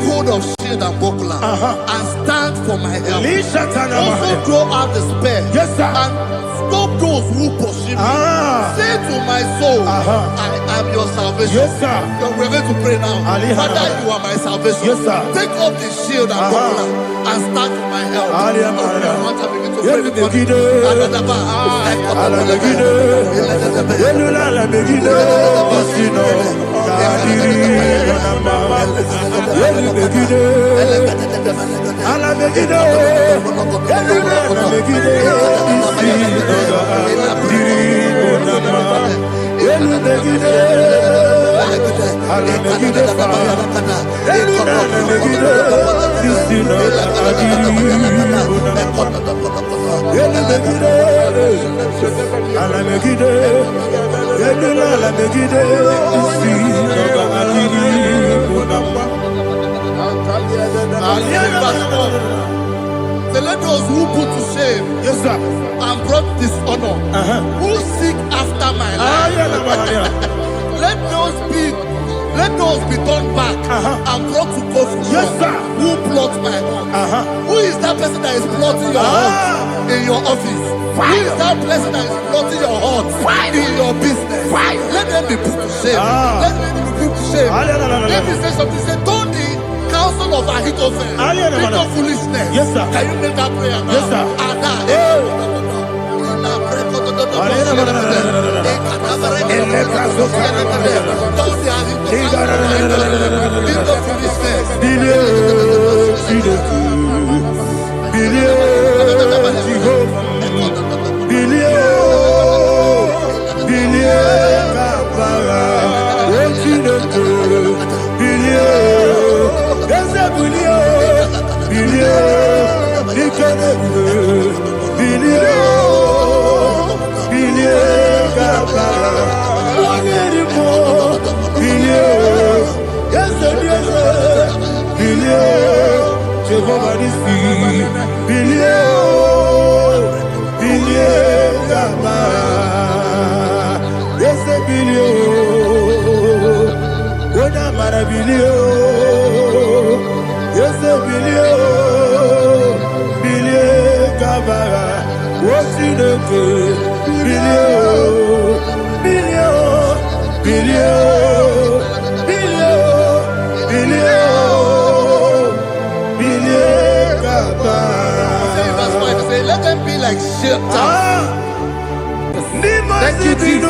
take hold of shield and buckler and stand for my help. Also throw out despair and stop those who pursue me. Say to my soul, I am your salvation. We're going to pray now. Father, you are my salvation. Take up the shield and buckler and stand for my help. So let those who put to shame and brought dishonor, who seek after my life, let those be turned back and brought to confusion. Who plot my heart? Who is that person that is plotting your heart in your office? Who is that person that is plotting your heart in your business? Let them be put to shame. Let them be put to shame. Let me say something. Say, don't the counsel of Ahithophel, think of foolishness. Can you make that prayer now? Let them be like shelter. Thank you, Jesus.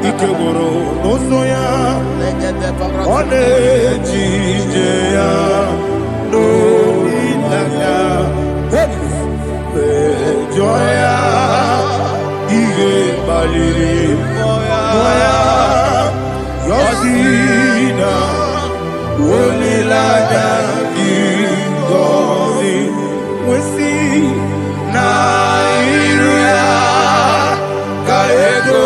Ikegoro n'osoya one jijeya n'olilanya joya ihe baliri moya yosina olilanya igozi wesi na iruya kaego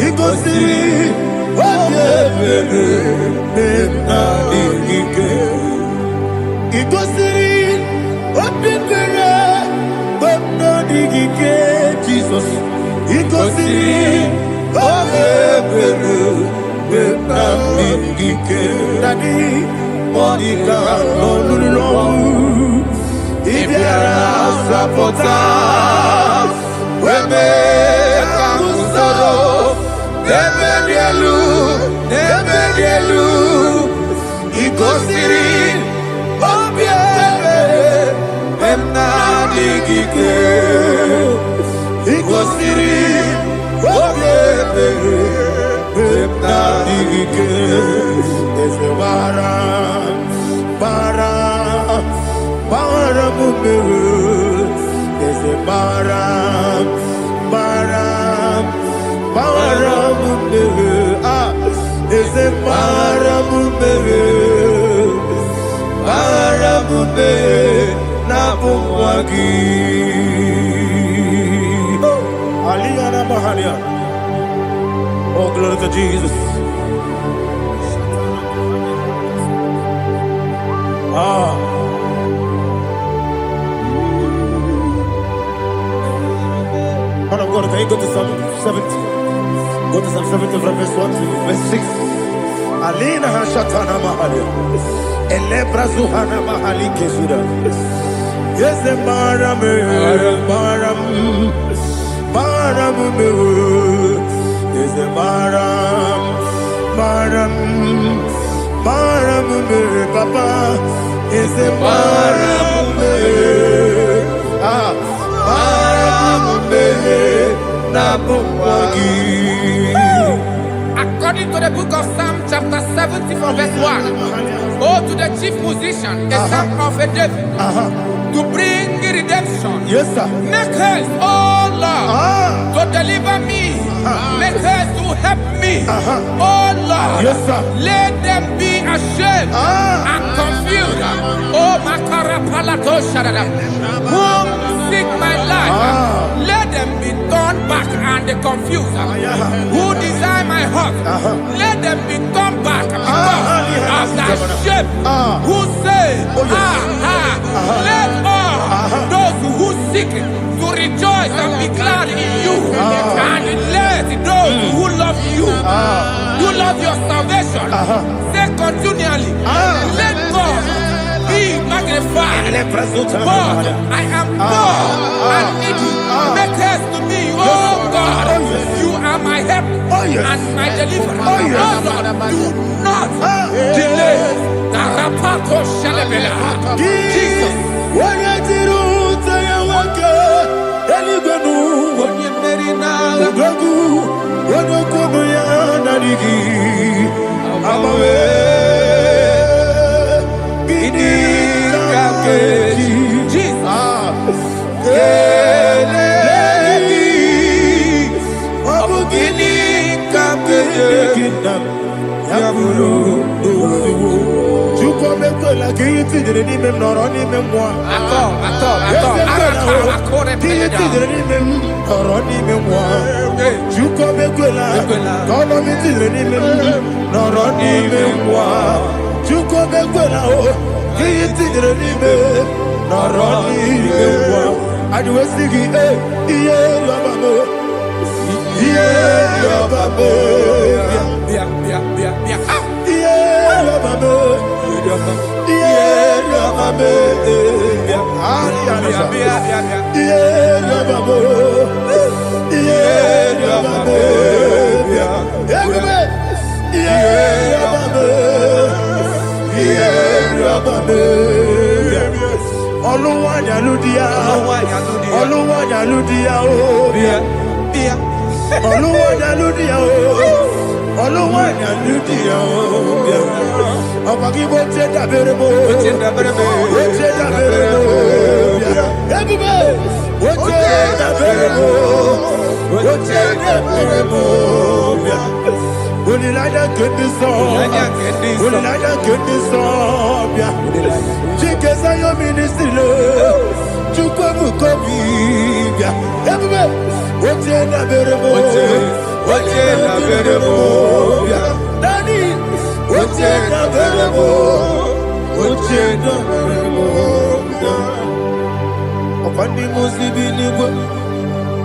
Ikosi, gosi obebere benamike dadi monica nolulu ibiara sapota weme kamusoro nebedielu igosiri obebere benamike igosiri obebere benamike ese bara mumere ese bara mumere ese bara mumere na bumwagi aliyana mahalia. Oh, glory to Jesus. Man of God, can you go to Psalm 70? Go to Psalm 70 from verse 1 to verse 6. Alina hashatana mahalia. Elebra zuhana mahali kesuda. Yes, the maram is the maram papa is the maram According to the book of Psalm chapter 70 from verse 1, oh, to the chief musician, a son of a David, to bring redemption. Yes, sir. Make haste, oh Lord, to deliver me. Make haste to help me. Oh Lord, yes, sir. Let them be ashamed and confused. Oh, Makara Palato Shadada, whom seek my life, let them be turned back and confused. Who desire my heart, let them be turned back because of that shape. Who say, let all those who seek to rejoice and be glad in you, and let those who love you, who love your salvation, say continually, let God be magnified. God, I am poor and needy. Make haste to me, oh God. You are my help and my deliverer. Oh Lord, do not delay. Tarapato Shalabela. Jesus.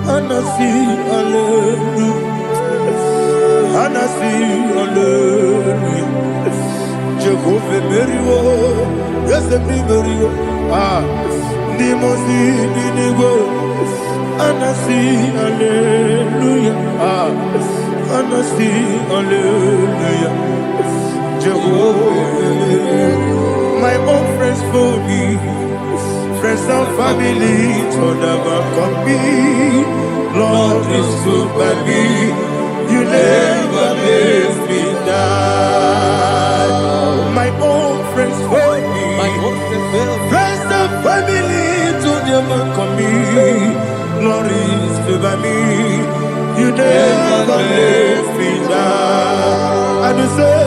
Anasi, hallelujah. Anasi, hallelujah. Jehovah Merio, yes, the Merio. Nimosi, Ninigo. Anasi, hallelujah. Anasi, hallelujah. Jehovah, my own friends for me, friends and family, told never come me. Lord is good by me, you never leave me down. My own friends for me, friends and family, told never come me. Lord is good by me, you never leave me down. And you say,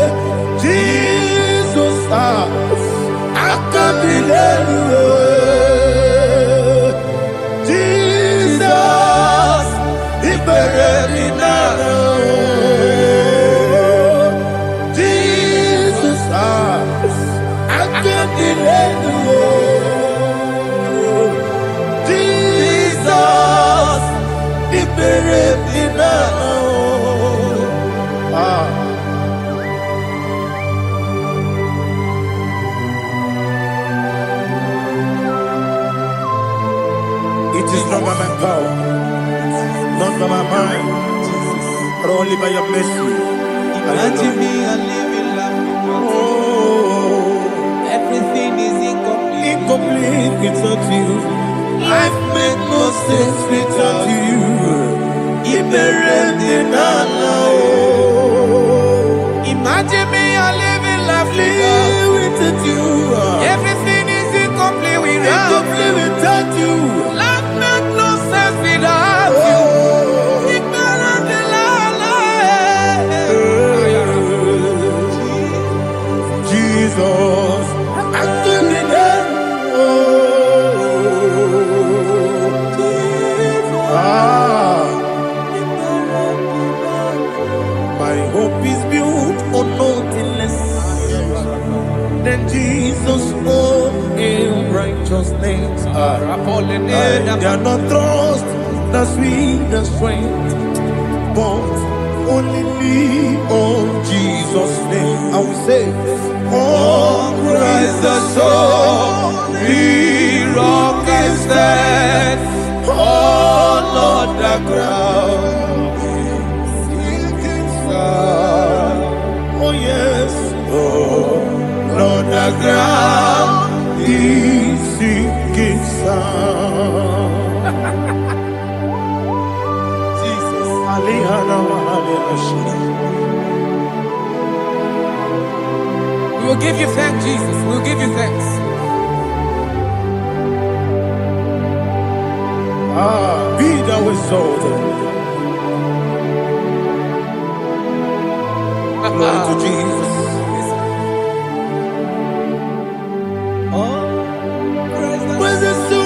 Jesus, I can't believe you. Jesus, He buried me now. Jesus, I can't believe you. Jesus, He buried me now. It is not by my power, not by my mind, but only by your mercy. Imagine me a living life. Oh, Everything is incomplete. incomplete without you. Life makes no sense without you. Imagine me a living life. Live without you. Everything is incomplete Incomplete without you. Life makes no sense without you. Jesus, I couldn't my hope is built on nothing less than Jesus' own righteousness. They are not trust the sweetest strength, but only lean on Jesus' name. I will say, on Christ the solid rock is set, all on the ground sinking sun. Oh yes, all on the ground is sinking sun. Jesus, We will give you thanks, Jesus. We will give you thanks. Be thou exalted. Glory to Jesus. Was it so?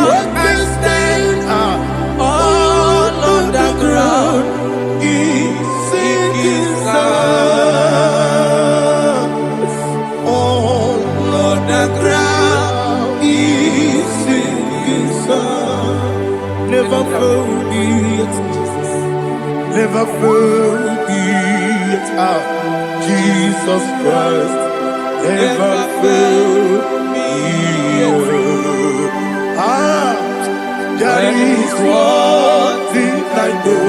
What can stand all on the ground? Is sinking sun. All on the ground is sinking sun. Never forget, never forget Jesus Christ. Never forget. There is one thing I know.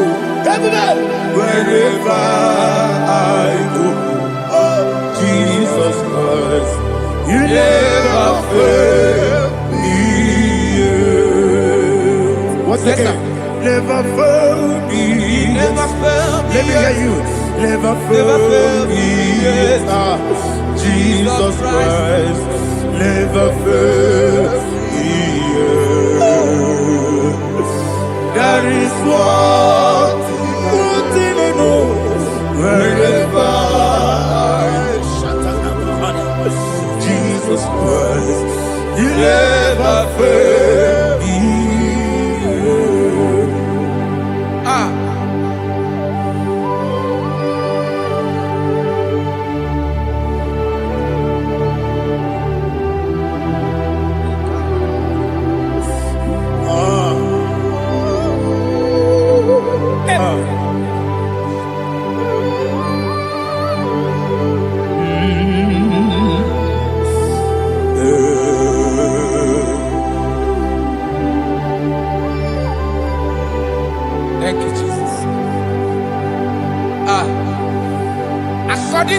Wherever I go, oh Jesus Christ, you never fail me. What's the name? Never fail me. Never fail me. Let me hear you. Never fail me. Jesus Christ, never fail me. There is one thing I know. Wherever Jesus Christ, you never fail me.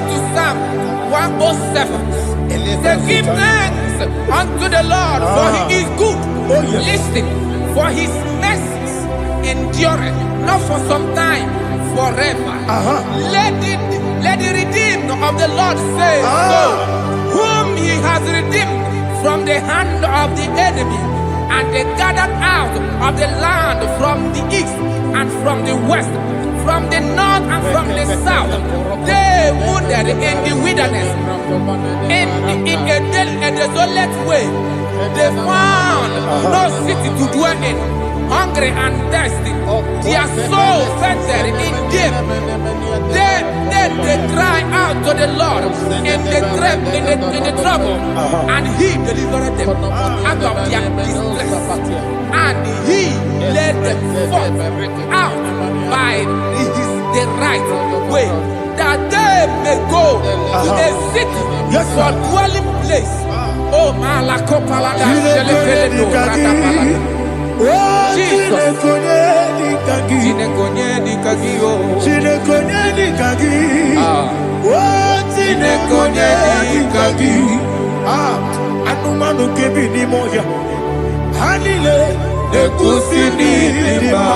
According to Psalm 107, they give thanks unto the Lord, for he is good. Oh, yes. Listen, for his mercies endureth, not for some time, forever. Let the redeemed of the Lord say so, whom he has redeemed from the hand of the enemy, and they gathered out of the land from the east and from the west, from the north and from the south. They wandered in the wilderness, in a desolate way. They found no city to dwell in, hungry and thirsty. Their soul fainted in deep. Then they cry out to the Lord in the trouble, and he delivered them out of their distress, and he led them forth out by the right way, that they may go to a city for dwelling place. Oh, Malakopalada, Jesus. Anumanu kebi ni moya Hanile Nekusini lima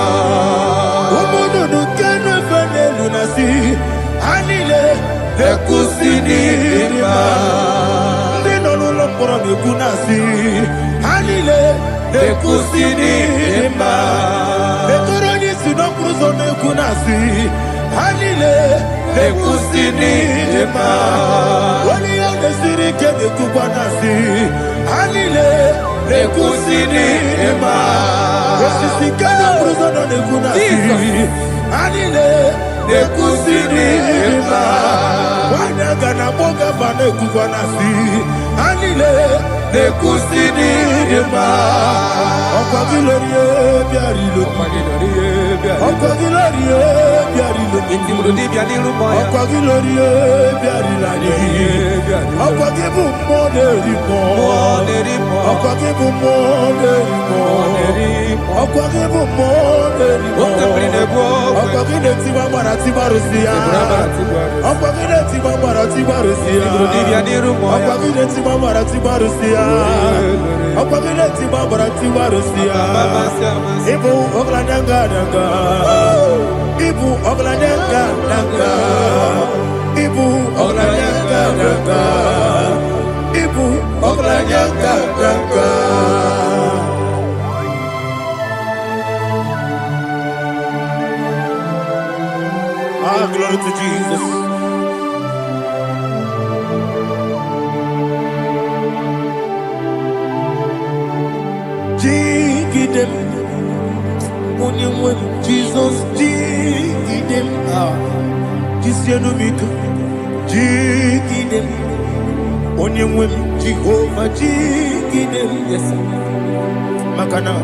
Umudu nukene fene lunasi Hanile Nekusini lima Nino nulopora nekunasi Hanile Nekusini lima Netoroni sinokruzo nekunasi Hanile Nekusini lima Wali yone sirike nekubanasi Hanile Nekusini lima Wesisikana bruzo nekunasi Hanile Nekusini lima Wanaga na boga bane kubanasi Hanile Nekusini lima Okwa gilorie biarilo Okwa gilorie biarilo Okwa gilorie biarilani Okwa gibu moderimo Okwa gibu moderimo Okwa gibu moderimo Okwa gileti mamarati barusia Okwa gileti mamarati barusia Okwa gileti mamarati barusia Okwa gileti mamarati barusia Ibu oglanyanga nanga Ibu oglanyanga nanga Ibu oglanyanga nanga Ibu oglanyanga nanga Glory to Jesus. Jigidem, Onyemwem, Jesus, Jigidem, Jisianumika, Jigidem, Onyemwem, Jehovah, Jigidem, yes, Makana,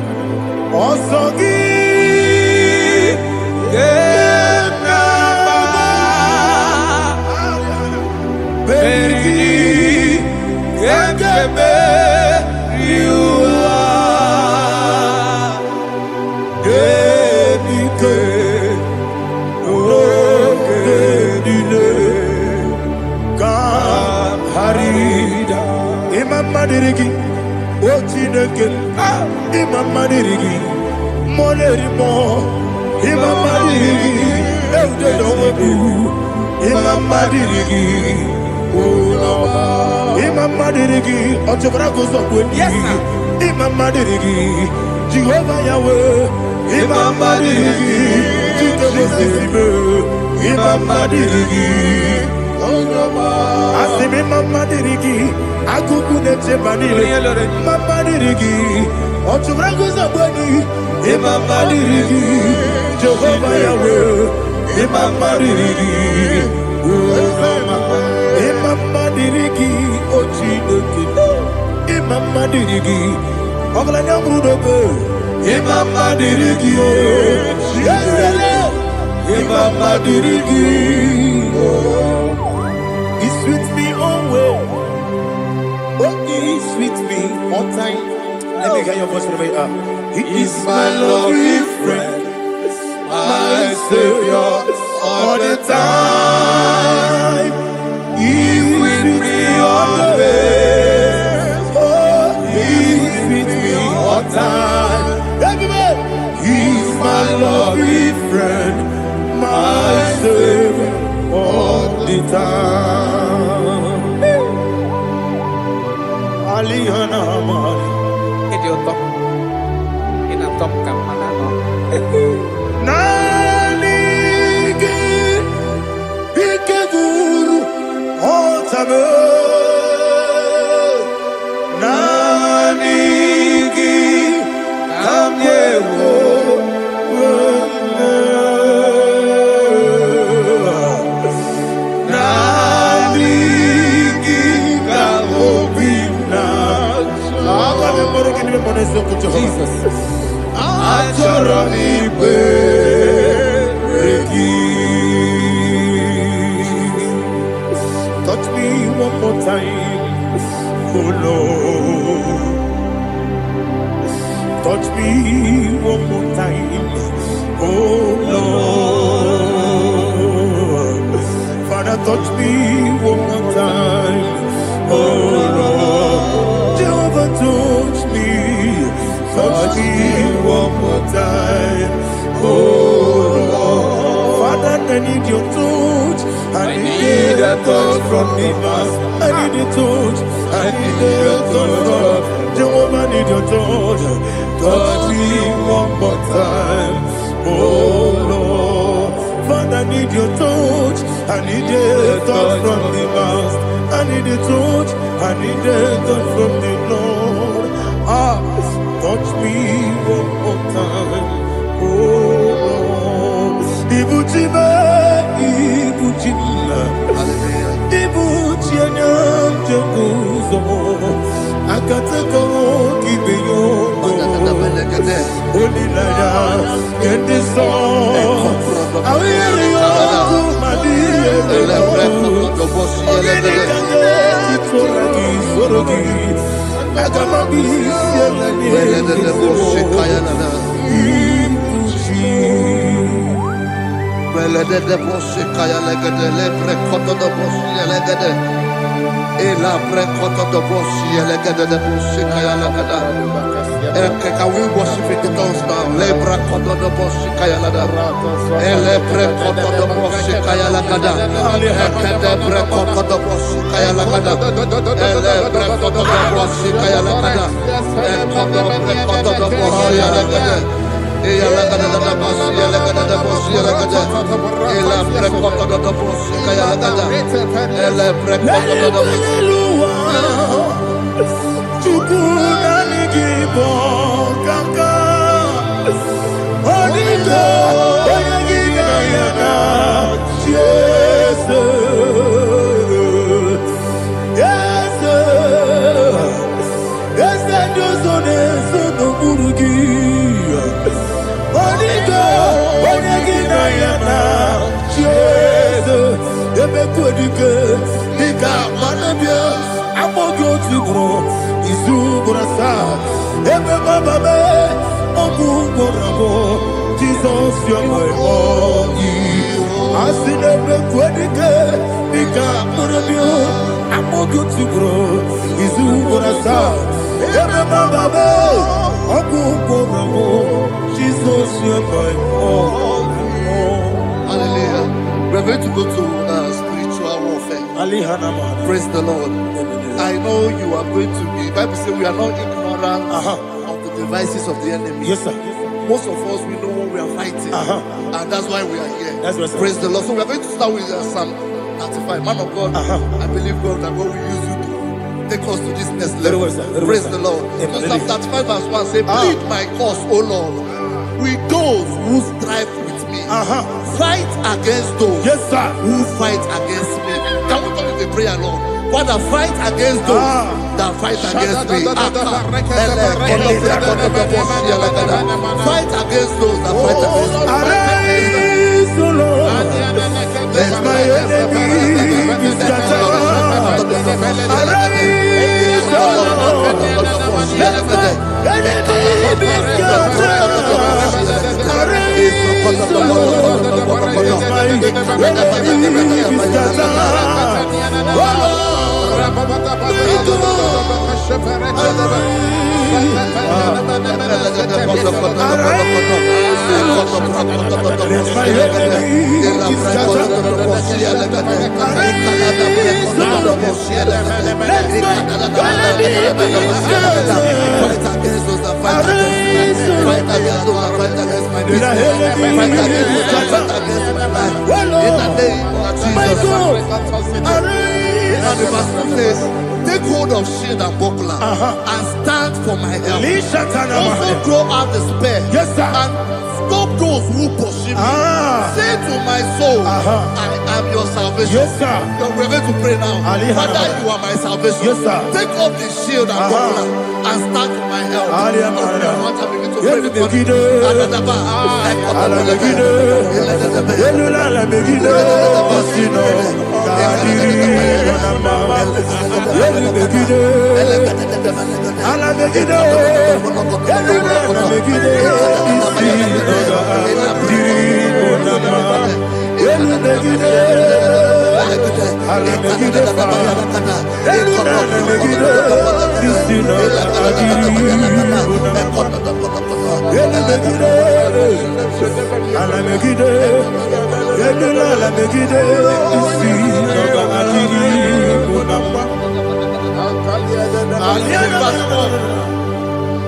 Osogi, Madirigi, Ochineke, Imam Madirigi, Monerimo, Imam Madirigi, Eudedobu, Imam Madirigi, Imam Madirigi, Ochobragos of Winnie, Imam Madirigi, Jehovah Yahweh, Imam Madirigi, Imam Madirigi, Asimi Mama Dirigi, Akuku Neche Manile, Mama Dirigi, Ochurango Zabani, Mama Dirigi, Jehovah Yahweh, Mama Dirigi, Mama Dirigi, Ochineke, Mama Dirigi, Oglanya Brudobe, Mama Dirigi, Mama Dirigi, He's with me always. Oh, he's with me all time. Let me hear your voice from the He is my lovely friend, my Savior all the time. mame nanigi kamyewo nanigi kamobina Jesus Achoronibe touch me one more time, oh Lord. Touch me one more time, oh Lord. Father, touch me one more time, oh Lord. Jehovah, touch me one more time, oh Lord. Father, I need your touch. I need a touch from the mass. I need a touch. I need a touch from Jehovah. I need your touch. Touch me one more time, oh Lord. Father, I need your touch. I need a touch from the mass. I need a touch. I need a touch from the Lord. Touch me one more time, oh Lord. Ibuchima, Ibuchima, Ibuchianya, Jebuzo, Akateko, Kibeyo, Olilaya, get this song. I will you, Madia, Can we worship in the tongues now? Lebra koto do boshi kaya lada. Elebre koto do boshi kaya lada. Elebre koto do boshi kaya lada. Elebre koto do boshi kaya lada. Elebre koto do boshi lada. Eya lada da boshi lada da boshi lada. Elebre koto do boshi kaya lada. Elebre koto do boshi. Jesus, you're my all. I see them I'm more good to grow. Is who what I saw. Jesus, you're my all. Hallelujah. We're going to go to spiritual warfare. Praise the Lord. I know you are going to be. Bible says we are not ignorant of the devices of the enemy. Yes, sir. Most of us, we know what we are fighting. And that's why we are here. That's right, praise the Lord. So we are going to start with Psalm 35. Man of God, I believe God that God will use you to take us to this next level. Praise the Lord. So Psalm 35 verse 1 say, plead my cause, O Lord, with those who strive with me. Fight against those who fight against me. Can we come with the prayer, Lord? Father, fight against those that fight against me. Fight against those that fight against me. Arise, O Lord, let my enemy be scattered. Arise, O Lord, let my enemy be scattered. Arise, O Lord, let my enemy be scattered. Oh Lord, And the verse 2 says, take hold of shield and buckler and stand for my help. Also draw out the spear and stop those who pursue me. Say to my soul, I am your salvation. You're ready to pray now. Father, you are my salvation. Take up the shield and buckler and stand for my help.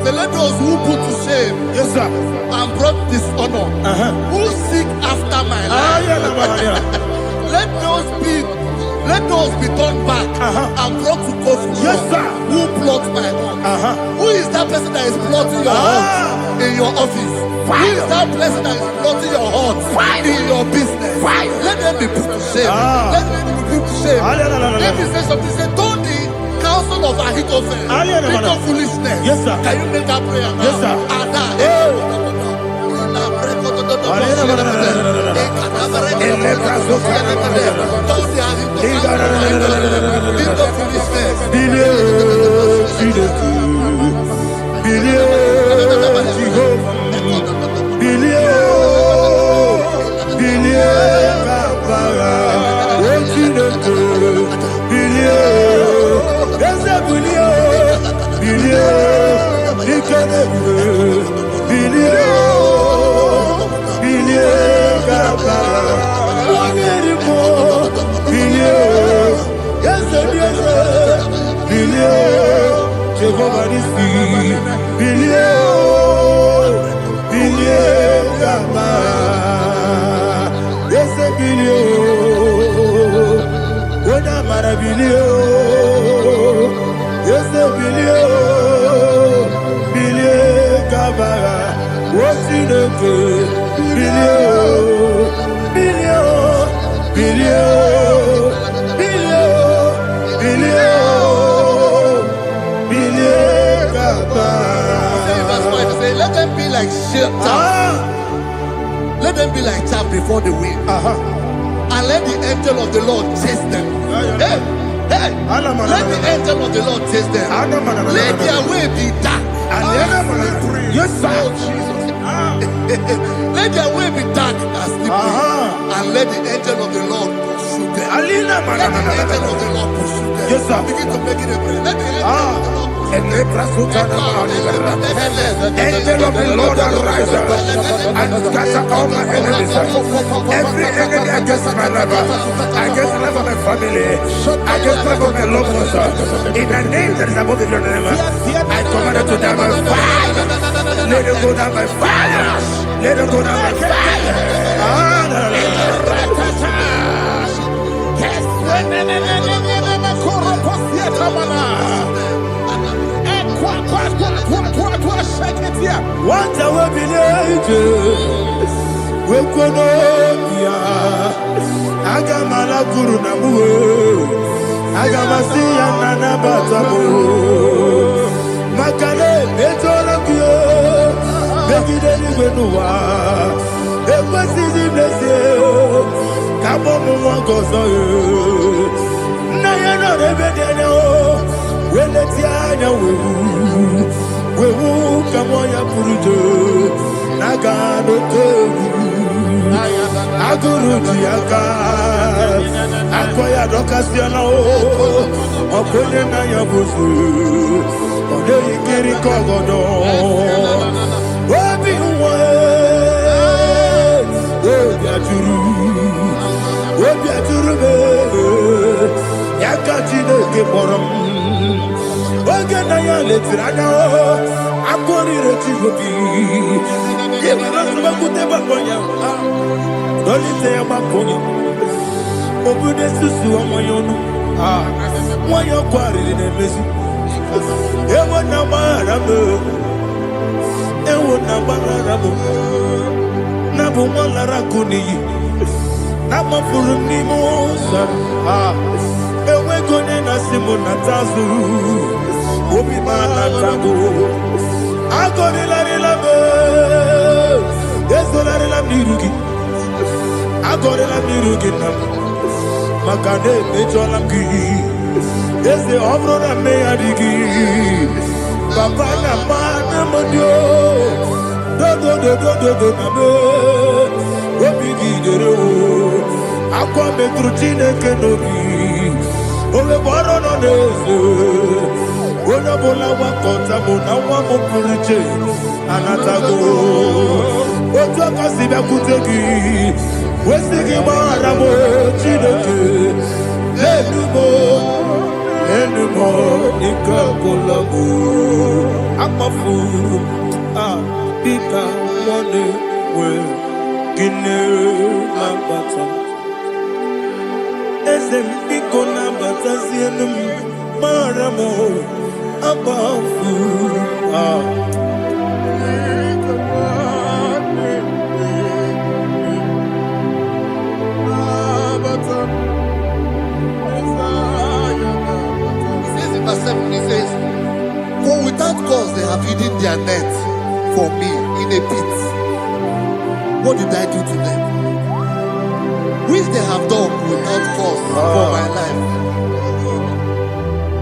So let those who put to shame and brought dishonor, who seek after my life, let those be turned back and brought to court who plot my hurt. Who is that person that is plotting your hurt in your office? Who is that person that is plotting your hurt in your business? Let them be put to shame. Let them be put to shame. Let me say something. Say, don't the counsel of Ahithophel think of foolishness. Can you make that prayer now? Yes, sir. Let them be like chaff. Let them be like chaff before the wind. And let the angel of the Lord chase them. Hey, let the angel of the Lord chase them. Let their way be dark. Yes, sir. Let their way be dark and slippery. And let the angel of the Lord pursue them. Let the angel of the Lord pursue them. Yes, sir. Begin to make it a prayer. Let the angel of the Lord. Angel of the Lord arise and scatter all my enemies. Every enemy against my life, against the life of my family, against the life of my loved ones. In the name that is above your name, I command it to die by fire. Let it go down by fire. Let it go down by what I will be we Wekonomia Agamala Guru Namu Agamasiya Nana Batamu Makale Betorokio Begideni Benua Ekwasizi Blessio Kabomu Wangozo Nayano Rebedeno Weletianya Wewu Kamoya Purujo Nagano Tewu Aguru Diaka Akoya Dokasiana Okonye na Yabuzu Ode Ikiri Kogodo Obi Uwe Obi Aturu Yakachine Gemoram Oge na ya letirana Akori Rechivobi Yebara Kuteba Konya Dolite Yabakonya Obude Susu Amoyono Why you quarry in a messy? Ewa na marabo, ewa na marabo. Nabu malara kuni, nama furuni mosa. Ewe kone na simu na tazu, obi mana tabu. Agori la rilabo, yeso la rilam nirugi. Agori la nirugi nam, makane mejola ki. Ese obro na me adigi, papa na mana modio, do na me, obigi dero, akwa metrutine kenobi, ole baro no neze, ona bola wakota mona wamo puriche, anatago, oto kasiba kutegi, wesigi maramo chineke, lenumo. Anymore, Nikakolabu, Amafu, Pika, Money, Well, Guinea, Lambata, Esempico, Lambata, Zienum, Maramo, Abafu, He says, for without cause they have hidden their net for me in a pit. What did I do to them? Which they have done without cause for my life.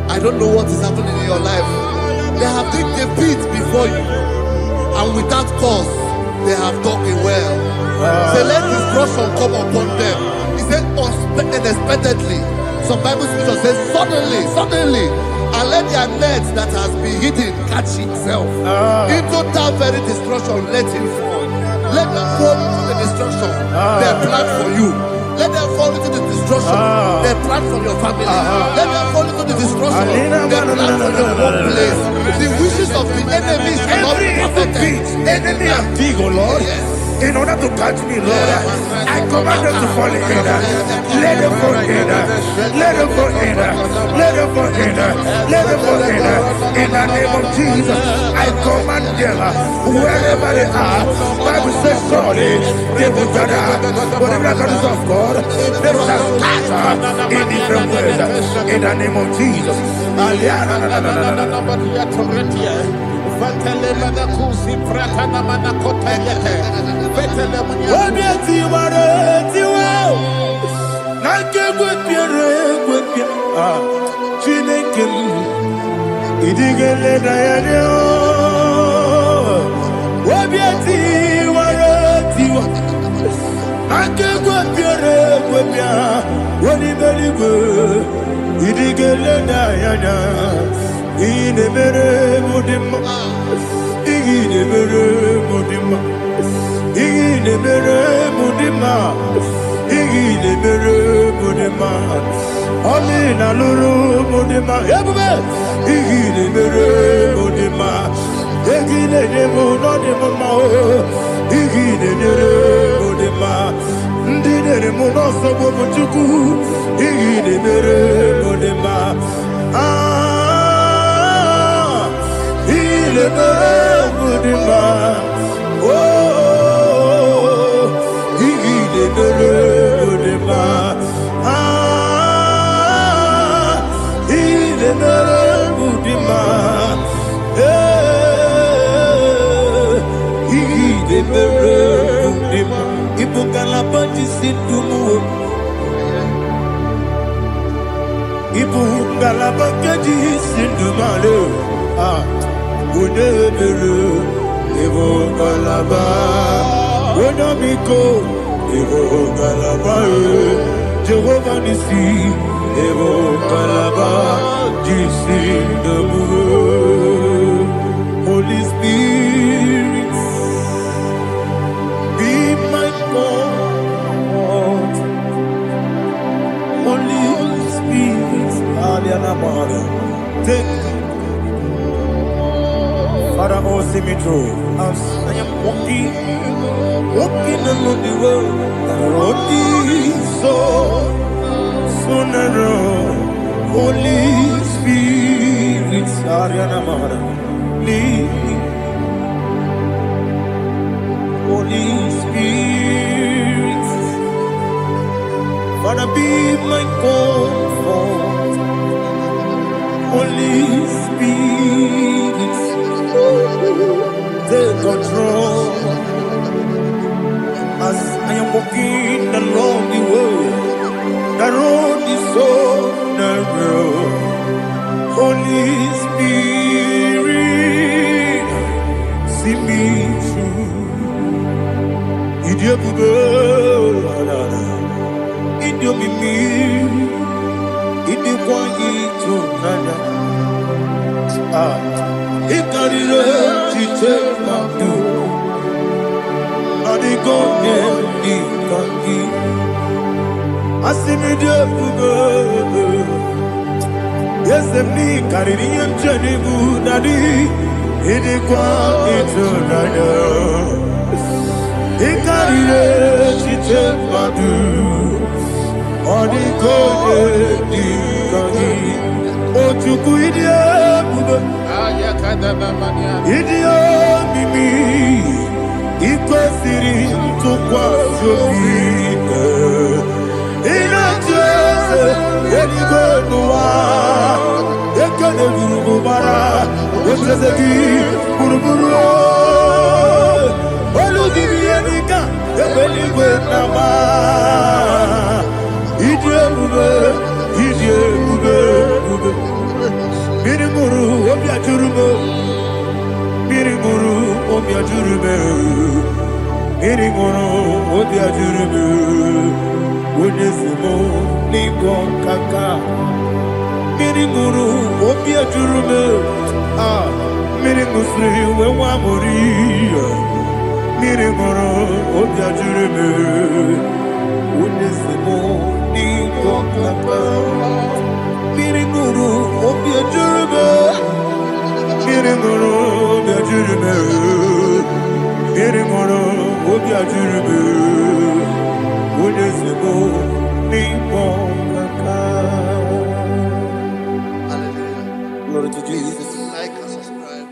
I don't know what is happening in your life. They have digged a pit before you, and without cause they have dug a well. Say, let destruction come upon them. He said, unexpectedly. Some Bible scripture says, suddenly, and let their net that has been hidden catch itself. Into that very destruction, let it fall. Let them fall into the destruction they plan for you. Let them fall into the destruction they plan for your family. Let them fall into the destruction they plan for your workplace. The wishes of the enemies are not perfected. Enemy and big, oh Lord. Yes. In order to catch me, Lord, I command them to fall in. Let them fall in. Let them fall in. Let them fall in. Let them fall in. In the name of Jesus, I command them wherever they are. Bible says surely they will gather. But the miracles of God, they shall scatter in different ways. In the name of Jesus. Jehovah Nissi, Evo Kalaba, Holy Spirit, be my God. Holy Spirit, take Father, oh, see me through. As I am walking along the road, so narrow. Holy Spirit, Ariana Mahara, lead me. Holy Spirit, Father, be my comfort. Holy Spirit, take control as I am walking along the road. The road is so narrow. Holy Spirit, see me through. Idiobube, Idiomimi, Idikwanyito nana. Ikarire chite madu. Adigone ikangi. Asimidiobubu. Yes, me carry him journey good daddy. Idikwanyito nana. Ikarire chite madu. Adigone ikangi. Ochuku idiobube. Idio mimi ikwesiri ntụkwasị obi ịna-echeze eluigwe n'ụwa ekele gburugbara echeze gị gburugburu olu gị bụ ihe dịka ebe eluigwe na-agba ịdị ebube ịdị ebube ebube mmiri mụrụ obi ajụrụ m mmiri mụrụ obi ajụrụ m mmiri mụrụ obi ajụrụ m onye si m n'ịgọ nkaka mmiri mụrụ obi ajụrụ m mmiri mụsịrị uwe nwa mụrụ mmiri mụrụ obi ajụrụ m onye si m n'ịgọ nkaka mmiri mụrụ obi ajụrụ m mmiri mụrụ obi ajụrụ m mmiri mụrụ obi ajụrụ m onye si m n'ịkpọ nkaka. Glory to Jesus. Like and subscribe.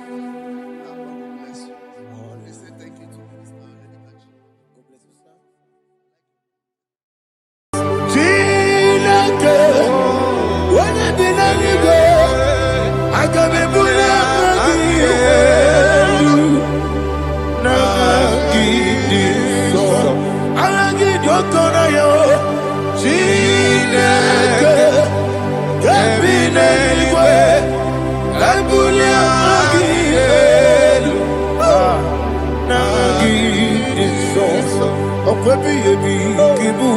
God bless you. Please say thank you to Mr. Edikachi. God bless you, sir. Chineke, onye bi n'eluigwe, aga m ebuli aka gị elu, n'aha gị dị nsọ. Aha gị dị oke ọnụahịa, Chineke, nke bi n'eluigwe, ka ebuli aka gị elu, n'aha gị dị nsọ. Ọkwa ebighị ebi ka ị bụ.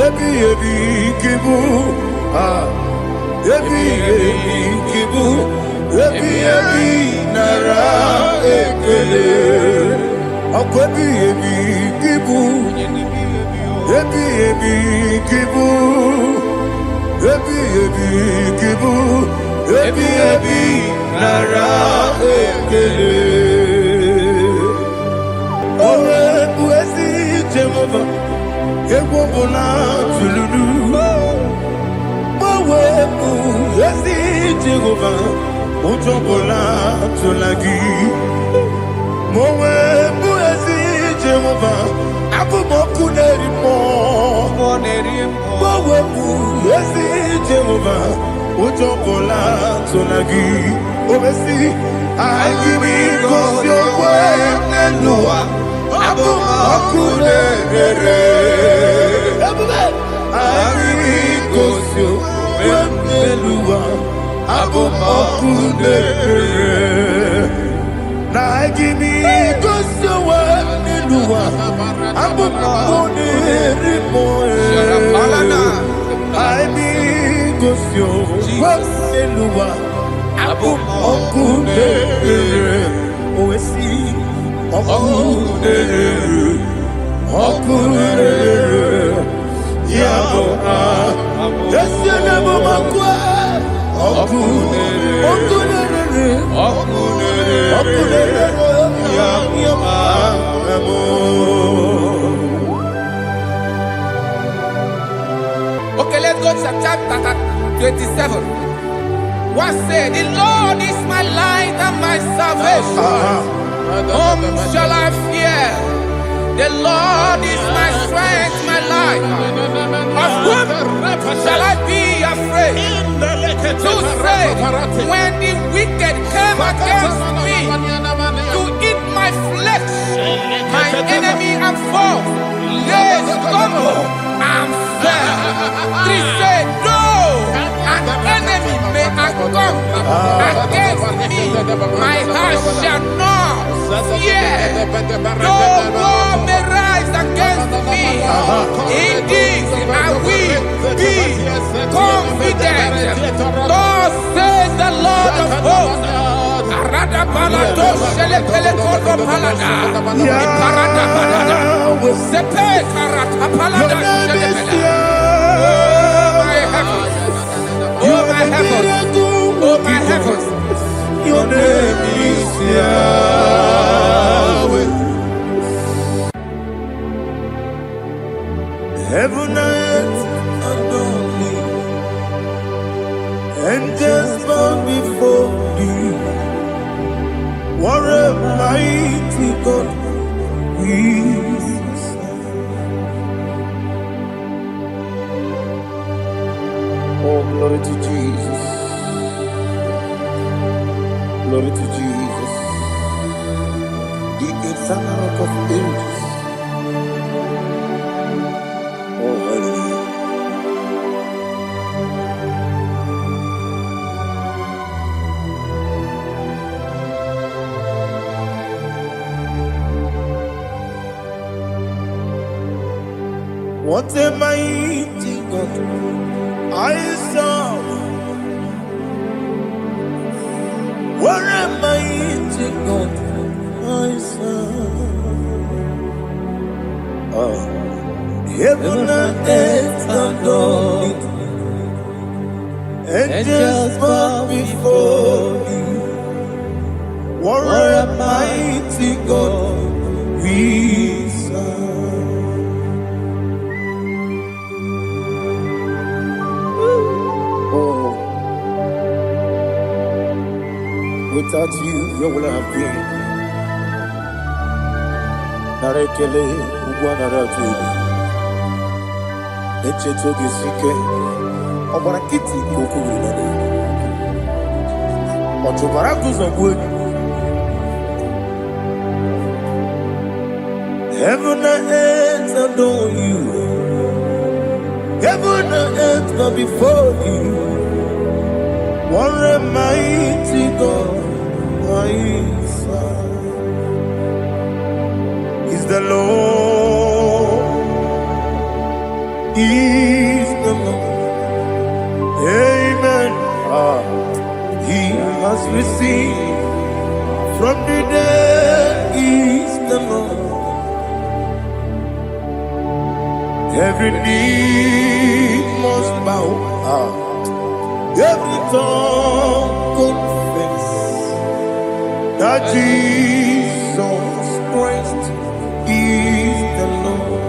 Ebi ebi kibu, ebi ebi kibu, ebi ebi nara ekele. Ọkọ ebi ebi kibu, ebi ebi kibu, ebi ebi kibu, ebi ebi nara ekele. Owe buezi Jehova. Egwu ọbụla tụlụrụ gbanwepụ ezi Jehova ụjọ ọbụla tụla gị ma o wepụ ezi Jehova abụmọkụ na-eri mmụọ gbanwepụ ezi Jehova ụjọ ọbụla tụla gị o mesi anyị gị gosi okwe n'elu ụwa abụmọkụ na-ere anyị gosi okwe n'elu ụwa abụmọkụ na-ere na anyị gosi okwe n'elu ụwa abụmọkụ na-ere anyị gosi okwe n'elu ụwa abụmọkụ na-ere owesi Okunere, yabo Yesu na mumakwa. Okunere, yabo. Okay, let's go to chapter 27. What said? The Lord is my light and my salvation. Whom shall I fear? The Lord is my strength, my life. Of whom shall I be afraid? To say, when the wicked came against me to eat my flesh, my enemy and foe, they stumble and fell. Three said, no, an enemy may come against me, my heart shall not fear. No war may rise against me. Indeed, I will be confident. Thus says the Lord of hosts. Oh my heavens, oh my heavens, your name is Yahweh. Heaven and earth adore thee, angels bow before thee. What a mighty God we serve. Oh, glory to Jesus. Glory to Jesus. The eternal rock of ages. Oh, hallelujah. What a mighty God I serve. What a mighty God I serve. Heaven and earth adore it. Angels bow before you. What a mighty God we serve. Without you, where would I have been? Narekele, Ugwanaratu. Echetoge Sike, Obarakiti Kokurunade. Otobarakus of wood. Heaven and earth adore you. Heaven and earth bow before you. What a mighty God I serve. Is the Lord, is the Lord. Amen. He has received from the dead, is the Lord. Every knee must bow. Every tongue confess that Jesus Christ is the Lord.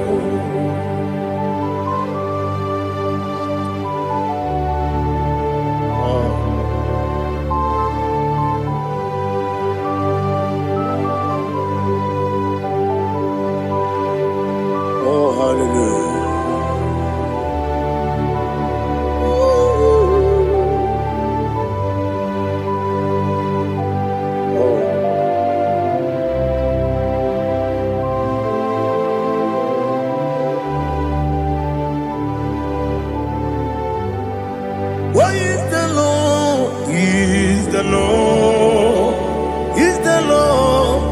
Oh, hallelujah. What is the Lord? Is the Lord? Is the Lord?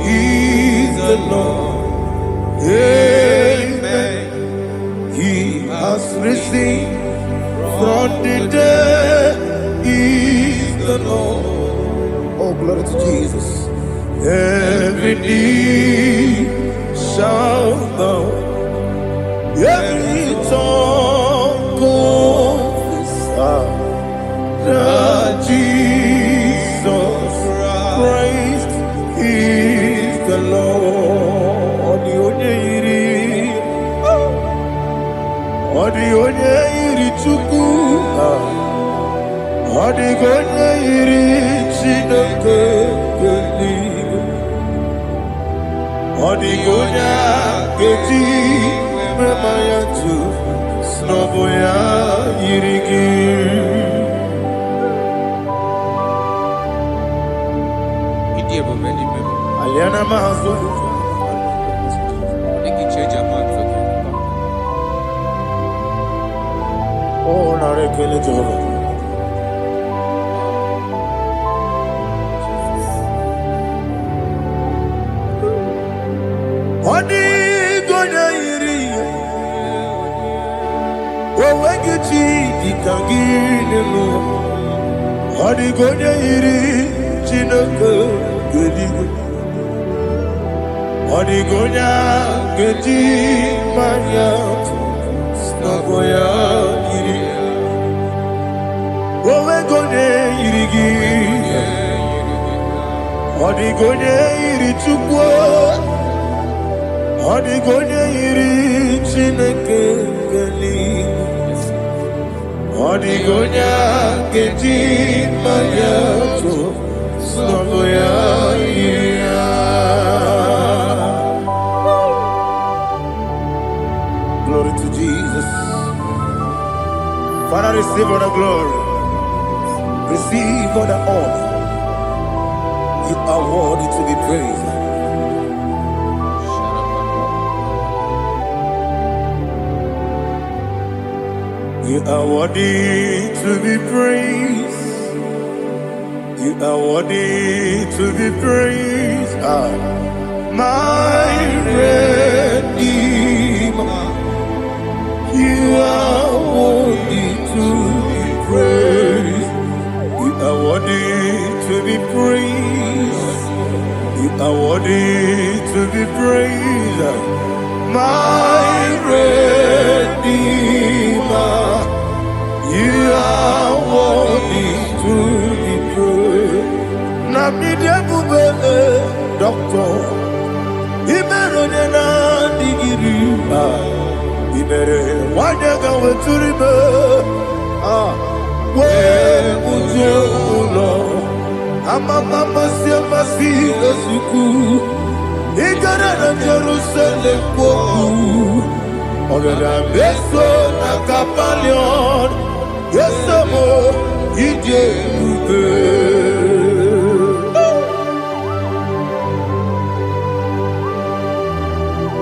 Is the Lord? Amen. He has risen from the dead. Is the Lord. Oh, glory to Jesus. Every knee shall bow. Every tongue confess that Jesus Christ is the Lord. The only Chukwu. Odigonya iri Chineke Geligo Odigonya Geti Memaya tu Snoboya Irigi Aliana Mahazo Oh, Narekele Jehovah. Odigonya iri Wawegiti Dikaginu Odigonya iri Chineke Geligo Odigonya Geti Maya Snagoya iri Wawegonya irigi Odigonya iri Chukwu Odigonya iri Chineke Geligo Odigonya Geti Maya Snagoya iri Glory to Jesus. Father, receive all the glory. Receive all the honor. You are worthy to be praised. You are worthy to be praised. You are worthy to be praised. My Redeemer. You are worthy to be praised. You are worthy to be praised. You are worthy to be praised. My Redeemer. You are worthy to be praised. Namidebube, Doctor. Imeronena digiri. Ibere wanyaga weturibe we ujulo amama masi esuku igara na Jerusalem kwoku ogara beso na kapalion yesamo ije ube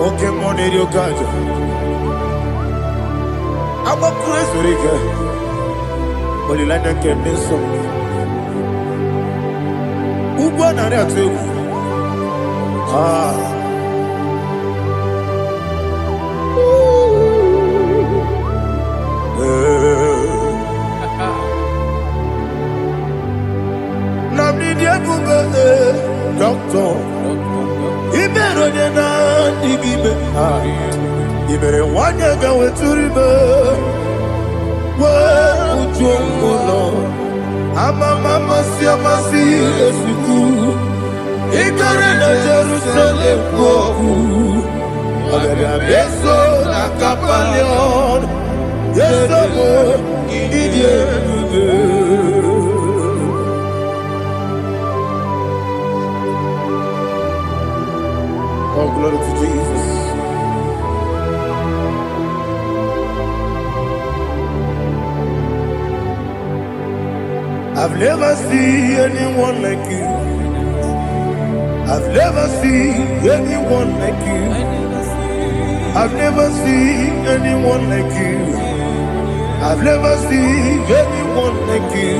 oke moneri okajo I'm a crazy rigger. But you like that can be so. Who won that too? Doctor. He better than I give You better want to go to the river. Well, Lord, I'm a mama, see, I'm a see, as you do. He got in Jerusalem, I'm a beso, like a palion. Yes, I'm a idiot. Oh, glory to Jesus. I've never seen anyone like you. I've never seen anyone like you. I've never seen anyone like you. I've never seen anyone like you.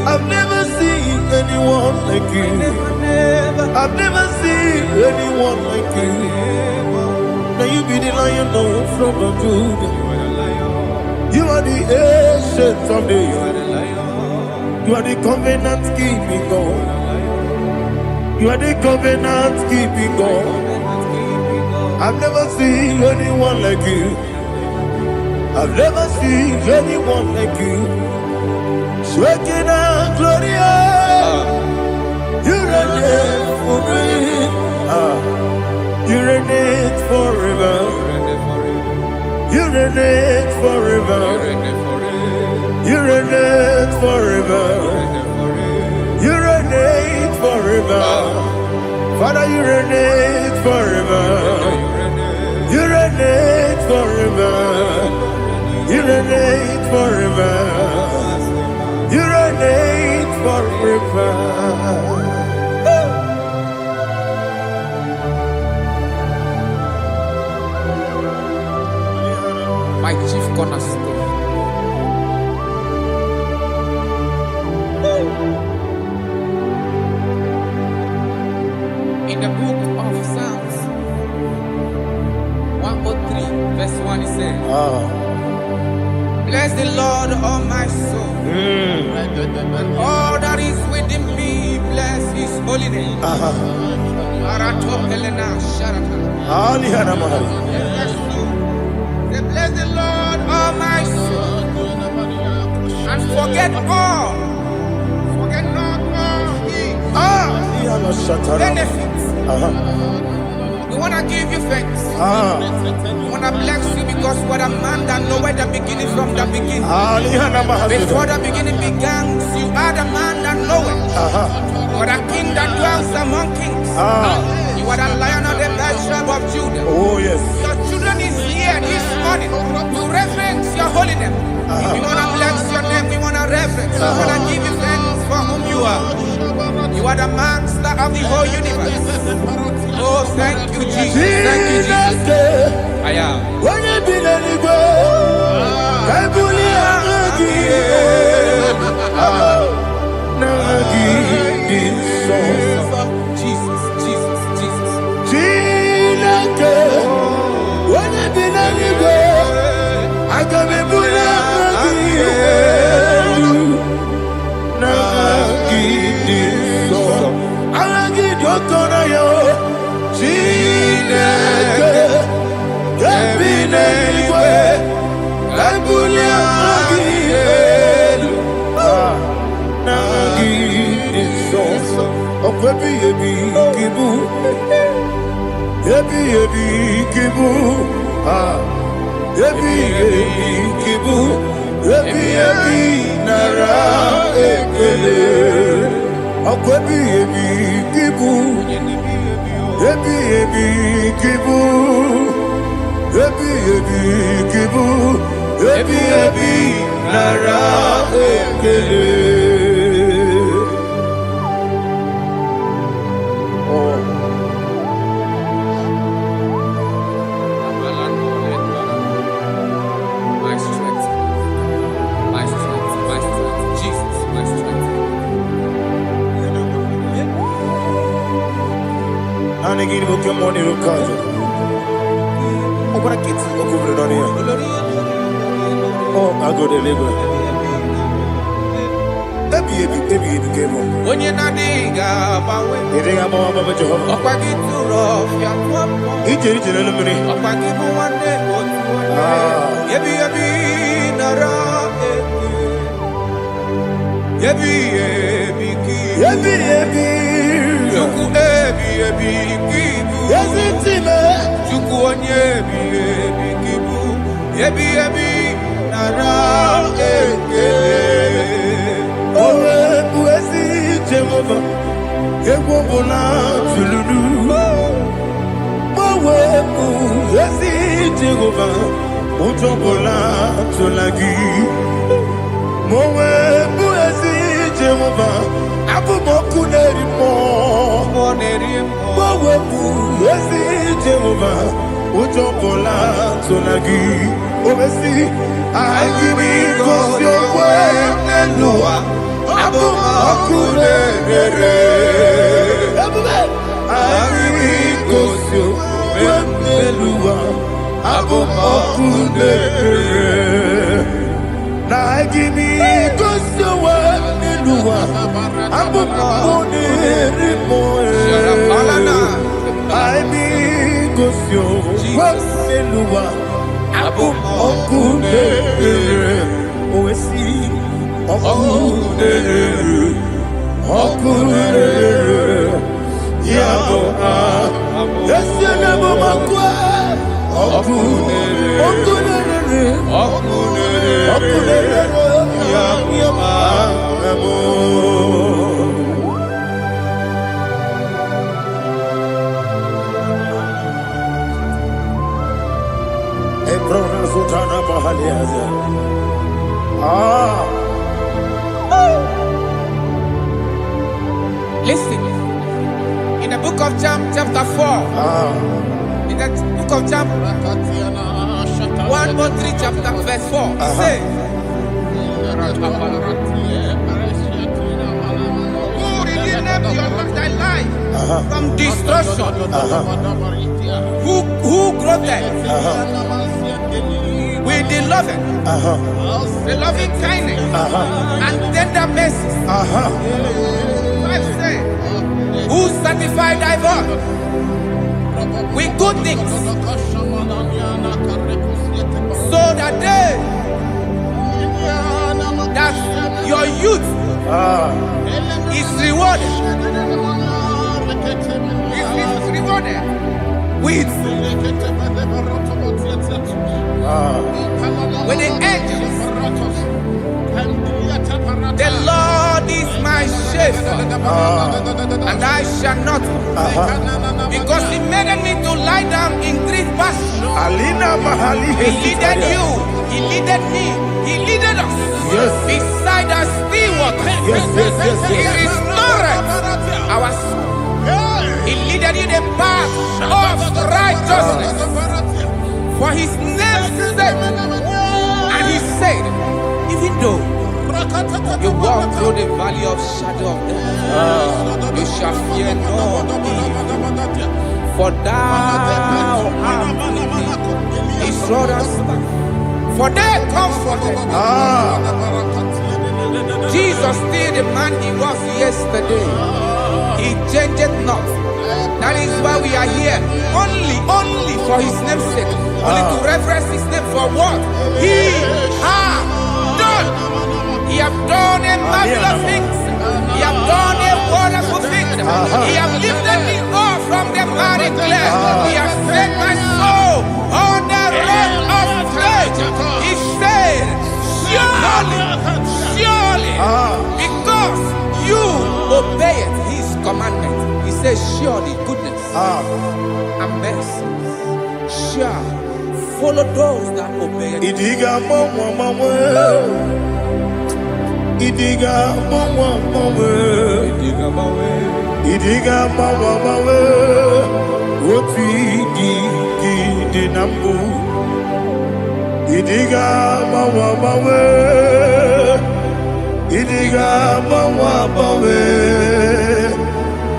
I've never seen anyone like you. I've never seen anyone like you. Now you be the lion from the Judah. You are the ancient of days. You are the covenant keeping God. You are the covenant keeping God. I've never seen anyone like you. I've never seen anyone like you. Shaking and glorious. You reign for me. You reign forever. You reign forever. You reign forever. My chief cornerstone. In the book of Psalms 103, verse 1, it says, bless the Lord, all my soul. All that is within me, bless his holy name. Say, bless the Lord, all my soul, and forget not all his benefits. We want to give you thanks. We want to bless you because what a man that knoweth the beginning from the beginning. Before the beginning began, you are the man that knoweth. For the king that dwells among kings. You are the lion of the tribe of Judah. Oh yes. Your children is here this morning to reverence your holiness. We want to bless your name. We want to reverence. We want to give you thanks for whom you are. You are the master of the whole universe. Oh, thank you, Jesus. Thank you, Jesus. I am. Jesus, Jesus, Jesus. chapter 4. In the book of Job, 1:3 chapter verse 4. It says, who redeemed thy life from destruction? Who groweth with the loving kindness and tender mercies? Who satisfy thy voice with good things, so that your youth is rewarded. Is rewarded with the angels. The Lord is my shepherd, and I shall not, because He made me to lie down in green pastures. He leaded you, He leaded me, He leaded us beside the still waters. He restored our soul. He leaded you the path of righteousness for His name's sake. And He said, even though you walk through the valley of shadow of death, you shall fear no evil, for thou art with me. His rod and staff, for they comforted. Jesus still the man He was yesterday. He changed not. That is why we are here. Only for His name's sake. Only to reference His name for what He has done. He have done a marvelous things. He have done a wonderful thing. He have lifted me up from the miry clay. He has set my soul on the rock of faith. He said, surely, because you obeyed His commandment. He says, surely goodness and mercy shall follow those that obey Him. Idiga mawe Woti di nambu Idiga mawe Idiga mawe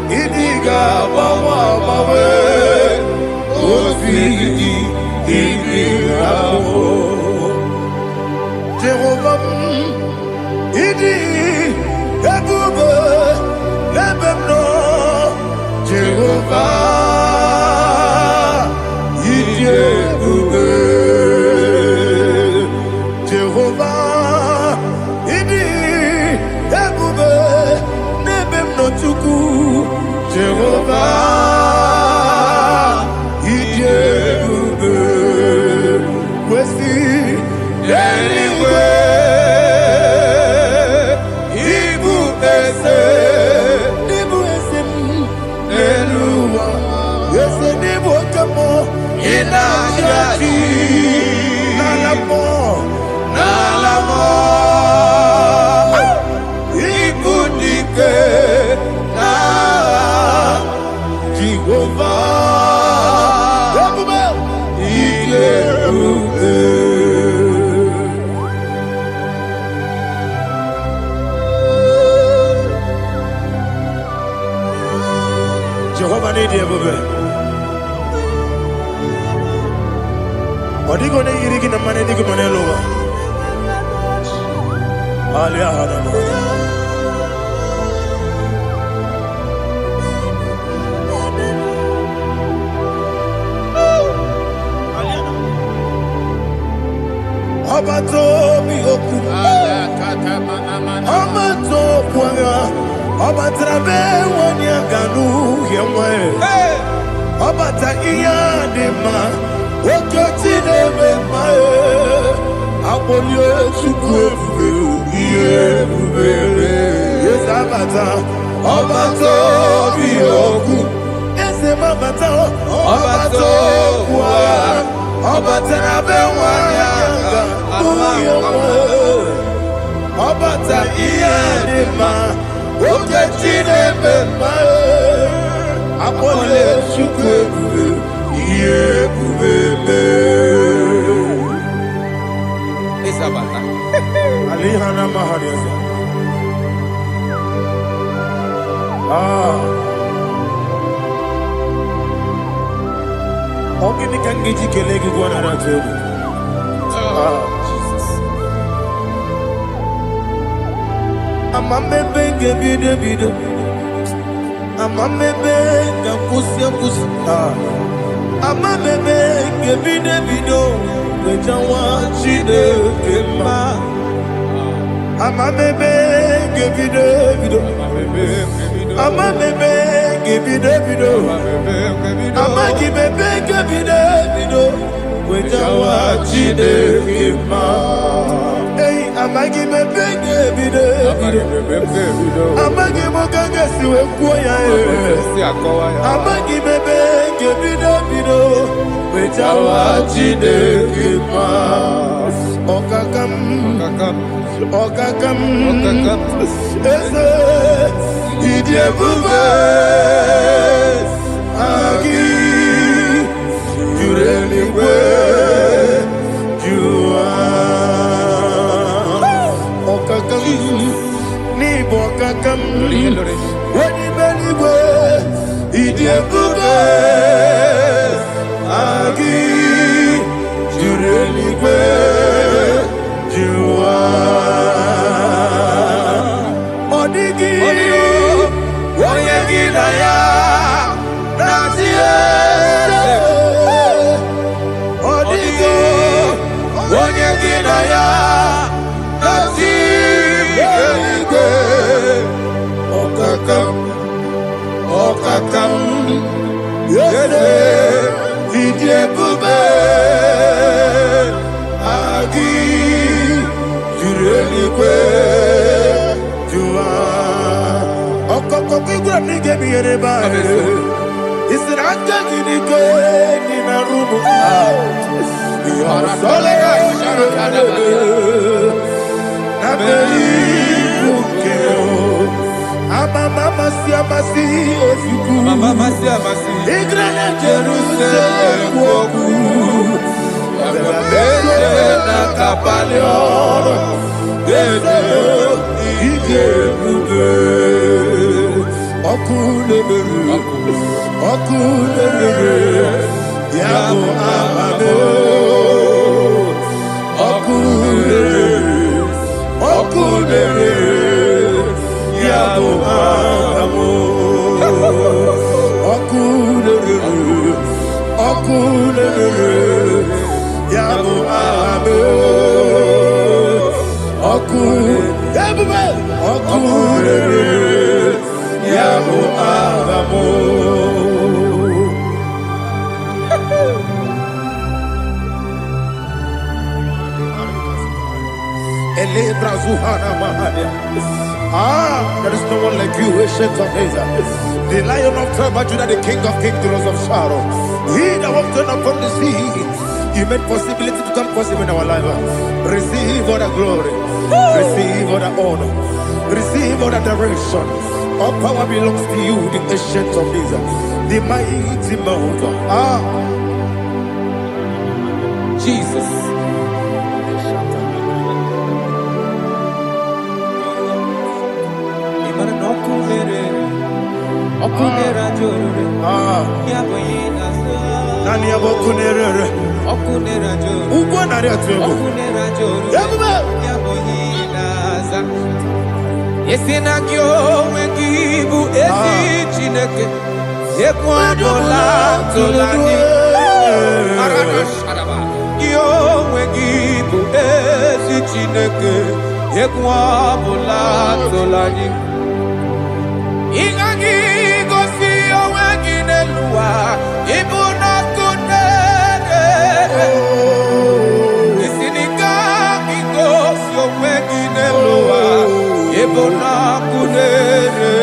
Idiga mawe Woti di nambu Jehovah Idi Ebube Ebemno Jehovah Idi Ebube Jehovah Idi Ebube Nebemno Chuku Jehovah Idi Ebube Wesi anyway Jehovah need you, baby. What are you going to get the money? Dig money lower. Alia Hadama. Abato bihoku. Abato kwanga. Obatrabe wonya ganu yemwe. Obata iya dema. Okoti deme mae. Abolio chukwe iye bubele. Yes abata. Obato bihoku. Ese mabata. Obato kwa. Obatrabe wonya ganu yemwe. Obata iya dema. Oketi deme mae. Akole chukwe bube. Iye bube. Isabata. Alihana mahariya. Ogini kangiji kelegi gwana ratebu. Jesus. Amamebe ngebide. Amamebe ngakusi. Amamebe ngebide. Wejawa chide kema. Amamebe ngebide. Amamebe ngebide. Amagibebe ngebide. Wejawa chide kema. Hey, amagibebe ngebide. Amagimogaga siwe kuya. Amagibebe ngebide. Wejawa chide kema. Okakam. Eze idiebube agi jureligwe jua okakam ni bokakam wadi beligwe idiebube agi jureligwe jua Okakam yede idiebube agi jureligwe jua okokokigwe nige biyereba isiranga ginike nina rumu Arasolega sharakadaba. nabeli bukeo Mama siamasi ofiku Mama siamasi Igrana Jerusalem woku Bebe na kapaleon Bebe ije bube Okule Yabo amame Okule Yabo amo okule yabo amo okule yabo amo ele brazuhana mahania. There is no one like you, ancient of days. The Lion of tribe of Judah, the King of kings, the Rose of Sharon. He that walked upon the sea. You made possibility to come possible in our life. Receive all the glory. Receive all the honor. Receive all the direction. All power belongs to you, the ancient of days. The mighty mountain. Jesus. Okunera jore, yaboyina so. Nani abokunere? Okunera jore. Ugwa nari atuego. Okunera jore. Yabuba. Yaboyina za. Yesina kyo wengibu esi chineke. Yekwadola tolani. Arana sharaba. Kyo wengibu esi chineke. Yekwadola tolani. Ingagi gosi owengi nelua ibuna kunere isinika gosi owengi nelua ibuna kunere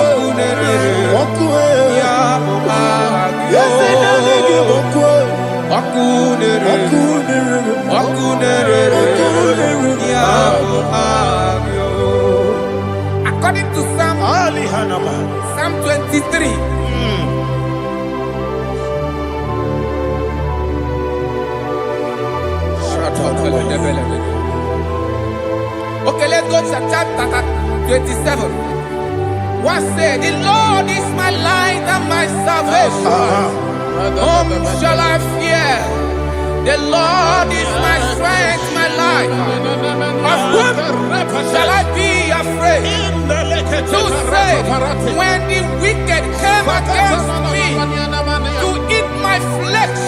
okunere ya mama okunere ya mama. Okay, let's go to chapter 27. What said, the Lord is my light and my salvation. Whom shall I fear? The Lord is my strength, my life. Of whom shall I be afraid? To say, when the wicked came against me to eat my flesh,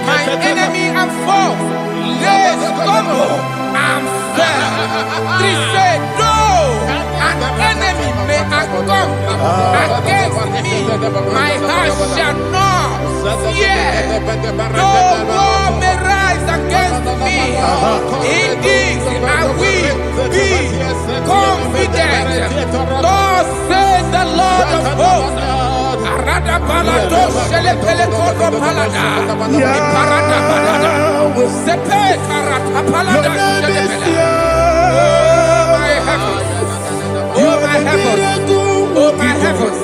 my enemy and foe, they stumble and fell. Three said, no, an enemy may come against me, my heart shall not fear. No war may rise against me. In this I will be confident. Thus says the Lord of hosts. Arada balado shele pele kodo palada. Iparada balada. Sepe karata palada shele pele. Oh my heavens. Oh my heavens.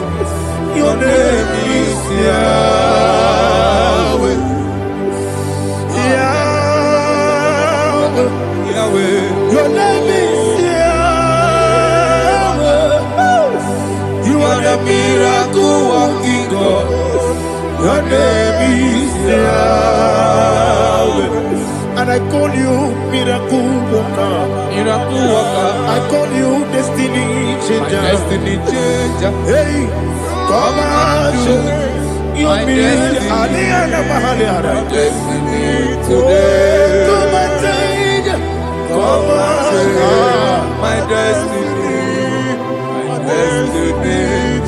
Your name is Yahweh. Yahweh. Yahweh. Your name is Yahweh. You are the miracle working God. Your name is Yahweh. And I call you miracle worker. Miracle worker. I call you destiny changer. Destiny changer. Hey, come on, you mean Aliana Mahaliana. Destiny today. Come on, change. Come on, my destiny. My destiny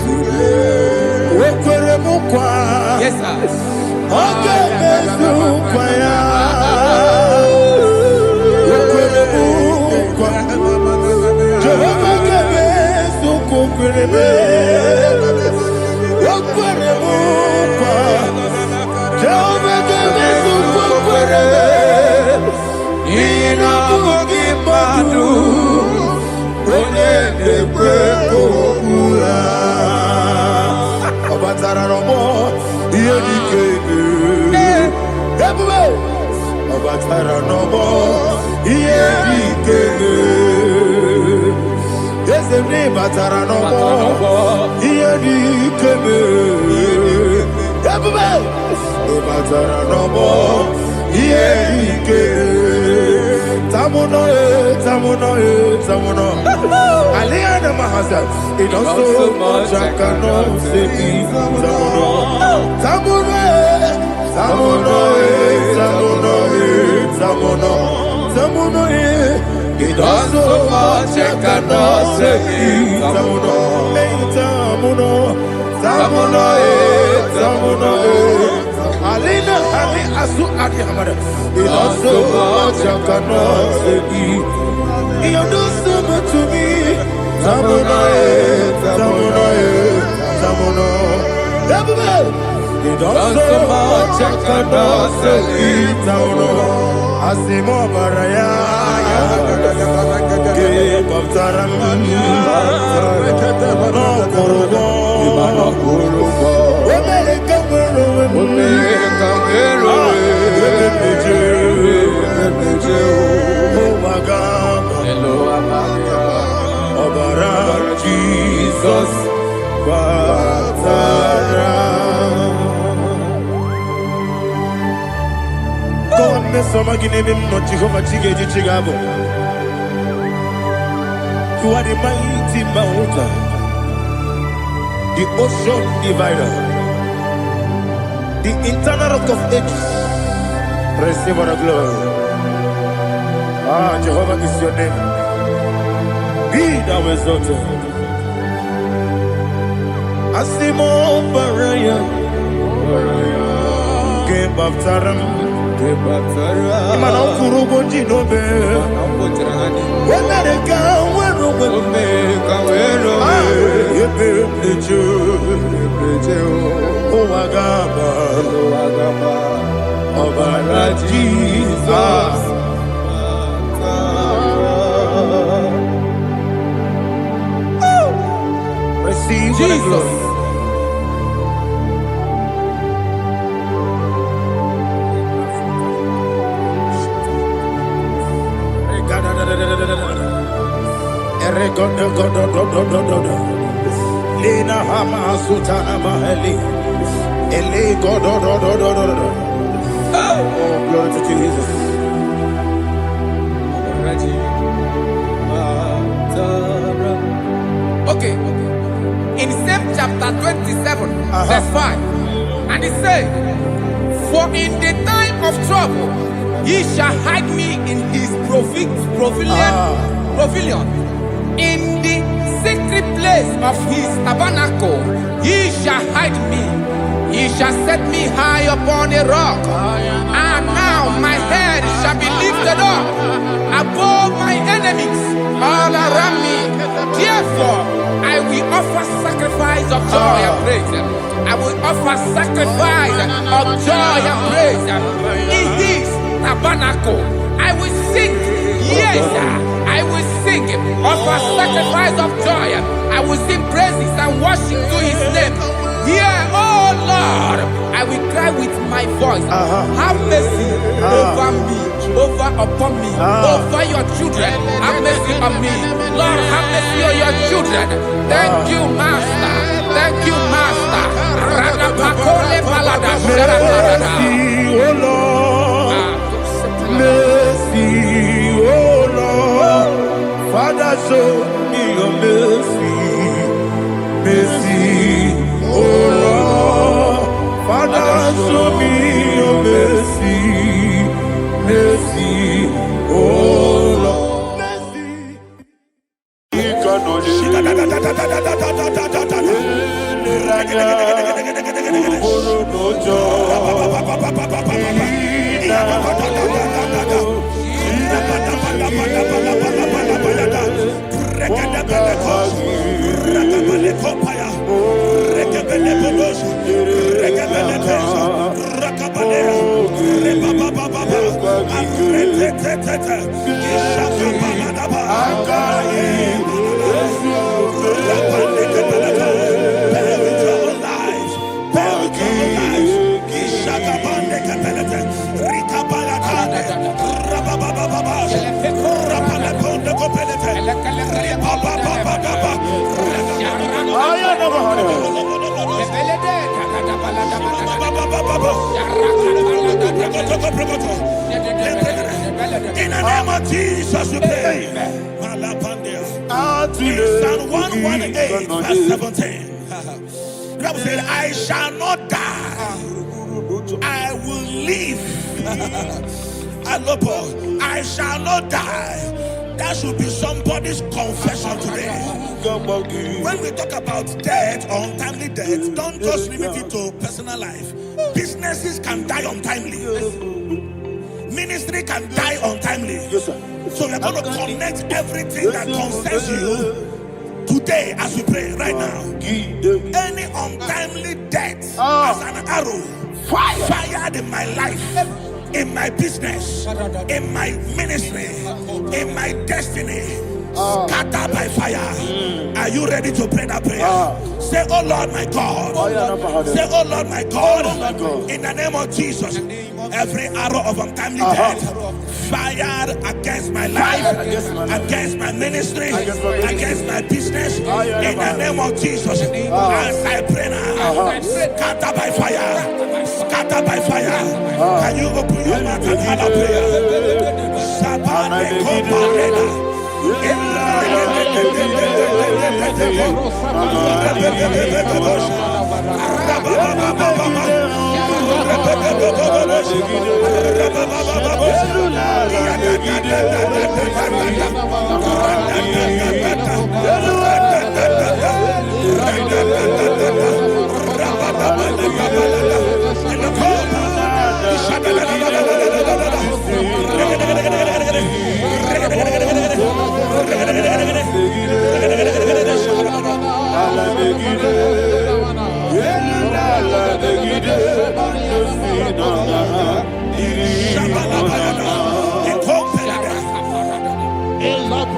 today. Yes, sir. Okay, Aliana Mahasa, it also much I cannot say. Samono, it also much I cannot say. Samono, Alina, Ali Asu Adi Hamada, it also much I cannot say. You do so much to me. Samono. You do so much I cannot say. Samono. Asimo Baraya. Give up Taram. No Kurubo. Jesus, God, me some again him not Jehovah Chige Chigabo. You are the mighty mountain, the ocean divider, the internal rock of ages. Receive our glory. Ah, Jehovah is your name. Be thou exalted. Asimo Baraya, Game of Taram, Imano Kurubo Jinobe, when they go, where the Jew, oh Agaba, Obara Jesus. Receive Jesus. Lina Hama Sutana Mahali. Ele Godo. Oh, glory to Jesus. Okay. In same chapter 27, verse 5. And it says, for in the time of trouble, he shall hide me in his pavilion. In the secret place of his tabernacle, he shall hide me. He shall set me high upon a rock. And now my head shall be lifted up above my enemies all around me. Therefore, I will offer sacrifice of joy and praise. I will offer sacrifice of joy and praise in his tabernacle. I will sing, yes, I will sing, offer sacrifice of joy. I will sing praises and worship to his name. Here, oh Lord, I will cry with my voice. Have mercy over me, upon me, over your children. Have mercy on me. Lord, have mercy on your children. Thank you, Master. Thank you, Master. Mercy, oh Lord. Mercy, oh Lord. Father, show me your mercy. Mercy, oh Lord. Father, show me your mercy. Mercy, oh Lord. Mercy. In the name of Jesus, we pray. In Psalm 118, verse 17, the Bible said, I shall not die, I will live. I shall not die. That should be somebody's confession today. When we talk about death or untimely death, don't just limit it to personal life. Businesses can die untimely. Ministry can die untimely. Yes, sir. So we're going to connect everything that concerns you today as we pray right now. Any untimely death as an arrow fired in my life, in my business, in my ministry, in my destiny, scattered by fire. Are you ready to pray that prayer? Say, oh Lord my God. Say, oh Lord my God. In the name of Jesus, every arrow of untimely death fired against my life, against my ministry, against my business, in the name of Jesus, as I pray now, scattered by fire, scattered by fire. Can you open your mouth and have a prayer? Sabane Koparena.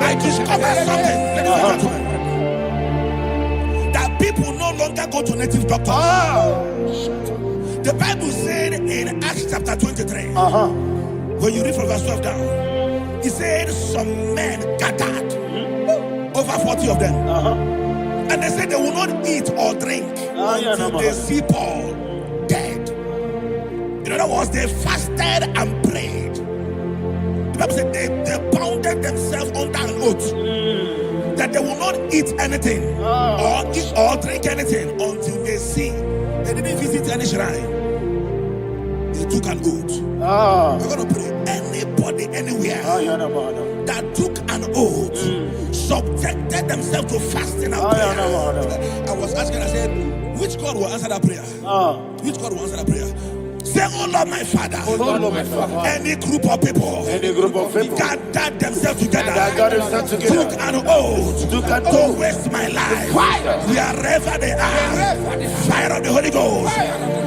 I discovered something, ladies and gentlemen, that people no longer go to native doctors. The Bible said in Acts chapter 23, when you read from verse 12 down, it said some men gathered. over 40 of them. And they said they will not eat or drink until they see Paul dead. In other words, they fasted and prayed. The Bible said they bounded themselves under an oath that they will not eat anything or drink anything until they see. They didn't visit any shrine. They took an oath. We're going to pray. Anybody, anywhere that took an oath, subjected themselves to fasting and prayer. I was asking, I said, which God will answer that prayer? Which God will answer that prayer? Say, oh Lord, my Father. Oh Lord, my Father. Any group of people gathered themselves together, took an oath to waste my life. Wherever they are, fire of the Holy Ghost,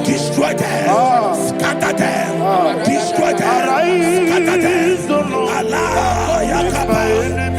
destroy them, scatter them, destroy them, scatter them. Allah, Yakaba,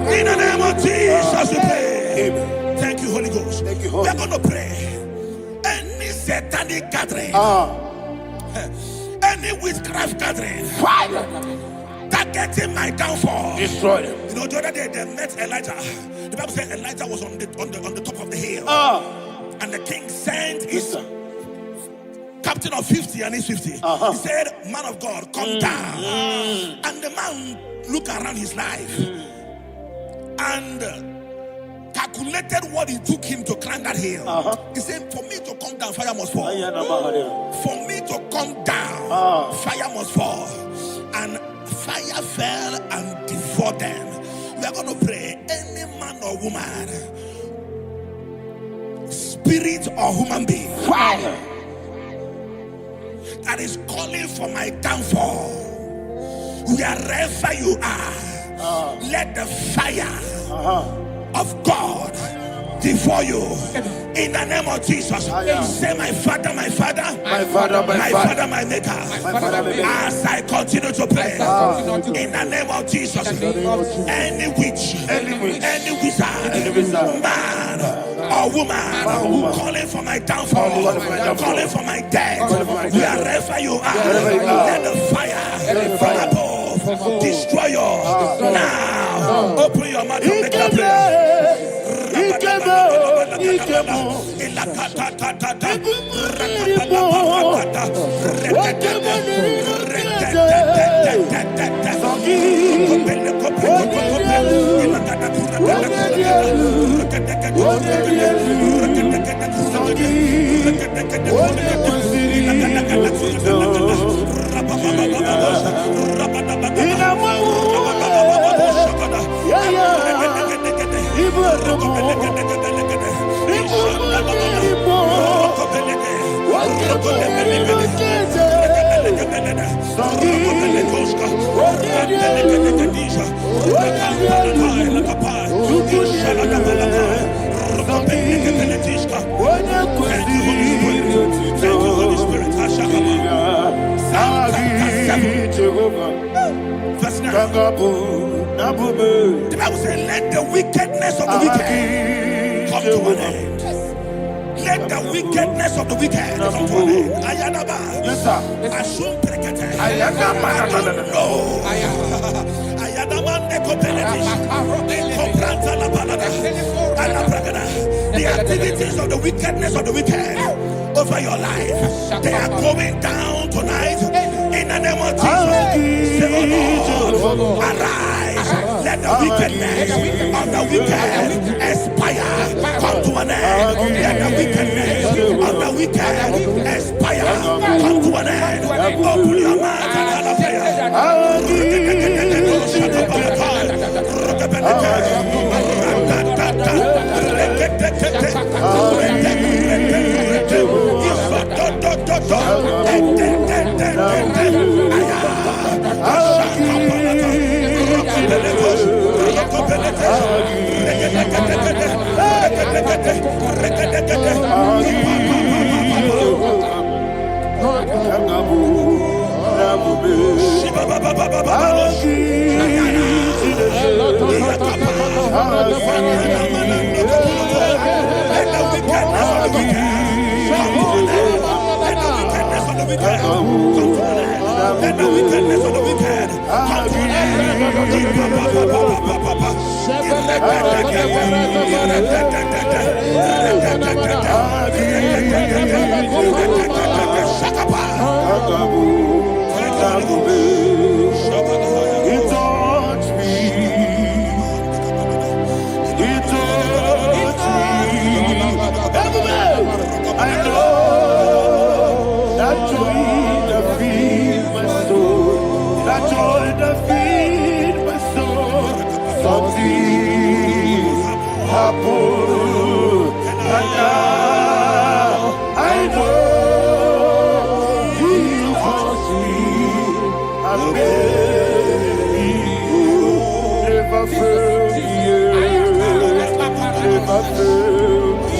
in the name of Jesus we pray. Thank you, Holy Ghost. We're going to pray. Any satanic gathering, any witchcraft gathering, targeting my downfall, destroy them. You know, the other day they met Elijah. The Bible said Elijah was on the top of the hill, and the king sent his captain of 50 and his 50. He said, man of God, come down. And the man looked around his life and calculated what it took him to climb that hill. He said, for me to come down, fire must fall. For me to come down, fire must fall. And fire fell and devoured them. We are going to pray. Any man or woman, spirit or human being, fire that is calling for my downfall, wherever you are, let the fire of God devour you in the name of Jesus. Say, my Father, my Father, my Father, my Father, my Maker. As I continue to pray in the name of Jesus, any witch, any wizard, man or woman calling for my downfall, calling for my death, wherever you are, let the fire from above destroy you now. Open your mouth and make that prayer. The Bible says, let the wickedness of the wicked come to an end. Let the wickedness of the wicked come to an end. Ayadaba. Yes, sir. Assume prekete. Ayadaba. No. Ayadaba nekopeletis. Nekopranta la balada. Alabragada. The activities of the wickedness of the wicked over your life, they are going down tonight in the name of Jesus. Say, oh Lord, arise. Let Let the wickedness of the wicked expire. Come to an end. Let the wickedness of the wicked expire. Come to an end. Open your mouth and have a prayer. Let the wickedness of the wicked come to an He touched me. He touched me. I know that joy that feeds my soul. That joy that feeds my soul. Something happened, and now I know He touched me. I baby, never failed me, never failed me.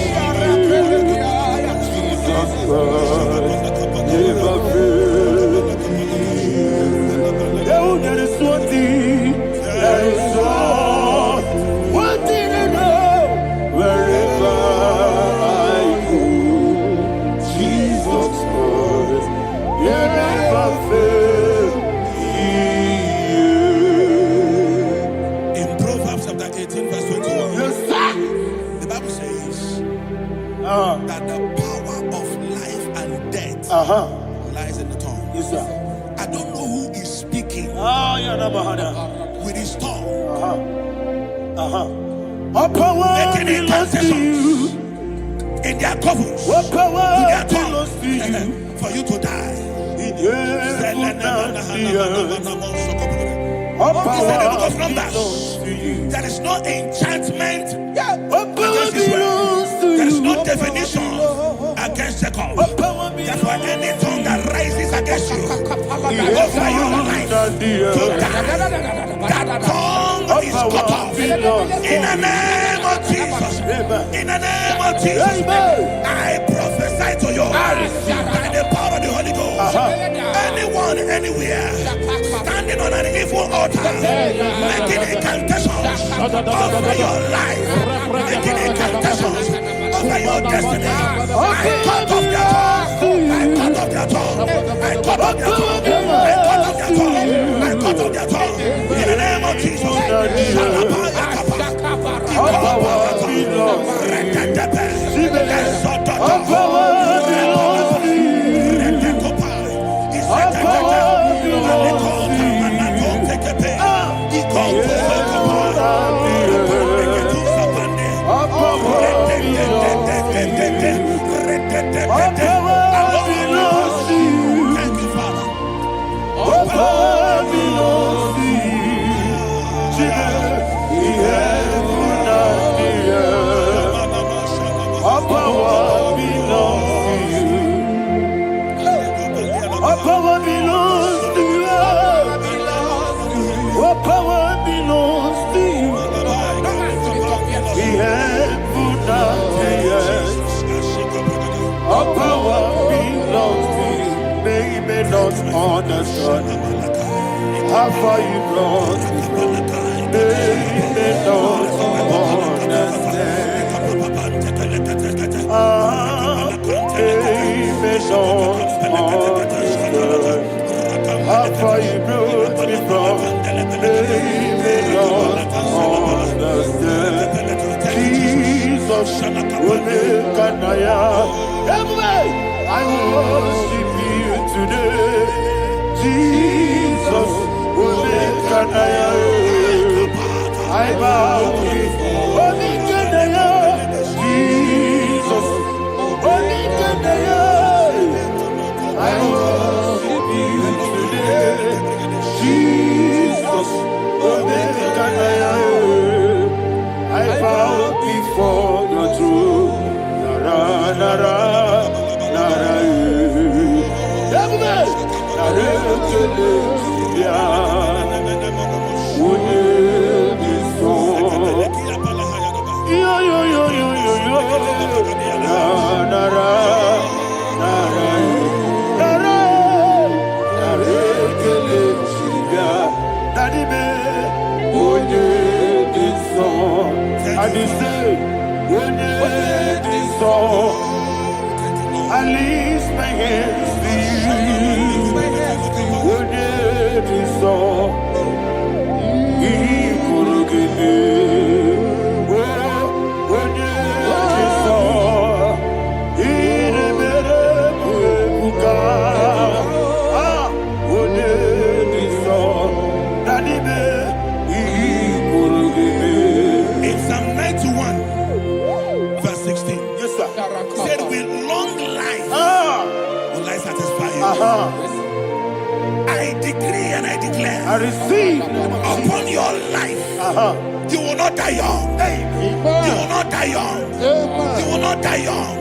Jesus Christ, never failed me. Oh, there is one thing, there is one thing I know. Wherever I go, Jesus Christ, you never fail. In Proverbs chapter 18, verse 21, Yes, sir. the Bible says that the power of life and death lies in the tongue. Yes, sir. I don't know who is speaking with his tongue, All power making belongs to you. incantations in their covers All with power their belongs to you. tongue for you to die. In heaven and the earth. All He said in the book power of Numbers, belongs to you. there is no enchantment All power against Israel. belongs to There is you. no definition against Jacob. All power Therefore, belongs any tongue that rises against you to over your life and the to earth. die, that tongue All is power cut off. belongs to In the you. name of Jesus. In the name of Jesus. Amen. I prophesy to you by the power of the Holy Ghost. Anyone, anywhere, standing on an evil altar, making incantations over your life, making incantations over your destiny. I cut off their tongue. I cut off their tongue. I cut off their tongue. I cut off their tongue. I cut off their tongue. In the name of Jesus. All power belongs to you. All power belongs to you. All power belongs to you. All power belongs to you. Thank you, Father. All power belongs to you. Jesus, the heaven and the earth. All power belongs to you. All power belongs to you. All power belongs to you. The heaven and the earth. All power belongs to you. They may not understand how far you brought me from. They may not understand. They may not understand how far you brought me from. They may not understand. Jesus will make an I worship you today. Jesus will make an Jesus, Omega, I bow before your throne. Nara, nara, nara, I lift my hands to you. When it is all, he will give me. When it is all, he will when it is all, that he will give me. In Psalm 91, verse 16. Yes, sir. Said with long life will I satisfy you. I decree and I declare, I receive upon your life, you will not die young. You will not die young. You will not die young.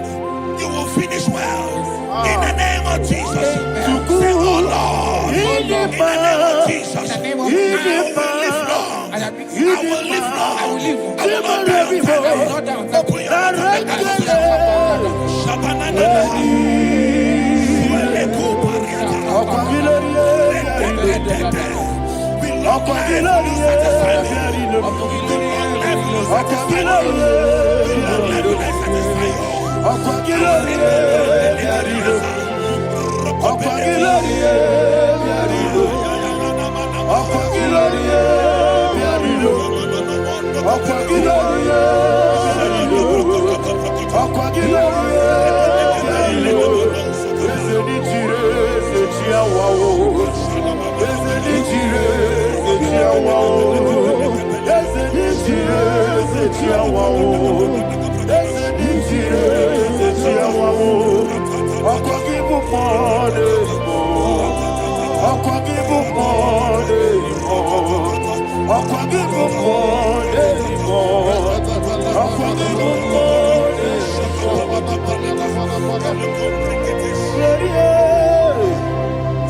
You will finish well. In the name of Jesus. Say, oh Lord, in the name of Jesus, I will live long. I will live long. I will not die young. Open your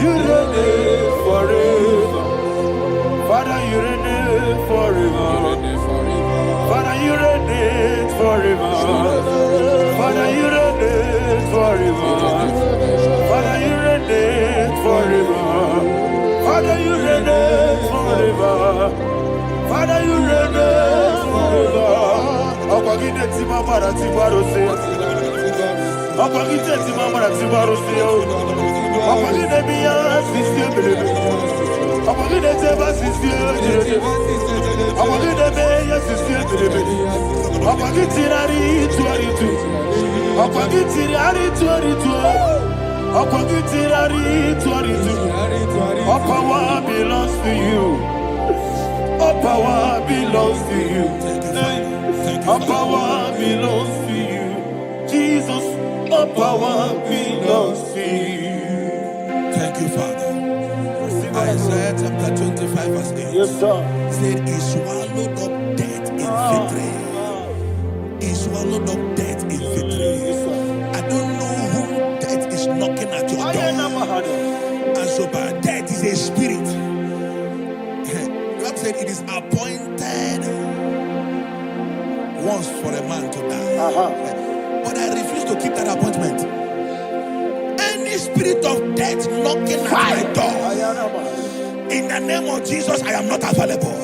you reign forever. Father, you reign forever. Father, you reign forever. Father, you reign forever. Father, you reign forever. Father, you reign forever. Father, you reign forever. Akwagide timamara tibarose. Akwagide timamara tibarose. Akwagide biya sisye. Akwagide teba sisye. Akwagide beya sisye. Akwagide rari tuaritu. Akwagide rari tuaritu. Akwagide rari tuaritu. All power belongs to you. All power belongs to you. All power belongs to you. Jesus, all power belongs to you. Thank you, Father. Isaiah chapter 25, verse 8. Yes, sir. Said, he swallowed up death in victory. He swallowed up death in victory. I don't know who death is knocking at your door. And so, but death is a spirit. God said it is appointed once for a man to die. But I refuse to keep that appointment. Any spirit of death knocking at my door, in the name of Jesus, I am not available.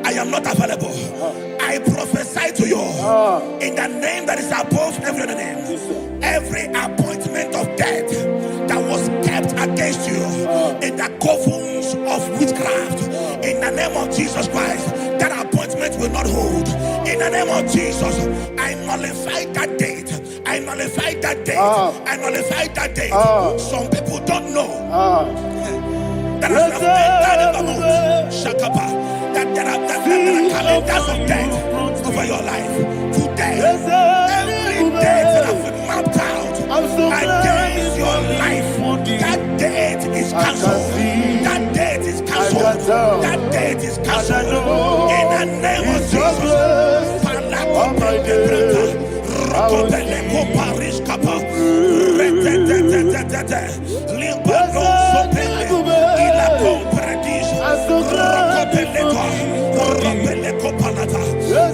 I am not available. I prophesy to you in the name that is above every other name. Every appointment of death that was kept against you in the covens of witchcraft, in the name of Jesus Christ, that appointment will not hold. In the name of Jesus, I nullify that date. I nullify that date. I nullify that date. Some people don't know that as of Shakapa, that there are calendars of death over your life. Today, every date that has been mapped out against your life, that date is cancelled. That date is cancelled. That date is cancelled in the name of Jesus.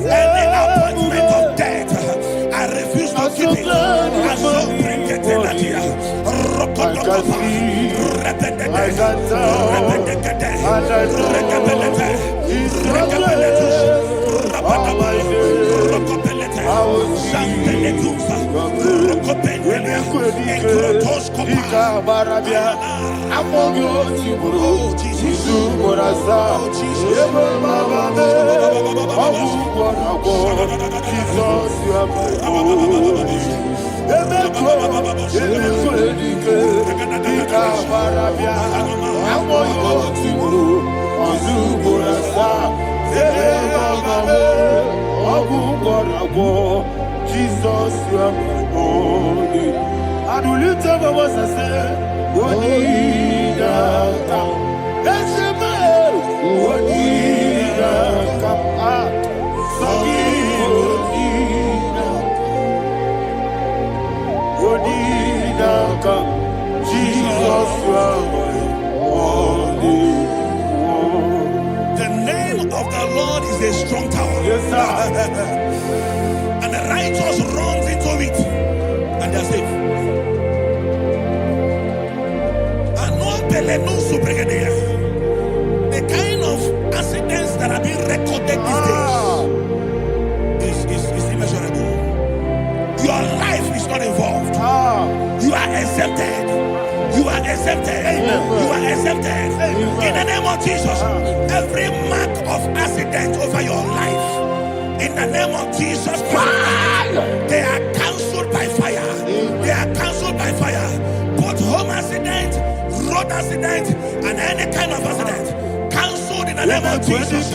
Any appointment of death, I refuse to keep it. Jesus, you are my only. And will you tell me what I say? Onida kam. Let's say, man. Onida kam. Sorry, Onida kam. Jesus, you are my only. The name of the Lord is a strong tower. Yes, sir. And the righteous runs into it and they're safe. The kind of accidents that are being recorded these days is immeasurable. Your life is not involved. You are exempted. You are exempted. You are exempted. In the name of Jesus, every mark of accident over your life, in the name of Jesus Christ, they are cancelled by fire. They are cancelled by fire. Both home accident, road accident, and any kind of accident, cancelled in the name of Jesus.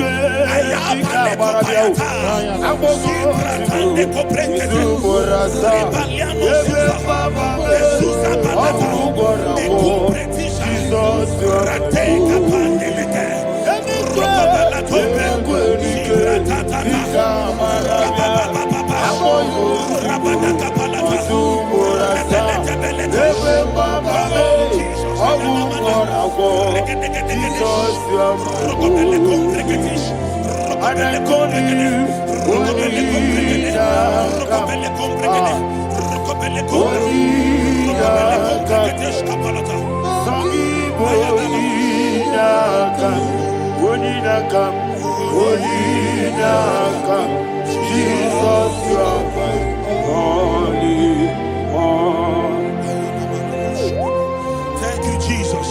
Jesus, you are my only one. Thank you, Jesus.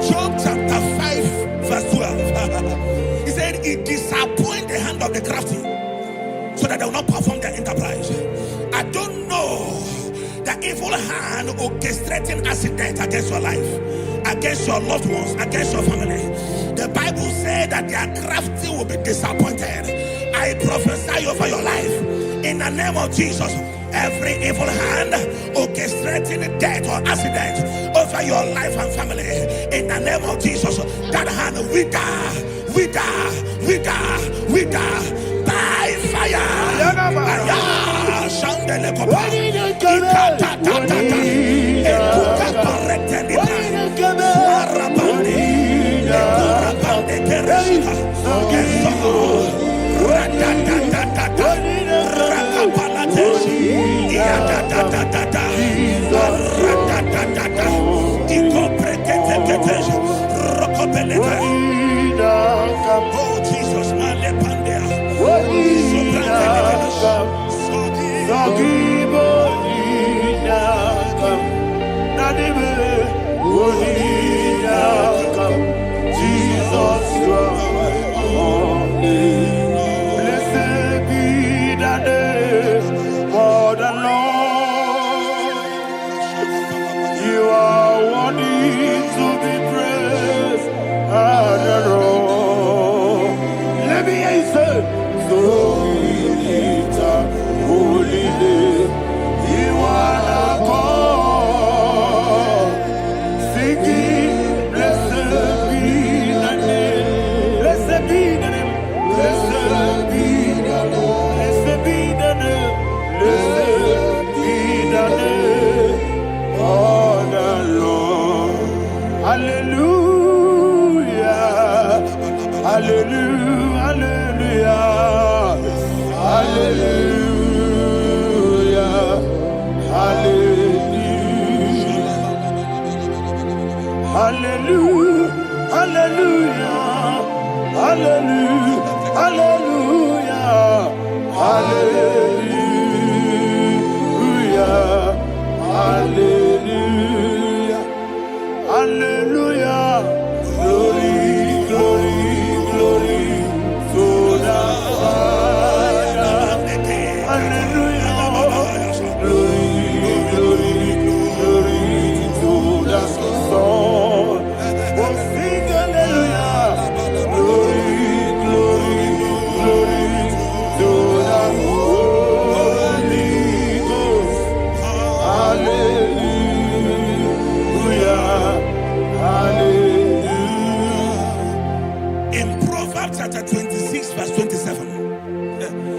Job chapter 5, verse 12. He said, it disappoints the hand of the crafty so that they will not perform their enterprise. I don't know the evil hand orchestrating accident against your life, against your loved ones, against your family. The Bible said that their crafty will be disappointed. I prophesy over your life in the name of Jesus. Every evil hand orchestrating death or accident over your life and family, in the name of Jesus, that hand wither by fire. Oh Jesus, Jesus, you are my only. Blessed be the name for the Lord. You are worthy to be praised and adored. Let me hear you say, so we lift up holy name. You are the God. Singing, blessed be the name Hallelujah, hallelujah, hallelujah, hallelujah, hallelujah, hallelujah, hallelujah, hallelujah, hallelujah, hallelujah, glory, glory, glory to the Father, hallelujah, glory, glory, glory to the Son, oh sing hallelujah, glory, glory, glory to the Holy Ghost, hallelujah, hallelujah. In Proverbs chapter 26, verse 27,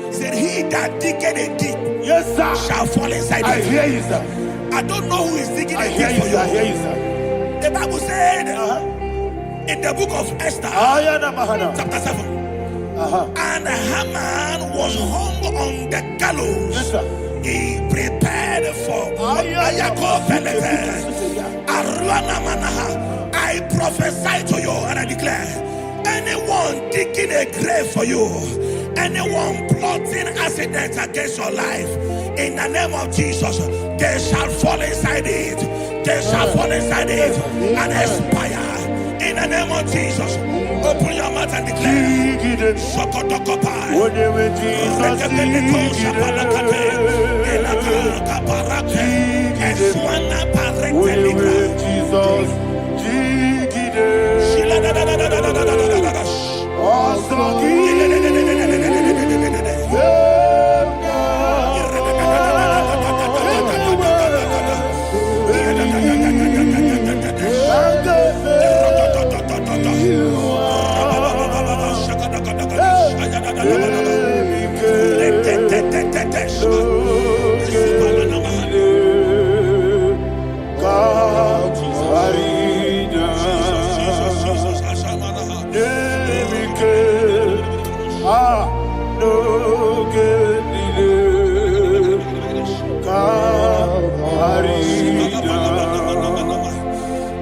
he said, he that diggeth a deep, Yes, sir, shall fall inside I it. hear you, sir. I don't know who is digging I a hear deep you, for sir. I hear you. you, sir. The Bible said in the book of Esther, chapter 7, and Haman was hung on the gallows. Yes, sir. He prepared for I prophesy to you and I declare, anyone digging a grave for you, anyone plotting accidents against your life, in the name of Jesus, they shall fall inside it. They shall fall inside it and expire. In the name of Jesus, open your mouth and declare. Shokotokopai.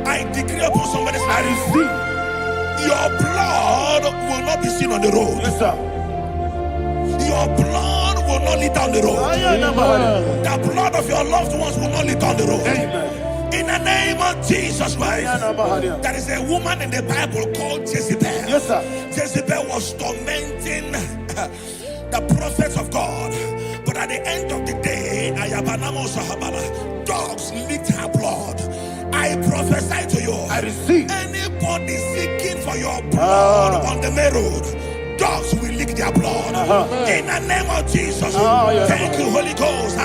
I decree upon somebody's life, your blood will not be seen on the road. Yes, sir. Your blood will not lead down the road. The blood of your loved ones will not lead down the road. In the name of Jesus Christ. There is a woman in the Bible called Jezebel. Yes, sir. Jezebel was tormenting the prophets of God. But at the end of the day, dogs licked her blood. I prophesy to you, I receive. anybody seeking for your blood on the main road, dogs will lick their blood. In the name of Jesus. Thank you, Holy Ghost.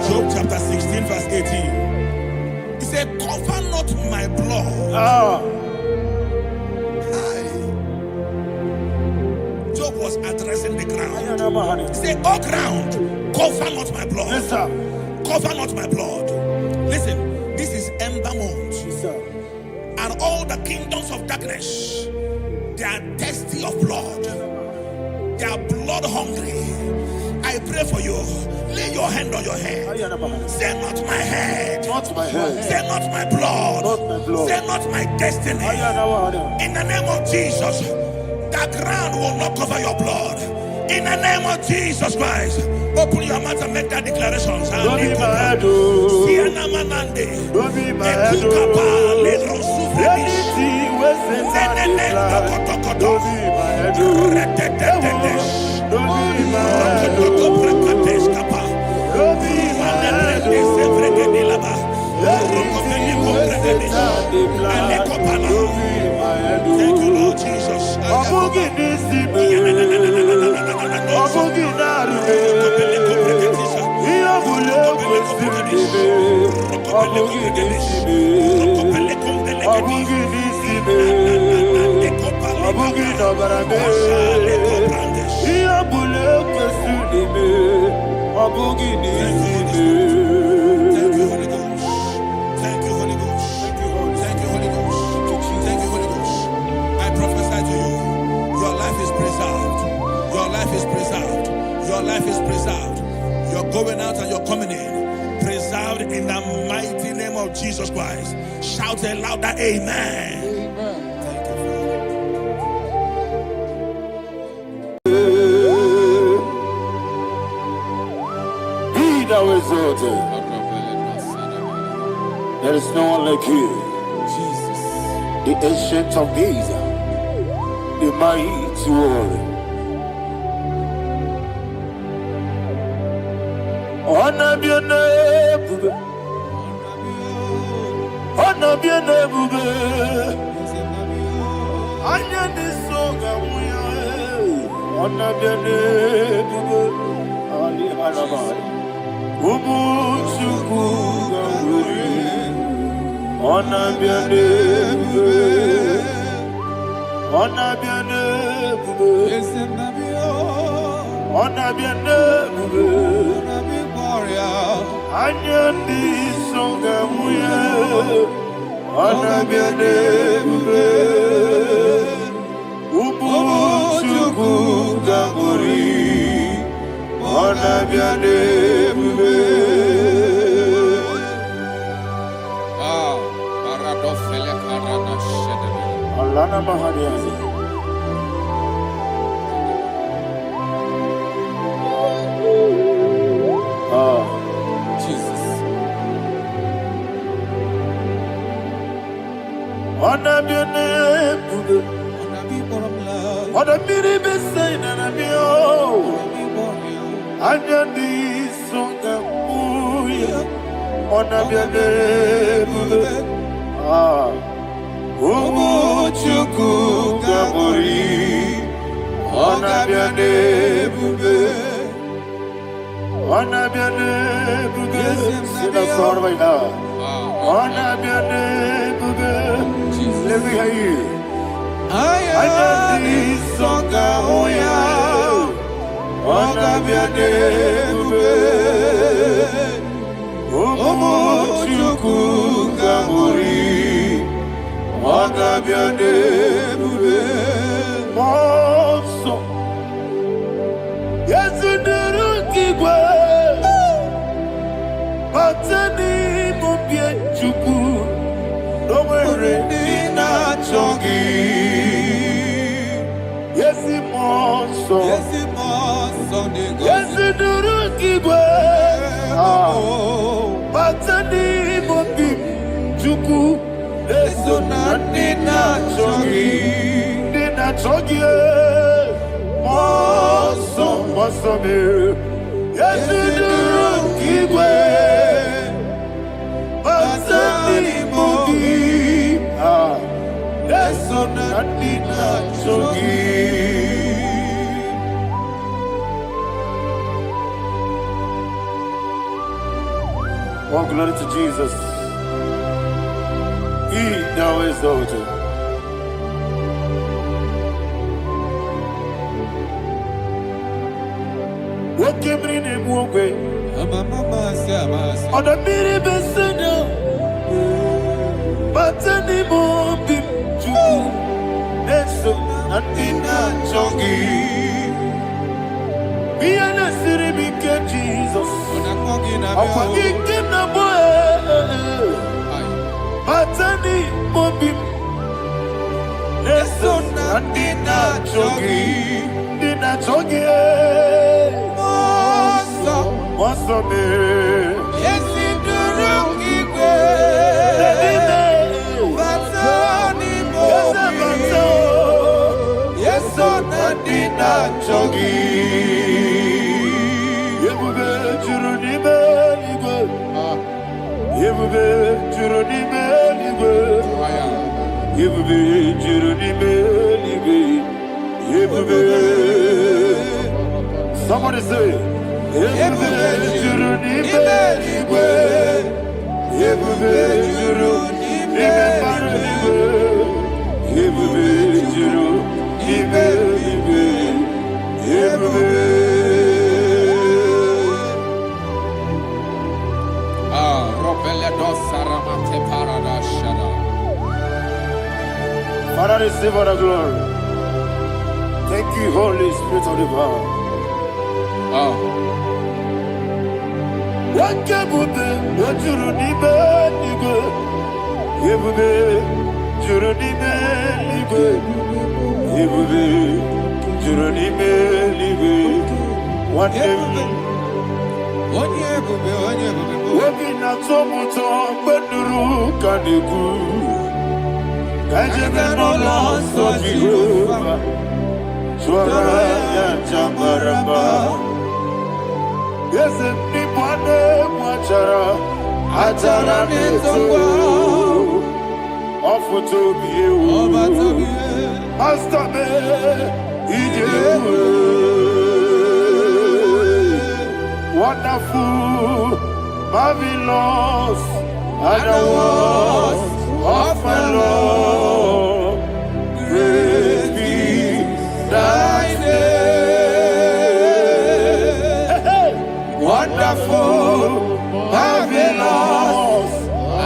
Job chapter 16 verse 18. He said, cover not my blood. Job was addressing the ground. He said, oh ground, cover not my blood. Yes, sir. Cover not my blood. Listen, this is ember month. Yes, sir. And all the kingdoms of darkness, they are thirsty of blood. They are blood hungry. I I pray for you. Lay your hand on your head. Say not my head. Not my head. Say not my blood. Not my blood. Say not my destiny. In the name of Jesus, the ground will not cover your blood. In the name of Jesus Christ, open your mouth and make that declaration. Don't be my head. Don't be my head. Anything was in that decline. Don't be my head. Don't be my head. Don't be my head. Thank you, Lord Jesus. Your life is preserved. You're going out and you're coming in. Preserved in the mighty name of Jesus Christ. Shout a louder amen. Amen. Thank you, Father. Be thou exalted. There is no one like you. Jesus. The ancient of days, the mighty warrior. Honor be your name, honor be your name, honor this song, honor be your name, Ali Alabari, Ubu Chuku, honor be your name, honor be your name, honor be your name. Anya di songa muya, ana bianebe, ubu chuku gamburi, ana bianebe. Ah, paradofele karana shedebe. Alana mahadiazi. Jesus. Honor be your name, honor be the best sign and be oh. Honor the songa muya, honor be your name, ah. Umu chuku gamburi, honor be your name. Honor be your name, sing a song right now. Honor be your name, let me hear you. I am the song, honor be your name, Omo Chuku Gamuri, honor be your name, Monso. Yes, you do. Batani mubie chuku, domere dina chongi. Yesi monso, yesi duru kigwe. Batani mubie chuku, eso na dina chongi, dina chongi. Monso, monso me. Yesi duru kigwe. Batani mubie, eso na dina chongi. All glory to Jesus. He now exalted. What came in him one way? On the mini beseno, but any more bim juku, eso, Natina chongi. Jesus. Batani Mobim Neson Dina Chogi Moso me Yesi Duruki Gwe Batani Mobim Yeson Dina Chogi Yebube Juruni Beligwe Yebube Juruni Beligwe Yebube Juruni Beligwe Yebube. Somebody say Yebube Juruni Beligwe Yebube Juruni Beligwe Yebube Juruni Beligwe Yebube. Father, receive all the glory. Thank you, Holy Spirit of the power. What can you do? What you need, you will be. You need me. You will be. You need me. What you Working at so much but the rook and the good. I just no loss of Jehovah. Swara Jambaramba. Yes, if Nipane Machara, Atara Neto, offer to be you. Master me, wonderful, marvelous, and the words of my Lord. Great be thy name. Wonderful, marvelous,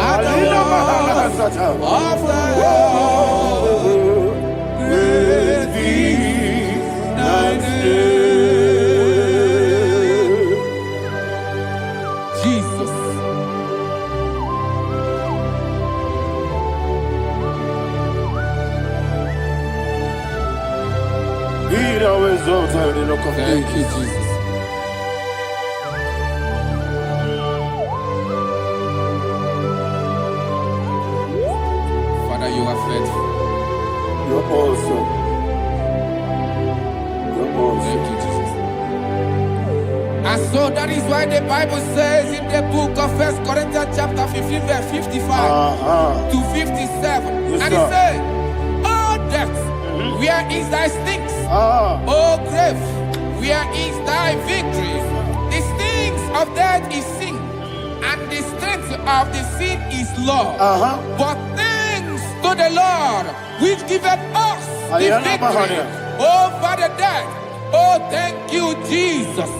and the words of my Lord. Great be thy name. Thank you, Jesus. Father, you are faithful. You're awesome. You're awesome. Thank you, Jesus. And so that is why the Bible says in the book of 1 Corinthians chapter 15, verse 55 to 57. Yes, and it says, "Oh death, where is thy stings? Oh grave, where is thy victory? The stings of death is sin, and the strength of the sin is law. But thanks to the Lord, which giveth us the victory over the death. Oh, thank you, Jesus."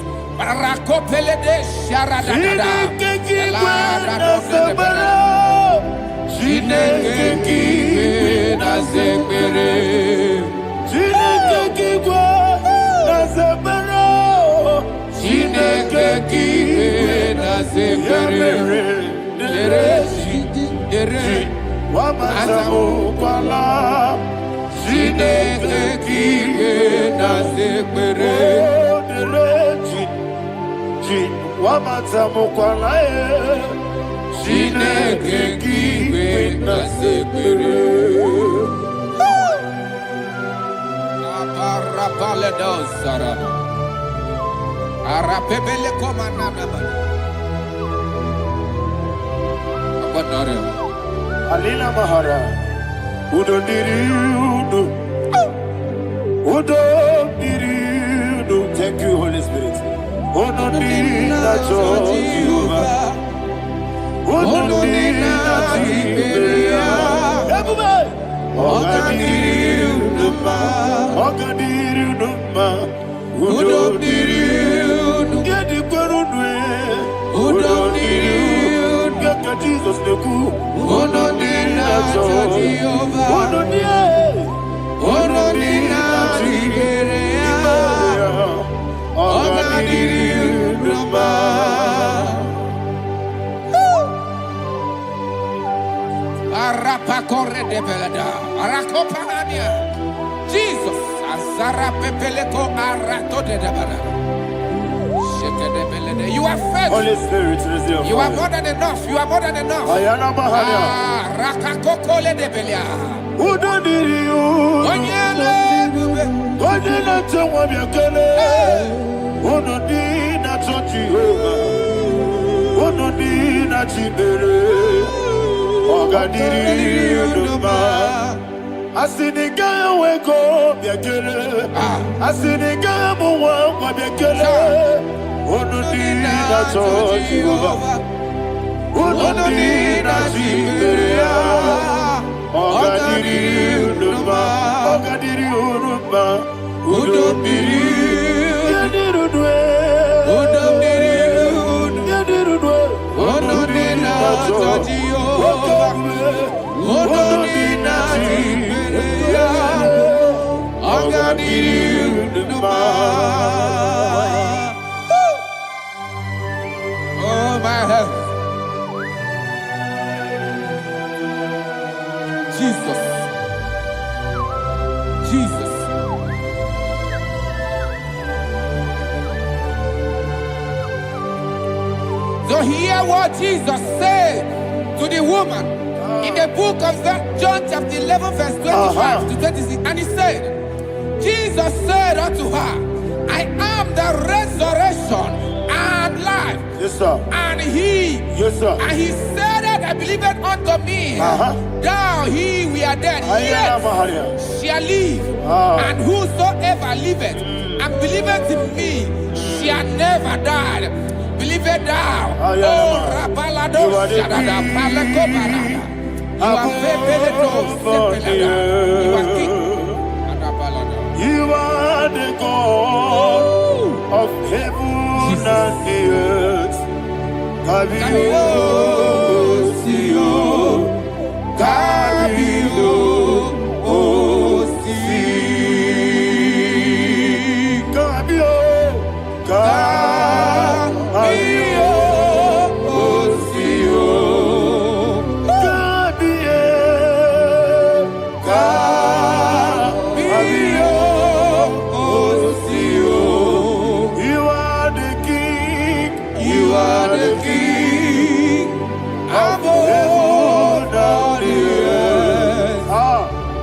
Alina Mahara, Udo Diriudu, Udo Diriudu. Thank you, Holy Spirit. Udo Diriudu, Udo Diriudu, Ogadiru Numa, Udo Diriudu, Gedi Gurudwe, Udo Diriudu, Gaka Jesus Neku, Udo Diriudu, Udo Diriudu, Udo Diriudu, Jesus. Azara pepeleko arato de dabara. You are faithful. Holy Spirit, receive You are more than enough. You are more than enough. Ayana Mahania. Rakakokole de belia. Who don't need you? Onyele. Who did not tell what you're gonna? Who don't need not to Jehovah? Who don't need not to Ogadiri. I see the guy wake up, Yakele. I see the guy who won't Yakele. Who don't need not to Jehovah? Who don't need not to Ogadiri. Ogadiri Uruba. Who don't need Oh my head. Jesus. Jesus. So hear what Jesus said to the woman in the book of John chapter 11 verse 25 to 26. And he said, Jesus said unto her, I am the resurrection and life. Yes, sir. And he, yes, sir. And he said that I believed unto me, thou he we are dead, yet shall live. And whosoever liveth and believeth in me shall never die. Believe it thou. Oh, Rabalado Shadada, Palako Barada. You are You are king. You are the God of heaven and the earth. Kabio, Sio, Kabio, Si, Kabio, Kabio, Sio, Kabio. You are the king of heaven and the earth.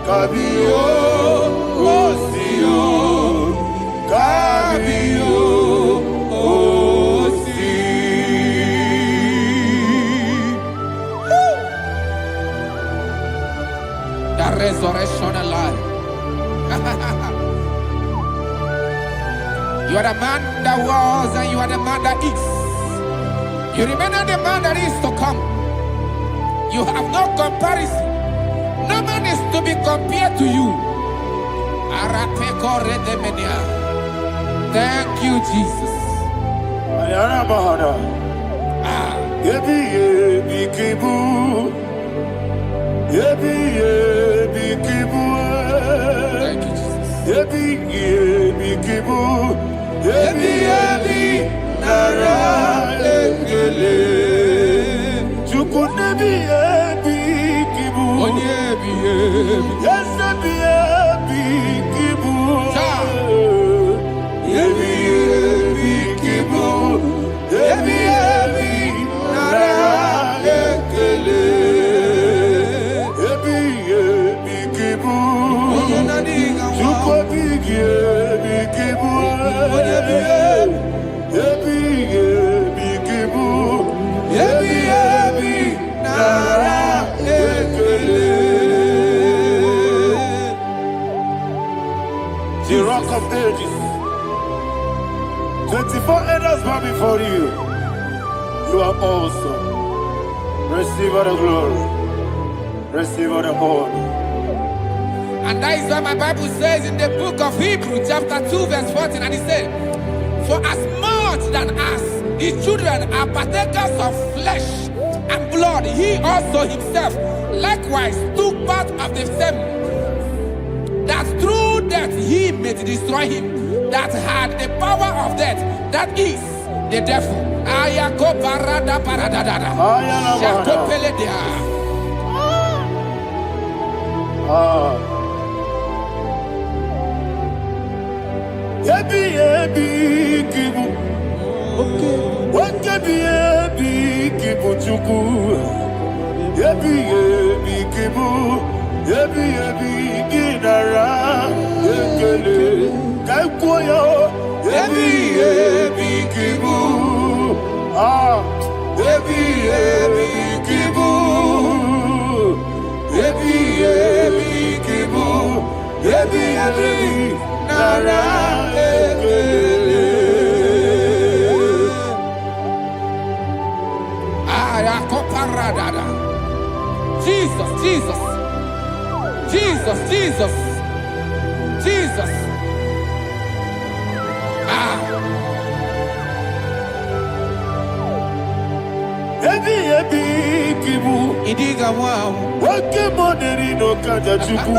Kabio, Osio, Kabio, Osi. The resurrection alive. You are the man that was and you are the man that is. You remember the man that is to come. You have no comparison. No man is to be compared to you. Thank you, Jesus. Ayana Mahana. Yebi Kibu. Yebi Kibu. Thank you, Jesus. Yebi Kibu. Yebi Nara Ekele. Chukunebi Yebi Kibu. Onyebi. Yes, Yebi Kibu. Yebi Kibu. Yebi Nara Ekele. Yebi Kibu. Chukobi Yebi Kibu. Yebi Kibu. Yebi Nara Ekele. The rock of ages. 24 elders bow before you. You are awesome. Receive all the glory. Receive all the honor. And that is what my Bible says in the book of Hebrews chapter 2 verse 14. And it said, for as much than us, his children are partakers of flesh and blood, he also himself likewise took part of the same, that through death he may destroy him that had the power of death, that is the devil. Ebi ebi kibu, wakebi ebi kibu chuku. Ebi ebi kibu, ebi ebi ginara ekele kaikoyo. Ebi ebi kibu, ebi ebi kibu, ebi ebi kibu, ebi ebi nara ekele. Jesus, Jesus, Jesus, Jesus, Jesus. Ebi ebi kibu, Idiga wow. wake moneri no kaja chuku.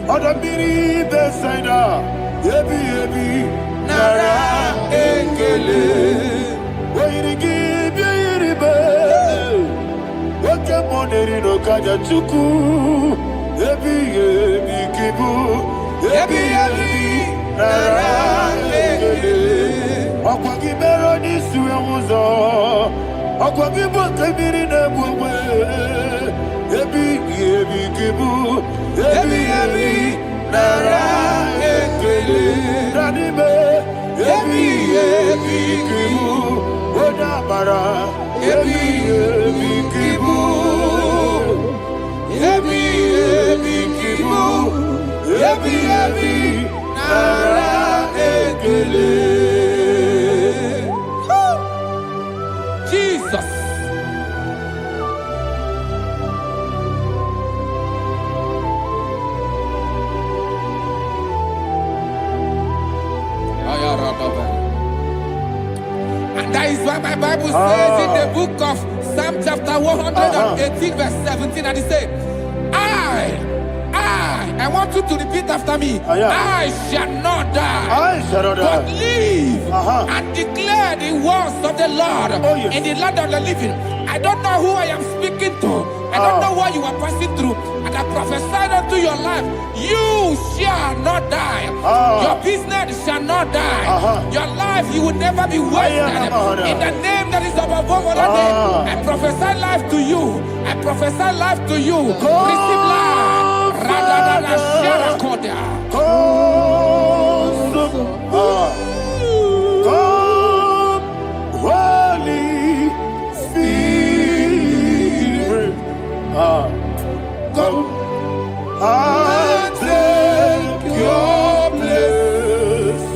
Oda miri besaida. Ebi ebi nara ekele. Wairigi biiribe. Wake moneri no kaja chuku. Ebi ebi kibu. Ebi ebi nara ekele. Okwagi mero ni suwe muzo. Okwagi boke miri ne bwe. Ebi ebi kibu. Ebi ebi nara ekele. Nanime. Ebi ebi kibu. Oda mara. Ebi ebi kibu. Ebi ebi kibu. Ebi ebi nara ekele. Jesus. And that is why my Bible says in the book of Psalm chapter 118 verse 17, and it says, I want you to repeat after me. I shall not die, I shall not die, but live and declare the words of the Lord in the land of the living. I don't know who I am speaking to. I don't know what you are passing through. And I prophesy unto your life, you shall not die. Your business shall not die. Your life, you will never be wasted. In the name that is above all other name, I prophesy life to you. I prophesy life to you. Receive life. Holy Spirit, come and take your place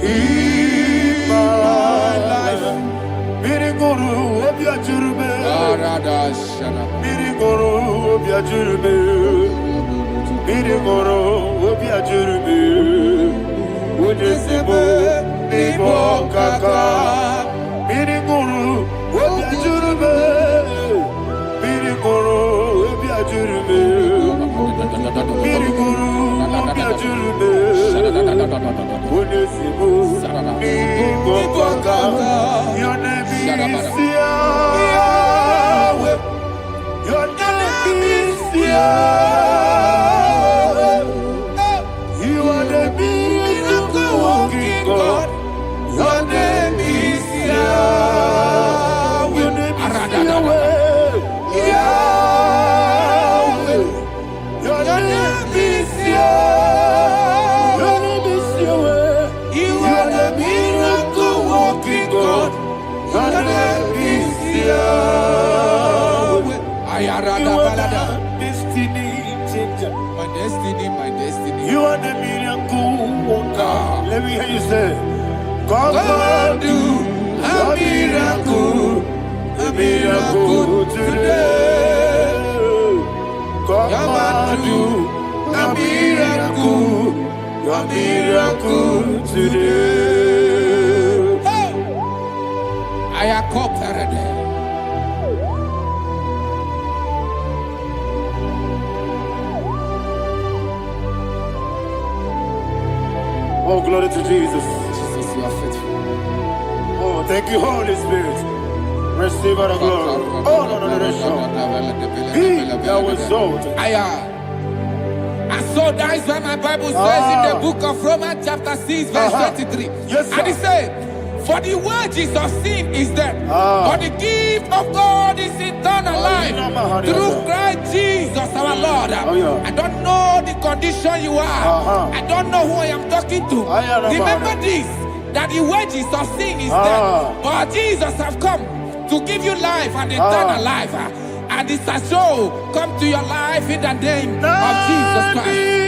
in my life. Miriguru obiajurube, miriguru obiajurube, miriguru obiajurube. Udesibo nibo kaka, miriguru obiajurube, miriguru obiajurube, miriguru obiajurube. Udesibo nibo kaka. Your name is Yahweh. Your name is Yahweh. You are the miracle working God. Your name is Yahweh. Your name is Yahweh. Yahweh. Your name is Yahweh. Your name is Yahweh. You are the miracle working God. Your name is Yahweh. You are the destiny changer. My destiny, my destiny. You are the miracle worker. Let me hear you say, come and do a miracle today. Come and do a miracle today. I am cooperated. Oh, glory to Jesus. Jesus, you are faithful. Oh, thank you, Holy Spirit. Receive our glory. Oh, no, no, no, no. Be thou exalted. So that is why my Bible says in the book of Romans chapter 6 verse 23. Yes, sir. And it says, for the wages of sin is death, but the gift of God is eternal life through Christ Jesus our Lord. I don't know the condition you are. I don't know who I am talking to. Remember this, that the wages of sin is death, but Jesus have come to give you life and eternal life. And this has so come to your life in the name of Jesus Christ.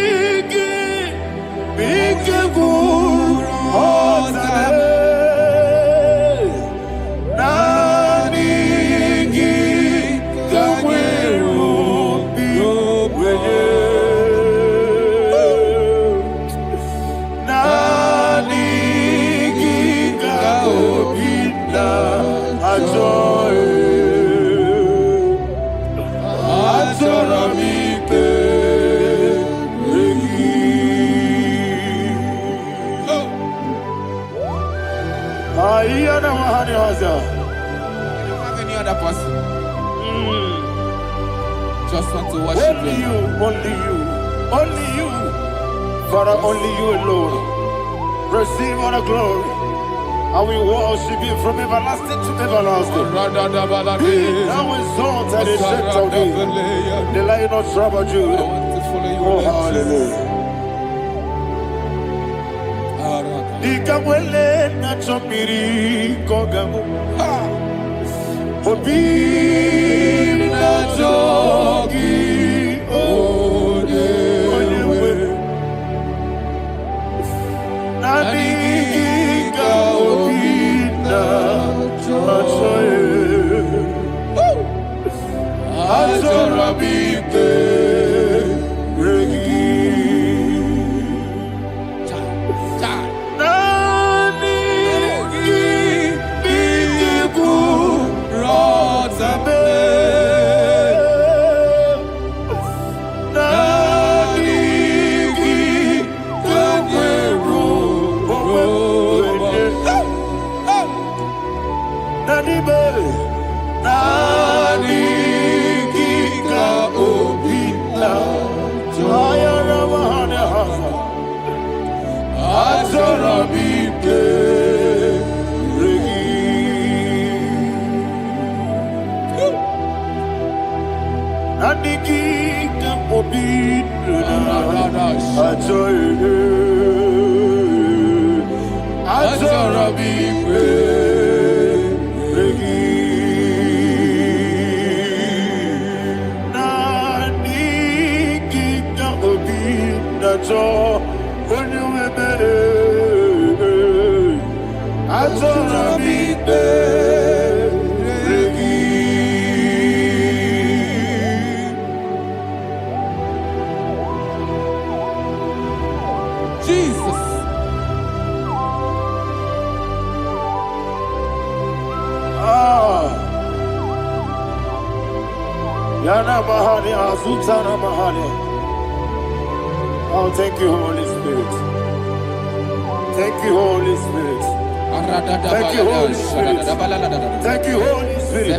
I don't have any other person. Just want to worship only you, only you, only you. Father, only you alone. Receive all the glory. And we worship you from everlasting to everlasting. Be thou exalted and set of thee, the Lion of tribe of Judah. Oh, hallelujah. Ikamwele na chomiri kogamu. Obi na jogi odewe. Nadiga obi na joye. Azorabike regi. Oh, thank you, Holy Spirit. Thank you, Holy Spirit. Thank you, Holy Spirit. Thank you, Holy Spirit.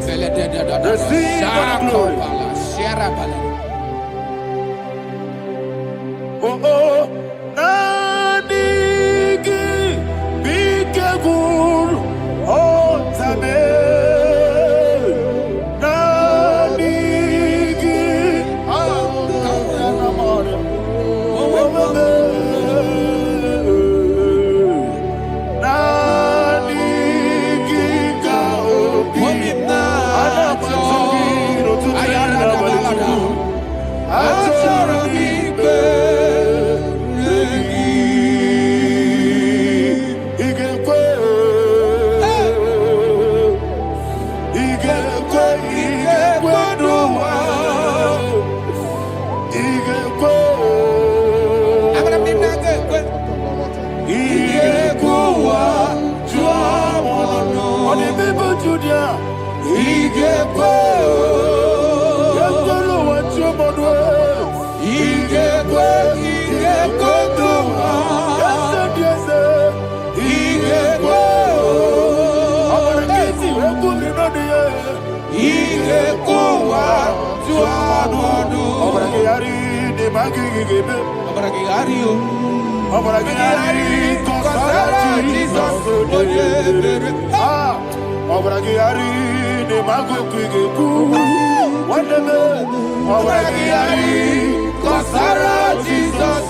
Receive the glory. Oh, oh, Nadigi, Bikagur, oh, Tabe. magigebe. Obragiario. Obragiari, kosara Jesus. Ah, obragiari, ne magokugeku. Wandeme, obragiari, kosara Jesus.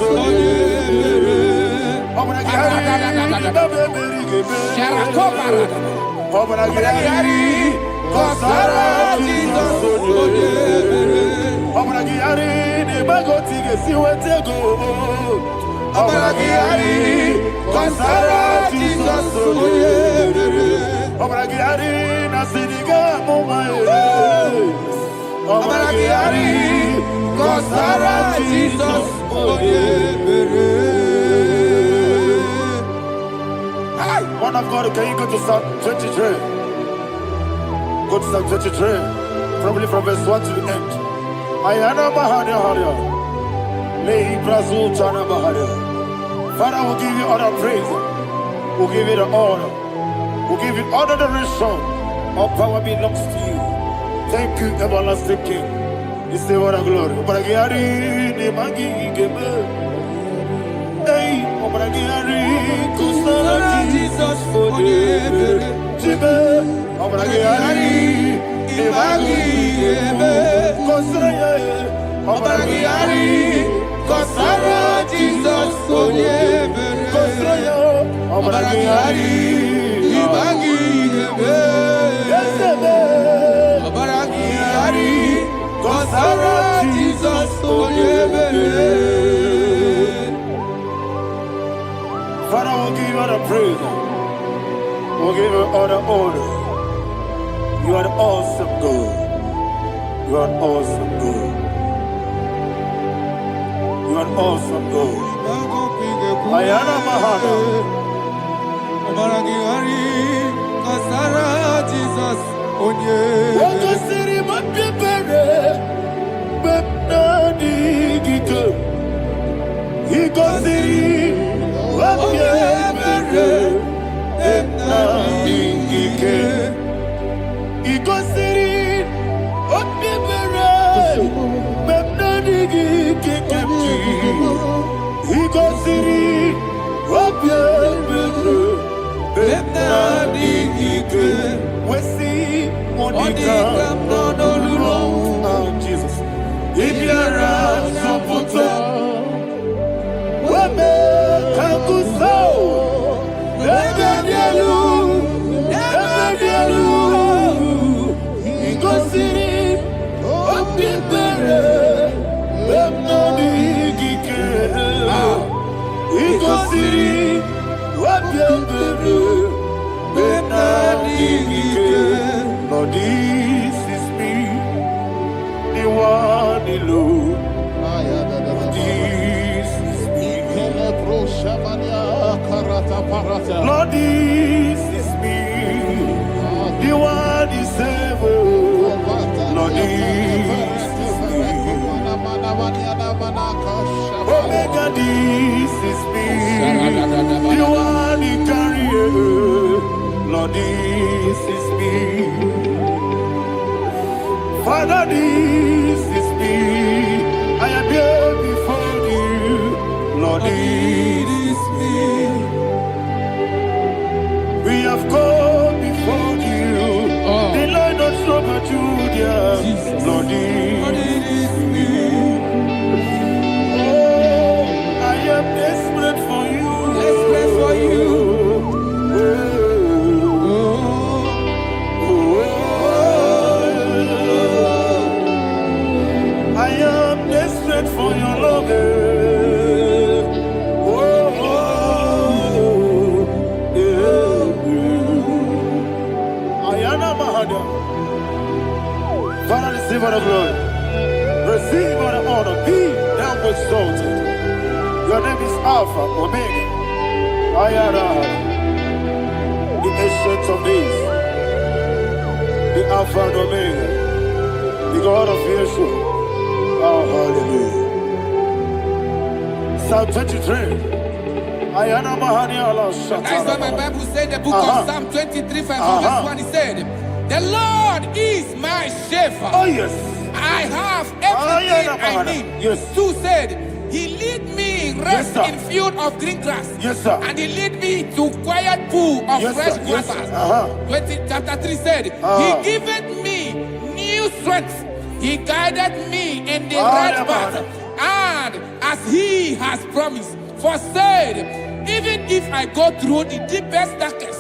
Obragiari, babebirigebe. Obragiari, kosara Jesus. Obragiari, ne magotige siwetego. Obragiari, kosara Jesus. Obragiari, nasidiga mumae. Obragiari, kosara Jesus. One of God, can you go to Psalm 23? Go to Psalm 23, probably from verse 1 to the end. Ayana Mahadia Hadia. Lay Brazil Chana Mahadia. Father, we'll give you all the praise. We'll give you the honor. We'll give you all the adoration. All power belongs to you. Thank you, everlasting King. You say what a glory. Obragiari, ne magi gebe. Hey, Obragiari, kusara Jesus for the Jibe. Obragiari, ne magi gebe. Kusara, Obragiari, kusara Jesus for the Kusara, Obragiari, ne magi gebe. Obragiari, kusara Jesus for the Father, we'll give you all the praise. We'll give you all the honor. You are the awesome God. You are an awesome God. You are an awesome God. Ayana Mahana. Obragiari, kosara Jesus. Waka siri mapipere. Bepnadi gike. Iko siri. Jesus. If you're Lord, this is me, the one alone. This is me. Lord, this is me, the one is able. Lord, this is me. Omega, this is me, the one in carrier. Lord, this is me. Father, this is me. I am here before you. Lord, this is me. We have come before you. The Lord not strong but Judah. Lord, this is me. Oh, I am desperate for you. Desperate for you. I am desperate for your love. Father, receive all the glory. Receive all the honor. Be thou exalted. Your name is Alpha, Omega. Ayara, the ancient of days, the Alpha and Omega, the God of Yeshua. Oh, hallelujah. Psalm 23. Ayana Mahani Allah Shata. That's what my Bible said, the book of Psalm 23, verse 1, it said, the Lord is my shepherd. Oh, yes. I I have everything I need. Yes. 2 said, He lead me rest Yes, in field of green grass. Yes, sir. And He lead me to quiet pool of Yes, fresh sir. Yes, waters. sir. 20, chapter 3 said, He giveth me new strength. He guided me in the right path. And as He has promised, for said, even if I go through the deepest darkness,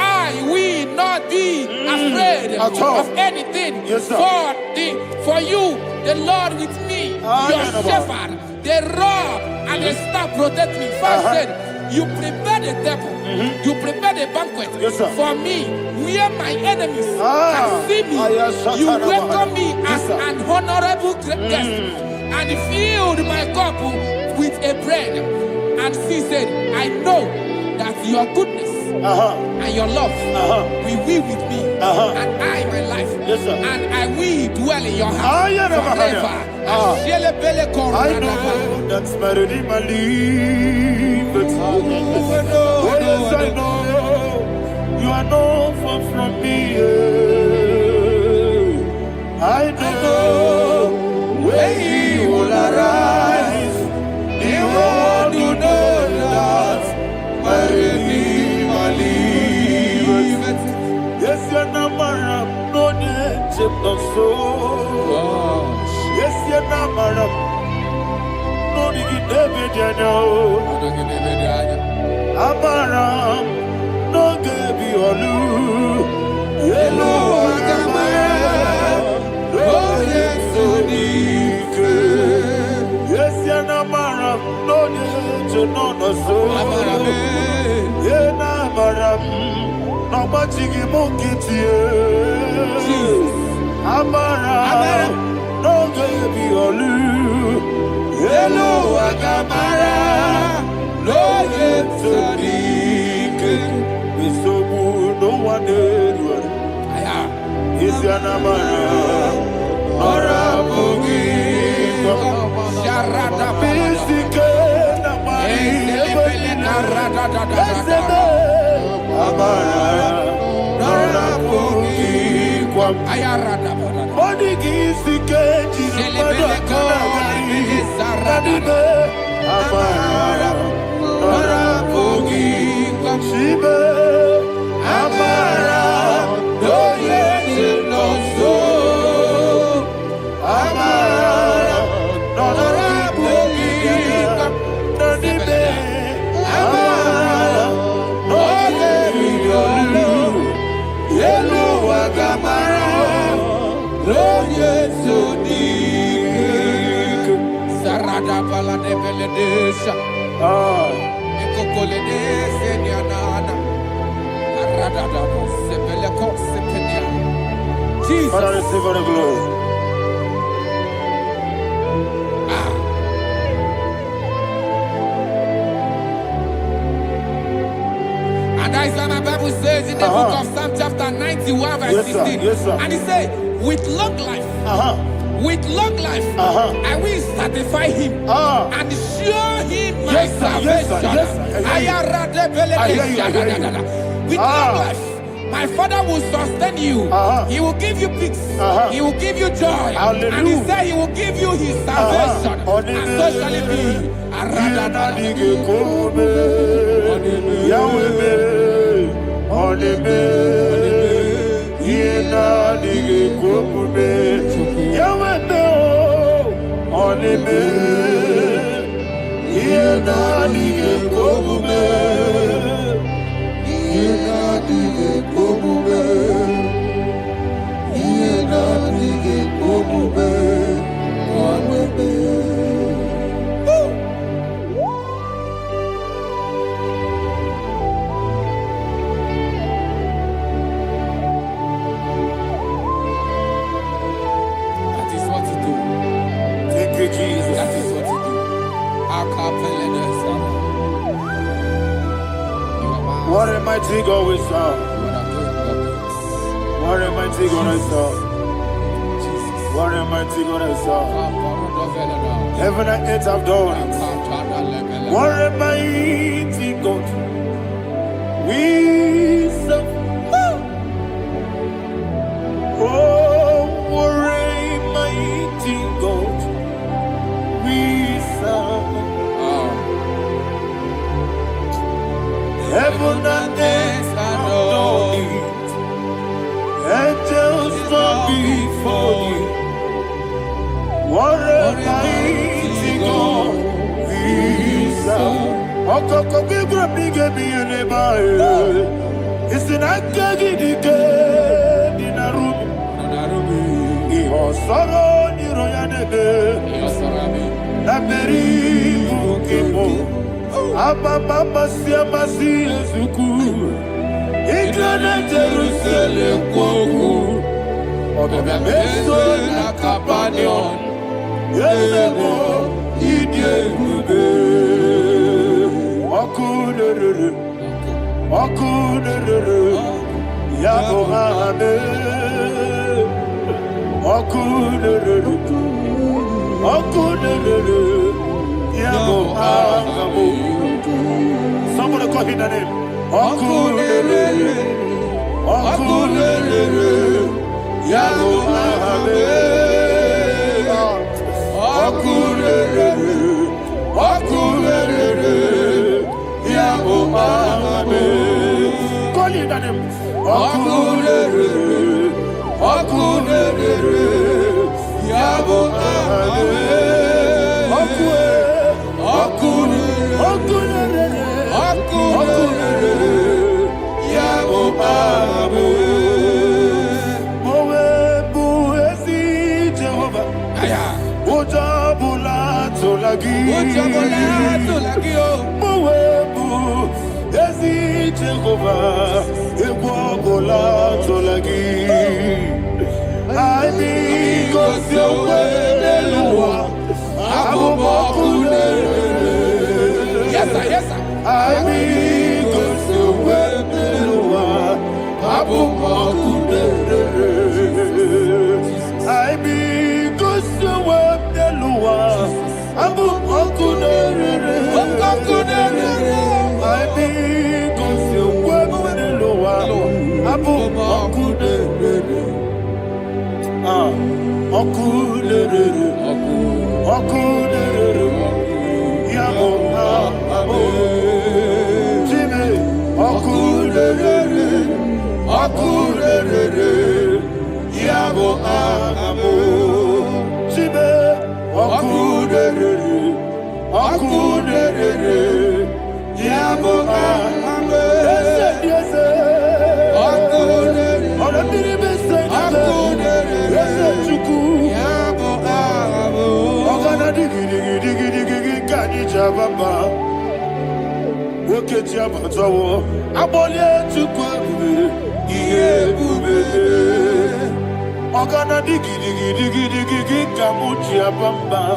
I will not be afraid of anything. Yes, sir. For you, the Lord with me, your shepherd, the rod and the staff protect me. 5 said, you prepare the table, you prepare the banquet for me, where my enemies can see me. You welcome me as an honorable guest, and filled my cup with a bread. And He said, I know that your goodness and your love will be with me, and I, my life, and I will dwell in your house forever. I know that's my Redeemer liveth. Oh yes, I know you are not far from me. I know when He will arise, the world will know that my Redeemer liveth. Yes, you're not married, no need no soul. Yes, you're not married, no need David, you know. Amaram, no Gaby Olu. Hello, Agamara, oh yes, so deep. Yes, you're not married, no need to know no soul. Yeah, not married. No machigi mukiti, Amara, no Gaby Olu. Hello, Agamara, no Yetsodik. Bisobu, no one did. Is Yanamara, Ora Bogi, Sharada Bisike, Namari, Amara, Nora Bogi, Ayarada Body Gisike, Amara, Nora Bogi, Shibe, Amara, no yes, no so, Amara, Nora Bogi, Nadibe, Amara, no Yellow Agamara, no yes, so deep. Sarada Bala de Veledesha, Ecocoledese, Nianana, Arada Sepeleco, Sepenia. Jesus. Father, receive all the glory. And that is why my Bible says in the book of Psalm chapter 91 verse 16. Yes, sir. And He said, with long life, with long life, I will satisfy him and show him my salvation. With long life, my Father will sustain you. He will give you peace. He will give you joy. Hallelujah. And He said He will give you His salvation. And so shall it be. What a mighty God we serve. What a mighty God I serve. What a mighty God I serve. Heaven and earth have done it. What a mighty God we serve. Oh, what a heaven and earth adore thee. Angels bow before thee. What a mighty God we serve. Okoko bigro bige bi ene ba e. Isina kagi dike dinarubi. Iho soro ni royanebe. Laberi bukimo. Ababa masia masi ezuku. Igrana Jerusalem koku. Obe meso na kapanion. Yelemo idie gube. Okunere. Okunere. Yabo hame. Okunere. Okunere. Yabo hame. Somebody call him the name. Okunere. Okunere. Yabo hame. Okunere. Okunere. Yabo hame. Call him the name. Okunere. Okunere. Yabo hame. Yes, sir. Yes, sir.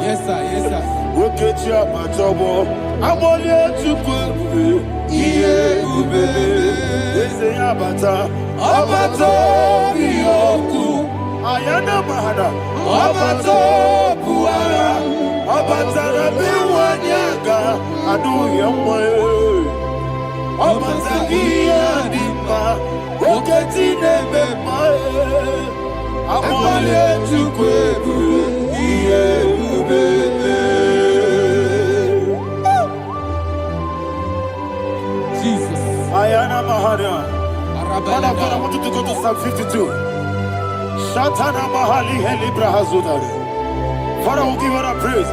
Yes, sir. Yes, sir. Ayana mahana, abato buara, abatara biwanyaga, adu yamwe, abatagia dimba, oketi nebe mae, amwale chukwebu, iye ubebe. Jesus. Ayana mahana. Father, I want you to go to Psalm 52. Shatana Mahali Helibra Hazudari. Father, we'll give you all the praise.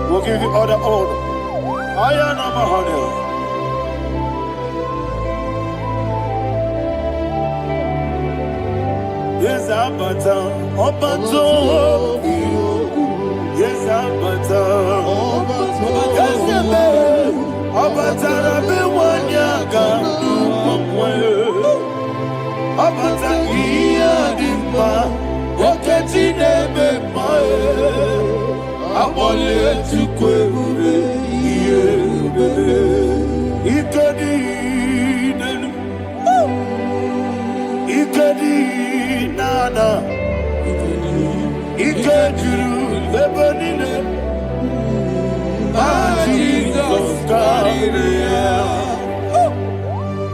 We'll give you all the honor. Ayana Mahali. Yes, Abata. Obato. Yes, Abata. Yes, Abata. Rabe Wanyaga. Abata iya dimba, oketi nebe mae, abole tukwe ube, iye ube, ikedi nenu, ikedi nana, ikediru lebenine, Jesus Karire.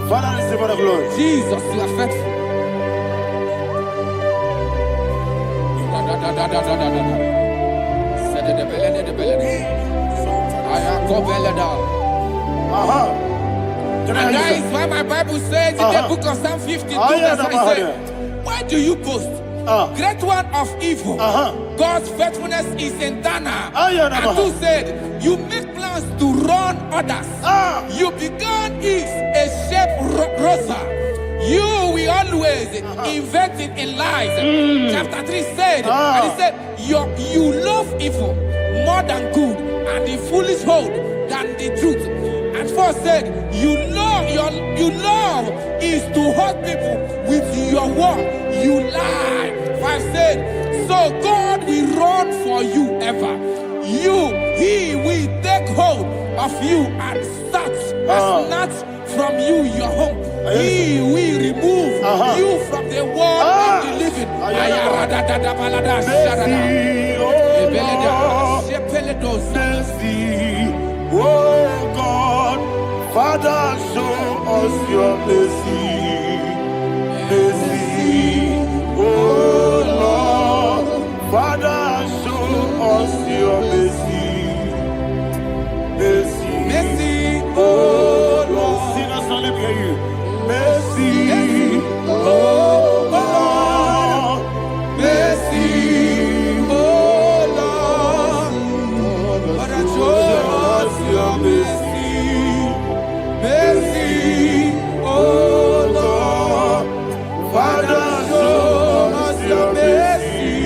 Father, receive all the glory. Jesus, you are faithful. And that is why my Bible says in the book of Psalm 52, verse 5, says, why do you boast? Great one of evil. God's faithfulness is eternal. And 2 said, you make plans to run others. You began is a shape rosa. You will always invent it in lies. Chapter 3 said, and he said, you love evil more than good, and the foolish hold than the truth. And 4 said, you love is to hurt people with your word. You lie. 5 said, so God will run for you ever. He will take hold of you and snatch from you your home. He will remove you from the world of the living. Oh God, Father, show us your mercy. Mercy, oh Lord, Father, show us your mercy. Mercy, Mercy, oh Lord, sinners only hear you. Mercy, oh Lord, mercy, oh Lord, Father, show us your mercy. Mercy, oh Lord, Father, show us your mercy.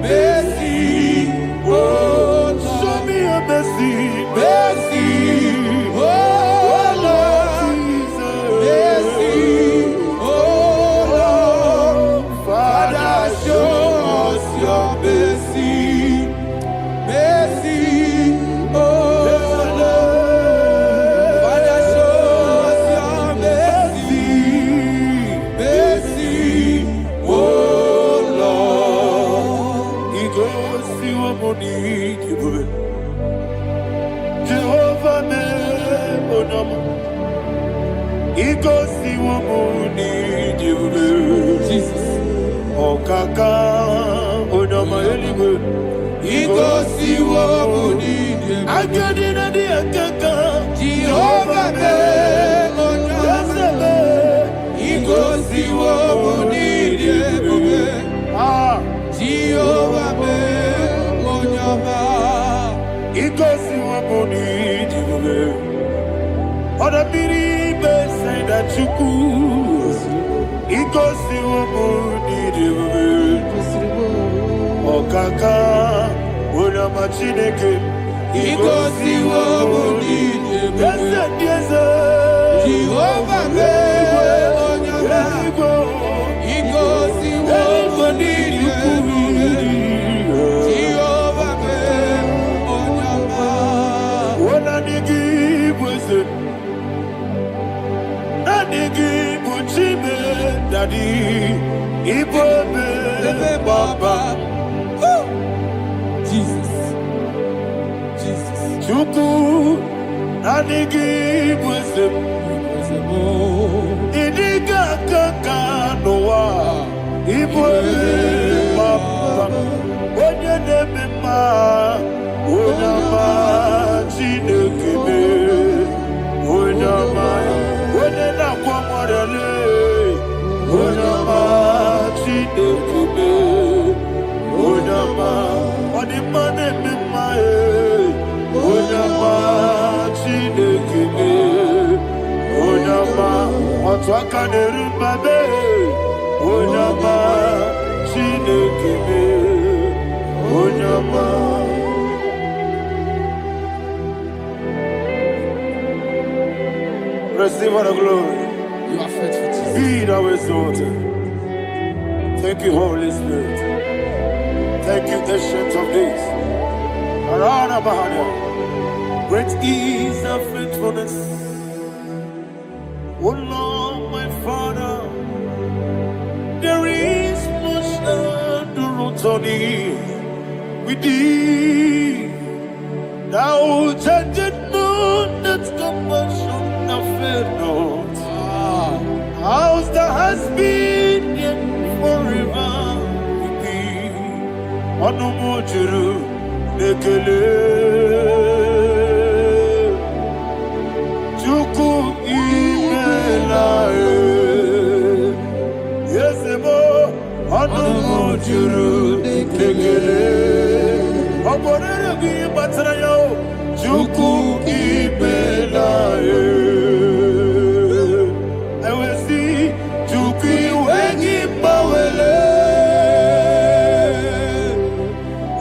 Mercy, oh Lord, show me your mercy. mercy, oh Lord, mercy, oh Lord, Father, show us your mercy. Mercy, oh Lord, Father, show us your mercy. Mercy, oh Lord. He goes to a money. Jehovah me onama. He goes to a money. Jesus. Okaka onama eliwe. He goes to what we need. Agadina di akaka. Jehovah me onama. He goes to what we need. Jehovah me onama. He goes to a money. Oda biri be say that you could. He goes to a money. Okaka onama chineke. He goes to what we need. Yes, Jehovah me onama. He goes to what we need. Jehovah me onama. Daddy, Igbo Baba, Jesus, Jesus, Chuku, Nanigi Wisdom, Idiga Kaka Noa, Igbo Baba, Onya Nemema, Onama, Chinekebe, Onama, Onena Kwamorele. Onama, Chinekebe, Onama, Onimane Mimae, Onama, Chinekebe, Onama, Otwakane Rumbabe, Onama, Chinekebe, Onama. Receive all the glory. you are faithful, Jesus. Be thou exalted. Thank you, Holy Spirit. Thank you, Ancient of Days. Arana Bahana. Great is thy faithfulness. O Lord, my Father, there is much endurance on thee. With thee, thou judgest not that compassion of faith not. House that has been yet forever with thee. Onumujuru nekele. Chuku duru nikegele. Oborere gi batara yo. Juku ibela e. Ewesi juku wengi bawele.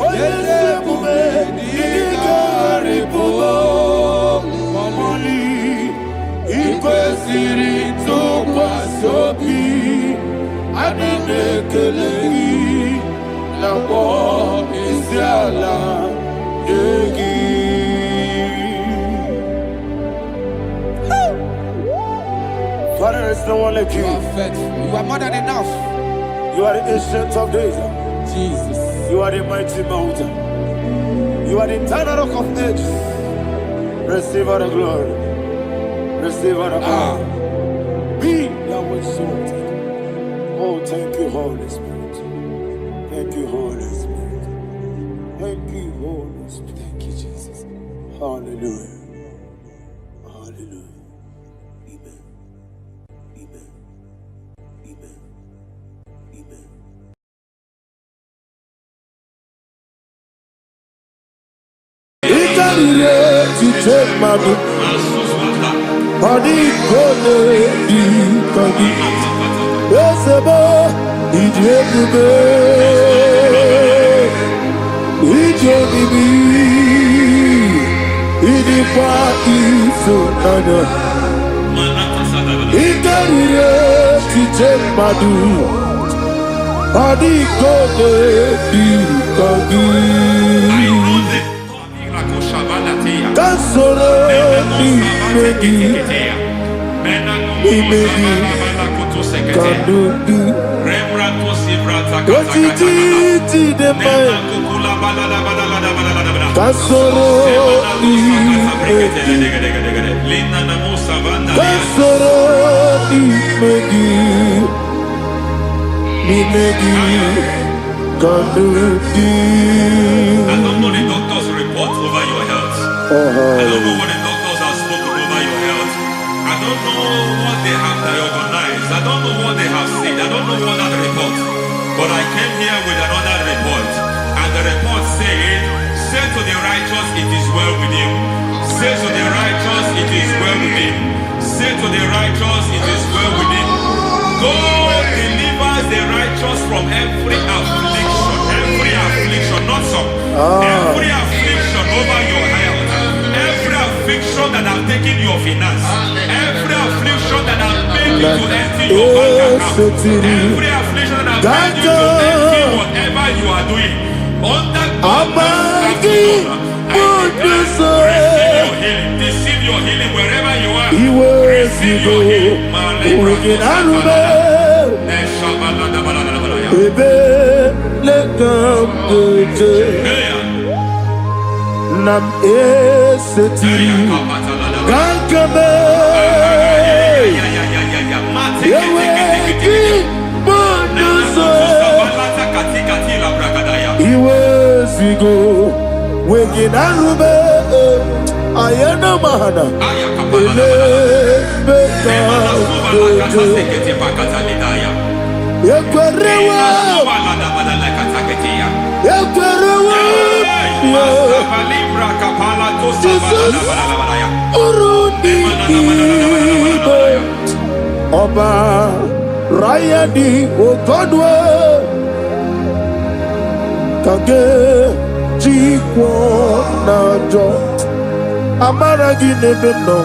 Oyese bume digari bo. Mamoli ikwesiri to kwasobi. Adinekelehi nabo isiala yegi. Father, there is no one like you. You are faithful. You are more than enough. You are the ancient of days. Jesus. You are the mighty mountain. You are the eternal rock of ages. Receive all the glory. Receive all the power. Be thou exalted. Oh, thank you, Holy Spirit. Thank you, Holy Spirit. Thank you, Holy Spirit. Thank you, Jesus. Hallelujah. Hallelujah. Amen. Amen. Amen. Amen. To take my book, body gone, be cocky. Yes, about it, it so nana. It to take my book, body gone, be cocky. Kansoro imegi kadudu Kotiti deme Kansoro imegi Kansoro imegi kadudu. I don't know the doctor's report over your health. I don't know what the doctors have spoken over your health. I don't know what they have diagnosed. I don't know what they have said. I don't know what that report. But I came here with another report. And the report said, say to the righteous, it is well with him. Say to the righteous, it is well with him. Say to the righteous, it is well with him. God delivers the righteous from every affliction. Every affliction, not some. Every affliction over your health. Every affliction that have taken your finance. Every affliction that have made you to empty your bank account. Every affliction that have made you to empty whatever you are doing. Under God's receive your healing wherever you are. Receive your healing. Nam eseti gankame yeweki bonuso iwezigo weginarube ayana mahana ele beka yekwerewa Jesus Urundi Oba Rayadi Ogodwe Kage Jikwo Najo Amaragi Nebeno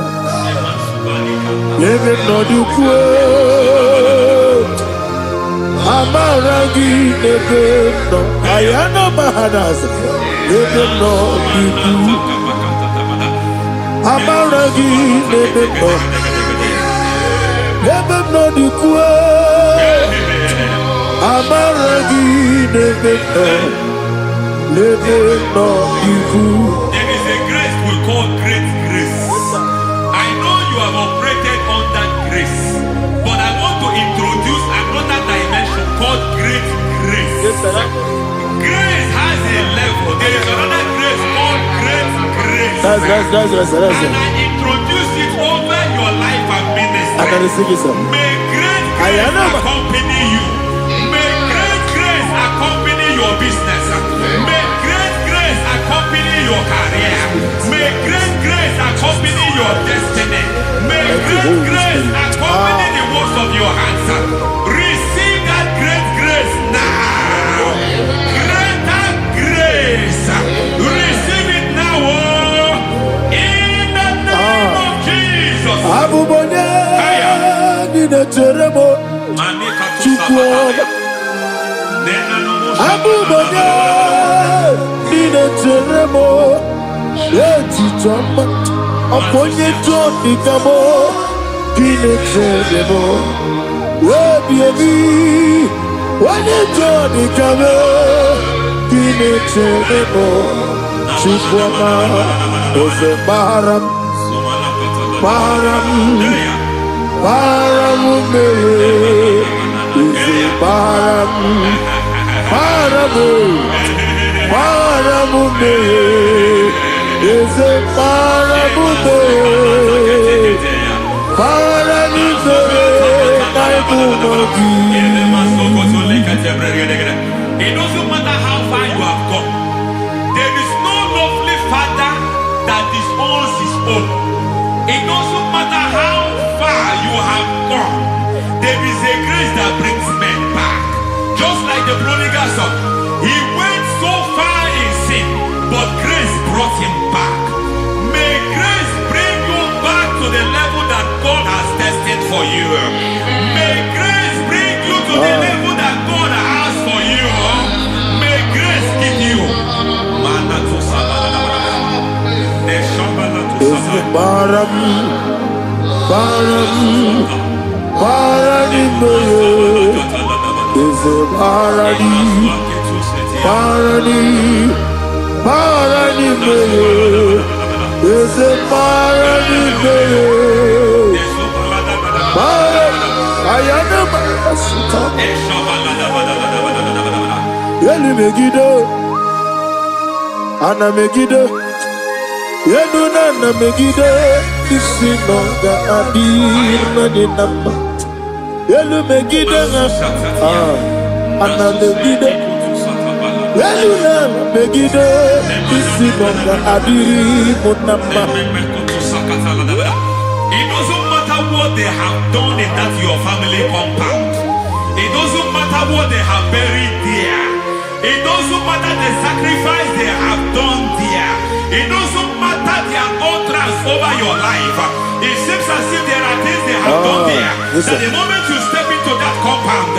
Nebeno Dukwe Amaragi Nebeno Ayana Mahanas Nebeno Dukwe Amaragi Nebeno Nebeno Dukwe Amaragi Nebeno Nebeno Dukwe. There is a grace we call great grace. I know you have operated under grace, but I want to introduce another dimension called great grace. Yes, sir. Grace has a level. There is another grace called great grace. That's And I introduce it over your life and ministry. I can receive it, sir. May great grace accompany you. May great grace accompany Bineteremo, Chukwoma, Abubanya, Bineteremo, Etichoma, Aponye Tony Kamo, Bineteremo, Webi, Wanye Tony Kamo, Bineteremo, Chukwoma, Ose Baram, Baram, Baramume, Ise Baram, Baramume, Ise Baramume, Baramume, Naibumogi. It doesn't matter how far you have come. There is no lovely father that disowns his own. It doesn't matter how far you have gone. There is a grace that brings men back. Just like the prodigal son. He went so far in sin, but grace brought him back. May grace bring you back to the level that God has destined for you. May grace bring you to the level that God has for you. May grace give you. Baram, Barani, is a Barani, Barani, is a Barani, I am Yeli Megido, Anna Megido. Yeduna na Megide, Isinonga Adir Nadinamba. Yelu Megide, Anna Megide. Yeluna Megide, Isinonga Adir Munamba. It doesn't matter what they have done in that your family compound. It doesn't matter what they have buried there. It doesn't matter the sacrifice they have done there. It doesn't matter their utterance over your life. It seems as if there are things they have done there. That the moment you step into that compound,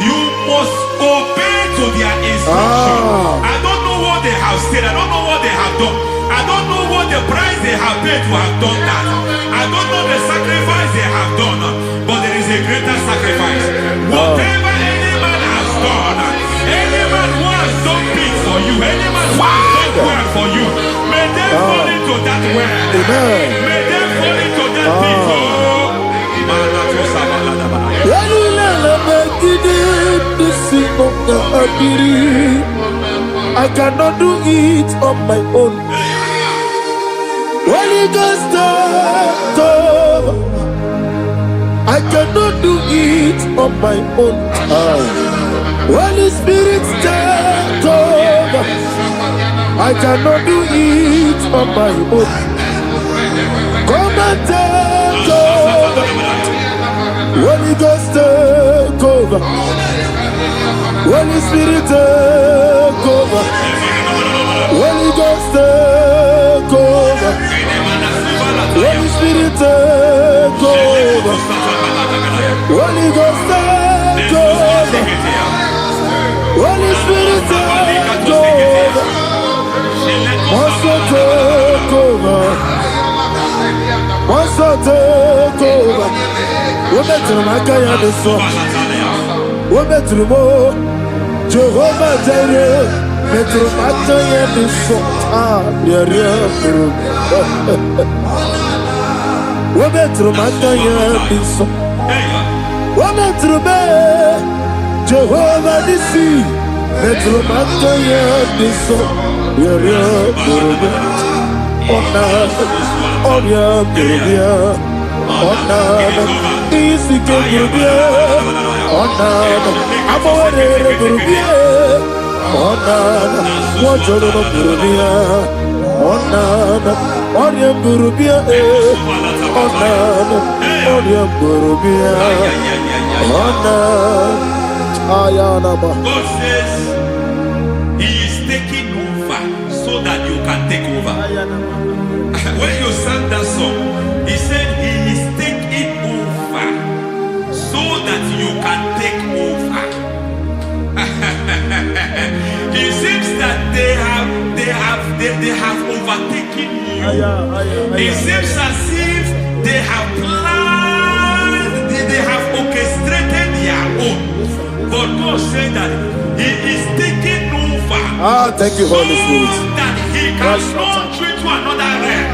you must obey to their instruction. I don't know what they have said. I don't know what they have done. I don't know what the price they have paid to have done that. I don't know the sacrifice they have done. But there is a greater sacrifice. Whatever any man has done, any man who has done things for you, any man who has done well for you, may they fall into that well. May they fall into that pit. I cannot do it on my own. Holy Ghost, I cannot do it on my own. Holy Spirit, take over. I cannot do it on my own. Come and take over. Holy Ghost, take over. Holy Spirit, take over. Holy Ghost, take over. Holy Spirit, take over. Holy Ghost, take over. Holy Spirit, take over. Master, take over. Master, take over. We're better than I can do so. We're better than more. Jehovah Jireh, better than I can do so. Yeah. We're better than I can do so. We're better than Jehovah Nissi, better than I can do so. Yeah. Easy to I'm already God says He is taking over so that you can take over. When you sang that song, He said He is taking over so overtaken you. It seems as if they have planned, they have orchestrated their own. But God said that He is taking over. Thank you, Holy Spirit. So that He can launch you to another realm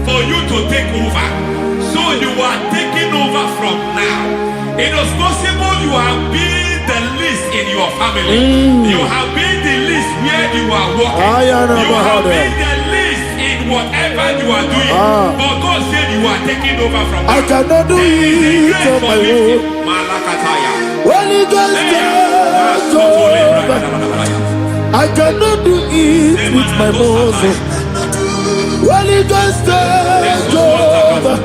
for you to take over. So you are taking over from now. It is possible you have been the least in your family. You have been the least where you are working. You have been the least in whatever you are doing. But God said you are taking over from now. I cannot do it on my own. Holy Ghost, take over. I cannot do it with my muscle. Holy Ghost, take over.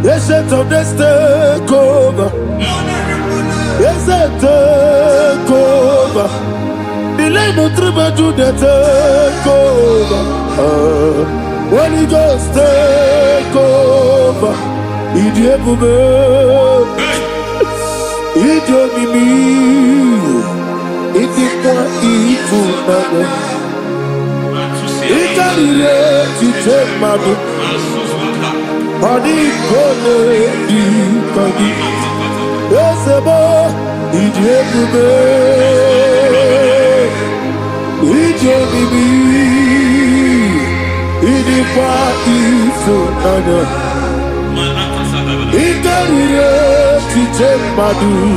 Yes, of this take over. Yes, take over. Delay no trouble to the take over. Holy Ghost, take over. Idiot, idiot, me. Idiot, idiot, you take my book. Body gone, body. Yes, a boy, idiot, idiot, idiot, idiot, he got it to take my book.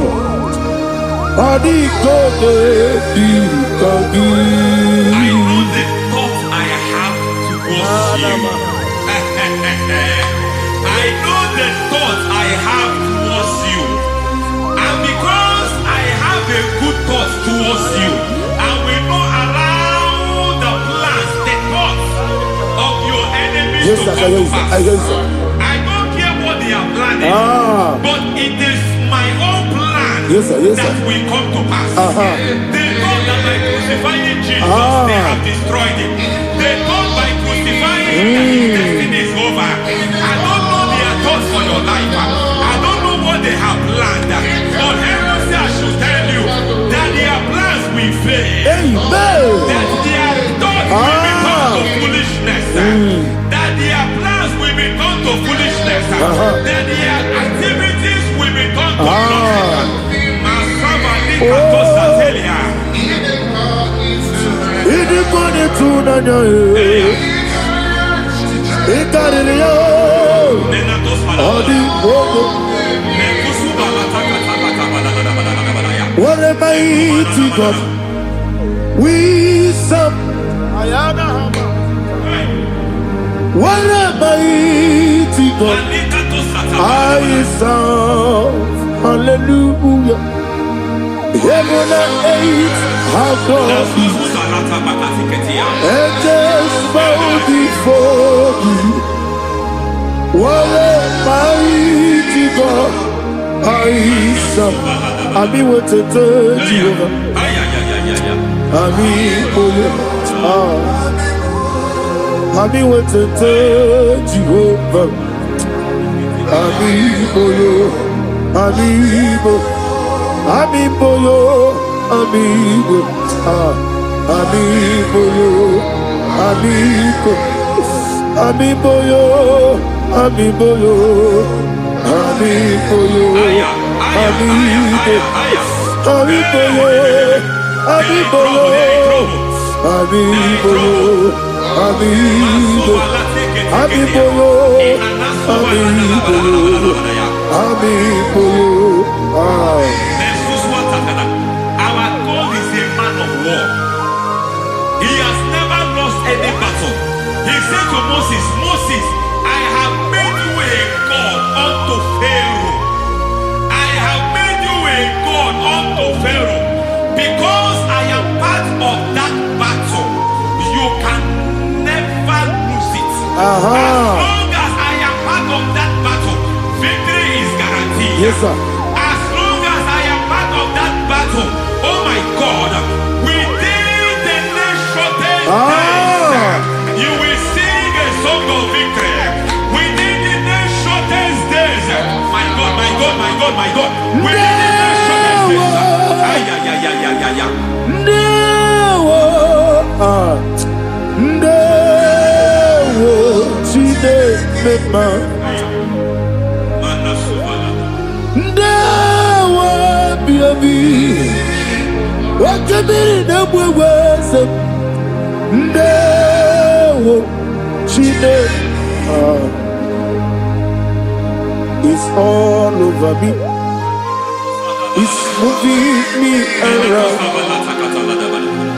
Body gone, I know the thoughts I have towards you. I know the thoughts I have towards you. And because I have a good thought towards you, I will not allow the plans, the thoughts of your enemies to come to pass. I don't care what they are planning, but it is my own plan that will come to pass. They thought that by crucifying Jesus, they have destroyed him. They thought by crucifying that his destiny is over. I don't know their thoughts for your life. I don't know what they have planned. But heaven says I should tell you that their plans will fail. That their thoughts will become to foolishness. That their plans will become to foolishness. That their activities will become to nonsense. What a mighty God we serve. What a mighty God I serve. Hallelujah. Heaven and earth have gone, and just bow before you. What a mighty God I serve. I mean, what to tell you. I mean, I mean, what to tell you. I mean, I mean, amigo yo, amigo, amigo yo, amigo, amigo yo, amigo yo, amigo yo, amigo, amigo yo, amigo yo, amigo yo, amigo, amigo yo, amigo yo, amigo yo. Our God is a man of war. He has never lost any battle. He said to Moses, Moses, I have made you a God unto Pharaoh. I have made you a God unto Pharaoh. Because I am part of that battle, you can never lose it. As long as I am part of that battle, victory is guaranteed. Yes, sir. Oh my God, within the next shortest days, you will sing a song of victory. Within the next shortest days, my God, my God, my God, my God. Within the next shortest days, No. mema. Ndawa biabi. Wakabiri na mweweza. Ndawa chine. It's all over me. It's moving me around.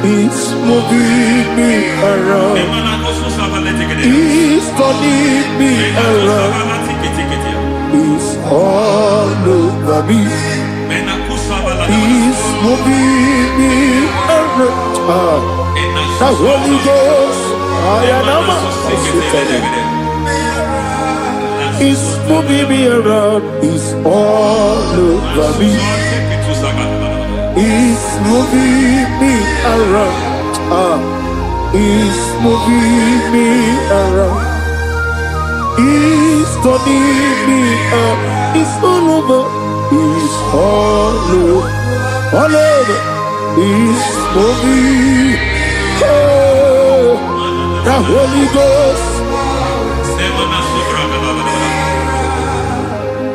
It's moving me around. It's turning me around. It's all over me. It's moving me around. The Holy Ghost, it's moving me around. It's all over me. It's moving me around. It's moving me around. It's turning me up. It's all over. It's all over. All over. It's moving. Oh, the Holy Ghost.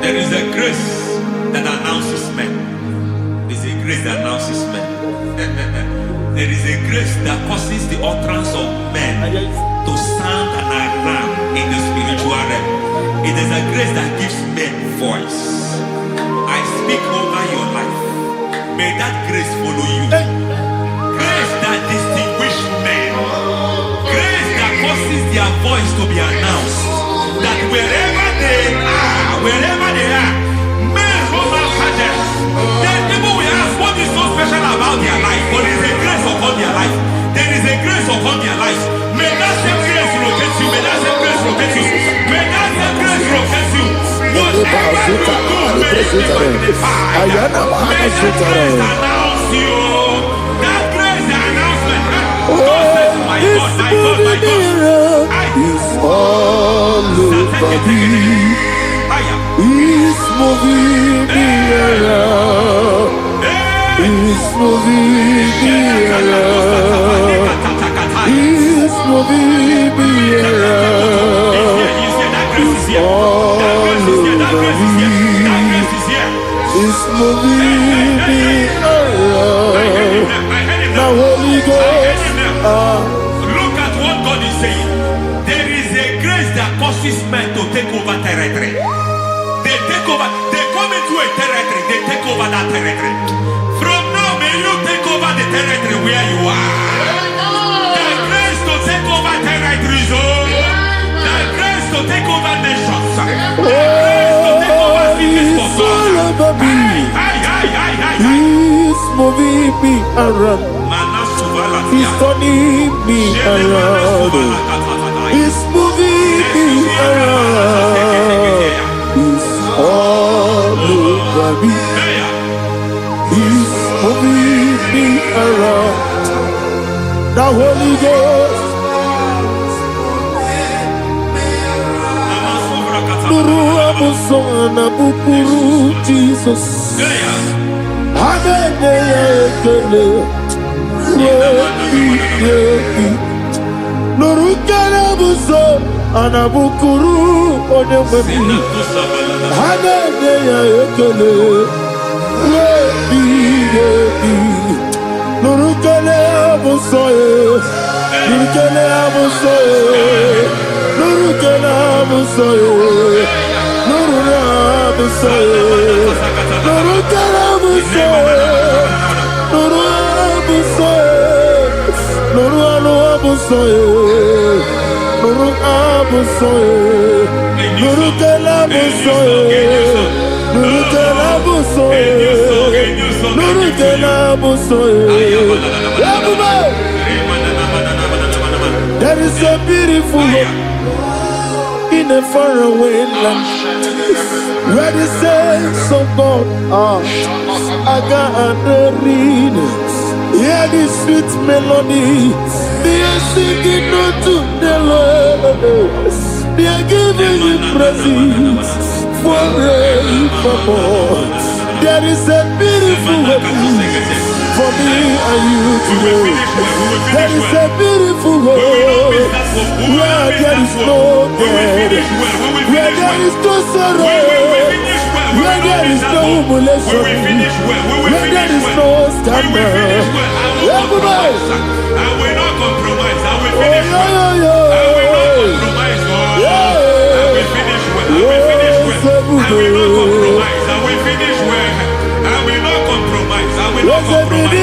There is a grace that announces men. There is a grace that announces men. There is a grace that causes the utterance of men to sound an alarm in the spiritual realm. It is a grace that gives men voice. I speak over your life. May that grace follow you. Grace that distinguishes men. Grace that causes their voice to be announced. That wherever they are, men from after them. Then people will ask what is so special about their life. But there is a grace upon their life. There is a grace upon their life. May that same grace locate you. May that same grace locate you. May that same grace locate you. Whatever you do, may it be magnified. May that grace announce you. That grace, the announcement. God says, my God, my God, my God. It's all over me. It's moving me around. It's moving me around. It's moving me around. It's all over me. It's moving me around. The Holy Ghost. Look at what God is saying. There is a grace that causes men to take over territory. They take over. They come into a territory. They take over that territory. From now, may you take over the territory where you are. The grace to take over territories. The grace to take over nations. The grace to take over cities for God. He's moving me around. He's turning me around. He's moving me around. He's all over me. He's moving me around. The Holy Ghost. Nuru amusona bukuru Jesus. Agene ekele. Nuru kele buso anabukuru onememi. Agene ekele. Nuru kele buso. Nuru kele buso. Nuru kele buso. Nuru buso. Nuru kele buso. Nuru buso. Nuru buso. Nuru buso. Nuru kele buso. Nuru kele buso. Nuru kele buso. There is a beautiful hope in a faraway land where the saints of God are gathering. Hear the sweet melody. They are singing unto the Lord. They are giving you praise forevermore. There is a beautiful way for me and you today. There is a beautiful way where there is no death, where there is no sorrow, where there is no humiliation, where there is no scandal. Everybody, I will not compromise. I will finish well. I will not compromise. I will finish well. I will finish well. I will not compromise. I will finish well. I will not compromise. I will not compromise. I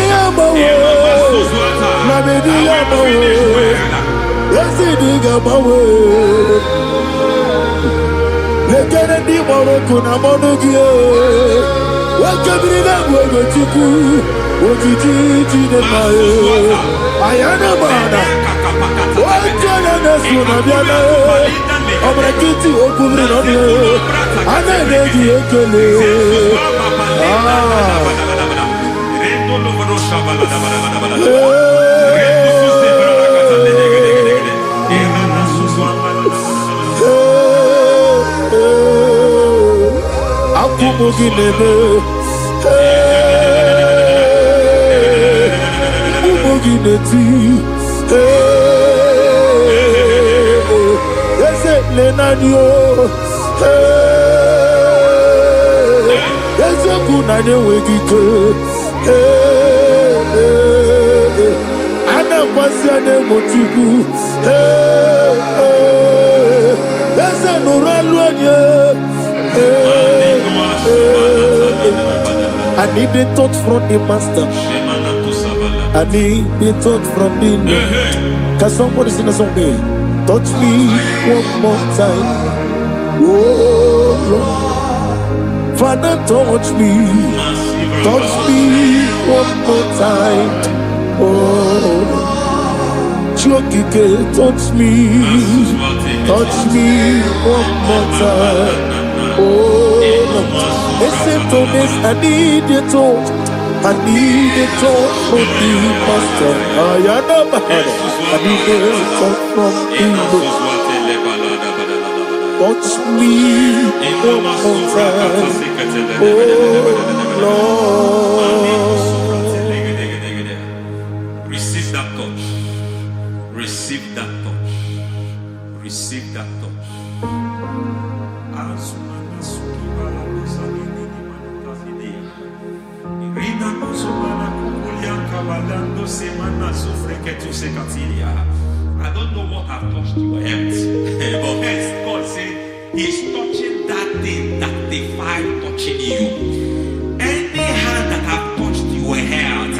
will finish well. I need the touch from the master. I need the touch from the Lord. Can somebody sing a song here? Touch me one more time. Oh Lord, Father, touch me. Touch me one more time. Oh, Chokike, touch me. Touch me one more time. Oh Lord. Listen to this, I need your touch. I need a touch from the master. I need a touch from the Lord. Touch me one more time. Oh Lord. Receive that touch. Receive that touch. Receive that touch. I don't know what I've touched your health, but hence God said He's touching that thing that defied touching you. Any hand that have touched your health,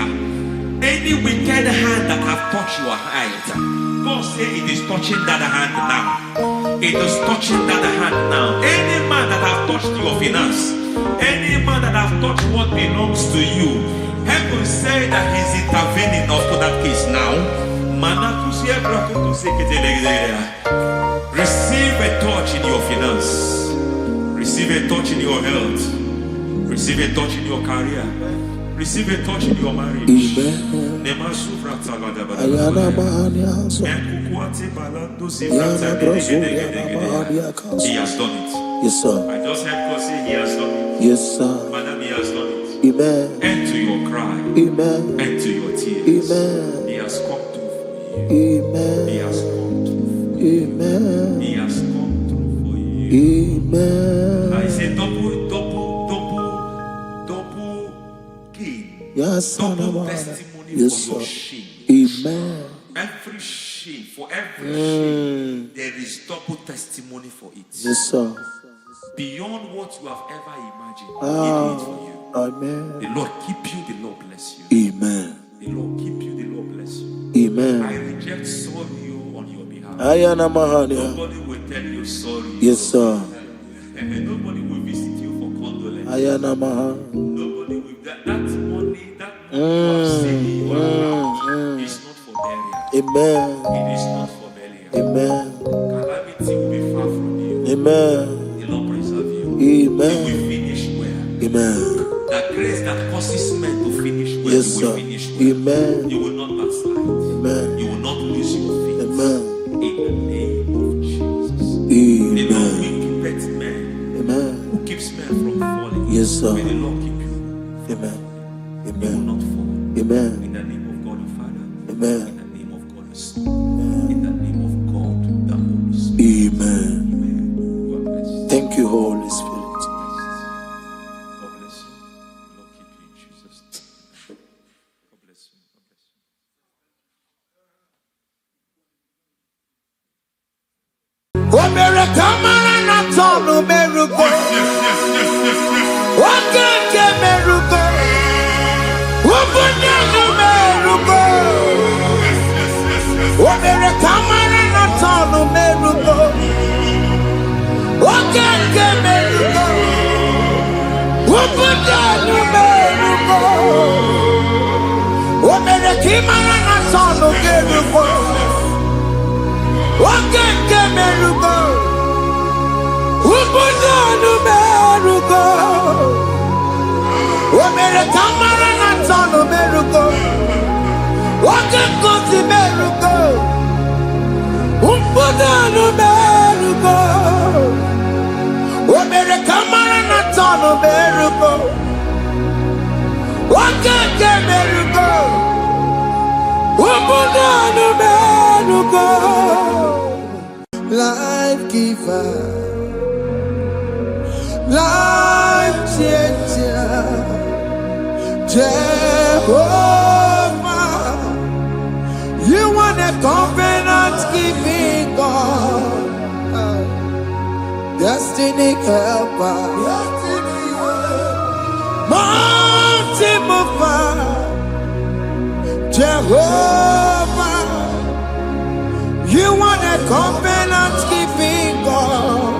any wicked hand that have touched your health, God said it is touching that hand now. It is touching that hand now. Any man that have touched your finance, any man that have touched what belongs to you, heaven say that He's intervening after that case now. Receive a touch in your finance. Receive a touch in your health. Receive a touch in your career. Receive a touch in your marriage. Amen. He has done it. Yes, sir. I just heard God say He has done it. Yes, sir. Madam, He has done it. Amen. End to your cry. Amen. End to your tears. Amen. He has come through for you. Amen. He has come through for you. Amen. He has come through for you. Amen. I say double gain. Yes, double testimony yes, for your sir. shame. Amen. Every shame, for every shame, there is double testimony for it. Yes, sir. Beyond what you have ever imagined, He did it for you. Amen. The Lord keep you, the Lord bless you. Amen. The Lord keep you, the Lord bless you. Amen. I reject sorry on your behalf. Nobody will tell you sorry. Yes, sir. Nobody will visit you for condolence. Nobody will. That money you have seen in your account is not for burial. Amen. It is not for burial. Amen. Calamity will be far from you. Amen. The Lord preserve you. Amen. You will finish well. Amen. The grace that causes men to finish well, Yes, you sir. will finish well. Amen. You will not backslide. Amen. You will not lose your faith. Amen. In the name of Jesus. Amen. The Lord will keep men. Amen. Who keeps men from falling. Yes, sir. May the Lord keep you. Amen. You will Amen. not fall. Amen. In the name of God the Father. Amen. In the name of God the Son. In the name of God the Holy Spirit. Amen. God bless you. Thank you, Holy Spirit. God bless you. Lord keep you in Jesus' name. God bless you. God bless you. Life giver, life changer, Jehovah, you want a covenant keeping God, destiny helper, mountain mover, Jehovah, you want a covenant keeping God,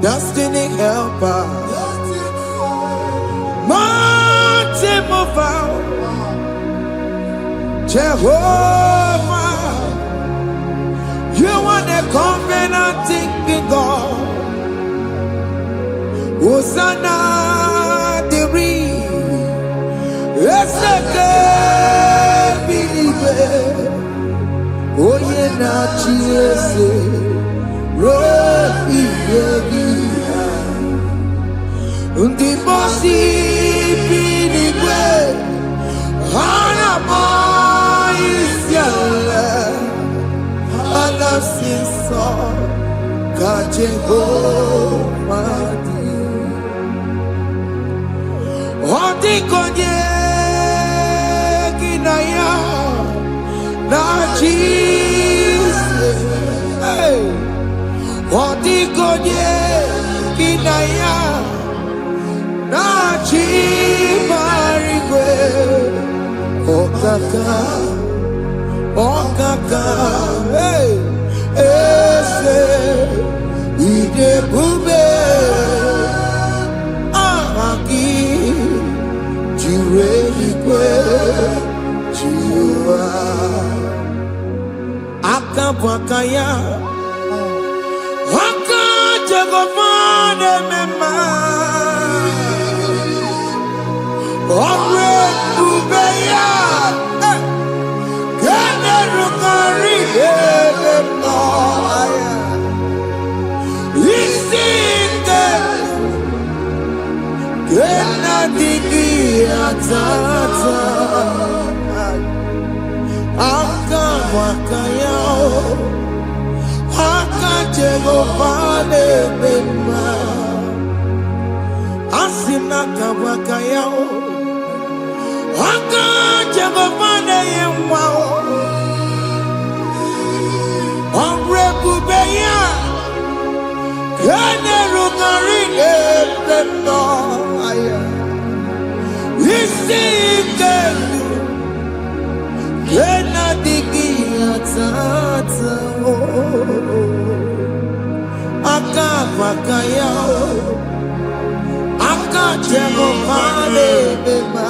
destiny helper, mountain mover, Jehovah, you want a covenant keeping God. Hosanna diri, eseke bilibe. Oye na chiese rohi yegi undi bosi pinigwe hana maisiala ala sinso ka Jehovah di odi konye kinaya na Jesus, hey, Odigonye kinaya na chibarigwe, okaka, hey, ese idebube, amaki, jireligwe, jiwa. Akabwakaya Akajagofane mema Omre Ubeya Kene Rukari Elema Isinde Kena Digi Atata Akabwakaya Akajagofane mema Asina kabwakaya Akajagofane yemwa Omrekubeya Kene Rukari Elema Isike Kena digi atata Akabakaya Akajagofane mema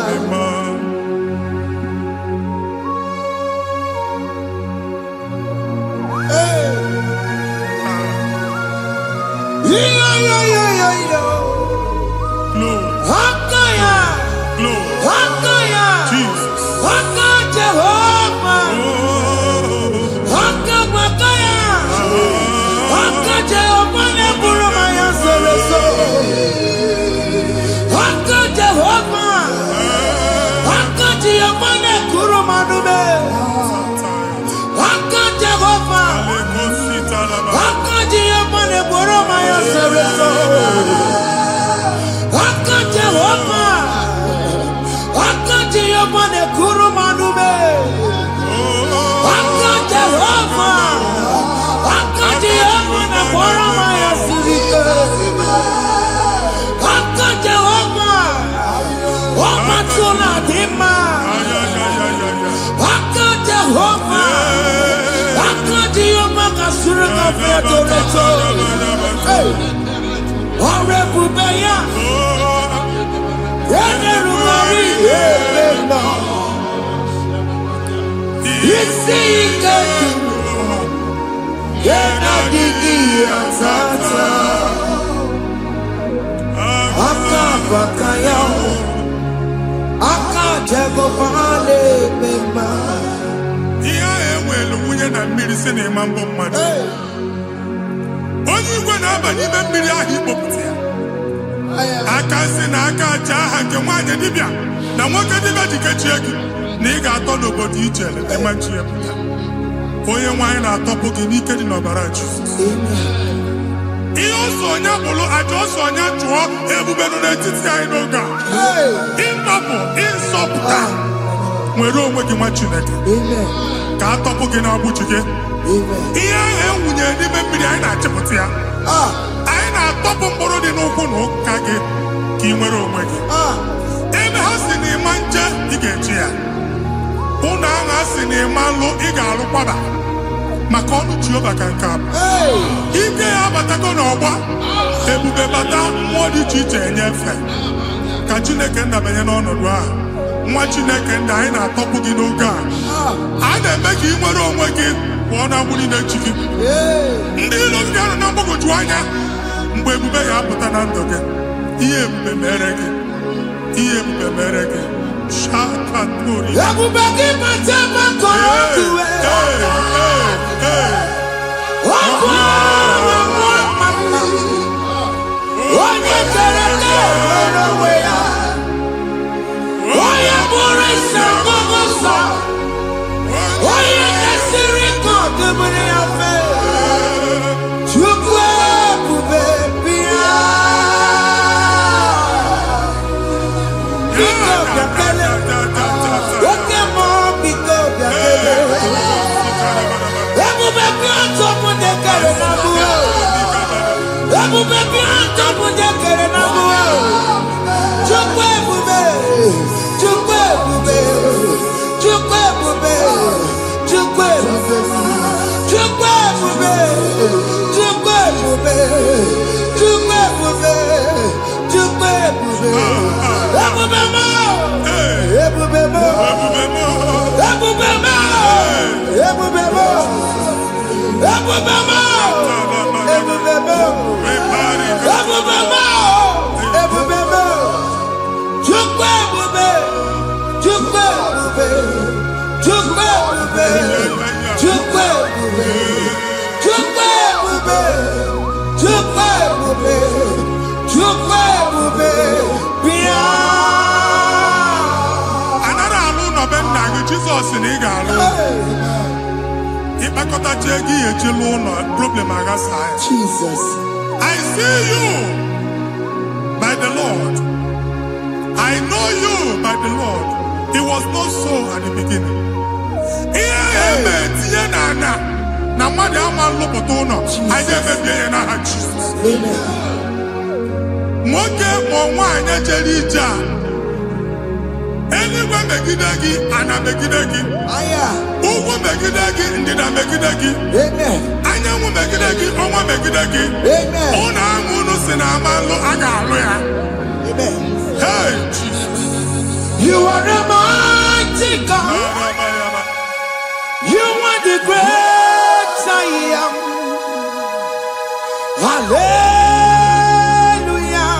Jehovah Boromaya Sereso. Aka Jehovah. Aka Jehovah ne Kurumanume. Aka Jehovah. Aka Jehovah ne Boromaya Sirike. Aka Jehovah. Omatuna Dima. Aka Jehovah. Aka Jehovah Kasura Kafeto. Ore Bubeya. Yenerumari. Yebena. Yisike. Yenadigi Atata. Aka Bakaya. Aka Jehovah Mema. Iya ewelu nwunye na mmiri si na-ema mbọ mmadụ. Onye igwe na-aba n'ime mmiri ahụ ikpopụta ya. Aka si na aka aja aha nke nwaanyị dibịa na nwoke dibịa ji kechie gị na ị ga-atọ n'obodo ijele emachi ya pụta. Onye nwaanyị na-atọpụ gị n'ike dị n'ọbara Jizọs. Ihe ọsọ onye bụrụ aja ọsọ onye chụọ ebube nọ n'etiti anyị n'oge a. Ịtọpụ ịsọpụta nwere onwe gị nwa Chineke ka atọpụ gị na-agbụchi gị. Ihe ahụ ewunye n'ime mmiri anyị na-achịpụta ya. Anyị na-atọpụ mkpụrụ dị n'ụkwụ na ụka gị ka ị nwere onwe gị. Ebe ha si na ịma nje ị ga-eji ya. Ụlọ ahụ ha si na ịma nlụ ị ga-alụkwaba maka ọnụ Jehova ka nke a bụ. Ike ya abatago n'ọgba ebube bata mmụọ dị iche iche enyefe ka Chineke ndabanye n'ọnọdụ ahụ. Nwa Chineke ndị anyị na-atọpụ gị n'oge a. A na-eme ka ị nwere onwe gị pụọ na agbụrụ na-echi gị. Ndị ilo ndị ahụ na mgbagwoju anya mgbe ebube ya apụta na ndụ gị. Ihe ebube mere gị. Ihe ebube mere gị. Shakatori. Ebube gị bata maka ọdụ onye kere na-enwere onwe ya. Onye bụrụ isi ọgụgụ nsọ. Onye kesiri ka ọdụmiri ya fe. Chukwu ebube bịa. Biko bịakele. Oke mmụọ biko bịakele. Ebube bịa tọpụ ndị kere na mbuo. Ebube bịa tọpụ ndị kere na mbuo. Chukwu ebube. Chukwu ebube. Chukwu ebube. Chukwu ebube. Chukwu ebube. Chukwu ebube. Chukwu ebube. Chukwu ebube. Ebube mo. Ebube mo. Ebube mo. Ebube mo. Ebube mo. Ebube mo. Ebube mo. Ebube mo. Chukwu ebube. Chukwu ebube. Chukwu ebube. Chukwu ebube. Chukwu ebube. Chukwu ebube. Chukwu ebube. Bịa. Anara alụ nọbe nna gị Jizọs na ị ga-alụ. Ịkpakọtacha ego ihe eji lụọ ụlọ problem aghasa ya. Jesus. I see you by the Lord. I know you by the Lord. It was not so at the beginning. Ihe eme tinye n'ana na mmadụ ama nlụpụta ụlọ. Anyị ga-emebie ya n'aha Jizọs. Nwoke ma nwaanyị jere ije a. Eluigwe megide gị, ana megide gị. Ugwu megide gị, ndịda megide gị. Anyanwụ megide gị, ọnwa megide gị. Ụlọ ahụ unu si na ama nlụ a ga-alụ ya. Hey, Jesus. You are a mighty God. You are the great I am. Hallelujah.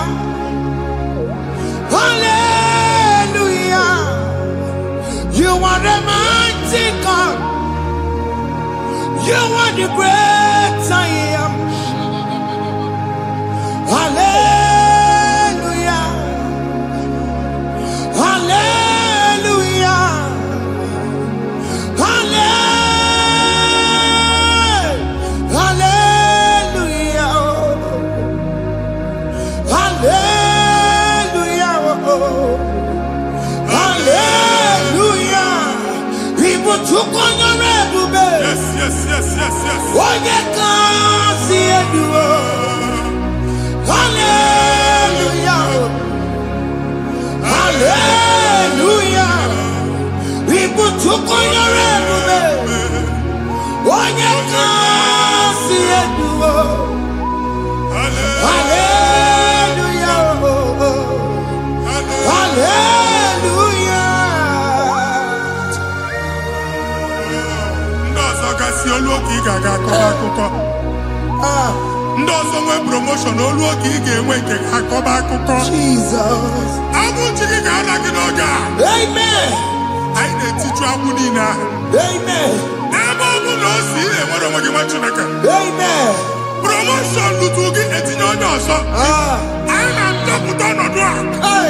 Hallelujah. You are a mighty God. You are the great I am. Hallelujah. Hallelujah. Hallelujah. Hallelujah. Hallelujah. We put to your onye kasi eduo. Hallelujah. Hallelujah. Ndozo kasi oluoki gaga akọba. Ndozo nwe promotion oluoki ga-enwe nke akọba akụkọ. Jesus. Abụ chiki ga-ala gị n'oge a. Amen. Anyị na-etiju abụ niile ahụ. Amen. Ebe ọ bụ na o si enwere onwe gị nwa Chineke. Amen. Promotion lutu gị etinye onye ọzọ. Anyị na-adọpụta ọnọdụ a.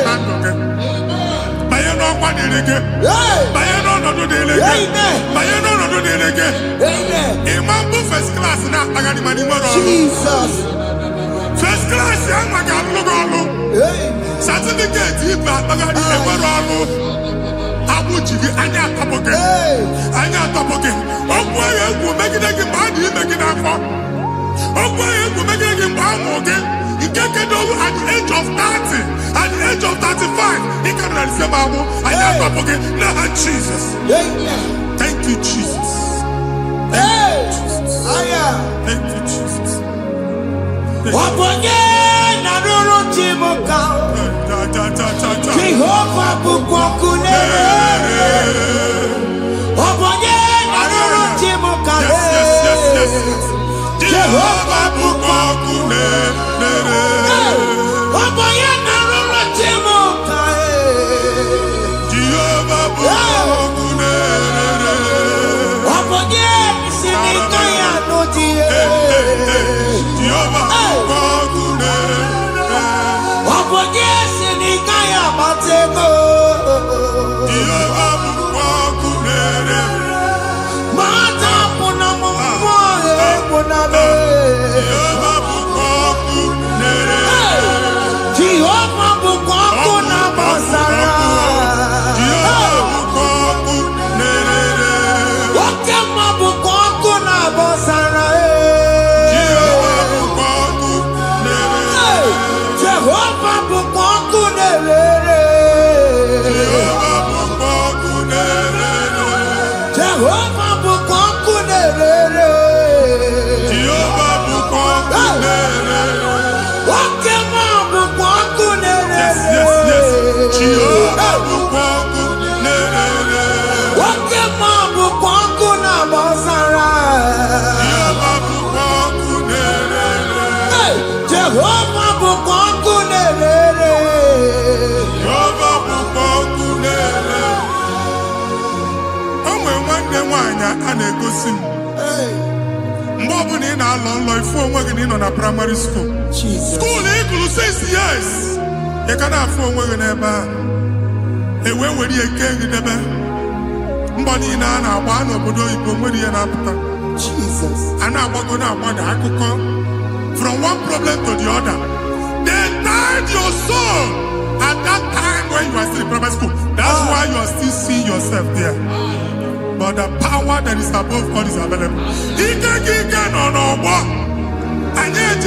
Na ndụ gị. Banye n'ọkwa dịrị gị. Banye n'ọnọdụ dịrị gị. Banye n'ọnọdụ dịrị gị. Ịma mbụ first class na-akpagharị ma n'ime ọrụ. Jesus. First class ya nwa ga-alụ gị ọrụ. Certificate ibe akpagharị enwere ọrụ. Abụ ji gị anya atọpụ gị. Anya atọpụ gị. Okwu ahụ egwu megide gị mgbe a dị ime gị n'afọ. Okwu ahụ egwu megide gị mgbe a mụrụ gị. Nke kedoru at the age of 30, at the age of 35, he can receive Bible. I am up again. Now, Jesus. Thank you, Jesus. Thank you, Jesus. Thank you, Jesus. Jehovah bukokune. Yes. Jehovah bukokune. na-egosi m mgbe ọ bụla ị na-alọ nlọ ifu onwe gị na ị nọ na primary school school ị gụrụ 6 years ị ka na-afụ onwe gị n'ebe a ewee were ihe nke gị debe mgbọ niile a na-agba n'obodo oyibo nwere ihe na-apụta a na-agbago na-agbada akụkọ from one problem to the other. They tied your soul at that time when you are still in primary school. That's why you are still seeing yourself there. But the power that is above God is available. Ike no what? And yet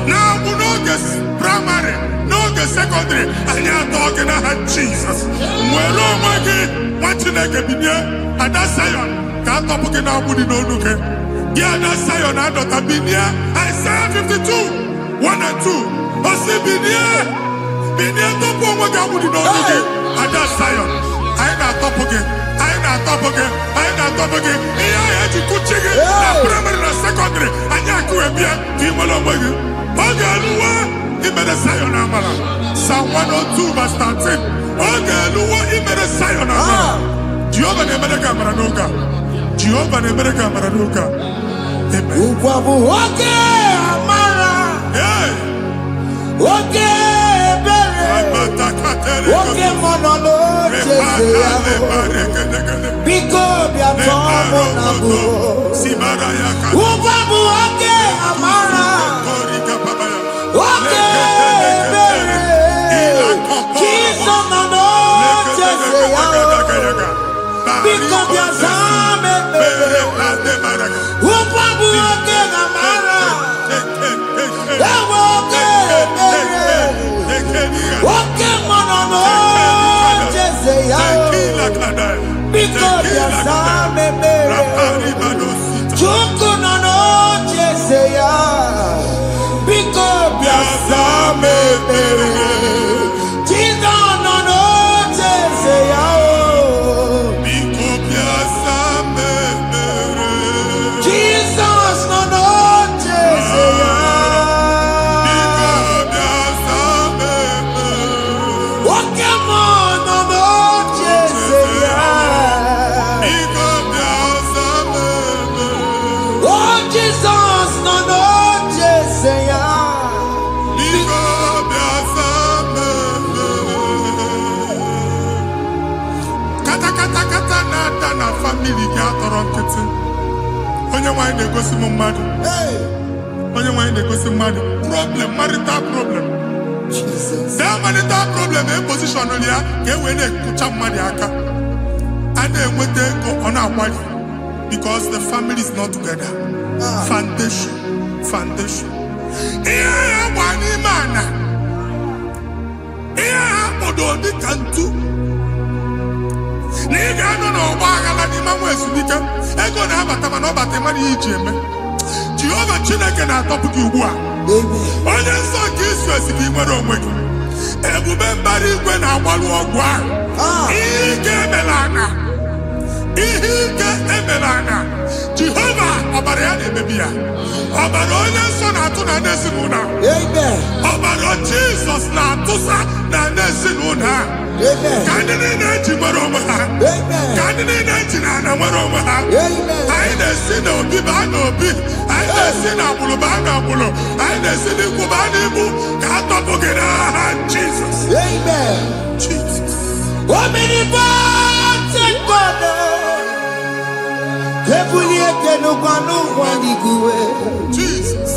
now we know this primary, no the secondary, and you're talking about Jesus. Well, oh my God, what you like at that Zion? Can't talk about no look. Yeah, that Zion had not been here. Isaiah 52, 1 and 2. But see, been here to go with God with no look at that Zion. I ain't not top again. I ain't not top again. I ain't not top again. I had to cook chicken. The primary and secondary. And you could be a team along with you. Okay, Lua, he made a Zion Amala. Psalm 102, verse 13. Okay, Lua, he made a Zion Amala. Jehovah the American Maranuka. Jehovah the American Maranuka. Okay, Amara. Hey. Okay, okay, Monolo. Because we are trouble. Ubabu, okay, Amara. Okay, Jesus, no, because we are Ubabu, Because Chuku no no cheseya. Because Jesus no no cheseya. Jesus no no cheseya. Okemo no no cheseya. Oh Jesus no no cheseya. Kata na family ga-atọrọ nkịtị. Onye nwanyị na-egosi m mmadụ. Onye nwanyị na-egosi mmadụ. Problem, marital problem. That marital problem position ya ka e wee na-ekụcha mmadụ aka. A na-enweta ego ọ na-akwali because the family is not together. Foundation. Ihe ya gba n'ime ana. Ihe ha kpọdo dị ka ntu. Na ị ga-anọ n'ọgba aghara n'ime nwa ezumike ego na-abata mana ọ bata mmadụ ihe iji eme. Jehova Chineke na-atọpụ gị ugbu a. Onye nsọ nke Izrel gị nwere onwe gị. Ebube mbara igwe na-agbalụ ọgwụ ahụ. Ihe ike emela ana. Jehova ọbara ya na-emebi ya. Ọbara onye nsọ na-atụ na ndị ezinụlọ. Ọbara Jizọs na-atụsa na ndị ezinụlọ. Ka ndị niile eji nwere onwe ha. Ka ndị niile eji na ana nwere onwe ha. Anyị na-esi n'obi baa n'obi. Anyị na-esi n'agbụrụ baa n'agbụrụ. Anyị na-esi n'ikwu baa n'ikwu. Ka a tọpụ gị n'aha Jizọs. Jesus. Jesus.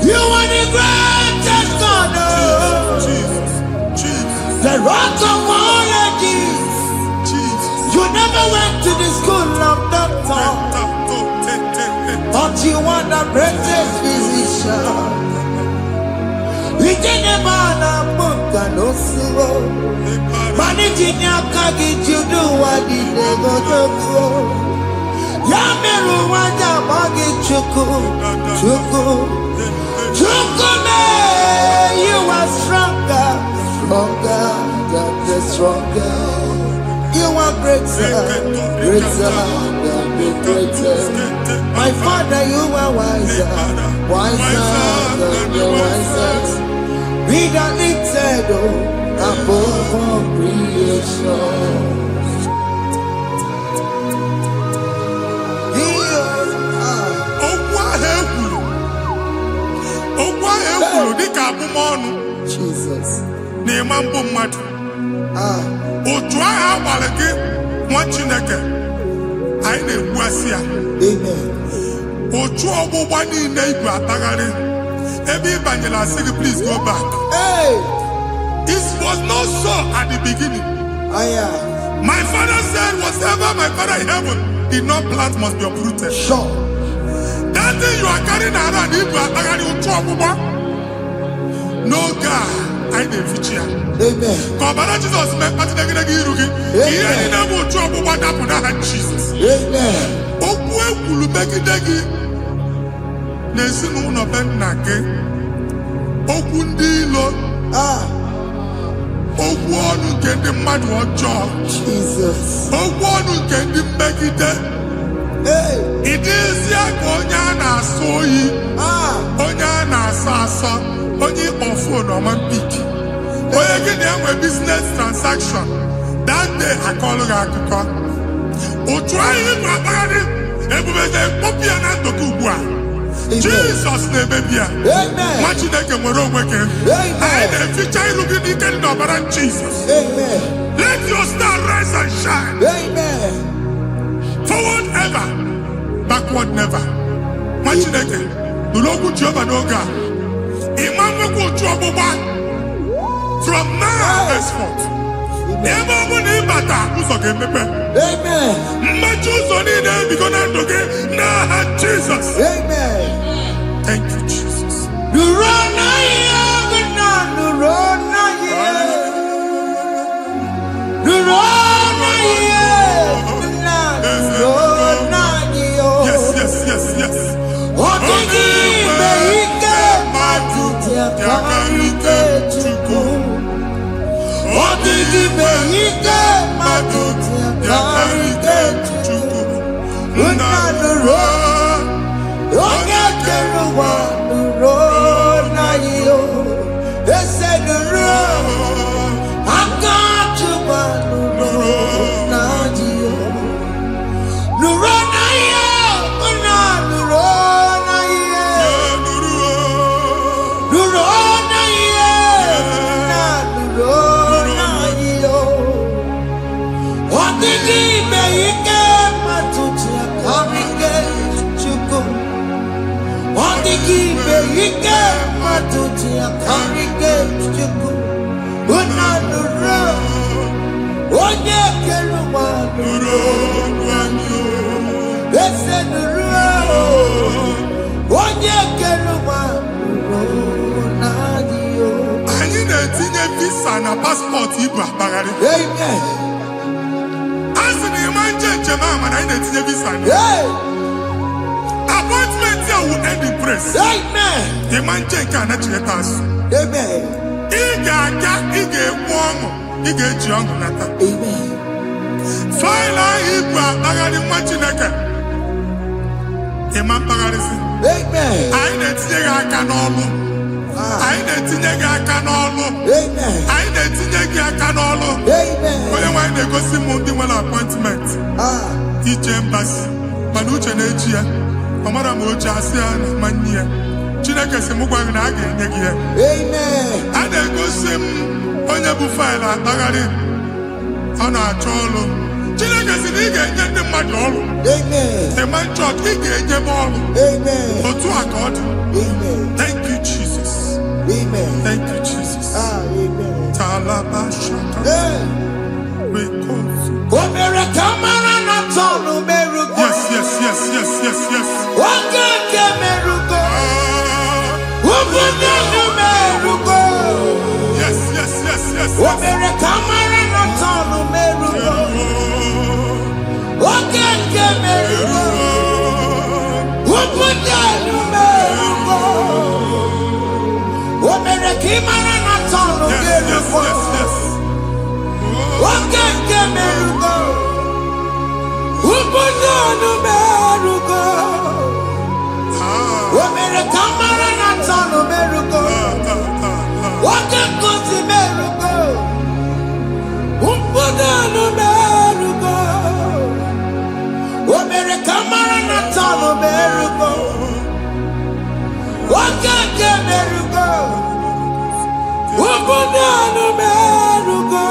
You are the greatest God, the rock of all ages. You never went to the school of doctor, but you are the greatest physician. We didn't man a book and no slow. Managing your kagi, you do what you never do. Yamiru wanja bagi chuku. Chukume, you are stronger than the stronger. You are greater than the greatest. My Father, you are wiser than the wisest. Be the lifted above all creation. Jesus. Na-ema mbụ mmadụ. Otu ahụ agbara gị nwa Chineke anyị na-egbu asị ya. Otu ọgbụgba niile igwe atagharị ebe ị banyere asị gị please go back. It was not so at the beginning. My father said whatever my father in heaven did not plant must be uprooted. Sure. That thing you are carrying around igwe atagharị otu ọgbụgba. No God, I didn't feature. Amen. Kọbara Jesus mee kpatinegide iru gị. Ihe niile bụ otu ọgbụgba dapụ n'aha Jesus. Amen. Okwu ekwuru megide gị n'ezinụlọ be nna gị. Okwu ndị ilo. Okwu ọnụ nke ndị mmadụ ọjọọ. Jesus. Okwu ọnụ nke ndị mmegide. Ị dịzie ka onye a na-asọ oyi. Onye a na-asọ asọ. Onye ịkpọ fon ọma mpiki. Onye gị na-enwe business transaction. That day akọlụ gị akụkọ. Otu anyị gbagharị ebube na-ekpọpụ ya na ndọka ugbu a. Jesus na-emebi ya. Nwa Chineke nwere onwe gị. Anyị na-eficha iru gị n'ike ndị ọbara Jesus. Let your star rise and shine. Forward ever, backward never. Nwa Chineke nụrụ okwu Jehova n'oge a. Imam otu ọgbụgba from now henceforth. Jesus. Amen. Thank you, Jesus. Yes. Visa na passport Igbo bagari. Amen. As in the man Jemama na ina visa. Appointment here will end the press. Amen. The man can actually pass. Amen. Ige jiangu nata. Amen. Faila Igbo bagari machineke. Imam bagari si. Amen. I need to aka n'olu. I need to aka n'olu. Amen. I need to aka n'olu. Amen. Onye nwa na-ego si mu ndị nwere appointment. Ije embassy. Mana uche na-eji ya. Ọmara ma oche asị ya na manyi ya. Chineke si mụ gwa gị na a ga-enye gị ya. Amen. A na-egosi m onye bụ faịlụ akpagharị. Ọ na-achọ ọrụ. Chineke si na ị ga-enye ndị mmadụ ọrụ. Amen. The man chọk ị ga-enyebe ọrụ. Amen. Otu a ka ọ dị. Amen. Thank you, Jesus. Amen. Thank you, Jesus. Amen. Talaba shaka. Omere kamara na tonu merugo. Yes. Okeke merugo. Ubune merugo. Yes. Omere kamara na tonu merugo. Okeke merugo. Ubune merugo. Omere kamara na tonu merugo. Okeke merugo. Ubune merugo. Omere kamara na tonu merugo. Okeke merugo. Ubune merugo. Omere kamara na tonu merugo. Okeke merugo. Ubune merugo.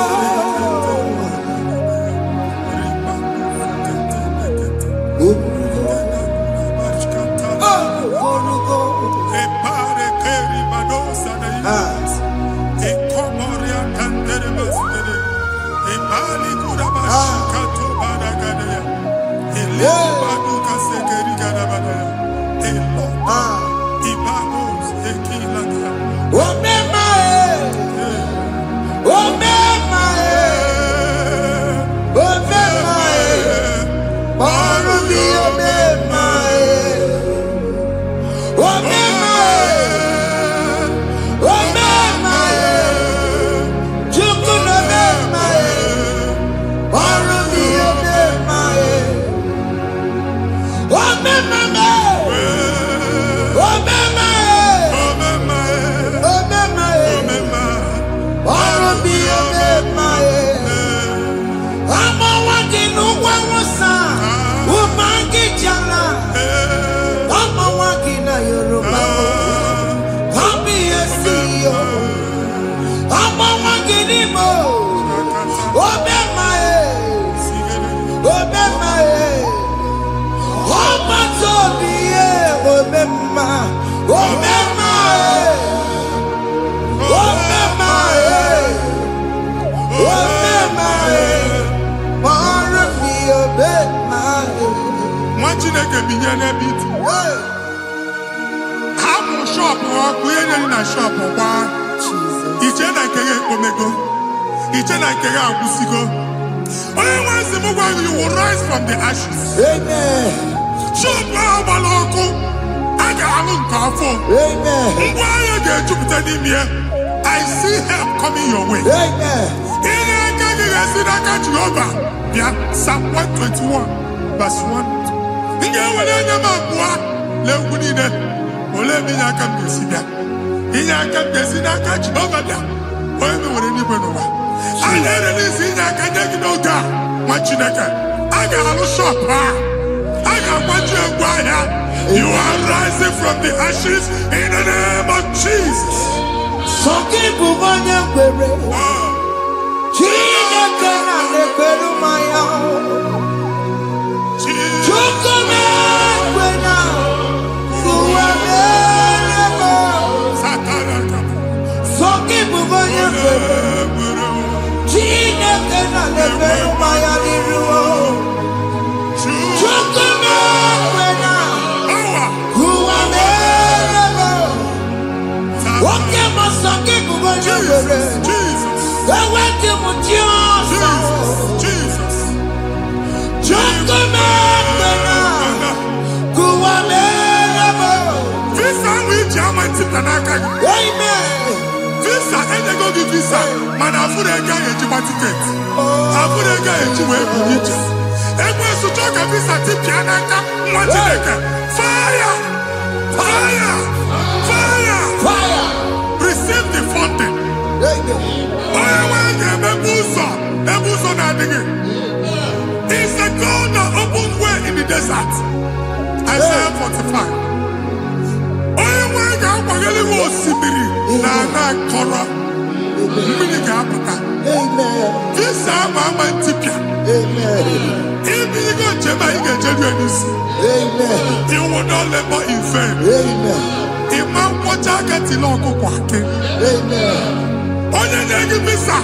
Chineke binye n'ebe iti. Hapụ shop ọkụ ihe nyere na shop kwa. Iche na nke ya ekpomego. Iche na nke ya agwụsigo. Onye nwe nsị m gwa you will rise from the ashes. Amen. Shop ahụ gbara ọkụ. A ga-alụ nke afọ. Amen. Ngwa ahịa ga-ejupụta n'ime ya. I see help coming your way. Amen. Ihe aka gị ga-esi n'aka Jehova. Bịa, Psalm 121, verse 1. Ị ga-ewere anya m abụọ n'egwu niile. Olee ebe inye aka m ga-esi bịa? Inye aka m ga-esi n'aka Jehova bịa. Onye mewere n'igwe n'ụwa. A na-erelisi inye aka nye gị n'oge a, nwa Chineke. A ga-alụ shop ha. A ga-agbaji egwu ahịa. You are rising from the ashes in the name of Jesus. Sọkịbụ onye kwere. Chineke na-ekwere mmanya. Chukwu na-ekwe na ụwa na-eme. Sọkịbụ onye kwere. Chineke na-ekwere mmanya n'iru. Chukwu na-ekwe na ụwa na-eme. Oke ma sọkịbụ onye kwere. Eweke m ji ọsọ. Chukwu na-ekwe na ụwa na-eme. Visa ahụ iji ama ntịpụta n'aka gị. Amen. Visa enyego gị visa mana afụrụ ego ahụ ejigba tiketi. Afụrụ ego ahụ eji wee buru ije. Ekwensu chọọ ka visa tipịa n'aka nwa Chineke. Fire! Fire! Fire! Fire. Receive the funding. Amen. Onye nwe ga-emepe ụzọ ebe ụzọ na-adịghị. It's the God that opens way in the desert. Isaiah 45. Onye nwe ga-akwanyere gị osimiri na ana akọrọ. Mmiri ga-apụta. Amen. Visa ama ama ntịpịa. Amen. Ibigo njem anyị ga-ejeru ya n'isi. Amen. You will not labor in vain. Amen. Ịma nkwọcha aka tili ọkụkọ akị. Amen. Onye na-enye visa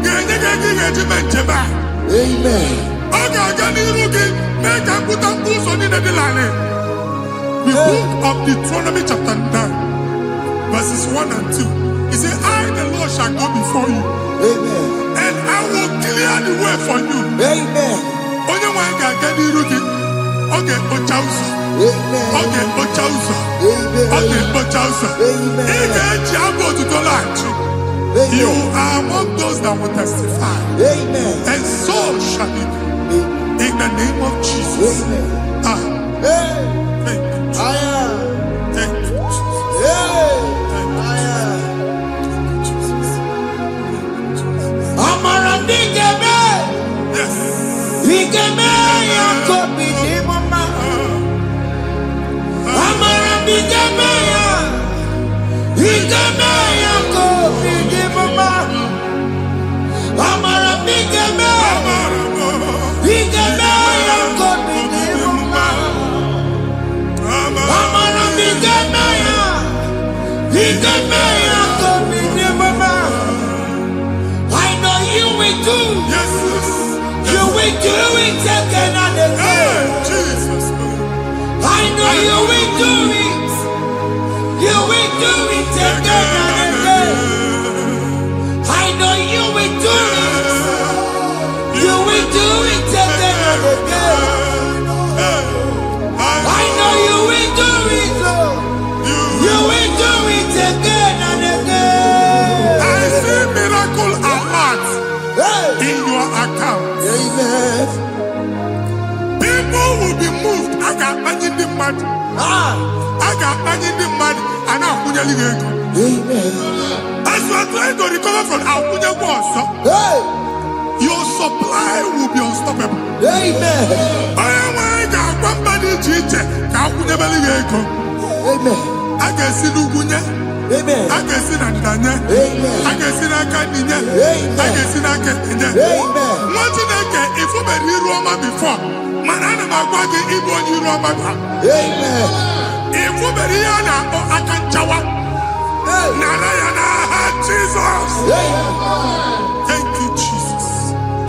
ga-enye gị ego ị ga-eji mee njem a. Amen. Ọ ga-aga n'iru gị mee ka mkpụta mkpụ ụzọ niile dị larịị. The book of Deuteronomy chapter 9 verses 1 and 2. He said, I the Lord shall go before you. Amen. And I will clear the way for you. Amen. Onye nwe anyị ga-aga n'iru gị. Ọ ga-ekpocha ụzọ. Amen. Ọ ga-ekpocha ụzọ. Amen. Ọ ga-ekpocha ụzọ. Amen. Ị ga-eji abụ otuto laghachi. You are among those that will testify. Amen. And so shall it be. In the name of Jesus. Amen. Ah, Hey. thank you. I am. Thank you, Jesus. Hey. Thank you, I Jesus. am. Amara ndigeme. Yes. Igeme ya kobi di mama. Amara ndigeme ya. Igeme ya kobi di mama. Amara ndigeme. Igeme ya kobi di mama. Amara ndigeme ya. Igeme ya kobi di mama. I know you will do. Yes. You will do it again and Hey, again. Jesus. I know you will do it. You will do it again and again. I know you will do it. You will do it again and again. I know you will do it, Lord. You will do it again and again. I see miracle alert Hey. in your account. Amen. People will be moved. I got money in the mud. Ah. I got money in the mud. And I'm going to go. Amen. As you are trying to recover from Abuja Boss, Hey. your supply will be unstoppable. Amen. I am somebody teacher. Abuja Beliego. Amen. I can see Lugunya. Amen. I can see Nadanya. Amen. I can see Nakaninya. I can see Nakaninya. Amen. What did I get if you were in Roma before? Manana Magwagi Igbo in Roma. Amen. If you were here now, I can Jawa. Narayana, Jesus. Thank you, Jesus.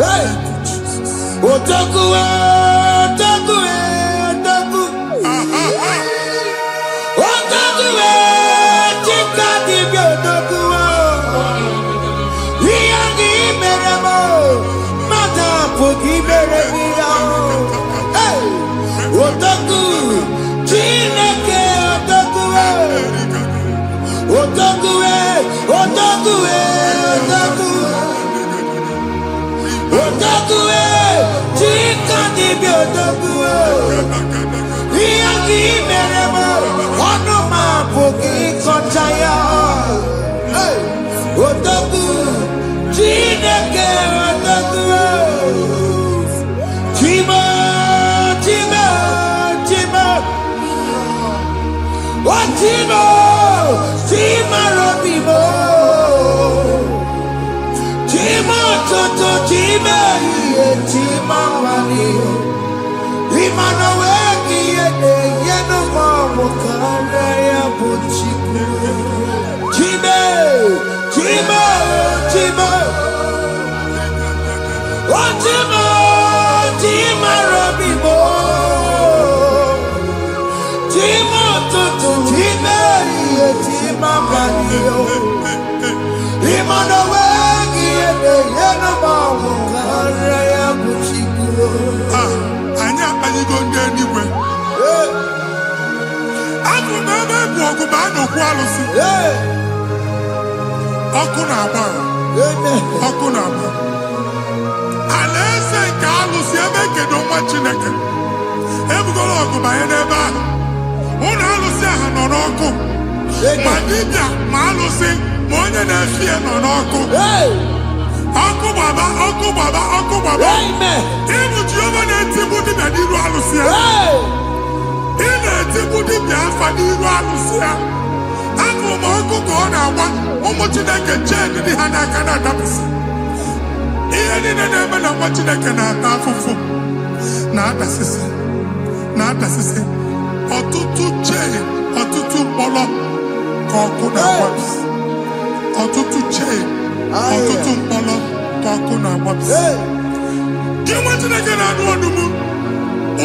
Hey. Thank you, Jesus. Otakuwe, otakuwe, otakuwe. meremo, ono mabuki kochaya. Otoku, Chineke otoku. Chimo, Chimo, Chimo. Oh Chimo, Chimo Robimo. Chimo Toto, Chimo, Chimo Mani. Imanowe kiene, yeno mamu kanda ya buchiku. Chimo, Chimo, Chimo. Oh Chimo, Chimo Robimo. Chimo Toto, Chimo, Chimo Mani. Imanowe kiene, yeno mamu kanda ya buchiku. Anya akpaligo ndị eluigwe. Abụ m ebe bụ ọgụ ma a nọkwu alụsị. Ọkụ na-agba. Ọkụ na-agba. Alaeze nke alụsị ebe ekedo nwa Chineke. Ebugoro ọgụ banye n'ebe ahụ. Ụlọ alụsị ahụ nọ n'ọkụ. Ma dibịa ma alụsị ma onye na-efi ya nọ n'ọkụ. Ọkụ gbaba, ọkụ gbaba, ọkụ gbaba. Ịbụ Jehova na-etigbu dibịa n'iru alụsị ya. Ị na-etigbu dibịa afa n'iru alụsị ya. Abụ m ọkụ ka ọ na-agba ụmụ Chineke chee ndị ha n'aka na-adapụsị. Ihe niile na-eme na nwa Chineke na-ata afụfụ na-adasịsị na-adasịsị. Ọtụtụ chee, ọtụtụ mkpọrọ ka ọkụ na-agbapụsị. Ọtụtụ chee, ọtụtụ mkpọrọ ka ọkụ na-agbapụsị. Gị nwa Chineke na-anụ ọdụm,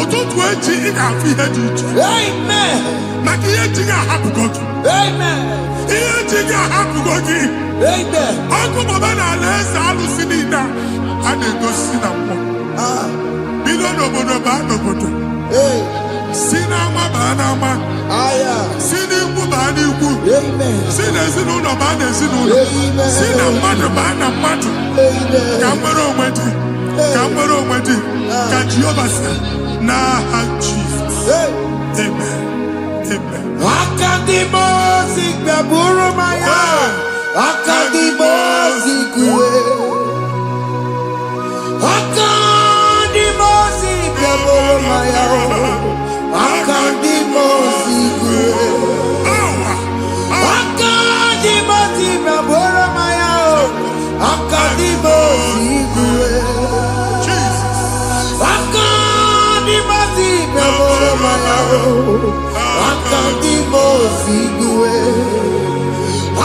ụtụtụ echi ị ga-afụ ihe dị iche. Maka ihe echi ga-ahapụgo gị. Ihe echi ga-ahapụgo gị. Ọkụ gbaba n'ala eze alụsị niile a na-egosi na mmụọ. Bido n'obodo baa n'obodo. Si n'ama baa n'ama. Si n'ikwu baa n'ikwu. Si n'ezinụlọ baa n'ezinụlọ. Si na mmadụ baa na mmadụ. Ka nwere onwe dị. Ka nwere onwe dị. Ka Jehova sị n'aha Jizọs. Amen. Amen. Akadimo sigbaburu maya. Akadimo sigwe. Akadimo sigbaburu maya. Akadimo sigwe. Akadimo sigbaburu maya. Akadimo sigwe. Akadimo sigbaburu maya. Akadimo sigwe.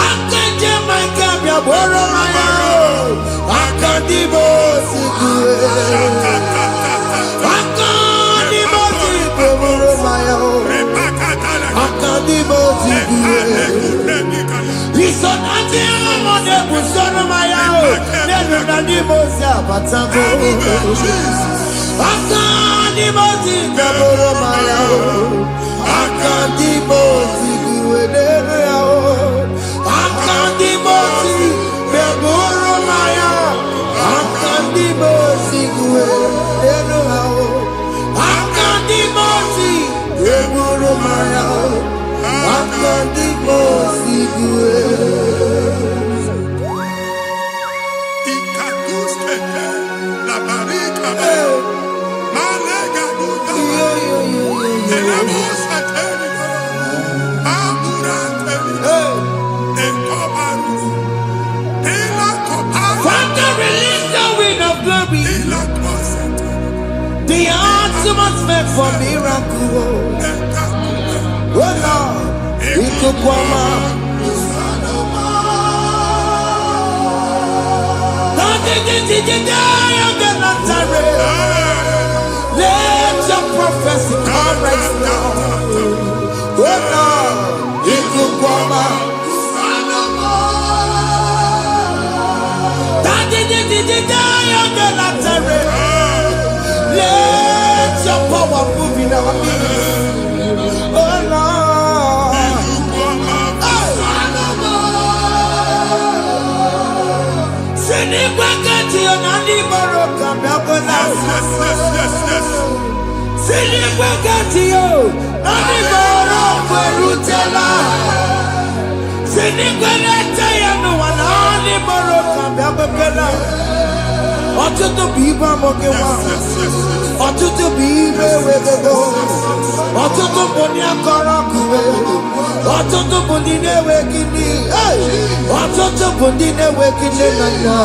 Akadimo sigbaburu maya. Akadimo sigwe. Akadimo sigbaburu maya. Akadimo sigwe. Isonati amone busono maya. Nenu nadimo siabatango. Akadimo sigbaburu maya. Akadimo sigwe nenu yao. Akadimo sigbaburu maya. Akadimo sigwe nenu yao. Akadimo sigbaburu maya. Akadimo sigwe. Ikakuskete, la barika, malega duta, elemos aterigo, amura aterigo, ekobaru, ela koparu, Father, release the wind of glory, ela kosete, the atmosphere for miracle. ekakume, Oh Lord, Ikukwama. Let your prophecy come right now. Oh Lord, Ikukwama. Let your power move in our midst. Oh Lord. yes. Sinigwegatio, Aniboro Perutela. Sinigwete Yanuana, Aniboro Kababela. Otutu Biba Mokewa. Otutu Bibe Wego. Otutu Bonia Korakube. Otutu Bundine Wekini. Otutu Bundine Wekini Nana.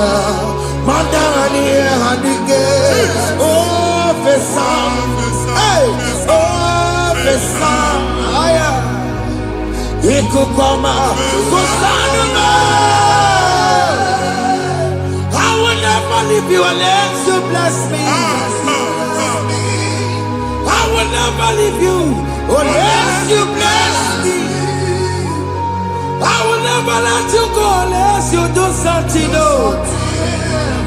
Mandani Hanike. Oh, Fesam. Hey, oh, Fesam. Aya. Ikukoma. Kusanuma. I will never leave you unless you bless me. I will never leave you unless you bless me. I will never let you go unless you do something. Oh,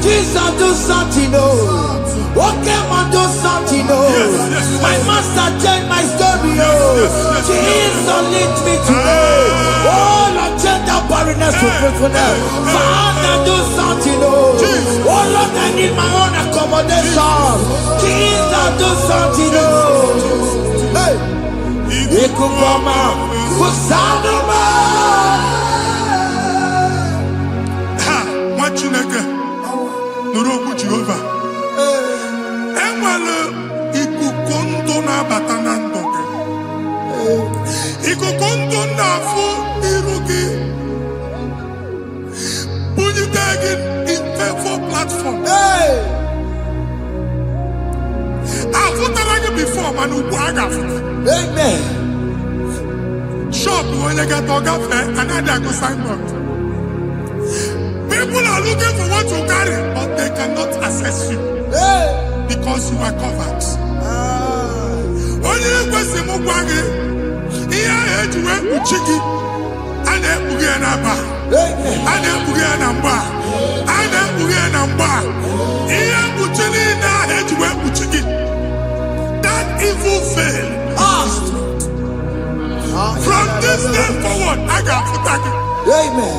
Jesus, do something. Oh, what came on do something. Oh, my master changed my story. Oh, Jesus, lead me today. Oh, Lord, change that barrenness to fruitfulness. Father, do something. Oh, Lord, I need my own accommodation. Jesus, do something. Oh, hey, Ikukoma, Kusanuma. What you nigga? Nuru Jehovah. Enwale ikukondo na batanando. Ikukondo na fu irugi. Put you tagging in for platform. Hey, I've put before man who amen. Shop when you get dog another go signboard. People are looking for what you carry, but they cannot access you Hey, because you are covered. Only question Mugwagi, here to work with Chiki, and then Bugianaba, and then Bugianamba, and then Bugianamba. Here Buchina had to work with Chiki. That evil fail. From this day forward, I got to tag it. Amen.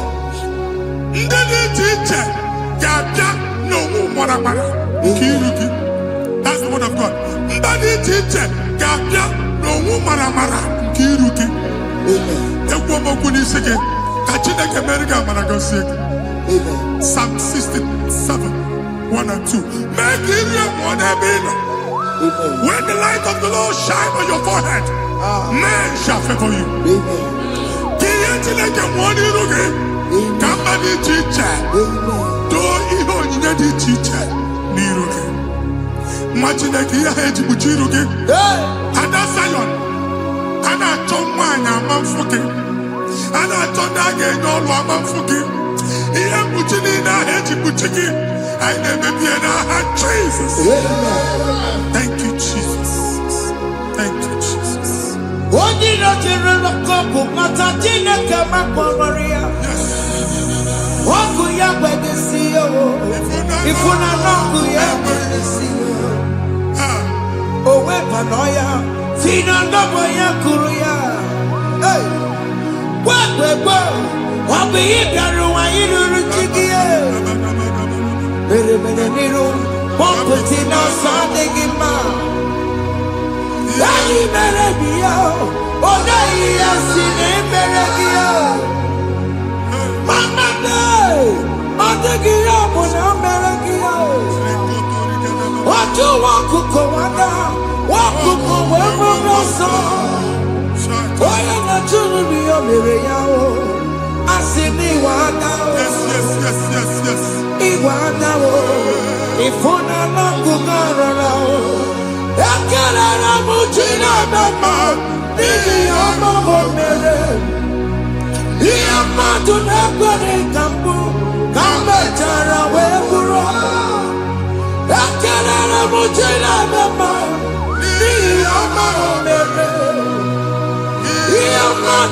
That's the word of God. Psalm 67, 1 and 2. Make when the light of the Lord shine on your forehead, men shall favor you. Somebody teacher, do you need a teacher? Niruke. Imagine a year head to Bujiruke. And that's Zion. And I told mine, I'm fucking. And I told that again, all I'm fucking. Here, Buchina head to Buchiki. I never be an Jesus. Thank you, Jesus. Thank you, Jesus. What did I tell you? Matatina Kamakoria. What could you have to see? If you know, you have to see. Oh, Wepanoya, Fina Noboya Kuria. Hey, what we go? What be it? You Chikia. Very many room. One put in our Sunday in my. Daddy, Merabia. Oh, they are seen Merabia. Mama, I'm taking up on America. What you want to go under? What to go where we why are not children be on the radio? I see me one now. Yes. If one are not good, I can't have Muchina Mama. To never Campo, Campetara, where we're all. I can't have Muchina Mama.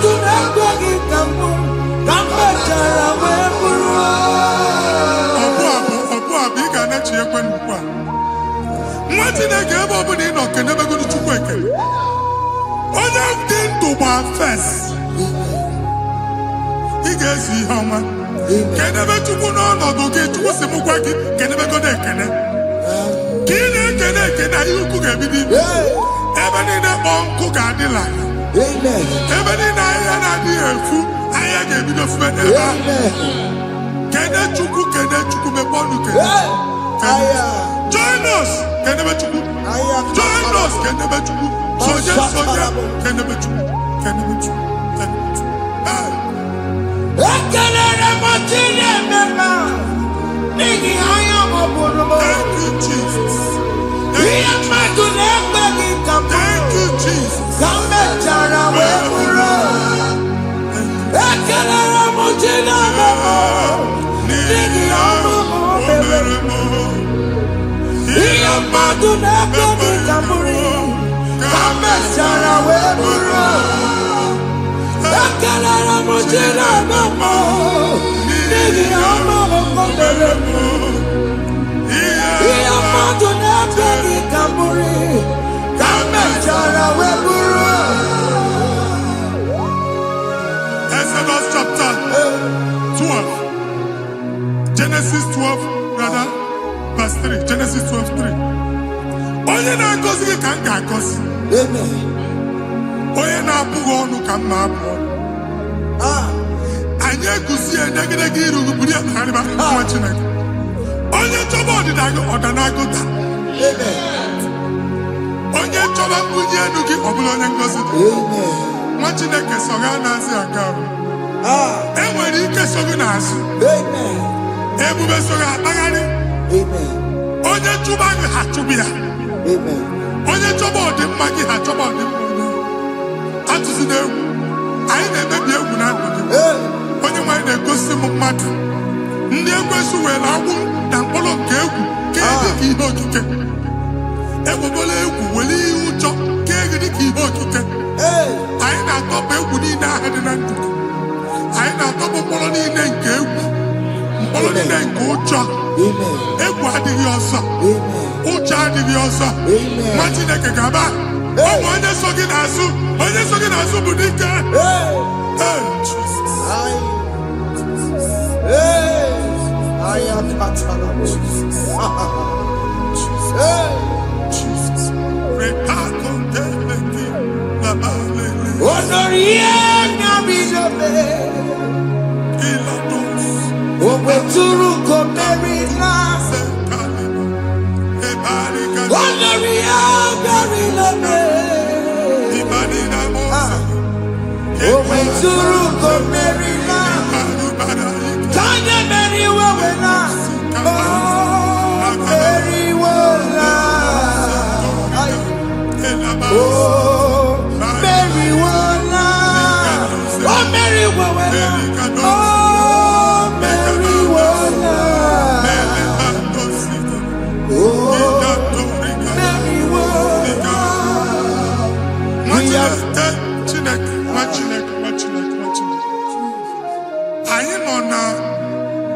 To never Campo, Campetara, where we're all. What did I give up in or can never go to work? All I've done to my face. He gets you how much. Can never to go on or get to a can never go there. Can you could have been? in the uncle Gadilla. Amen. Even in I am a bit of men. Can I chuku me bonuke? Join us. Can never chuku. Join us. Can never chuku. Soja, can never chuku. Can never chuku. Thank you, Jesus. Thank you, Jesus. Exodus chapter 12. Genesis 12, rather, verse 3. Genesis 12, 3. Onye na-agọzi gị ka m ga-agọzi. Onye na-abụghị ọnụ ka m na-abụ ọnụ. Anyị eguzi edegedege iru buru ya karịba nwa Chineke. Onye chọba ọdịda gị ọdanagụta. Onye chọba mbunye elu gị ọ bụla onye ngọzi dị. Nwa Chineke so ga na-azị aga arụ. Enwere ike so gị n'azụ. Ebube so gị akpagharị. Onye chụba gị ha chụbụ ya. Onye chọba ọdịmma gị ha chọba ọdịmma onye. Atụzi n'egwu. Anyị na-emebi egwu na ndụ gị. Onye nwanyị na-egosi m mmadụ. Ndị ekwensu were agwụ na mkpọrọ nke egwu ka dị ka ihe okike. Ekwebola egwu were ihe ụjọ ka dị ka ihe okike. Anyị na-atọpụ egwu niile ahụ dị na ndụ gị. Anyị na-atọpụ mkpọrọ niile nke egwu. Mkpọrọ niile nke ụjọ. Egwu adịghị ọzọ. Ụjọ adịghị ọzọ. Nwa Chineke ga-aba. Ọnwa onye so gị n'azụ. Onye so gị n'azụ bụ dike. Jesus. I am Jesus. Jesus.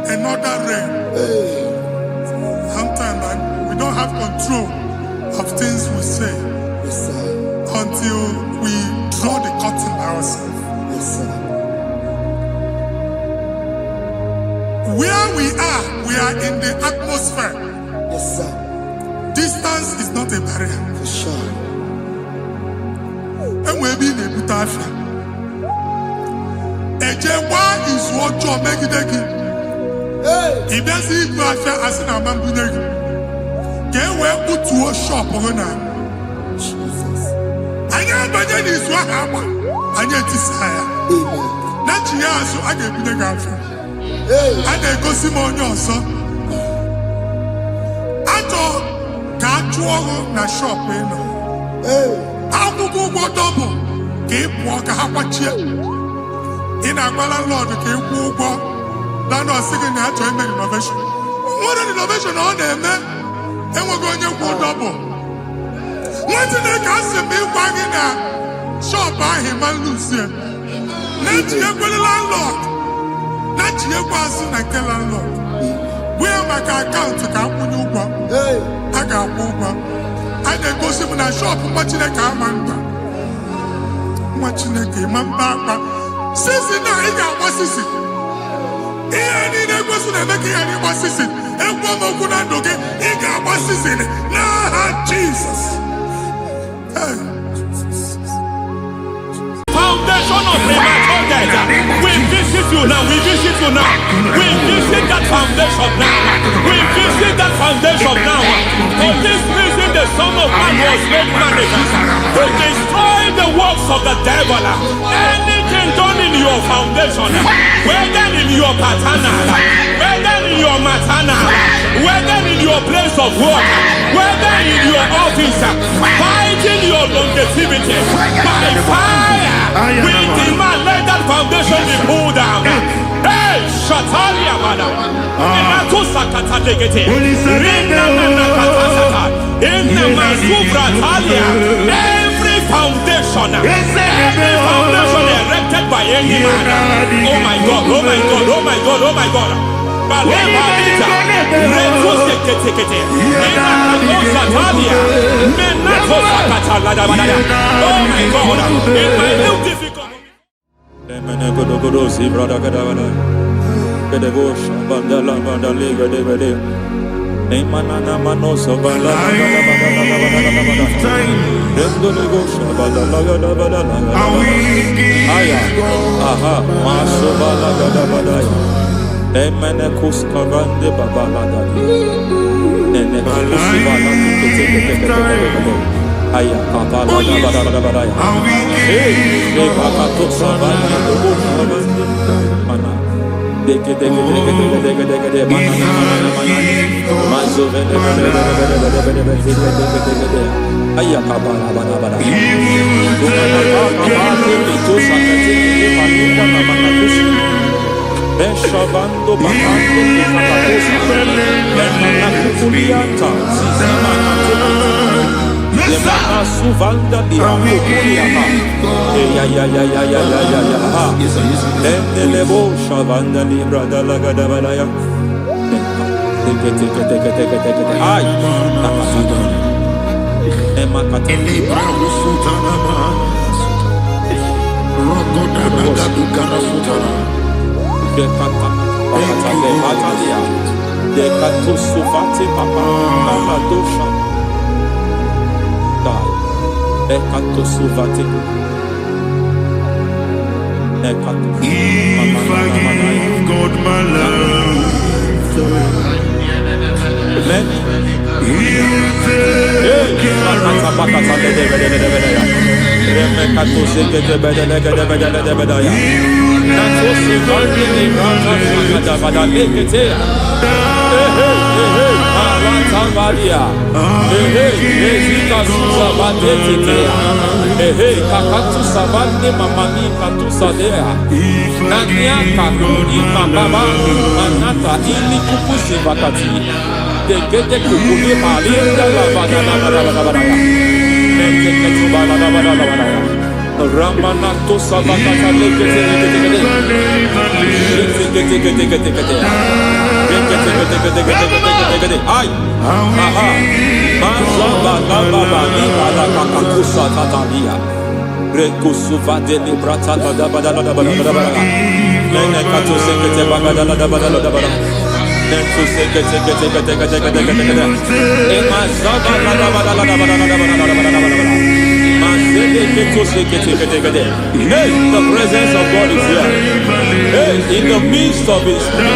Another realm. Sometimes we don't have control of things we say until we draw the curtain ourselves. Where we are in the atmosphere. Distance is not a barrier. For sure. And we'll be in a butafia. Ejewa is what you're making. If there's a butafia as in a man, can we put to a shop over now? Jesus. I am Bajan is what happened. I get desire. Not you, so I get the girlfriend. I get go Simon also. I thought, can't you na shop? How to go double? Keep walk a half in a landlord, keep walk. Land was singing that to innovation. What an innovation on them, man. And we're going to go double. What's in the castle be wagging a shop by him and Lucia? Not your landlord. Not your person like a landlord. We are my account to come when you go. I got over. I then go see when I shop watching a car man. Watching a game and papa. Since now, I got what's this? I need a person to make any what's this? And one more good and okay. He got what's this in it. Nah, Jesus. foundation of premature death. We visit you now. We visit you now. We visit that foundation now. We visit that foundation now. For this reason, the Son of Man was made manifest to destroy the works of the devil. Anything done in your foundation, whether in your paternal, whether in your maternal, whether in your place of work, whether in your office, fighting your longevity by fire, we demand let that foundation be pulled down. Hey, Shatalia Bada, Sakata Legate, in the Masubra Talia, every foundation erected by any man. Oh my God, oh my God, oh my God, oh my God. Oh my God, in my new difficult. Emenekus kavande babalaga. Enekus aya kapala badala. Hey, bakato savane dobo mana. Deke mana. Mazo vende. Aya kapala badala. Beshavando bakando kikakosa Lemana kukulianta Zizimana Lemana suvanda lihakukuliaha Ya Lendelebo shavanda librada lagadabalaya Teke Ay Nakasada Emakata Elibra usutanama Rogodana gadukara sutana Dekata Batalia Dekatu Suvati Papa Amadosha Dai Dekatu Suvati Dekatu If I give God my love Amen He will take care of Ramanato Sabakata Ay, aha, Mazaba Baba Nibala Kakakusa Tatalia, Rekusuva de Librata Badabada, Menekato Sekete Bagadala, Nentu Sekete, Emazaba Hey, the presence of God is here. Hey, in the midst of His people.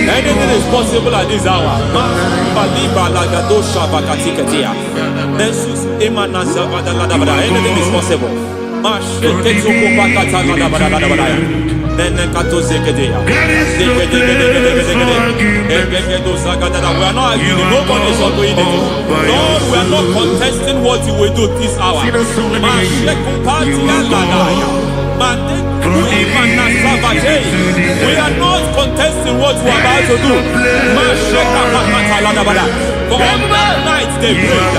Anything is possible at this hour. Anything is possible. We are not arguing, nobody is doing it. Lord, we are not contesting what you will do this hour. We are not contesting what you are about to do. For all night they prayed,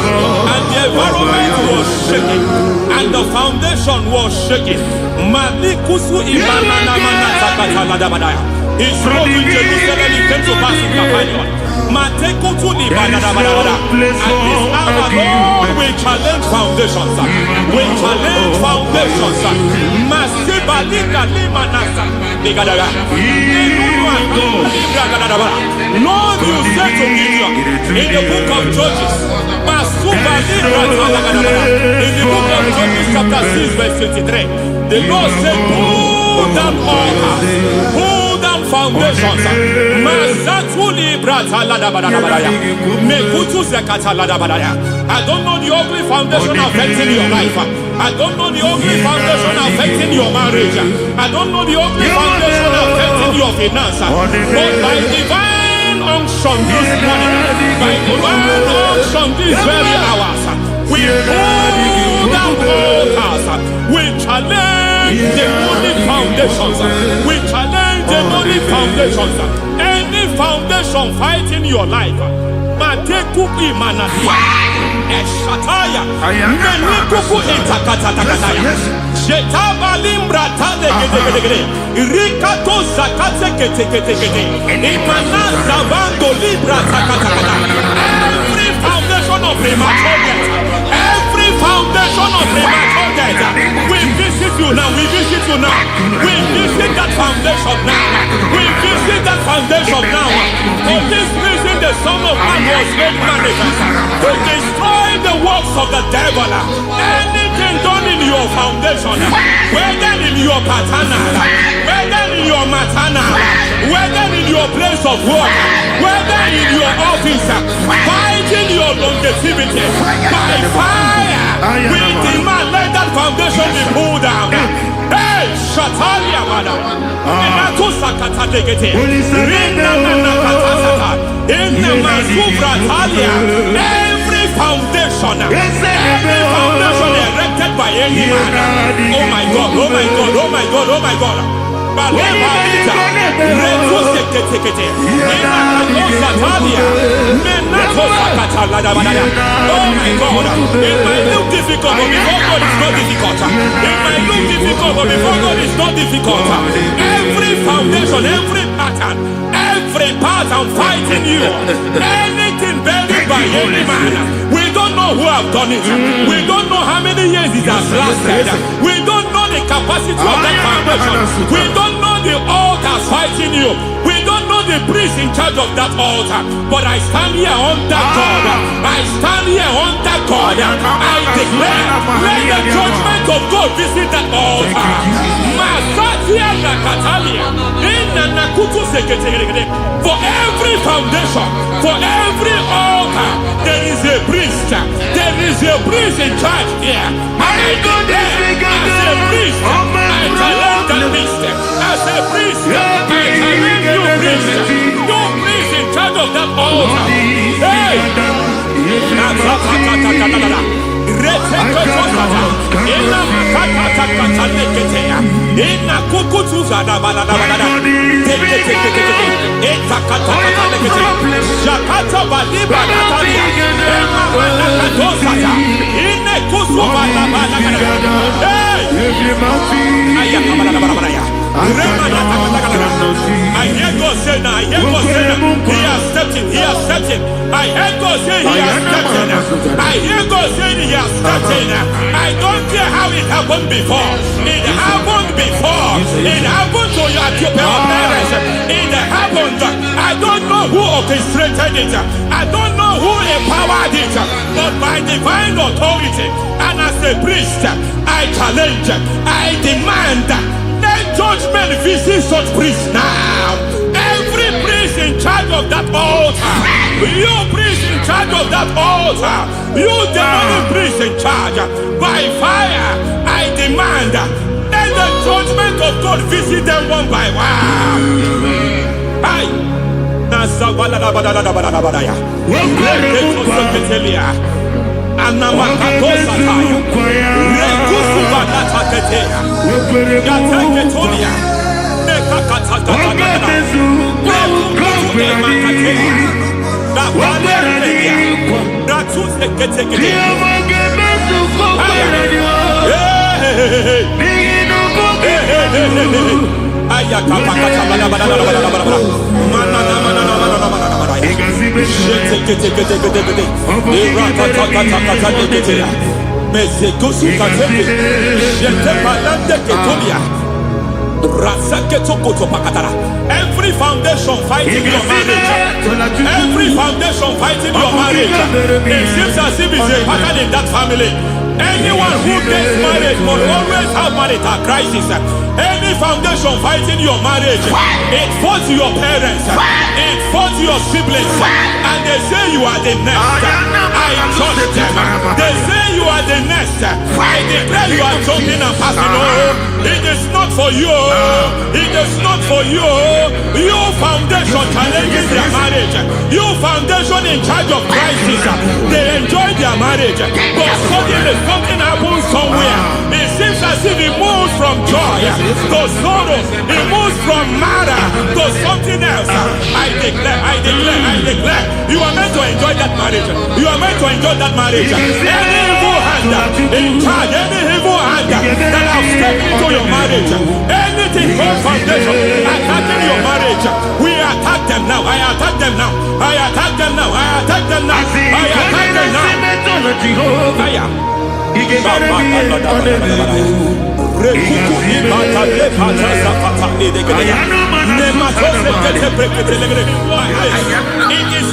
and the environment was shaking, and the foundation was shaking. He spoke in Jerusalem, he came to pass in Capernaum. And this hour, Lord, we challenge foundations. We challenge foundations. Lord, you said to Gideon in the book of Judges, the book of Judges chapter 6 verse 23, the Lord said, pull down altars, pull down foundations. I don't know the ugly foundation affecting your life. I don't know the ugly foundation affecting your marriage. I don't know the ugly foundation affecting your finance. But by divine unction this morning, by divine unction these very hours, we pull down altars. We challenge demonic foundations. We challenge demonic foundations. Any foundation fighting your life, Mateku Imanadia, Eshataya, Menikuku Itakatatakataya, Shetabalimbra Tadegede, Rikato Zakate Ketekete, Imanaza Vando Libra Takataka. Every foundation of premature death, every foundation of premature death, we visit you now, we visit you now, we visit that foundation now, we visit that foundation now. For this reason, the Son of Man was made manifest to destroy the works of the devil. Anything done in your foundation, whether in your paternal, whether in your maternal, whether in your place of work, whether in your office, fighting your longevity by fire, we demand let that foundation be pulled down. Hey, Shatalia, madam. Every foundation erected by any man. Oh my God, oh my God, oh my God, oh my God. Oh my God, it might look difficult, but before God it's not difficult. It might look difficult, but before God it's not difficult. Every foundation, every pattern fighting you, anything buried by any man, we don't know who have done it. We don't know how many years it has lasted. We don't know the capacity of that foundation. We don't know the altars fighting you. We don't know the priest in charge of that altar. But I stand here under God. I stand here under God. I declare, let the judgment of God visit that altar. For every foundation, for every altar, there is a priest. There is a priest in charge here. I declare, as a priest, I challenge that priest. As a priest, I challenge you priest. You priest in charge of that altar. Hey! I hear God say now, I hear God say now, he has stepped in, he has stepped in. I hear God say he has stepped in. I hear God say he has stepped in. I don't care how it happened before. It happened before. It happened to your parents. It happened. I don't know who orchestrated it. I don't know who empowered it. But by divine authority and as a priest, I challenge, I demand, let judgment visit such priests now. Every priest in charge of that altar, you priest in charge of that altar, you demonic priest in charge, by fire, I demand, let the judgment of God visit them one by one. Aye. Every Every foundation fighting your marriage. Every foundation fighting your marriage. It seems as if it's a pattern in that family. Anyone who gets married will always have marital crisis. Any foundation fighting your marriage, it fought your parents, it fought your siblings, and they say you are the next. I judge them. They say you are the next. I declare you are jumping and passing. Oh, it is not for you. It is not for you. You foundation challenges their marriage. You foundation in charge of crisis. They enjoy their marriage, but suddenly something happens somewhere. It seems as if it moves from joy to sorrow. It moves from matter to something else. I declare, you are meant to enjoy that marriage. You are meant to enjoy that marriage. Any evil hand in charge, any evil hand that have stepped into your marriage, anything called foundation attacking your marriage, we attack them now. I attack them now. I attack them now. I attack them now. I attack them now. It is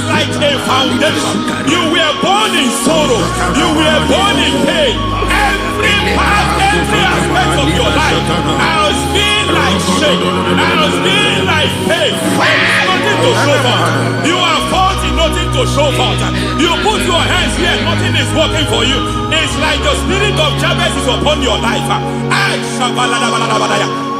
like a foundation. You were born in sorrow. You were born in pain. Every part, every aspect of your life has been like shame. Has been like pain. Nothing to show for. You are faulty, nothing to show for. You put your hands here, nothing is working for you. It's like the spirit of Jabez is upon your life.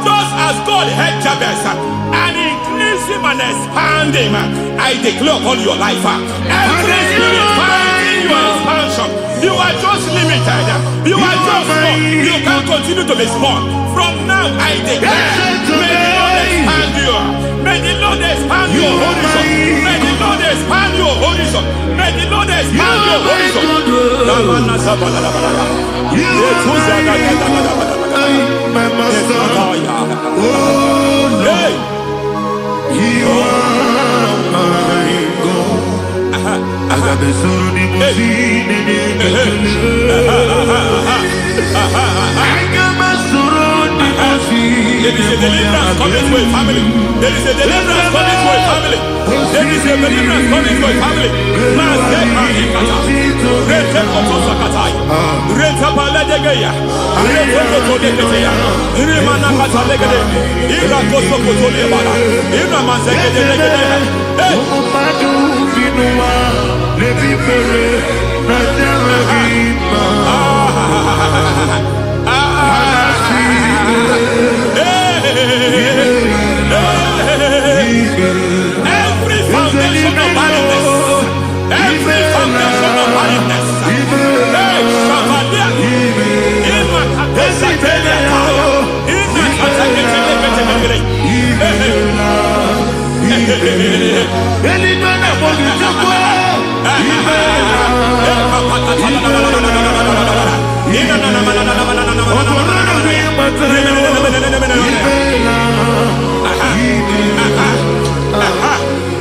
Just as God had Jabez and increased him and expand him, I declare upon your life. Every spirit finding your expansion, you are just limited. You are just small. You can't continue to be small. From now, I declare, may the Lord expand you. May the Lord expand your horizon. May the Lord expand your horizon. May the Lord expand your horizon. My master, oh Lord, you are my God. Agabe soro ni mo si nene Agabe soro ni mo si. There is a deliverance coming to a family. There is a deliverance coming to a family. There is a deliverance coming to a family. Every foundation of barrenness, every foundation of barrenness,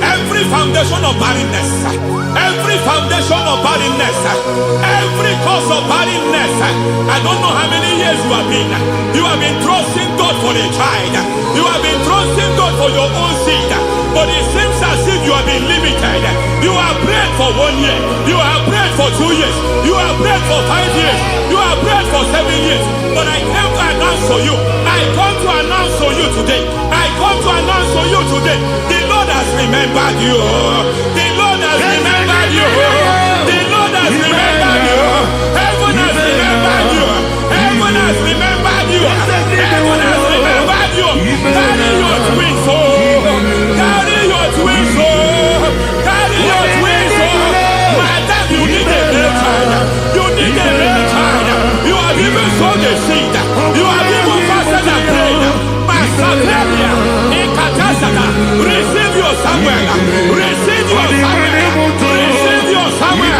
every foundation of barrenness, every foundation of barrenness, every cause of barrenness. I don't know how many years you have been trusting God for a child. You have been trusting God for your own seed, but it seems as if you have been limited. You have prayed for 1 year, you have prayed for 2 years, you have prayed for 5 years, you have prayed for 7 years. But I came to announce for you, I come to announce for you today, I come to announce for you today, the Lord has remembered you. The Lord has remembered you. The Lord has remembered you. Heaven has remembered you. Heaven has remembered you. Heaven has remembered you. Carry your twins, oh. Carry your twins, oh. Carry your twins, oh. Madam, you need a real child. You need a real child. You have even sown a seed. You have even fasted and prayed. Masaperia, Ekatasata, receive your Samuel. Receive your Samuel. Receive your Samuel.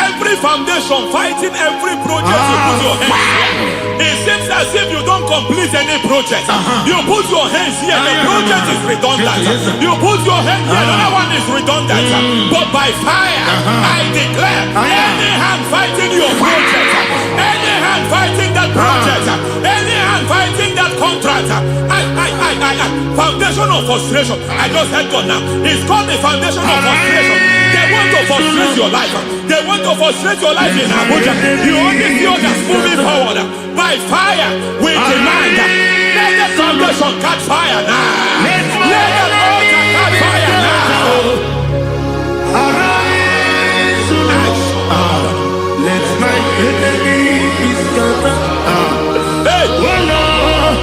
Every foundation fighting every project you put your hands here. It seems as if you don't complete any project. You put your hands here, the project is redundant. You put your hand here, another one is redundant. But by fire, I declare, any hand fighting your project, any hand fighting that project, any hand fighting that contract, foundation of frustration. I just heard God now. It's called the foundation of frustration. They want to frustrate your life. They want to frustrate your life in Abuja. You only see others moving forward. By fire, we demand. Let the foundation catch fire now. Let the altar catch fire now. Arise, let my enemies scatter. Hey, Oh Lord,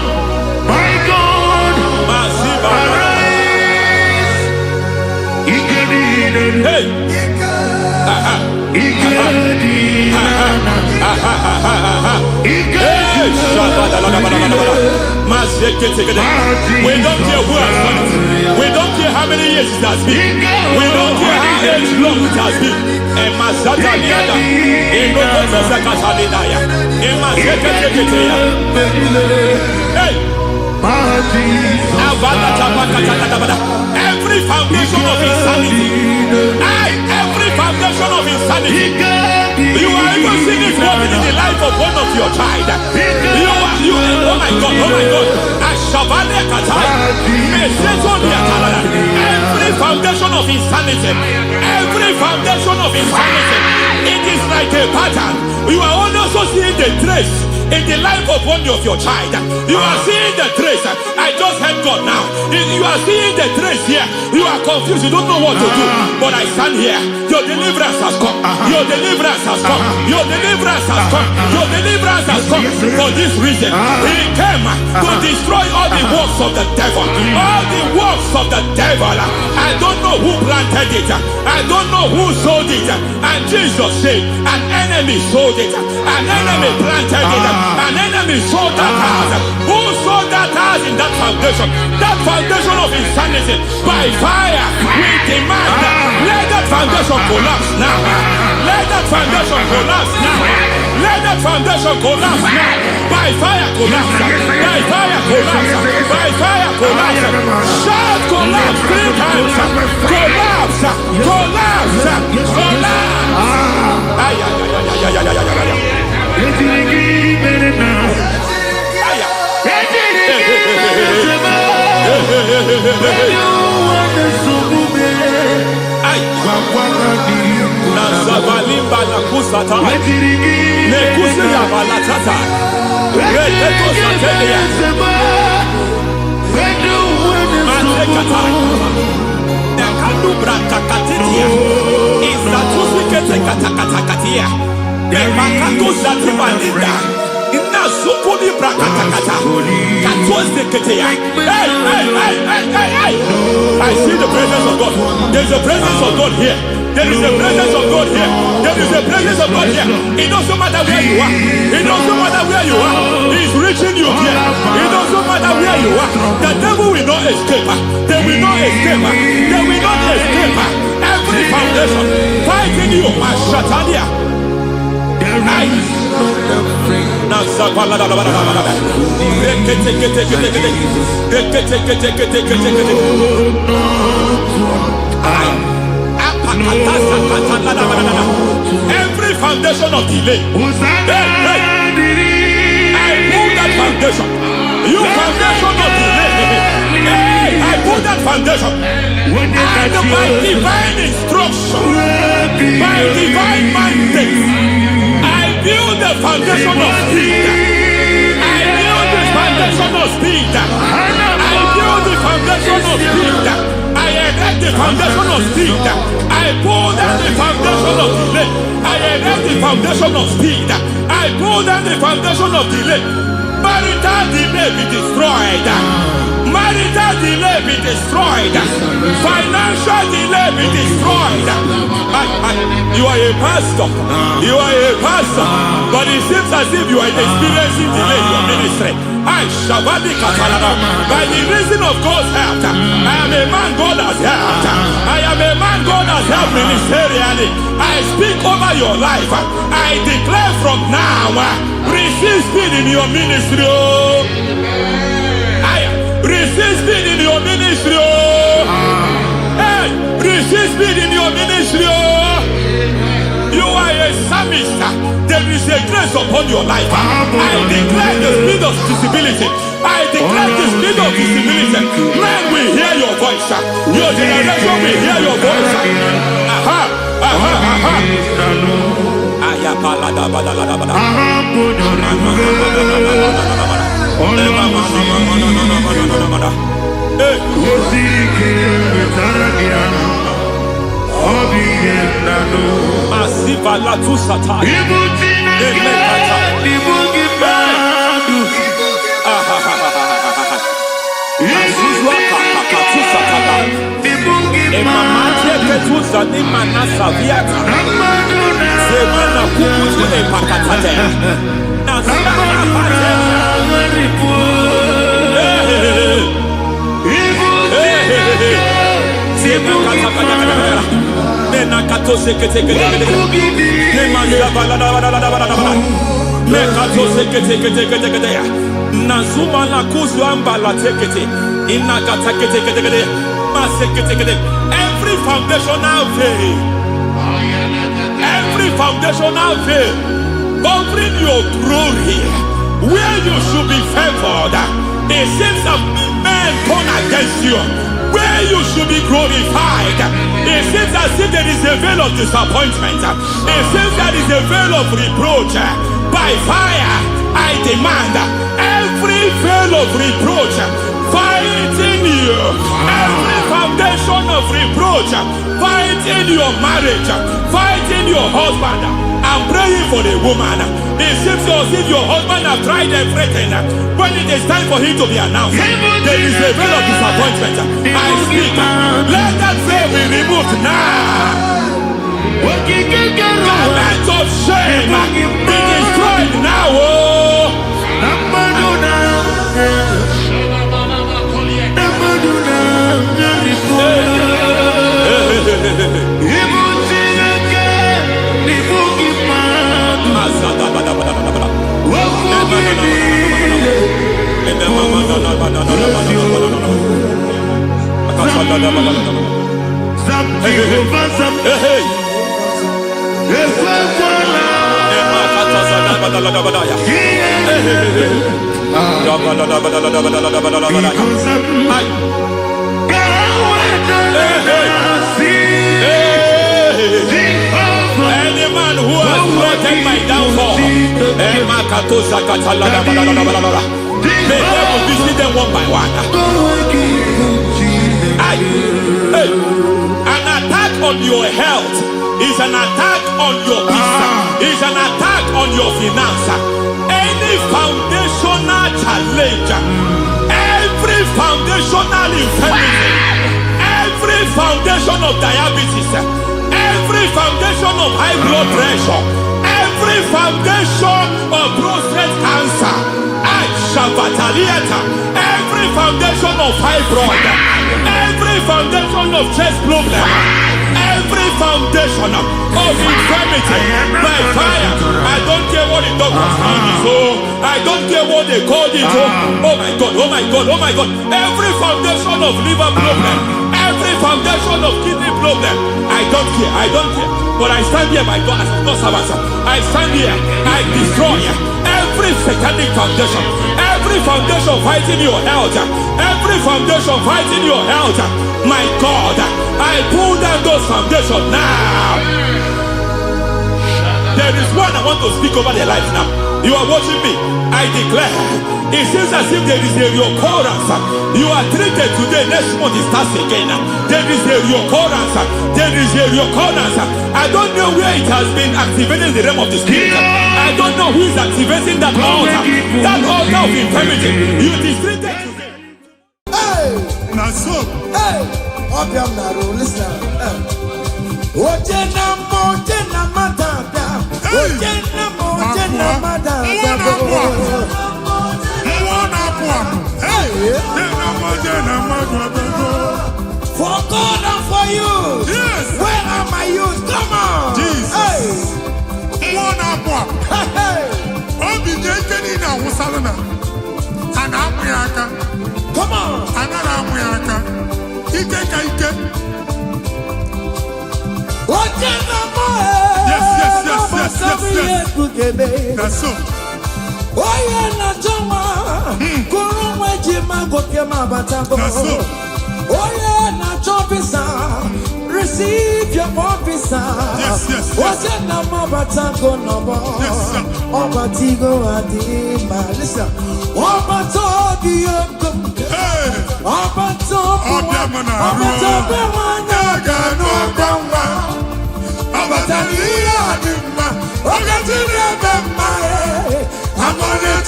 my God, arise. hey. We don't care who has done it. We don't care how many years it has been. We don't care how age long it has been. Every foundation of insanity, every foundation of insanity, you are even seeing it working in the life of one of your child. Oh my God, every foundation of insanity, it is like a pattern. You are also seeing the trace in the life of one of your child. You are seeing the trace. I just heard God now. You are seeing the trace here. You are confused. You don't know what to do. But I stand here. Your deliverance has come. Your deliverance has come. Your deliverance has come. Your deliverance has come. For this reason, He came to destroy all the works of the devil. All the works of the devil. I don't know who planted it. I don't know who sold it. And Jesus said, an enemy sold it. An enemy planted it. An enemy sold that house. Who sold that house in that foundation? That foundation of insanity. By fire, we demand let that foundation collapse now. Let that foundation collapse now. Let that foundation collapse now. By fire, collapse. By fire, collapse. By fire, collapse. Shout collapse 3 times. Collapse. Collapse. I see the presence of God. There's a presence of God here. There is a presence of God here. There is a presence of God here. It doesn't matter where you are. It doesn't matter where you are. He's reaching you here. It doesn't matter where you are. The devil will not escape. They will not escape. They will not escape. Every foundation fighting you, Mashatania. Every foundation of delay, I pull that foundation. You foundation of delay, I pull that foundation. And by divine instruction, by divine mandate, I build the foundation of speed. I build the foundation of speed. I build the foundation of speed. I erect the foundation of speed. I pull down the foundation of delay. I erect the foundation of speed. I pull down the foundation of delay. Marital delay be destroyed. Marital delay be destroyed. Financial delay be destroyed. You are a pastor. You are a pastor. But it seems as if you are experiencing delay in your ministry. By the reason of God's help, I am a man God has helped. I am a man God has helped ministerially. I speak over your life. I declare from now, receive speed in your ministry. Receive speed in your ministry. Hey, receive speed in your ministry. You are a psalmist. There is a grace upon your life. I declare the spirit of visibility. I declare the spirit of visibility. Men will hear your voice. Your generation will hear your voice. Aha, aha, aha. Masiva la tu sata. Every foundational veil, every foundational veil covering your glory, where you should be favored, it seems that men turn against you. Where you should be glorified, it seems as if there is a veil of disappointment. It seems there is a veil of reproach. By fire, I demand every veil of reproach fighting you, every foundation of reproach fighting your marriage, fighting your husband. I'm praying for the woman. It seems as if your husband has tried everything. When it is time for him to be announced, there is a veil of disappointment. I speak. Let that veil be removed now. Garment of shame be destroyed now. Any man who has plotted my downfall, may devil visit them one by one. An attack on your health is an attack on your peace, is an attack on your finance. Any foundational challenge, every foundational infirmity, every foundation of diabetes, every foundation of high blood pressure, every foundation of prostate cancer, every foundation of fibroid, every foundation of chest problem, every foundation of infirmity, by fire. I don't care what the doctors call it, so I don't care what they call it. Oh my God, oh my God, oh my God. Every foundation of liver problem, every foundation of kidney problem, I don't care, I don't care. But I stand here, my God, as a servant. I stand here, I destroy every satanic foundation, every foundation fighting your health, every foundation fighting your health. My God, I pull down those foundations now. There is one I want to speak over their life now. You are watching me. I declare, it seems as if there is a reoccurrence. You are treated today, next month it starts again. There is a reoccurrence. There is a reoccurrence. I don't know where it has been activated in the realm of the spirit. I don't know who is activating that altar of infirmity. You is treated today. Hey! Obiam Naru, listen. Ojena Madada. Ojena Madada. For God and for you. Yes. Where are my youth? Come on. Jesus. Hey. Hey. Come on. Yes. That's so. That's so. Receive your officer. Yes. Yes, sir. Listen. Hey.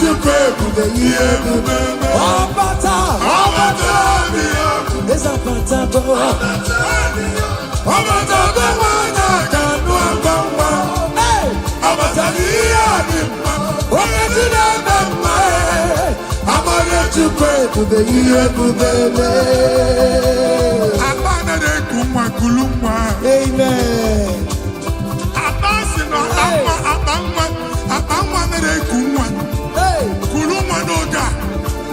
To pray for the year. There's a patago. To pray for the year. Amen.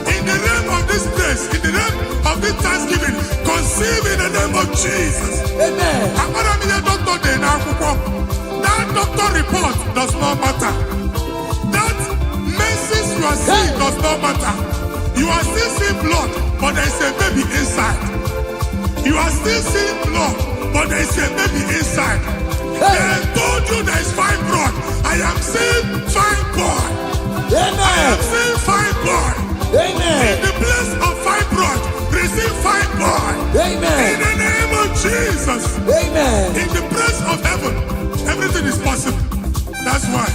In the name of this place, in the name of this Thanksgiving, conceive in the name of Jesus. Amen. That doctor report does not matter. That message you are seeing does not matter. You are still seeing blood, but there is a baby inside. You are still seeing blood, but there is a baby inside. They told you there is fibroid. I am seeing fibroid. Amen. I am seeing fibroid. Amen. In the place of fibroid, receive fibroid. Amen. In the name of Jesus. Amen. In the place of heaven, everything is possible. That's why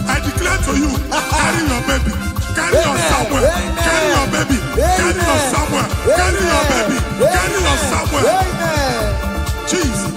I declare to you, carry your baby. Carry your somewhere. Carry your baby. Carry your somewhere. Carry your baby. Carry your somewhere. Amen. Jesus.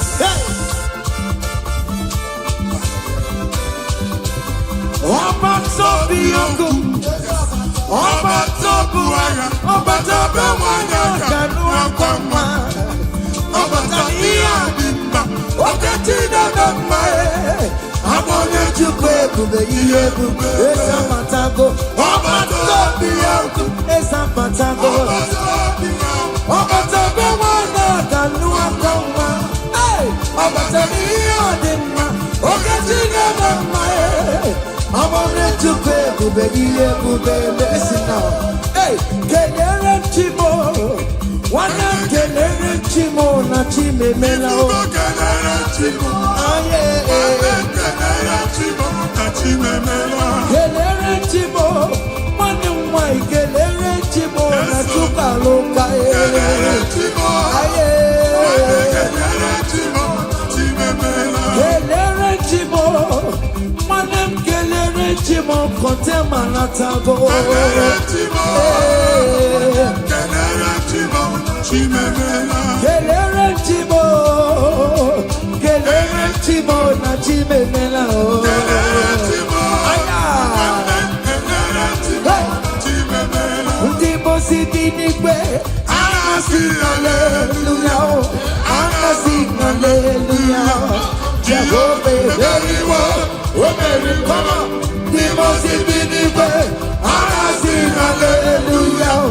I'm ready to pay, listen now. Hey, kelere chimo, wana kelere chimo na chime mela o. Kelere chimo wana mwai kelere chimo na chuka loka e. Kelere chimo, manem kelere chimo kote manatago. Kelere chimo na chime mela o. Ndipo sidinigwe, hallelujah, hallelujah. Jehovah, very well, come on. The most hallelujah,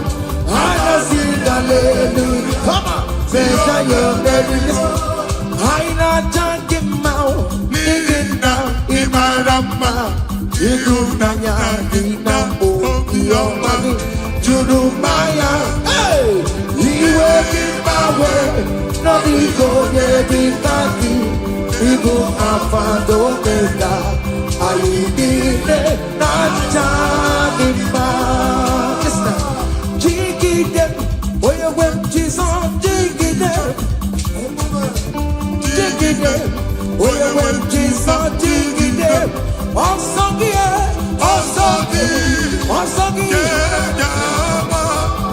hallelujah. Come on, say you're very I not talking about Nina, Imarama, Idunanya, Nina, Okiomani, Judumaya. Hey, you will give my way, no ego, Yedikaki. Ibu afado mega, ayidine nachadima. Listen, jigide, where you went, Jesus, jigide, where you went, Jesus, jigide. Osagi,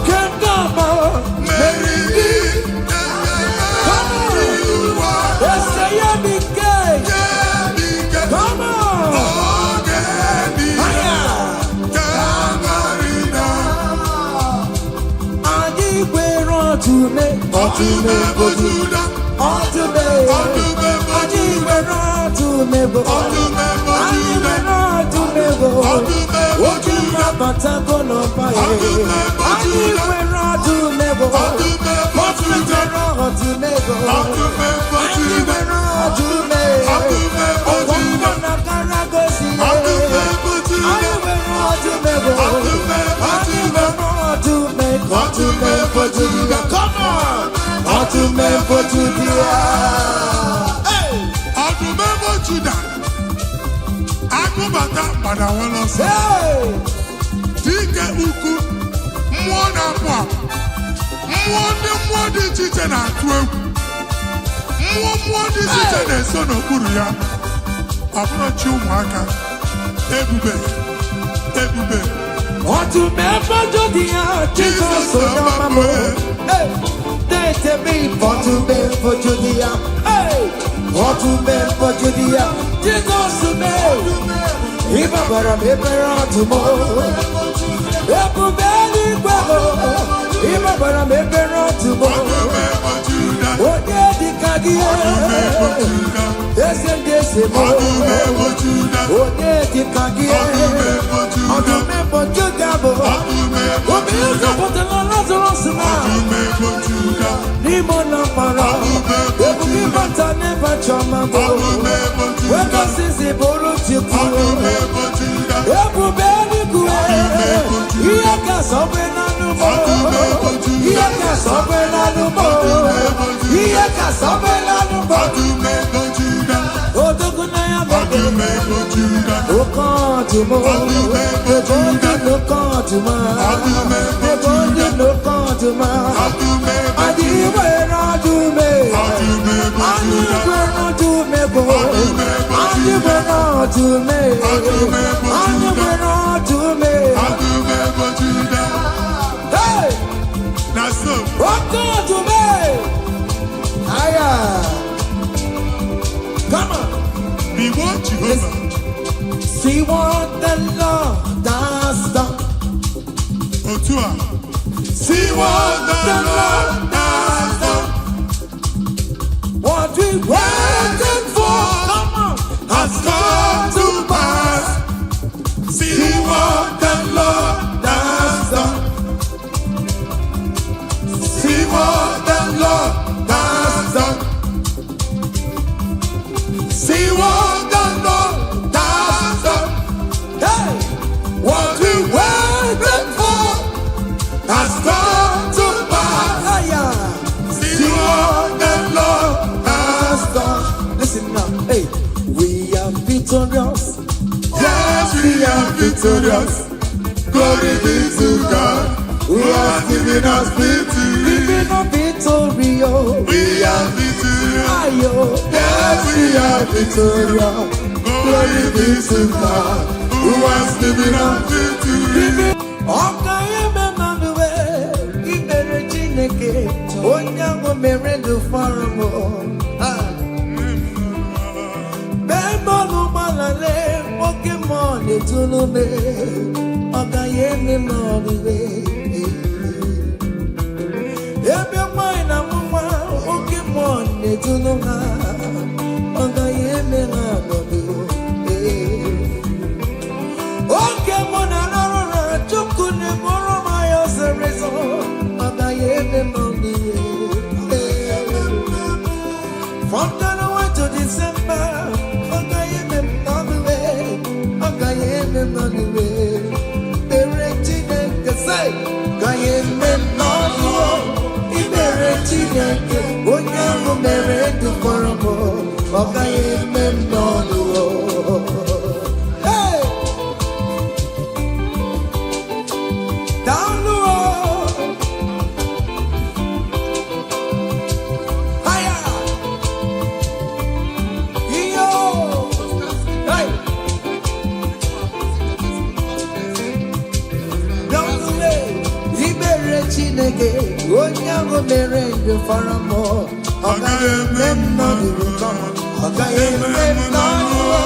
Kengama, Mary, See what the Lord has done. See what the Lord has done. What we waited for has come to pass. See what the Lord has done. See what the Lord has done. See what the Lord has done. Hey, what we waited for has come to pass. See what the Lord has done. Listen now, hey, we are victorious. Yes, we are victorious. Glory be to God who has given us victory. Giving us victory, oh. We are victorious. Yes, we are victorious. Glory be to God who has given us victory. Okay, Emmanuel, Ibere Chineke, Onyango Merendu Faramo. Bembo Malale, Pokemon, Etulume, Ogayeme Moniwe. Ebe mine na mama, Pokemon, Etulume, Ogayeme Moniwe. Pokemon, Anara, Chukune, Boromaya, Serezo, Ogayeme Moniwe. From January to December, Ogayeme Moniwe, Ogayeme Moniwe. Ibere Chineke say, Ogayeme Moniwe, Ibere Chineke, Onyango Merendu Faramo, Ogayeme Moniwe. Hey, down the road, higher. Chineke, Onyango Merendu Faramo, Ogayeme Moniwe, Ogayeme Moniwe,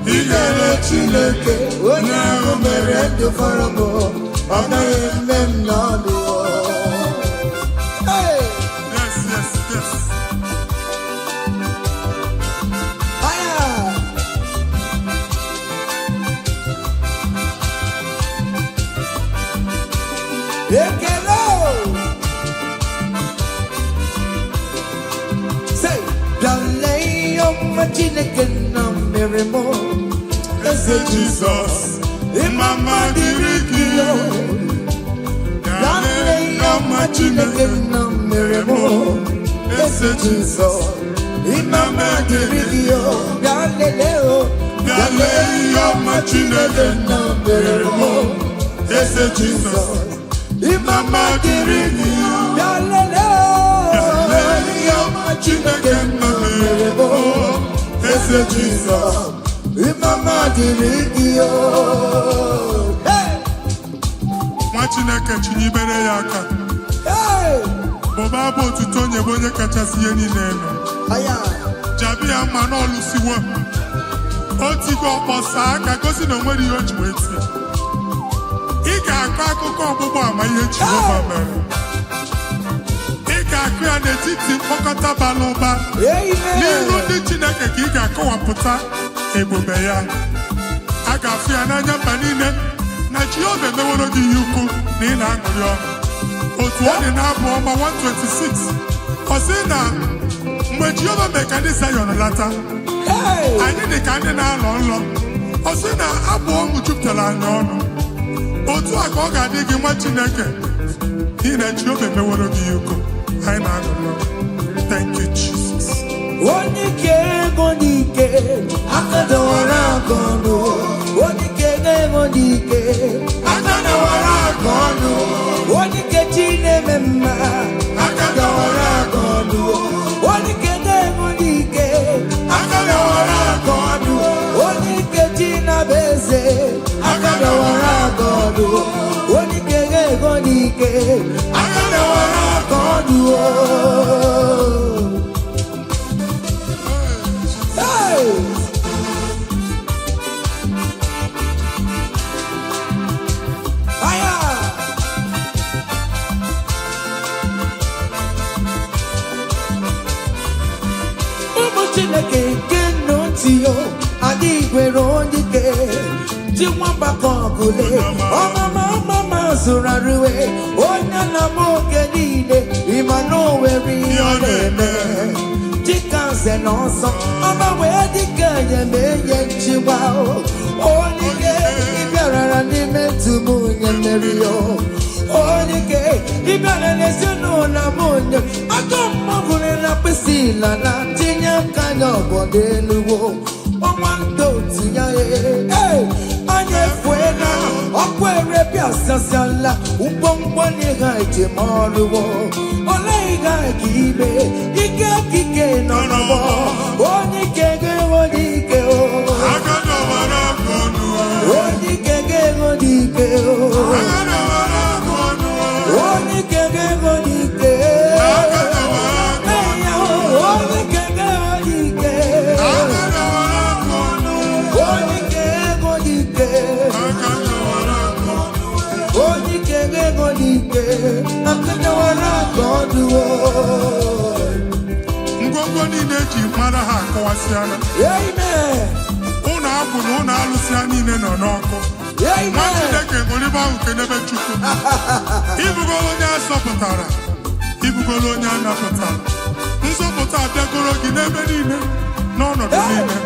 Ibere Chineke, Onyango Merendu Faramo, Ogayeme Moniwe. Hey, Ekelo. Say, Dalay on my chineke na meremo. Ese Jesus, Imama dirigio. Dalay on my chineke na meremo. Ese Jesus, Imama dirigio. Daleo, Dalay on my chineke na meremo. Ese Jesus. Imama dirigi, yalele, yama chineke merebo. Ese Jesus, Imama dirigi yo. Nwa Chineke chinyibere ya aka. Boba bụ otuto onye bụ onye kachasị ihe niile elu. Jabi ya mma n'ọlụsiwo. O tigo ọkpọsa aka gosi na onwere ihe o ji wee tie. Ị ga-akọ akụkọ ọgbụgbọ ama ihe Jehova mere. Ị ga-akụ ya n'etiti mkpọkọta bara ụba. N'ihu ndị Chineke ka ị ga-akọwapụta ebube ya. A ga-afụ ya n'anya mba niile na Jehova emeworo gị ihe ukwu na ị na-aṅụrị ọṅụ. Otu ọ dị n'abụ ọma 126. Ọ sị na mgbe Jehova mere ka ndị Zayọn lata, anyị dị ka ndị na-alọ nlọ. Ọ sị na abụ ọṅụ jupụtara anyị ọnụ. Otu a ka ọ ga-adị gị nwa Chineke n'ihi na Jehova emeworo gị ihe ukwu. Anyị na-aṅụrị ọṅụ. Thank you, Jesus. Onike ego n'ike aka dọwara aka ọnụ. Onike ego n'ike aka dọwara aka ọnụ. Onike chi na-eme mma aka dọwara aka ọnụ. Onike ego n'ike aka dọwara aka ọnụ. Onike chi na-abụ eze aka dọwara aka ọnụ. Onike ego n'ike aka dọwara aka ọnụ. Chineke nke ntio adị gwere onye ike ji nwamba ka ọgụle ọmama zụrụ arụwe onye na-ama oge niile ịma na o nwere ihe ọ na-eme dịka nze na ọzọ ọma wee dịka enye nchịgba onye ike ịbịarara n'ime ntụm onye mmeri ya onye ike ịbịara n'ezinụlọ m onye aka mmọgụrụ na mkpịsị ila na tinye aka anya ọbọdọ eluwo ọnwa ndị otu ya anya efuela ọkụ erepịa sasiala ngwongwo n'ihe ejem ọrụwo ole ihe ka ime ike ekike nọ n'ọgbọ onye ike ga-enwe n'ike onye ike ga-enwe n'ike onye ike ga-enwe n'ike ngwongwo niile eji mara ha akọwasịala. Ụlọ abụ na ụlọ alụsị ha niile nọ n'ọkụ. Nwa Chineke ṅụrịba ahụ nke n'ebe Chukwu. Ibugolo onye asọpụtara, ibugolo onye anapụtara. Nzọpụta abịagoro gị n'ebe niile n'ọnọdụ niile.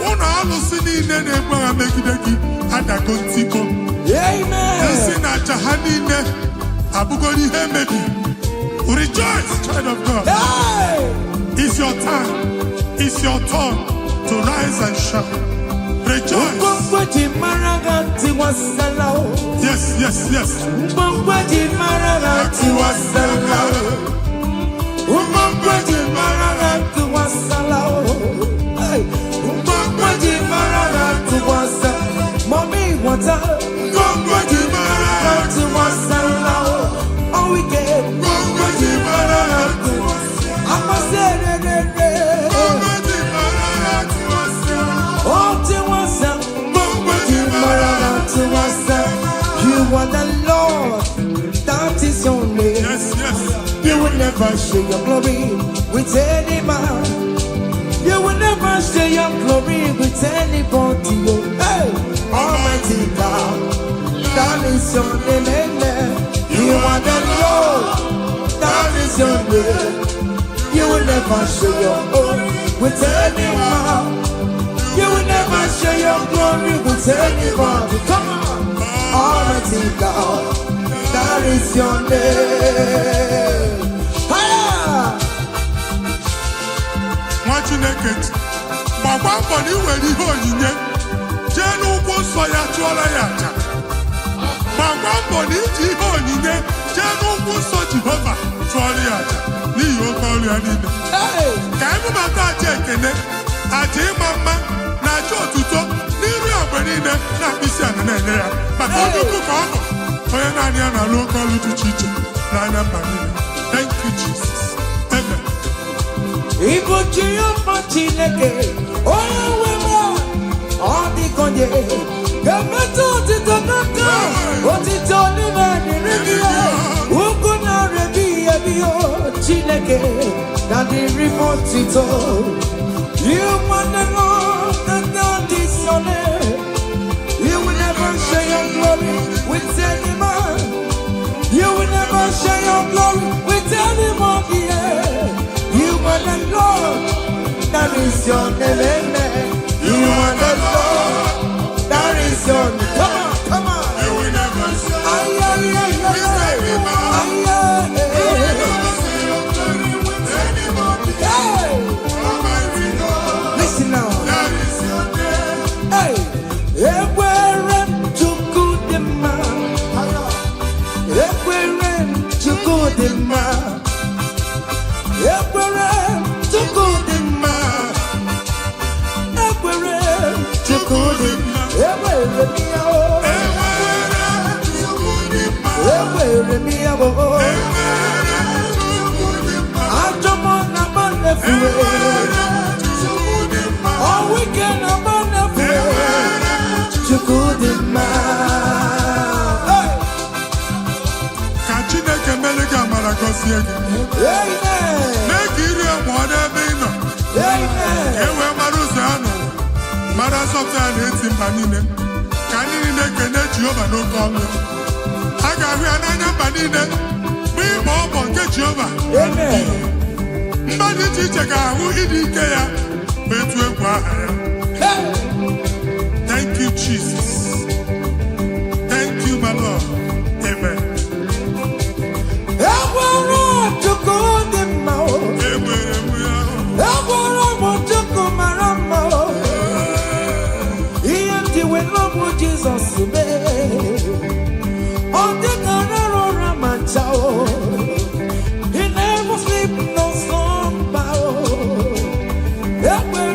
Ụlọ alụsị niile na-egbu agha megide gị adago ntikọ. Nsị na aja ha niile abụgoro ihe emebi. Rejoice, child of God. It's your time. It's your turn to rise and shine. Rejoice. Yes, yes, yes. Mommy, what's up? You are the Lord, that is your name. Yes, yes. You will never share your glory with any man. You will never share your glory with anybody. Hey, Almighty God, that is your name. You You are the Lord, that is your name. You will never share your glory with anyone. You will never share your glory with anyone. Come on, Almighty God, that is your name. Higher. Watching a kid, my body where the holy Jenu was for your toilet. My body, the holy Jenu was for Jehovah, toilet. You call your name. Can you not take it? I tell Mamma, Najo to talk, Niria Benina, Napisan and Naya. But how do you come? When I am a local to teach Nana Manina. Thank you, Jesus. Amen. Igbo Martineke, oh, women, all the conye, Gamato to the Naka, what it only man in Revia, who could not review Chineke, that the remote it all. You want the Lord, that God is your name. You will never share your glory with any man. You will never share your glory with anyone. You are the Lord, that is your name, amen. You are the Lord, that is your name. Come on, come on. You will never share listen now. That is your name. Hey, to good man. To good man. To good man. To good all weekend I'm to good man. Kachine Kemelega Maragosia. Amen. Make it a whatever. Amen. Ewe Maruzano. Marasota and Etim Panine. Canine Kene Jehovah no call. Agawi Ananya Panine. We mob on get Jehovah. Amen. Mbadi Chichaka, who did care? Thank you, Jesus. Thank you, my Lord. Amen. Jesus, on the Canaro Ramachao, he never sleep no slumber. Ever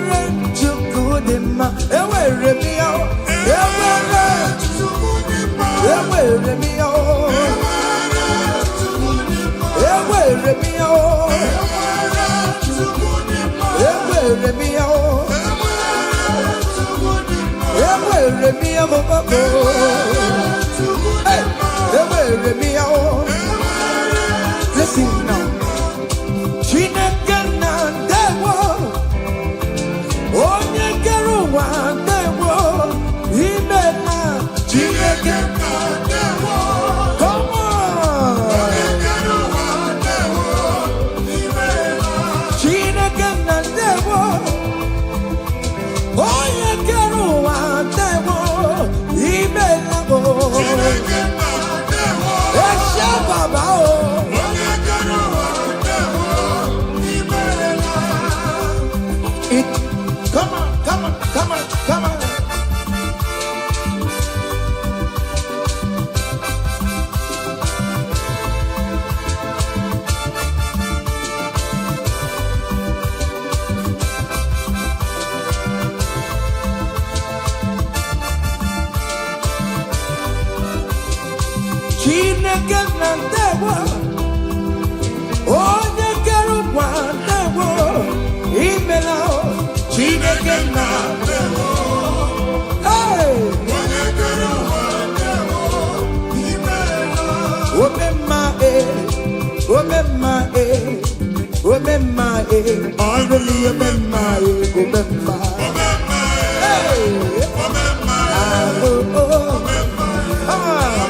to good in my ever me out, ever me out, ever me out, ever me out. Listen now. Chineke na dewo, onye kere ụwa dewo, ime na Chineke na dewo. Come on. Onye kere ụwa dewo, ime na Chineke na dewo, onye kere ụwa dewo, ime na bo. Chineke na dewo, eshe baba o. Come on, come on, come on, come on. Chineke na ndewo, onye kere ụwa ndewo, imela o. Chineke na ndewo, hey, onye kere ụwa ndewo, imela. Omemma omemma omemma ọrụli omemma omemma, hey, omemma, oh, oh, ah.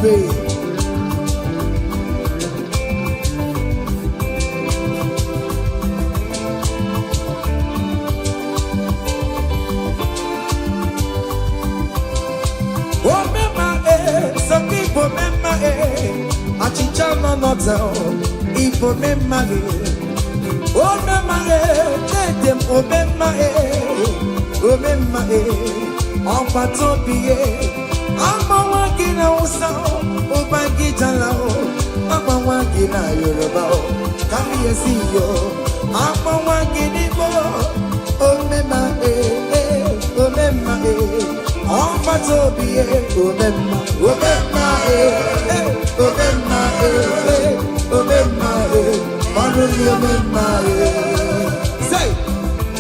pray. Oh, mema, some people, mema, achichama not down. Ipo mema, oh, mema, let them, oh, mema, on patopie, I'm walking out sound, oh, Bagitala, I'm walking out Yoruba, come here, see you, I'm walking in, oh, mema, oh, mema, on patopie, oh, mema, oh, mema, say,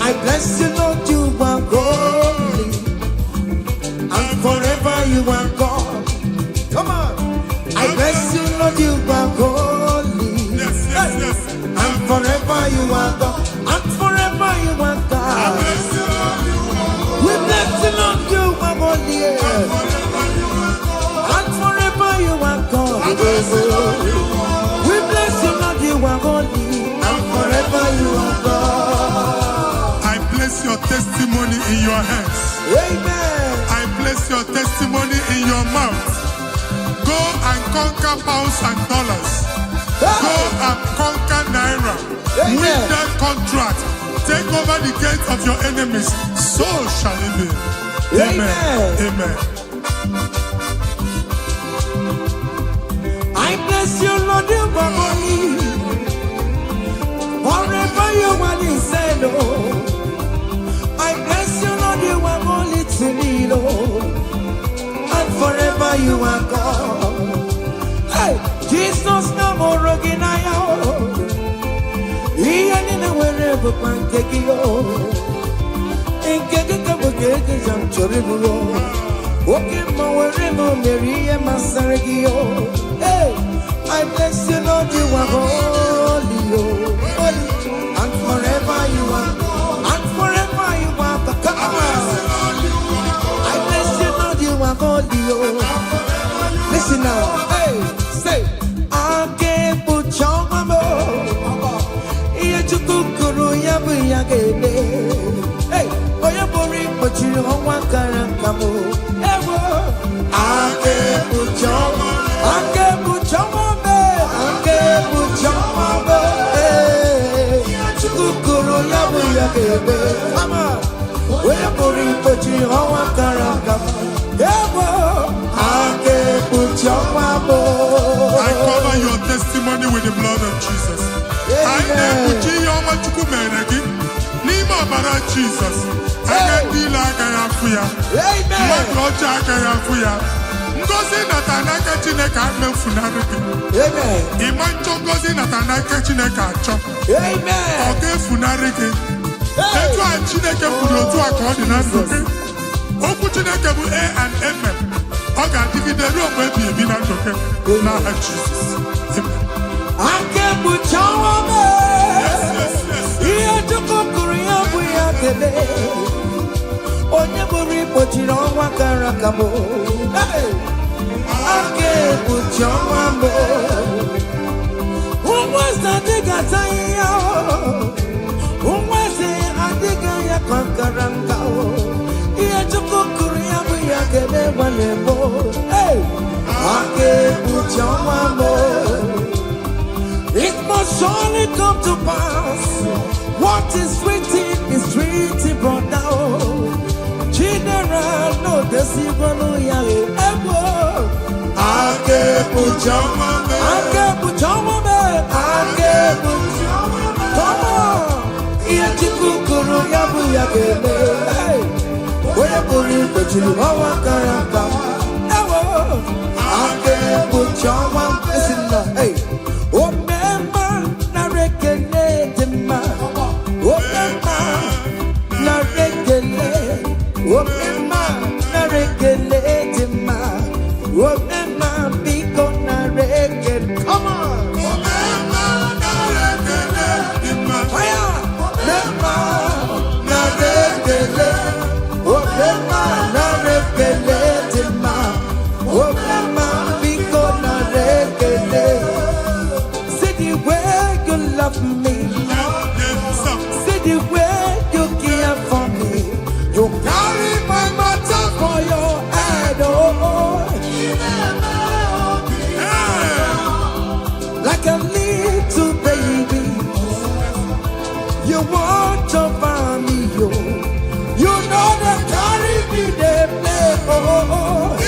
I bless you, Lord, you are holy, and forever you are God. Come on. I bless you, Lord, you are holy. Yes, yes, yes. And forever you are God. And forever you are God. We bless you, Lord, you are holy. And forever you are God. We bless you, Lord, you are holy. And forever you are God. I place your testimony in your hands. Amen. I place your testimony in your mouth. Go and conquer pounds and dollars. Go and conquer naira. Amen. Win that contract. Take over the gates of your enemies. So shall it be. Amen. Amen. I bless you, Lord, you are holy. Forever you are the same, Lord. I bless you, Lord, you are holy to me, Lord. And forever you are God. Hey, Jesus, no more Roginaya. He ain't in wherever pancake yo. In Kekabugate, I'm Choribulo. Walking my wherever Mary and Masaragio. Hey, I bless you, Lord, you are holy, oh, holy. And forever you are God. And forever you are God. Come on. I bless you, Lord, you are holy, oh. Listen now. Hey, say, I can't put your mama. Yachukuru yabu yagele. Hey, oyabori pochi hawa karakamu. Ewo, I can't put your mama. I can't put your mama. I can't put your mama. Hey, yachukuru yabu yagele. Mama, oyabori pochi hawa karakamu. I cover your testimony with the blood of Jesus. I never your chukumenegi. Nima bara Jesus. I get deal like I am fuya. What Roger I am fuya. Ngozi natanaka chineka me funariki. Imancho ngozi natanaka chineka chop. Okay funariki. Etu a chineke fudo tu akodi na ndoke. Oku chineke bu A and M. Oga digide ro pe bi na ndoke. Na Jesus. Amen. I can't put your Yes. Here to Korea, we are the day. Onyeburi Pochino Wakarakamo. I can't put your mama. Who was that digger? Who was it? I digger Kankaranga. Here to Korea, we are the day. Hey, I can't put your mama. It must surely come to pass. What is written brought down. General, no decibel, yale, ever. I can't put your mama. I can't put your mama. I can't put your mama. Come on. Yachikukuru yabu yagele. Hey, where put it, but you are Karaka. Ever. I can't put your mama. Listen now, hey. Oh, na rekele ma, oh na rekele, oh na rekele ma, oh biko na rekele. Come on, oh na rekele ma, fire, na rekele, oh na rekele the way you care for me. You carry my matter for your head, oh. Like a little baby, you want over me, yo. You know they carry me, they play, oh.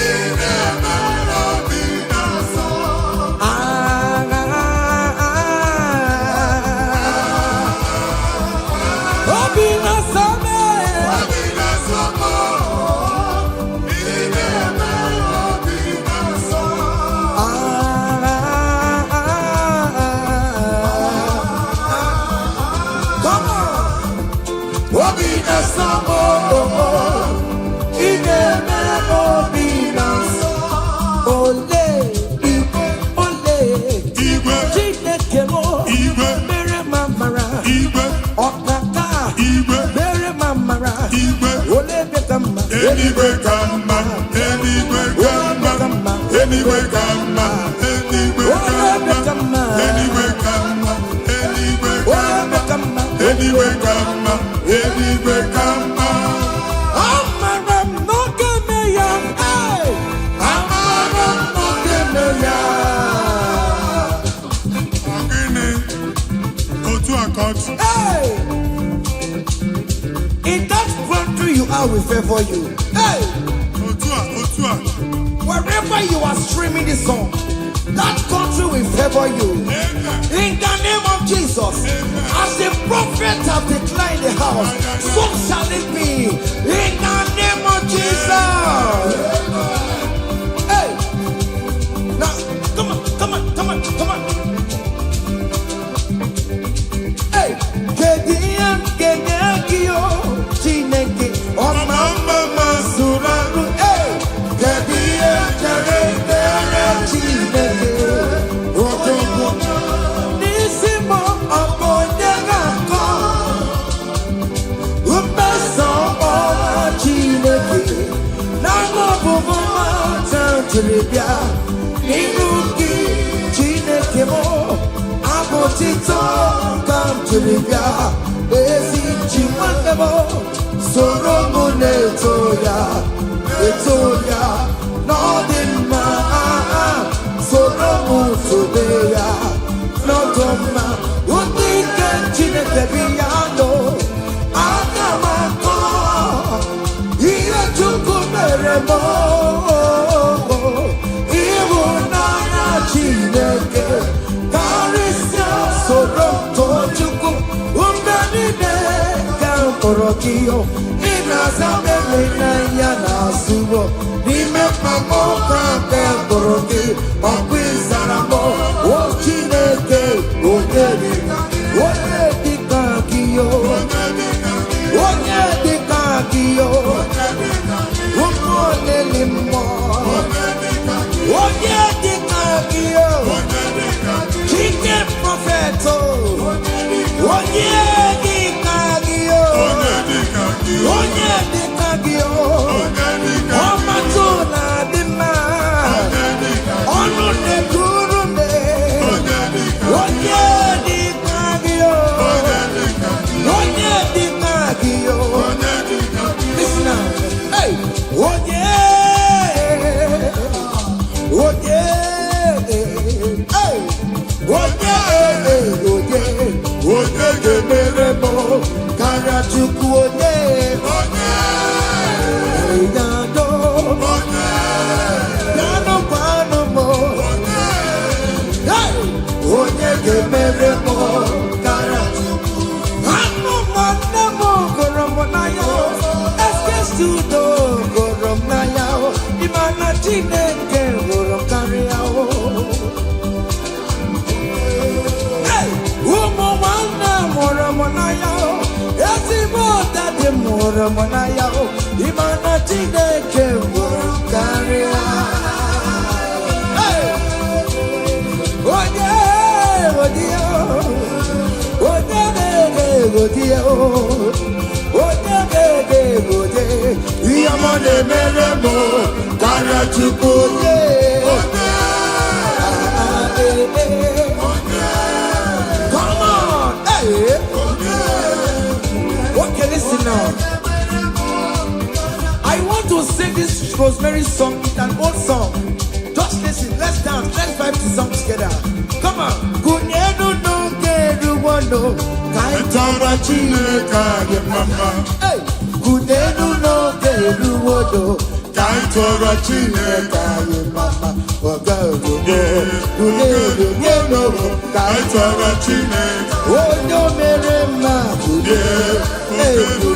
Anyway, come on, anyway, come on, anyway, come on, anyway, come on, anyway, come on, anyway, come on, anyway, come on, anyway, come on. Amaram no gemeya, hey. Amaram no gemeya. Ogini, Otu Akot. Hey. In that country you are, we favor you. Hey. Otua. Wherever you are streaming this song, that country will favor you. In the name of Jesus, as the prophet have declared the house, so shall it be. In the name of Jesus. Hey, now come on. Hey, Gediakio, Chineke, Omamba Masuraru. Hey, Chineke, Otomo, Nisimo, Abodegako, Upeso, Chineke, Namo Buma, Tantribia, Niruki, Chineke mo, Abotito, Tantribia, Ezi Chimanemo, Soromone Etoya, Northern Man, Soromu Tobeya, Notoma, Unika Chineke Biano, Adamako, Ia Chukumeremo, Iwunaya Chineke, Karisia, Soroto Chuku, Umbenide, Kamporokio, Inazame Yana Subo, Nime Pamoka, Kamporokio, Okwizaramo, Ochineke, Oyedikakio, Umonelimo, Oyedikakio, Chicken Propheto, Oyedikakio, Oyedikakio, Omatuna Dima, Onune Kurume, Oyedikakio, Oyedikakio. Listen now, hey, Meremo, Karachuku, Nado, Nano Panomo, Meremo, Karachuku, Hano Manamo, Goromonayo, Eskestudo, Goromnayo, Imana Chineke, Gorokariao. Monayo, Imana Chineke, Karia. Yamane Meremo, Karachukuye. Come on, hey. song. I want to sing this Rosemary song. It's an old song. Just listen. Let's dance. Let's vibe the song together. Come on. Kunyenu no keru wono kaitara chineka ye mama. Hey. Kunyenu no keru wono kaitara chineka ye mama. Oga kunyenu no kaitara chineka. Onyo mere ma kunyenu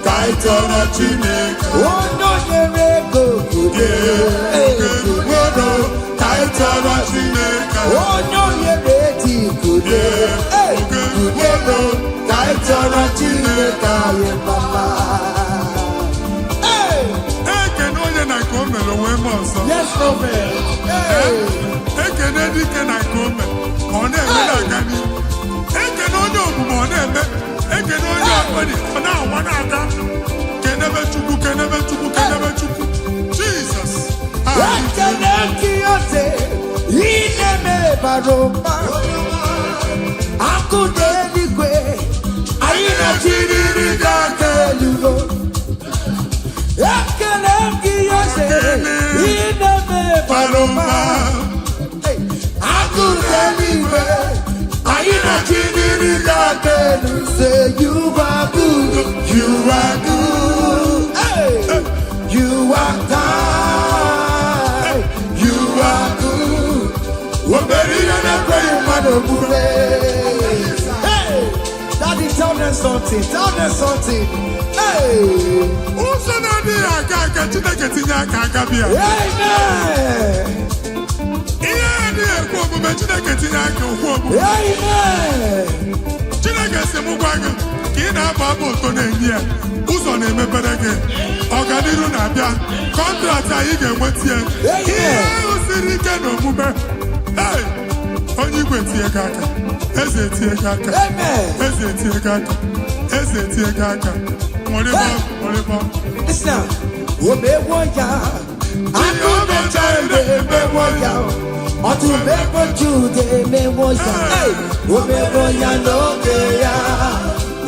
kaitara chineka. Onyo mere go kunyenu kaitara chineka. Onyo mere ti kunyenu kaitara chineka ye mama. Yes, no man. Ekene dike na kome, one eme na gani. Ekene onye omume one eme, ekene onye akpani, ona awana aka. Kenebe chukwu, kenebe chukwu, kenebe chukwu. Jesus. Ekene kiyote, ineme baroma. Akude ligwe, ayina chiriri gakelugo. Ekene kiyote, ineme baroma. Akudeligwe, ayina chiriri gakelugo. Say you are good, you are good. Hey, you are kind, you are good. Waberi na kweli manobule. Hey, Daddy, tell them something, tell them something. Hey, Usanani aga Chineke tinye aka bia. amen. Ihe ni ekwu omume Chineke tinye aka okwu omume. Amen. Chineke si mụ gwa gị ka ị na-agba abụ ụtọ na-enye ya ụzọ na-emepere gị ọganiru na-abịa kọntraktị anyị ga-enweta ya ihe ahụ siri ike na omume onye igwe tie gị aka eze tie gị aka eze tie gị aka eze tie gị aka nwere Listen, omewo ya akụmecha emewo ya ọtụmewo Jude emewo ya omewo ya n'oge ya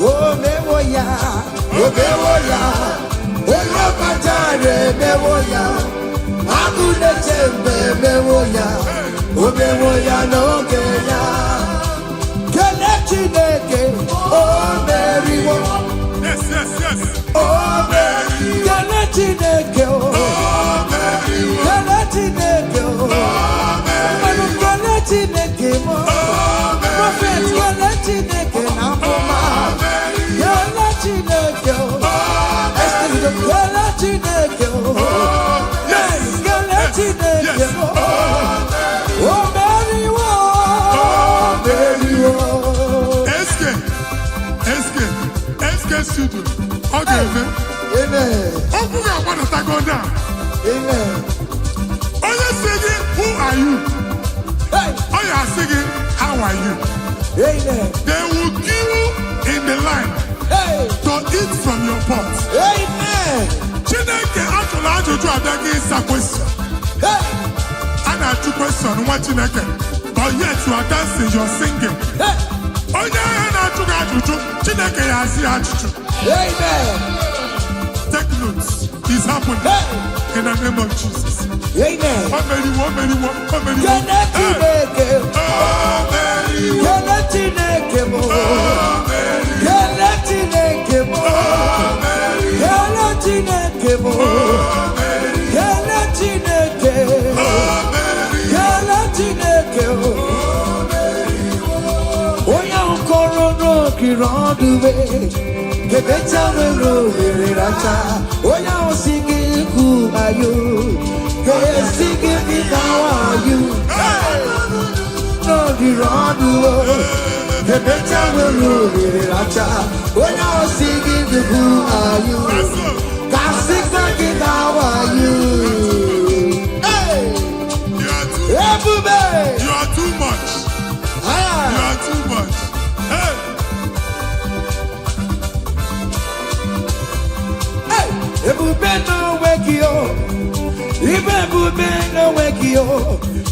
omewo ya olọbajare emewo ya akụmecha emewo ya omewo ya n'oge ya kele Chineke o meriwo. Yes. Oh, Mary, Kele Chineke, Kele Chineke, Kele Chineke, Prophet Kele Chineke, Namoma, Kele Chineke, Esther Kele Chineke, yes, Kele Chineke, oh Mary, studio. Okay, amen. Open your water to go down. Amen. Are you singing? Who are you? Hey. Are you singing? How are you? Amen. They will queue in the line to eat from your pot. Amen. Chineke actually ajụjụ abịaghị ịsa question. A na-ajụ question nwa Chineke, but yet you are dancing, you are singing. Onye ahịa na-ajụ gị ajụjụ, Chineke ya asị ajụjụ. Amen. Take notes. It's happening in the name of Jesus. Amen. You are too much. You are too much.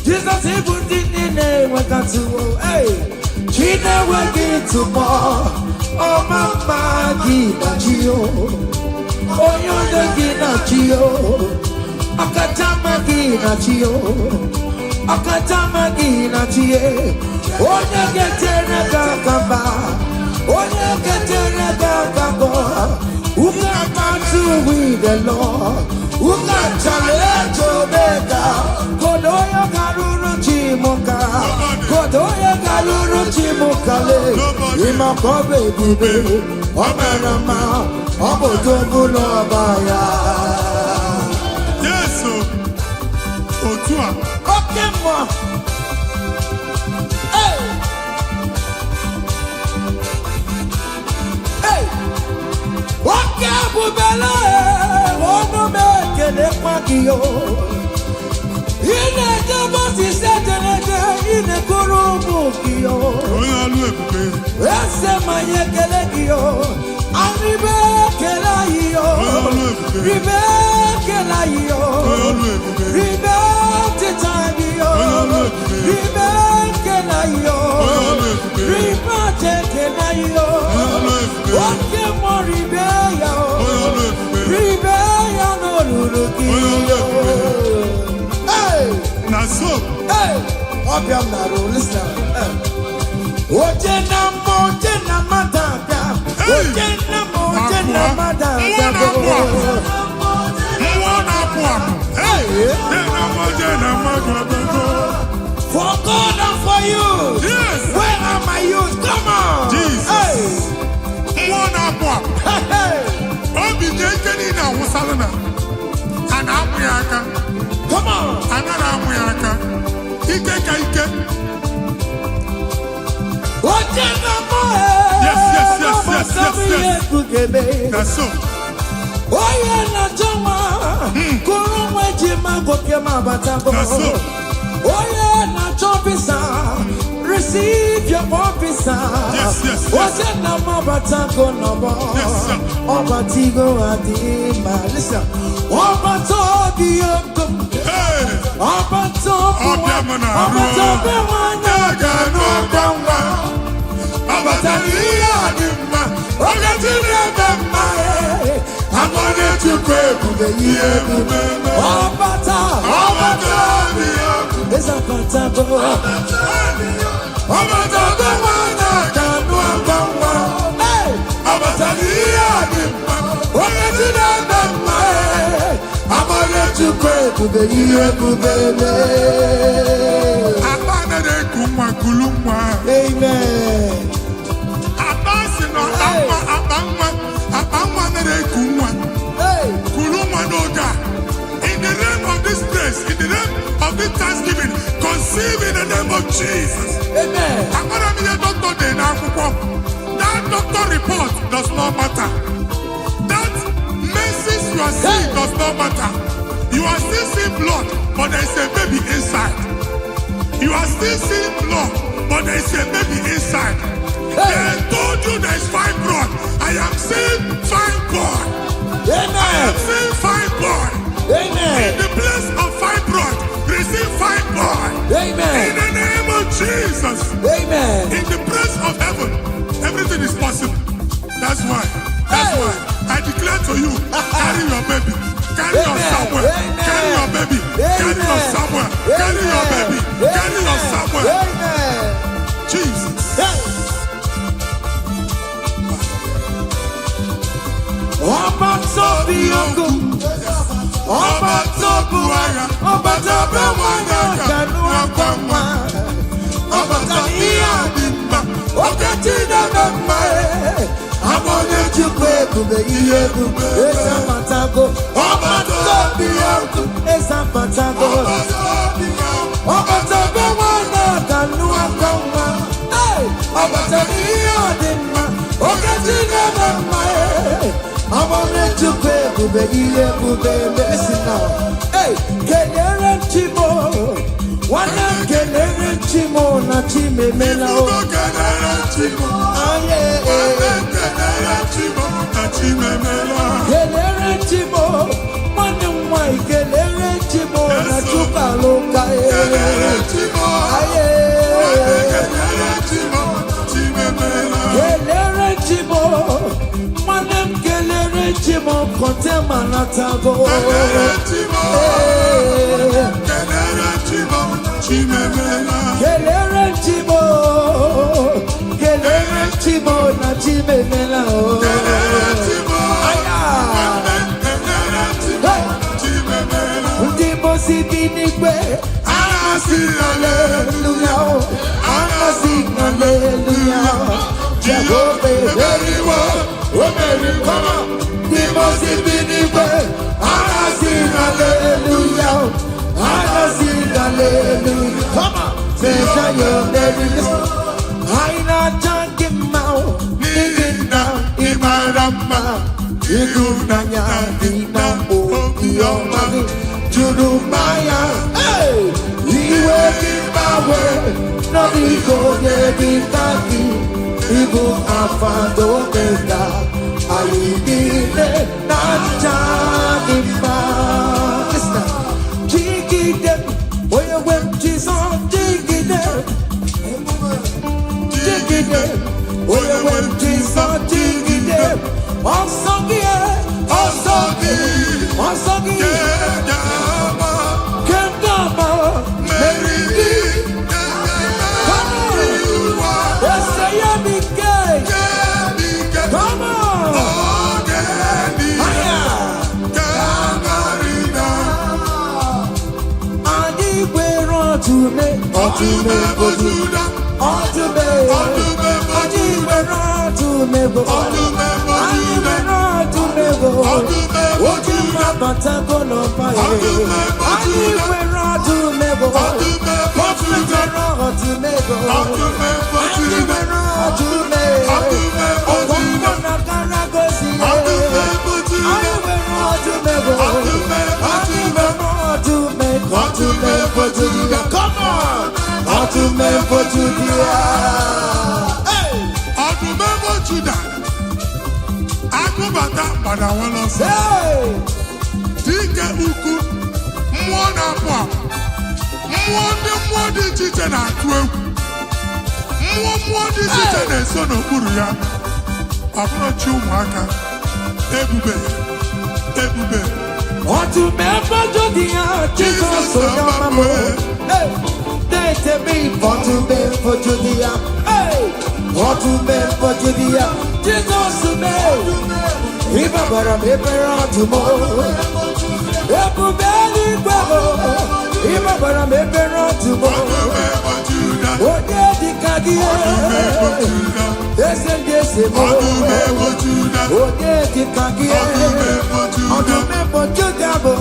Jesus even didn't work out to hey, she never get to more. Oh mama, na chio. Oyo de na chio. Akatama na chio. Akatama na chie. Oyo getena kakamba. Oyo getena kakabo. Uga matu with the Lord. Uga challenge Omega. Kodoyo karuru chimoka. Kodoyo karuru chimokale. Ima kobe bibe. Omerama. Obodogu no baya. Yes, Otua. Okay, moi. Hey. Hey. Okay, bubela. Ono meke le kwakio. Ine jabo si setenete. Ine kurumu kio. Oya lu ebube. Ese manye kele kio. Arribe kela yo. Ribe kela yo. Ribe te time yo. Ribe kela yo. Ribe te kela yo. Oke mo ribe yo. Ribe ya no luluki yo. Hey. Naso. Hey. Obiam naro listen. Oje na mo je na matata. Oje na mo je na matata. For God and for you. Yes. Where are my youth? Come on. Jesus. Hey. Hey. Obi jekeni na wusalana. Ana amuyaka. Come on. Anara amuyaka. Ike ka ike. Oje na mo. Yes. That's so. Oye na joma. Kuru mweji magoke mabatabo. That's so. Oye na chopisa. Receive your officer. Yes. Oje na mabatako nobo. Yes, sir. Obatigo adima. Listen. Obatobi yokum. Hey. Obatobi Obiamana. Obatobi wanyaga no kangwa. Abataliya adima. Ogatine bema. I'm gonna to pray for the year. Obata. It's a patago. Obata the one that can do a hey, Abataliya adima. Ogatine bema. I'm gonna to pray for the year. Abana de kumwa kulumwa. Amen. Abasi no abangwa na de kumwa. Hey. Kulumwa no ga. In the name of this place, in the name of this Thanksgiving, conceive in the name of Jesus. Amen. I'm gonna be a doctor then. That doctor report does not matter. That message you are seeing does not matter. You are still seeing blood, but there is a baby inside. You are still seeing blood, but there is a baby inside. They told you there is fibroid. I am seeing fibroid. Amen. I am seeing fibroid. Amen. In the place of fibroid, receive fibroid. Amen. In the name of Jesus. Amen. In the place of heaven, everything is possible. That's why I declare to you, carry your baby. Carry your somewhere. Carry your baby. Carry your somewhere. Carry your baby. Carry your somewhere. Amen. Jesus. Ọba tóbi ogun, ọba tóbu ara, ọba tóbi wọnyọ kanu akwamwa, ọba tóbi adimba, oke chineke mma amọ̀nà chukwu ebube ihe ebube ezapatago, ọba tóbi ogun ezapatago, ọba tóbi wọnyọ kanu akwamwa, ọba tóbi adimba, oke chineke mma. I'm on the to pay to be here to be missing now. Hey, Kenere Chimo, one of Kenere Chimo, not Chime Mela. Kenere Chimo, Kenere Chimo, not Chime Mela. Kenere Chimo, one of my Kenere Chimo, not Chupaloka. Kenere Chimo, Kenere Chimo, Chime Mela. Kenere Chimo, one Chimo Contema Natago. Kelere Chimo, na Chimemela. Hallelujah, hallelujah. Jehovah, very well, very come on. The most hallelujah, hallelujah. Come on, say your very I not talking about living now in my rama. You do Nanya, Dina, Yomani, Judumaya. Hey, he will give my way. No, he go there, be happy. Igbo Afado Mega. I need it, not talking about. Listen, Jiggy them. Where you went, Jesus, Jiggy them. Jiggy them. Where you went, Jesus, Jiggy them. Osagi, Kendama, Mary, come on, yes, say me gay, come on, Adi we're on to me, Adi we're on to me, Woki mabata kono pae. Ani wera tu mego. Woki wera tu mego. Ani wera tu mego. Okongo na karagosi. Ani wera tu mego. Ani wera tu mego. Tu mego tu dia. Come on. Tu mego tu dia. Hey. Tu mego tu dia. Bata pada wala se dike uku mmụọ na-apụ mmụọ dị iche iche na-atụ egwu mmụọ dị iche iche na-eso n'okpuru ya ọ bụrụ chi ụmụaka ebube otu mmemme jodi ya Jizọs onye ọma m na-ete m otu mmemme jodi ya otu mmemme jodi ya Jizọs Iba bara mebere ọdụmọ ebube eluigwe Iba bara mebere ọdụmọ onye dịka gị eze ndị eze m onye dịka gị ọdụm ebo Juda bụ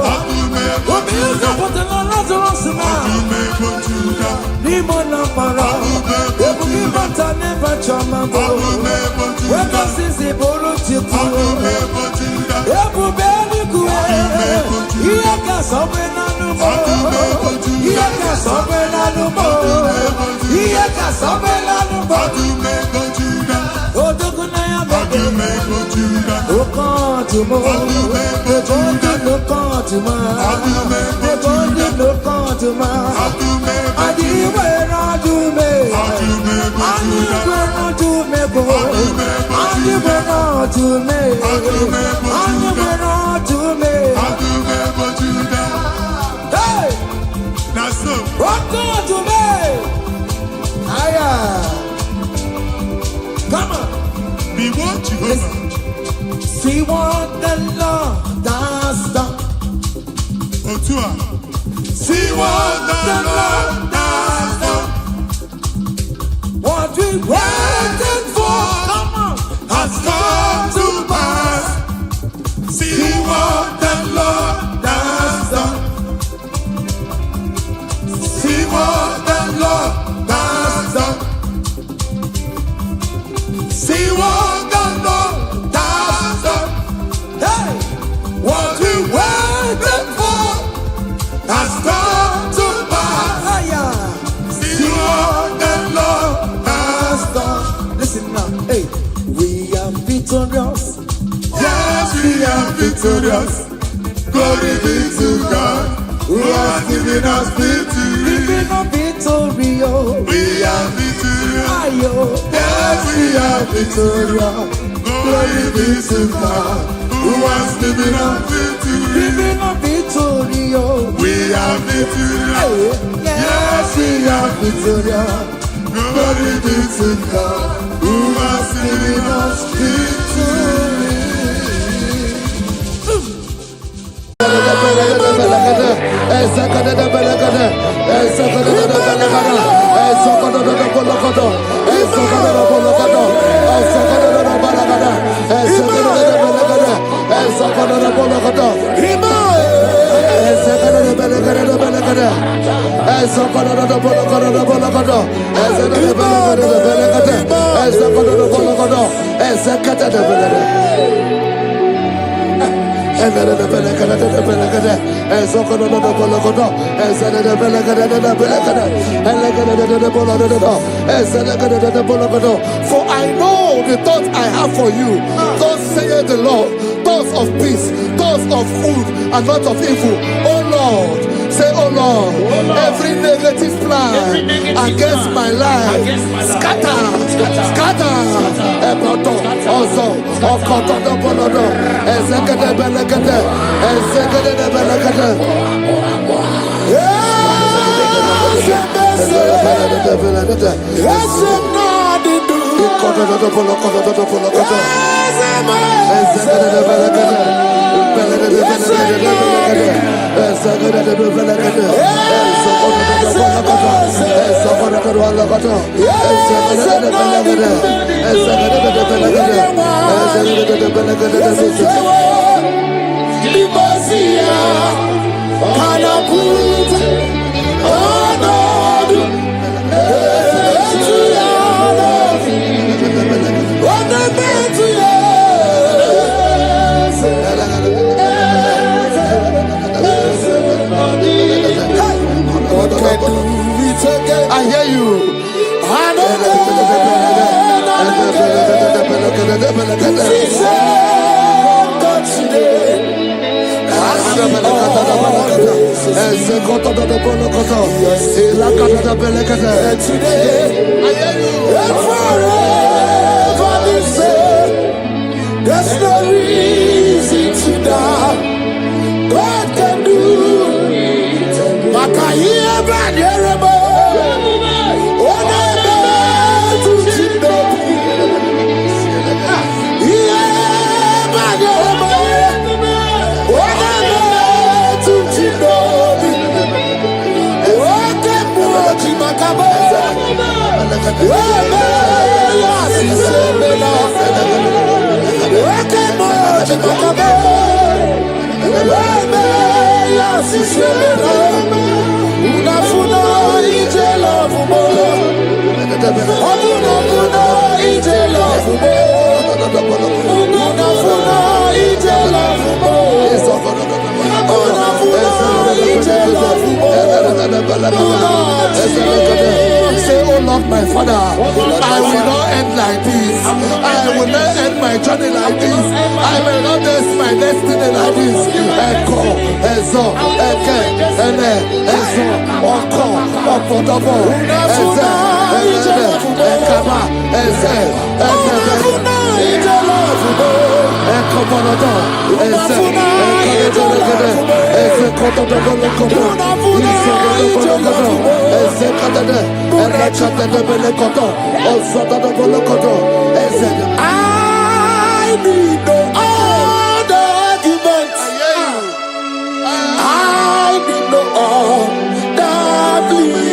obi ụzọ pụtara Lazarus na n'ime na mkpara ebube ịbata n'ebe chọma bụ wegosizi bụrụ chukwu ebube eluigwe ihe ga-asọgbe n'anụmọ ihe ga-asọgbe n'anụmọ ihe ga-asọgbe n'anụmọ odogo na ya mebe oke ọdụmọ ebe ndị n'oke ọdụmọ ebe ndị n'oke ọdụmọ adịghị nwere ọdụme adịghị nwere ọdụme bụ adịghị nwere ọdụme adịghị nwere ọdụme hey oke ọdụme aya come on be what Jehovah see what the Lord does done Otua see what the Lord does done what we waited for come on has come to pass see what the Lord does done see what the Lord does done see what the Lord does done hey what we waited for has come to pass see what the Lord has done listen now hey we are victorious yes we are victorious glory be to God who has given us victory we are victorious yes we are victorious glory be to God who who has given us victory. We are victorious. Yes, we are victorious. Glory be to God, who has given us victory. For I know the thoughts I have for you, thus saith the Lord, thoughts of peace, thoughts of good and not of evil. Oh Lord, say, oh Lord, every negative plan against my life, scatter. Also, I hear you. There's no reason to doubt. God can do it. Makahia Banderabo. Say, oh Lord, my Father, I will not end like this. I will not end my journey like this. I will not end my destiny like this. Echo, Ezo, Eke, Ene, Ezo, Oko, Opodobo, Eze, Eze, Ekaba, Eze, Ekobonodo, Eze, Ekobonodo, Eze, Kotodobo, Eze, Kadade, I need no other arguments. I need no other plea.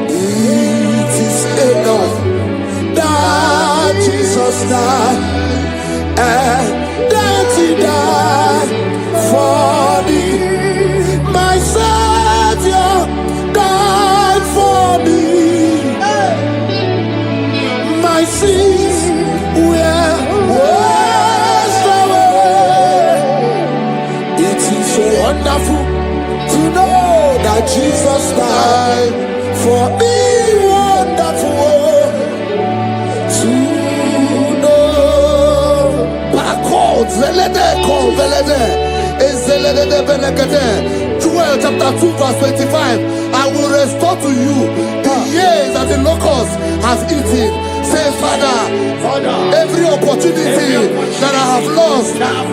It is enough that Jesus died and that He died for me. My Savior died for me. My sins were washed away. It is so wonderful to know that Jesus died for me. Wonderful to know. Joel chapter 2 verse 25. I will restore to you the years that the locusts have eaten. Say, Father, every opportunity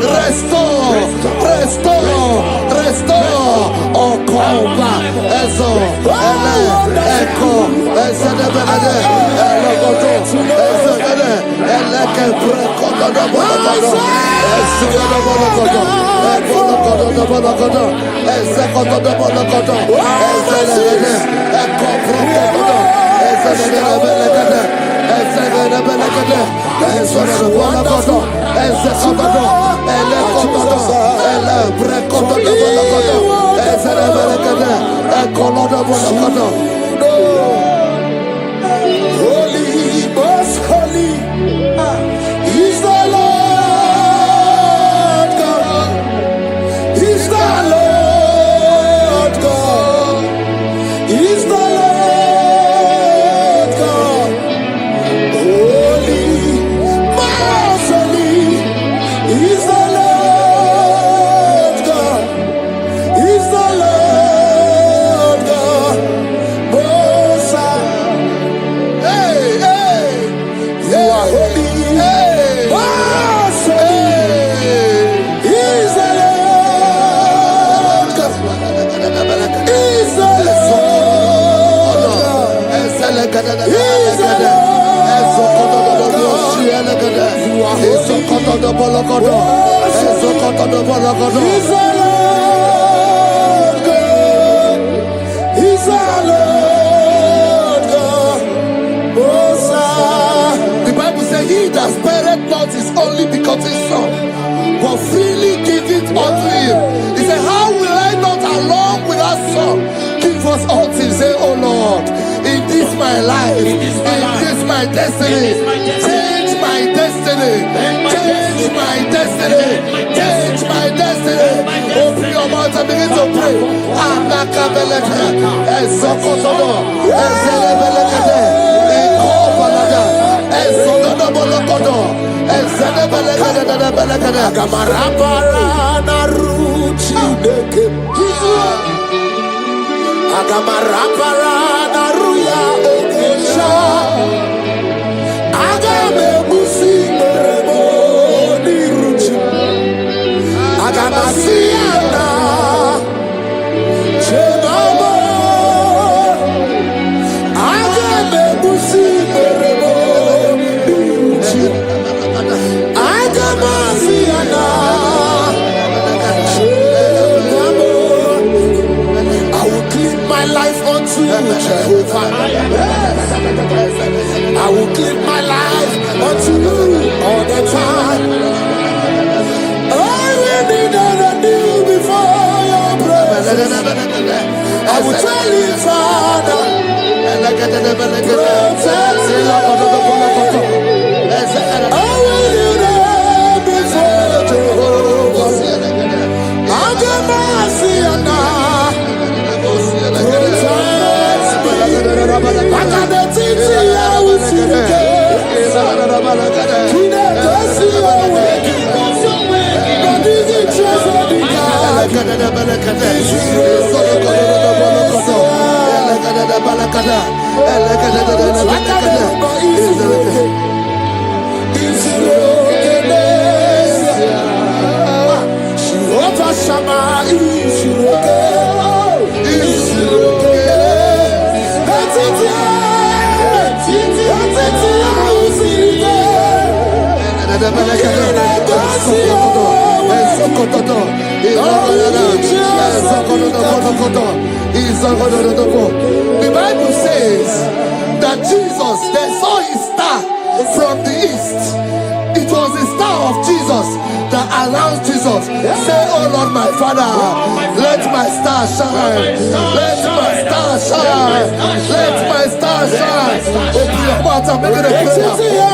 Restore. Okoba. Ezo. Ele. Eko. Ezedebelede. Elogodo. Ezedele. Eleke prekodo do bologodo. Ezedele bologodo. Ebologodo do bologodo. Ezekodo do bologodo. Ezedele. Eko prekodo. Ezedele belegede. Ezedele belegede. Ezedele bologodo. Ezekodo. Elekodo. Ele prekodo do bologodo. Ezedele belegede. Ekolodo bologodo. Holy, most holy is the Lord God. Is the Lord God. Is the Lord God. Holy, most holy is the Lord God. Is the Lord God. Most high. Hey, hey. You are holy. Hey. Most holy is the Lord God. Is the Lord God. Is the Lord God. You are holy. Is the Lord God. Is the Lord God. Most high. The Bible says, he that spareth not his only begotten son, but freely give it unto him. He said, how will I not along with that son give us all things? Say, oh Lord, in this my life, in this my destiny, change my destiny, change my destiny, change my destiny. Open your mouth and begin to pray. Anakabeleke, Ezokotodo, Ezelebelekede, Ekobalada, Ezododobolokodo, Ezedebelekede. Agamarabara na ruchi deke. Agamarabara na ruya okesha. Agame busi meremo ni ruchi. Agamasiana chenamo. Agame busi meremo ni ruchi. Agamasiana chenamo. I will clean my life unto you, Jehovah. I will give my life unto you all the time. I will be done anew before your presence. I will tell you, Father, protect me. I will be there before Jehovah. I'll get mercy and the Bible says that Jesus, they saw his star from the east. It was the star of Jesus that announced Jesus. Say, oh Lord, my Father, let my star shine. Let my star shine. Let my star shine. Open your mouth and make it a prayer.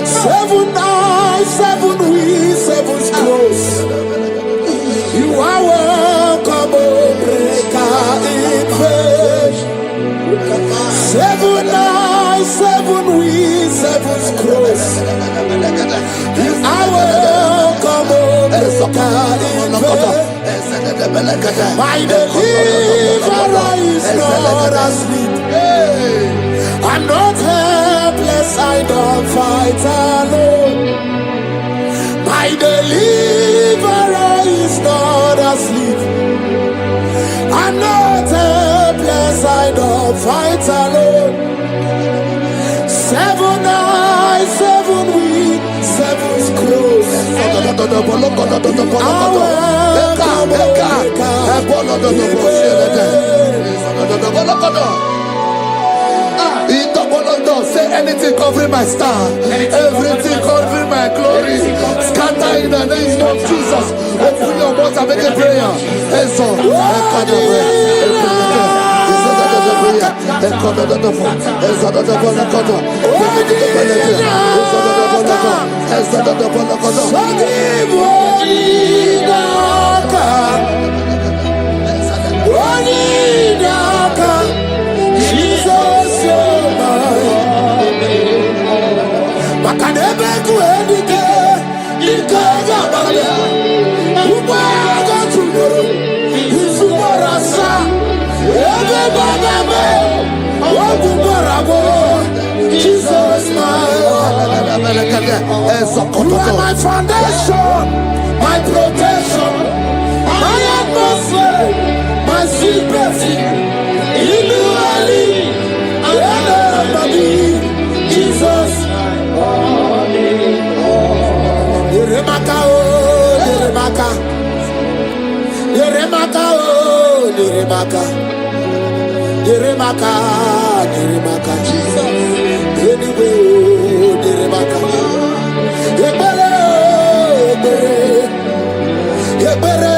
Seven eyes, seven wings, seven close. You are My deliverer is not asleep. I'm not helpless, I don't fight alone. My deliverer is not asleep. I'm not helpless, I don't fight alone. 7 eyes, 7 weak, 7's close. Say anything covering my star, everything covering my glory, scatter in the name of Jesus. Open your mouth and make a prayer. Jesus, you are my foundation, my protection, my atmosphere, my secret. Jesus, Yeremaka, Yeremaka, Yeremaka, Yeremaka, Yeremaka, Yeremaka, Jesus, anyway, Yeremaka, Yebere, Yebere,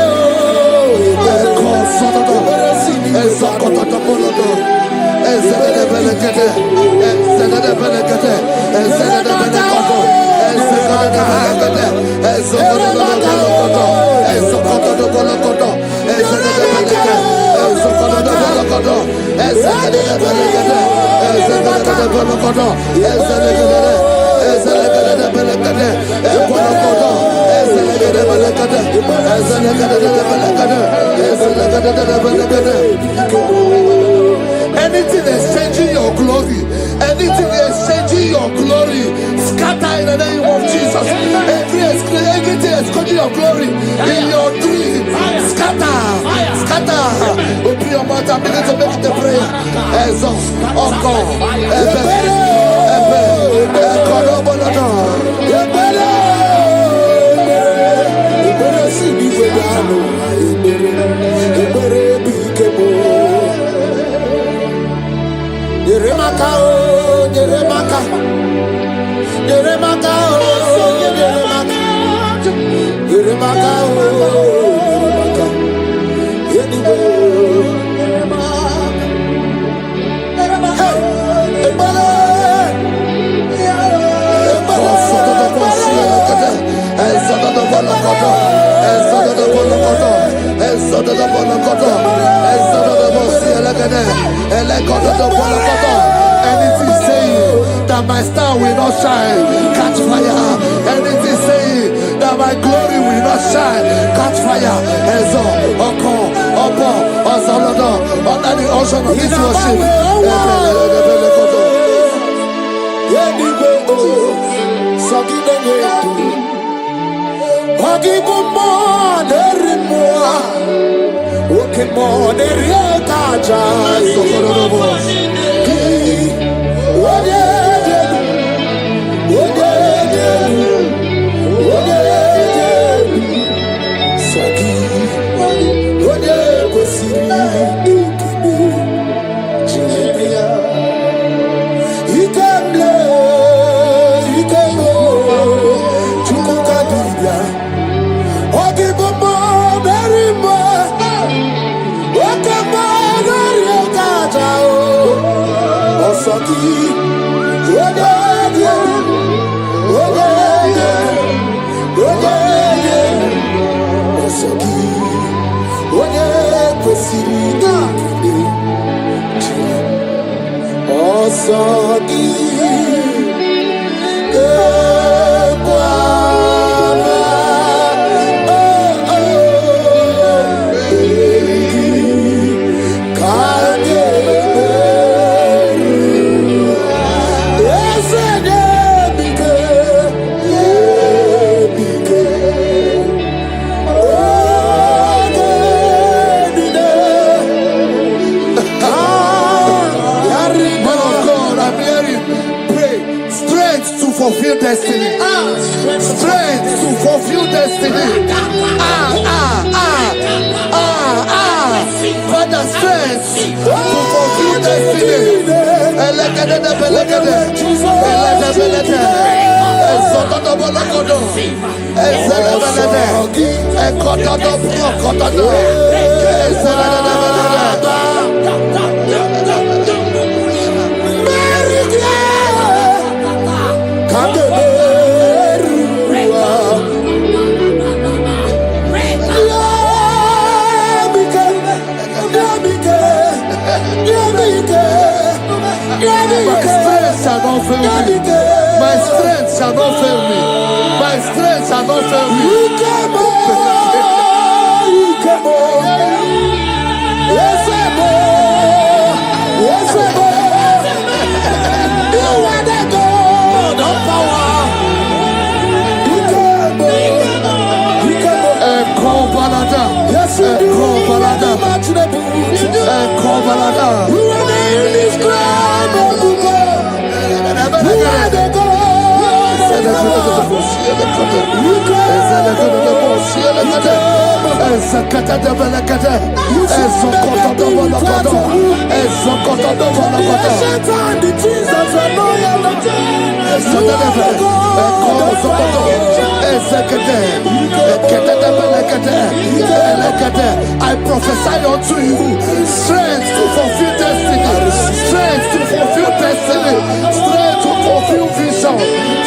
anything exchanging your glory, anything exchanging your glory, scatter in the name of Jesus. Everything exchanging your glory in your dream, scatter, scatter. Open your mouth and begin to make the prayer. Oh God, Yeremaka, Yeremaka, Yeremaka, Yeremaka, Yeremaka, anything saying that my star will not shine, catch fire. Anything saying that my glory will not shine, catch fire. Under the ocean of this worship. destiny. Father, strength to fulfill destiny. My strength shall not fail me. My strength shall not fail me. I prophesy unto you strength to fulfill destiny, strength to fulfill destiny, strength to fulfill vision,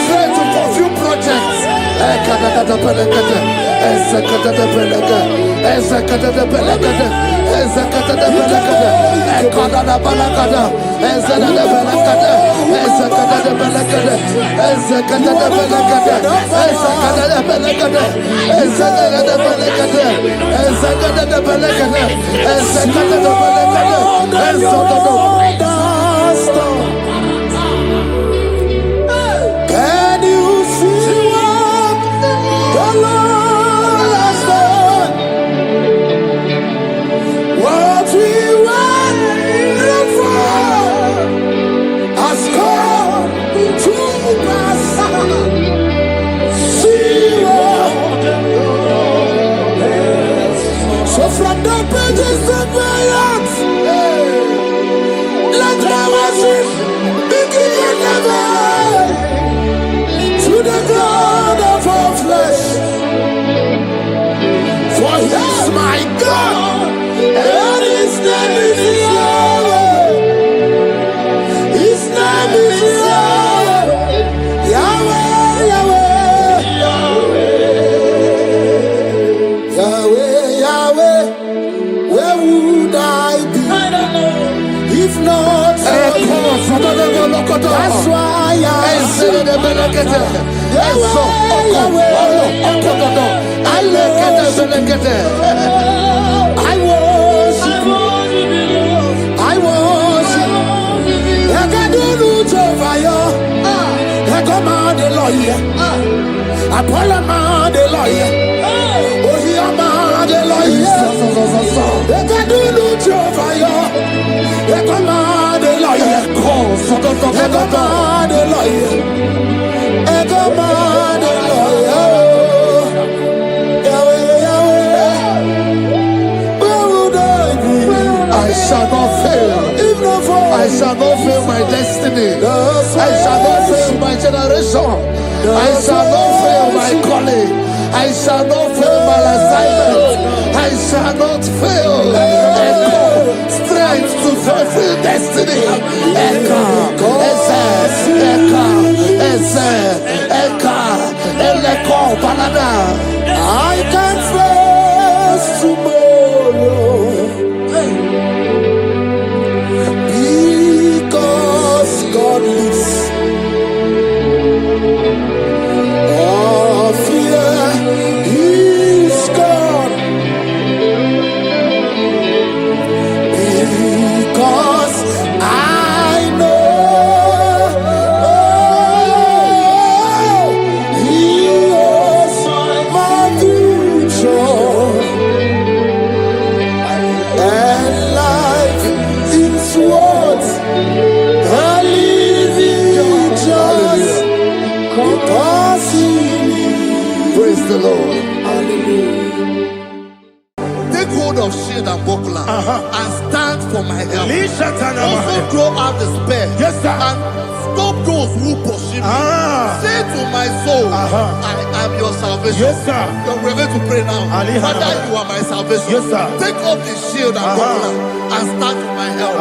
strength to fulfill projects. Can you see what the Lord has done? What we waited for has come to pass. See what the Lord has. So from the pages of my heart, let my worship begin never. To the God of all flesh, for He is my God, and His name is Yahweh. His name is Yahweh, Yahweh, Yahweh, Yahweh, Yahweh. Where would I be if not for You? That's why I sing. I worship You. I worship You. I can do Jovaya. I come on the lawyer. I pull him on the lawyer. Oh, he am on the lawyer. I can do Jovaya. I come on the lawyer. I come on the lawyer. I come on the lawyer. I shall not fail. I shall not fail my destiny. I shall not fail my generation. I shall not fail my calling. I shall not fail my assignment. I shall not fail. Strength to fulfill destiny. I can face tomorrow because God lives. All fear is gone because I know He was my Take hold of shield and buckler and stand for my help. Also throw out the spear and stop those who pursue me. Say to my soul, I am your salvation. We're going to pray now. Father, you are my salvation. Take off the shield and buckler and stand for my help.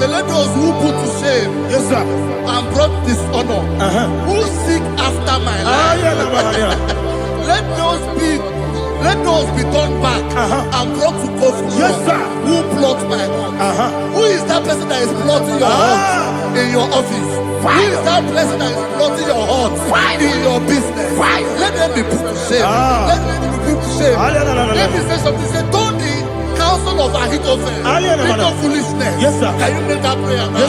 Let those who put to shame and brought dishonor, who seek after my life, let those be turned back and brought to confusion. Who plot my heart? Who is that person that is plotting your heart in your office? Who is that person that is plotting your heart in your business? Let them be put to shame. Let them be put to shame. Let me say something. Say, don't the counsel of Ahithophel think of foolishness. Can you make that prayer now?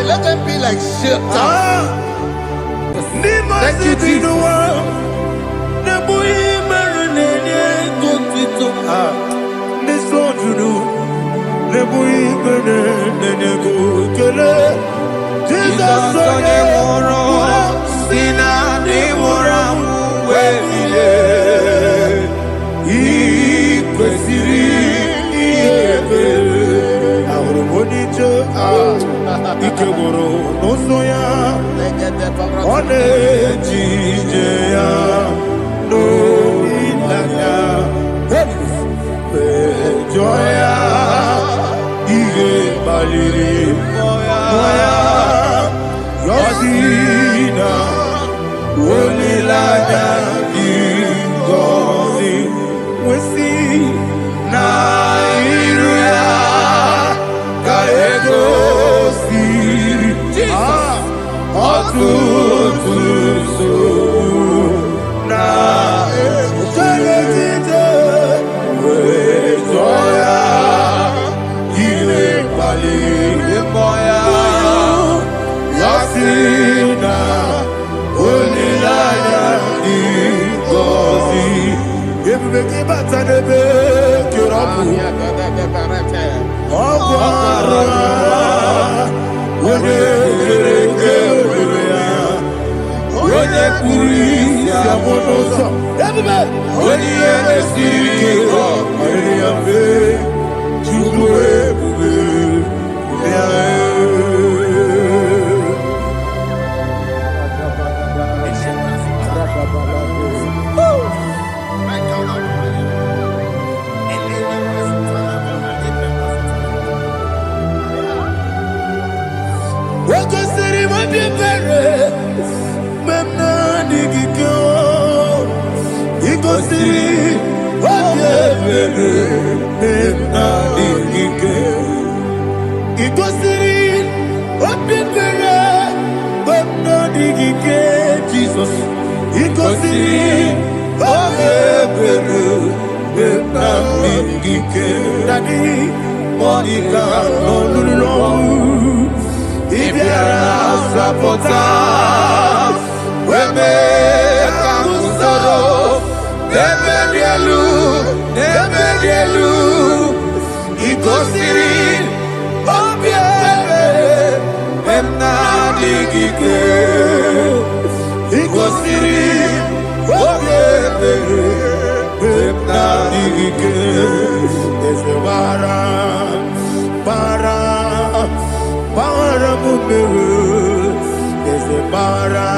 Let them be like shelter. Thank you, Jesus. Igosi, Obeberu, Benamigike, Daddy, Monica, Nolulu, Ibiara, Sapota, Weme, Kamusoro, Nebedielu, Igosi, Obeberu, Benamigike, Igosiri, Obeberu, Benamigike, Eze Bara Mumeru, Eze Bara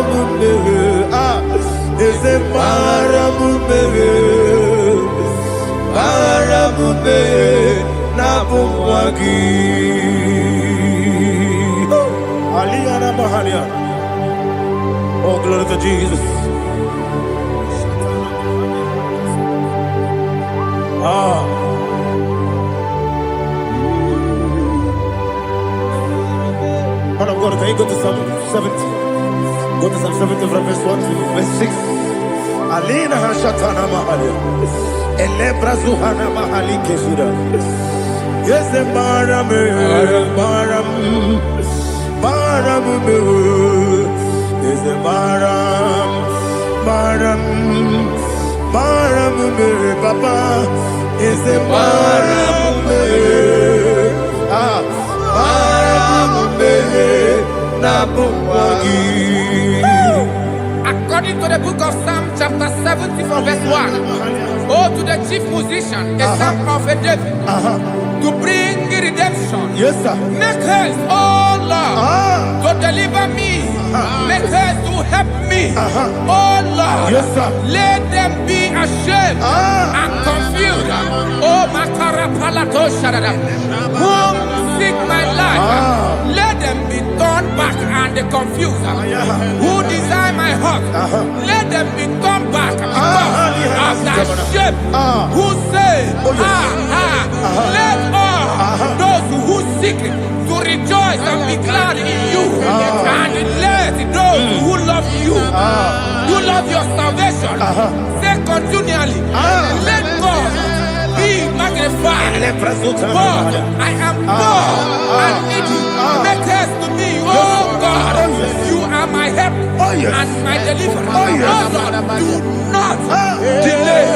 Mumeru, Eze Bara Mumeru, Nabumwagi. Aliyana Mahalia. Oh, glory to Jesus. Man of God, can you go to Psalm 70? Go to Psalm 70 from verse 1 to verse 6. Alina Hashatana Mahalia. Elebra Zuhana Mahali Kesuda. Yes, the Baram. Baram is a Baram Papa is a Baram Nabuwagi. According to the book of Psalm chapter 70 from verse 1, oh, to the chief musician, a psalm of a David, to bring redemption. Yes, sir. Make haste, oh Lord, to deliver me. Make haste to help me. Oh Lord, Yes, sir. let them be ashamed and confused. Oh Makara Palato Shadada, whom seek my life, let them be turned back and confused. Who desire my heart, let them be turned back because of that shape. Who say, let all those who seek to rejoice and be glad in you, and let those who love you, who love your salvation, say continually, let God be magnified. God, I am poor and needy. Make haste to me, oh God. You are my help and my deliverer. Oh Lord, do not delay.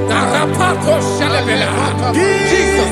Tarapato Shalabela. Jesus.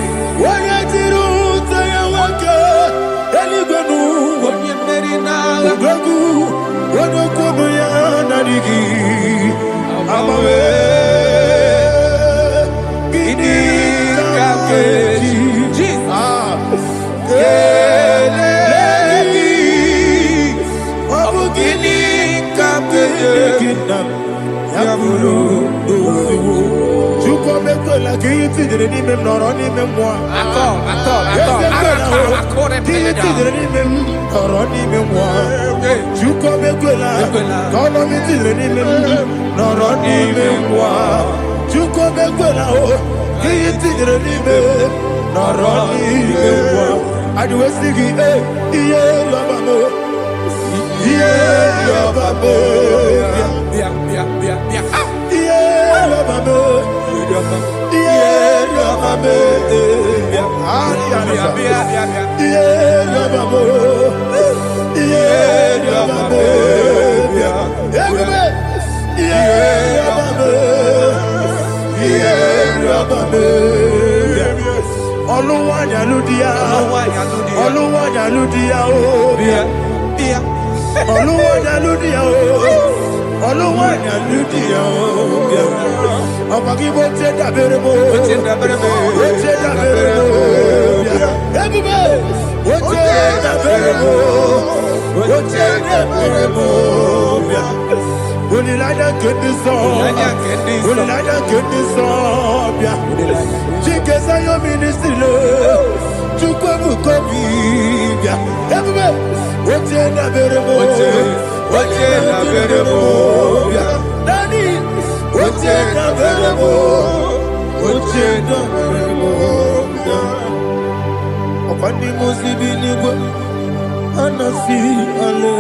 Anasi ale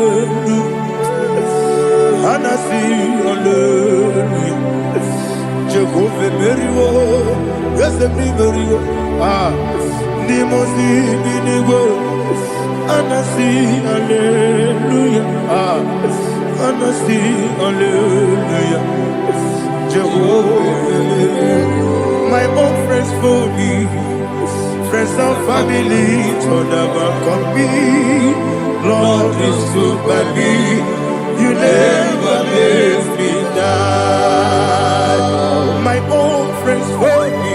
Nimerio, Nimosi, Ninigo, Anasi, Hallelujah, Anasi, Hallelujah, Jehovah, my own friends for me, friends and family, told never compete, Lord is good by me, you never let me die, my own friends for me,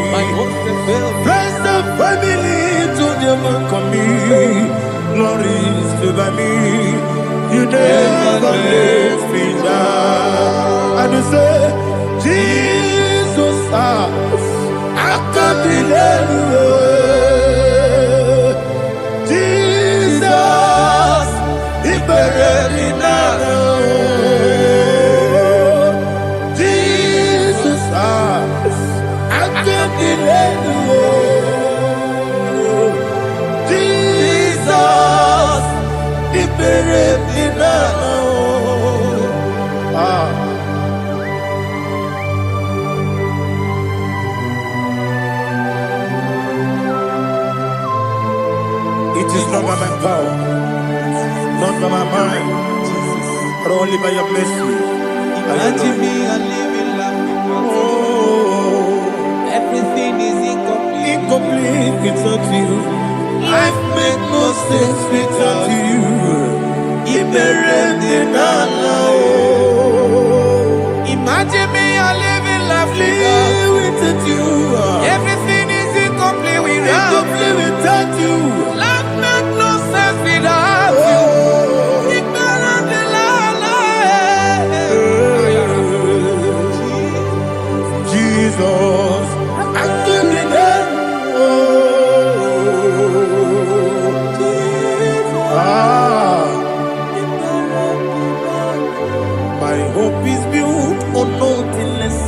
friends and family, told never compete, Lord is good by me, you never let me die, and you say, Jesus, I can't believe Jesus, He buried me now. Jesus, I can't believe Jesus, He buried me now. It is not by my power, not by my mind, but only by your mercy. Imagine me a living life without you. Everything is incomplete. Incomplete without you. Life makes no sense without you. Imagine me a living life without you. Everything is incomplete without you. Life makes no sense without you. Jesus, I give you my hope is built on nothing less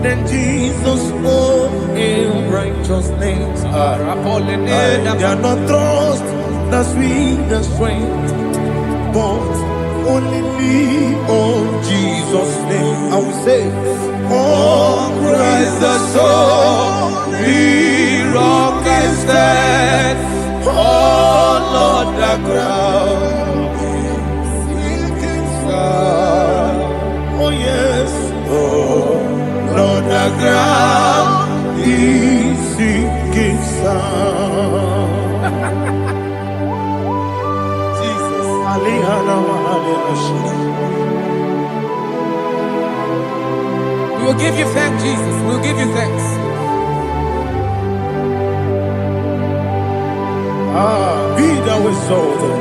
than Jesus' own righteousness. I cannot trust the sweetest strength, but only lean on Jesus' name. I will say, on Christ the solid rock is dead, all on the ground sinking sand. Oh yes, all on the ground is sinking sand. Jesus, We will give you thanks, Jesus. We will give you thanks. Be thou exalted.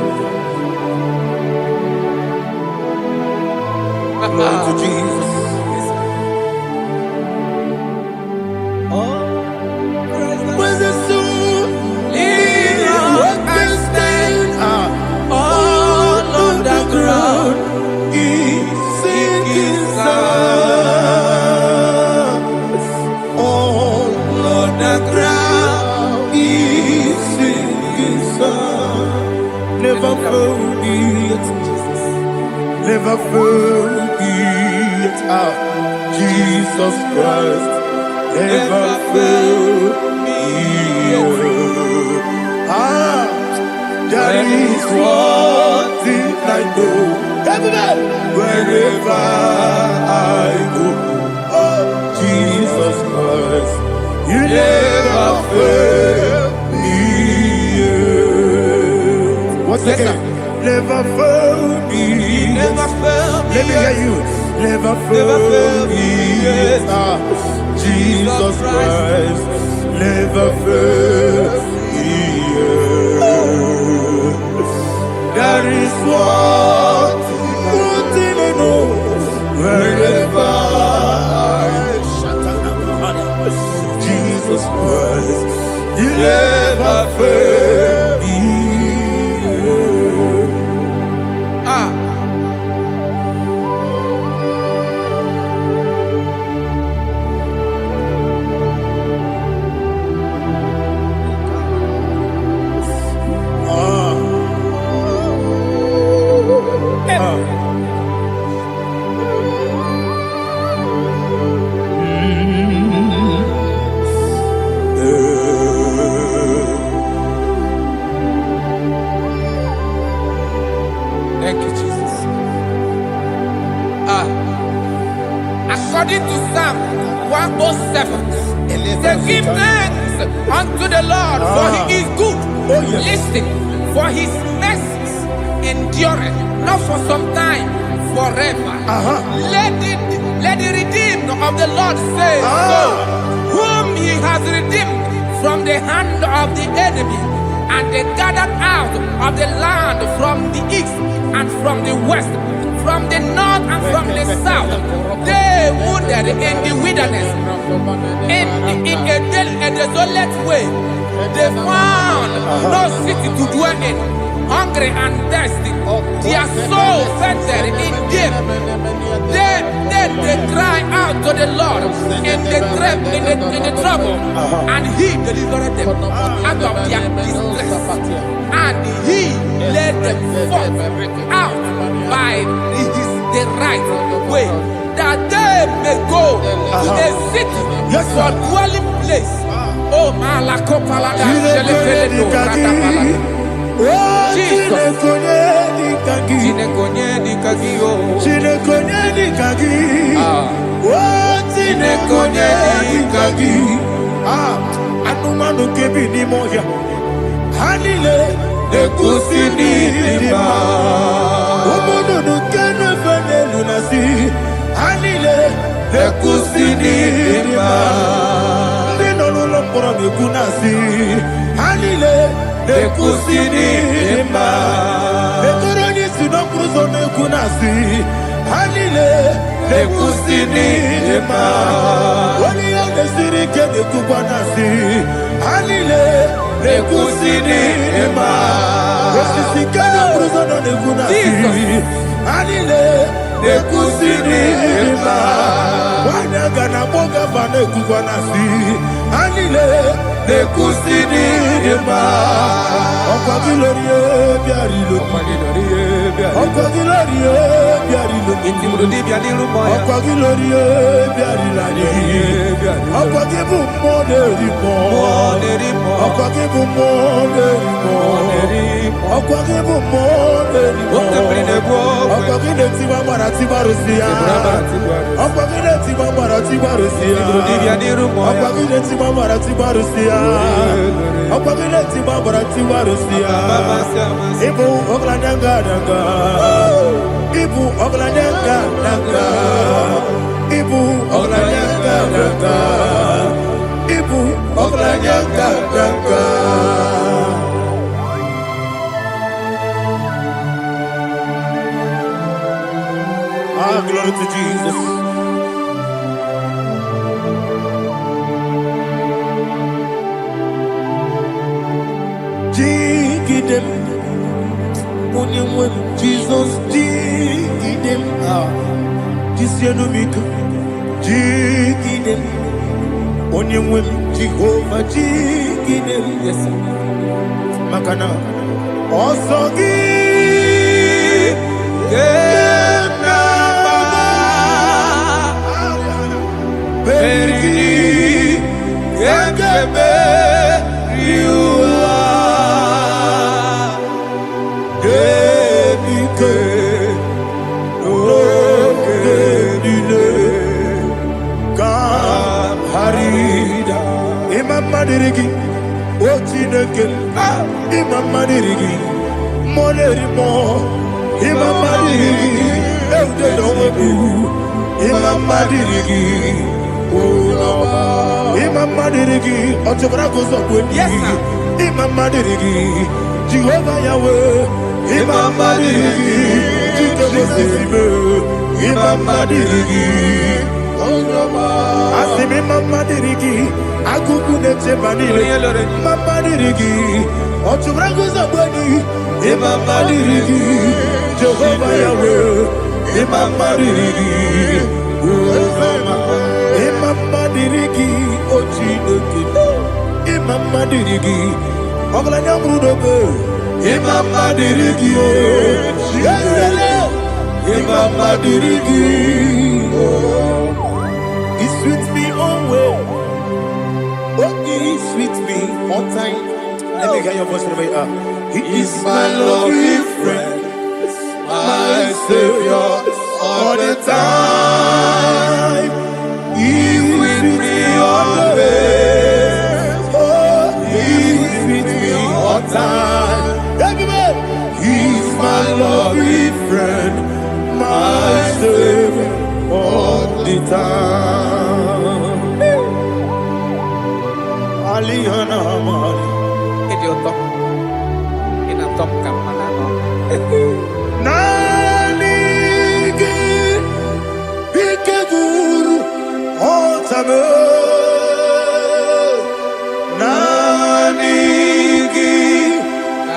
Glory to Jesus. When the soul what can stand all on the ground is sinking sand. All on the ground is sinking sand. Never forget, never forget Jesus Christ. Never fail me. That is one thing I know. Wherever I go, oh Jesus Christ, you never fail me. What's again? Never fail me. Never fail me. Let me hear you. Never fail me. Jesus Christ, never fail me. That is what I know. Wherever Jesus Christ, you never fail me. according to Psalm 107. Say, give thanks unto the Lord, for he is good. Oh, yes. Listen, for his mercies endureth, not for some time, forever. Let the redeemed of the Lord say so, whom he has redeemed from the hand of the enemy, and they gathered out of the land from the east and from the west, from the north and from the south. They wandered in the wilderness, in a desolate way. They found no city to dwell in, hungry and thirsty. Their soul fainted in deep. They cry out to the Lord in the trouble, and he delivered them out of their distress, and he led them forth out by the right way, that they may go to a city for dwelling place. Oh, Malakopalada, Jesus. Anumanu kebi ni moja Halile Ekusini lima Omono nukene fene lunasi Halile Ekusini lima Nino lulambora mikunasi Halile Ekusini lima Ekoroni sinokruzo nekunasi Halile Ekusini lima Wali yane sirike nekubwanasi Halile Ekusini lima Esisikana bruzo nekunasi Halile Ekusini lima Wanyaga na boga vane kubwanasi Halile Ekusini lima Okwa gilorie biarilo Okwa gilorie biarilo Okwa gilorie biarilani Okwa gibu moderimo Okwa gibu moderimo Okwa gibu moderimo Okwa gileti mamara tibarusia Okwa gileti mamara tibarusia Okwa gileti mamara tibarusia Okwa gileti mamara tibarusia Ibu oglanyanga danga Ibu oglanyanga danga Ibu oglanyanga danga Ibu oglanyanga danga Ah, glory to Jesus. Jigidem, Jesus, jigidem, Jisianumika, jigidem, Onyemwem, Jehovah, jigidem, yes, Makana, Osogi, Perigi, Gekebe, Riua. Madirigi, Ochineke, Imam Madirigi, Molerimo, Imam Madirigi, Eldedowebu, Imam Madirigi, Imam Madirigi, Otobragos of Wendy, Imam Madirigi, Jehovah Yahweh, Imam Madirigi, Imam Madirigi, Asimi Mama Dirigi, Akuku Nete Banile, Mama Dirigi, Otubrago Zabani, Imam Dirigi, Jehovah Yahweh, Imam Dirigi, Imam Dirigi, Ochineke, Imam Dirigi, Oglanya Brudobe, Imam Dirigi, Imam Dirigi. He's with me always. Oh, he's with me all time. Let me hear your voice wherever you are. He is my loving friend, my Savior all the time. time. Alihana Mari. Idiota. Inatom kamanano. Nanigi Bikeguru Otame. Nanigi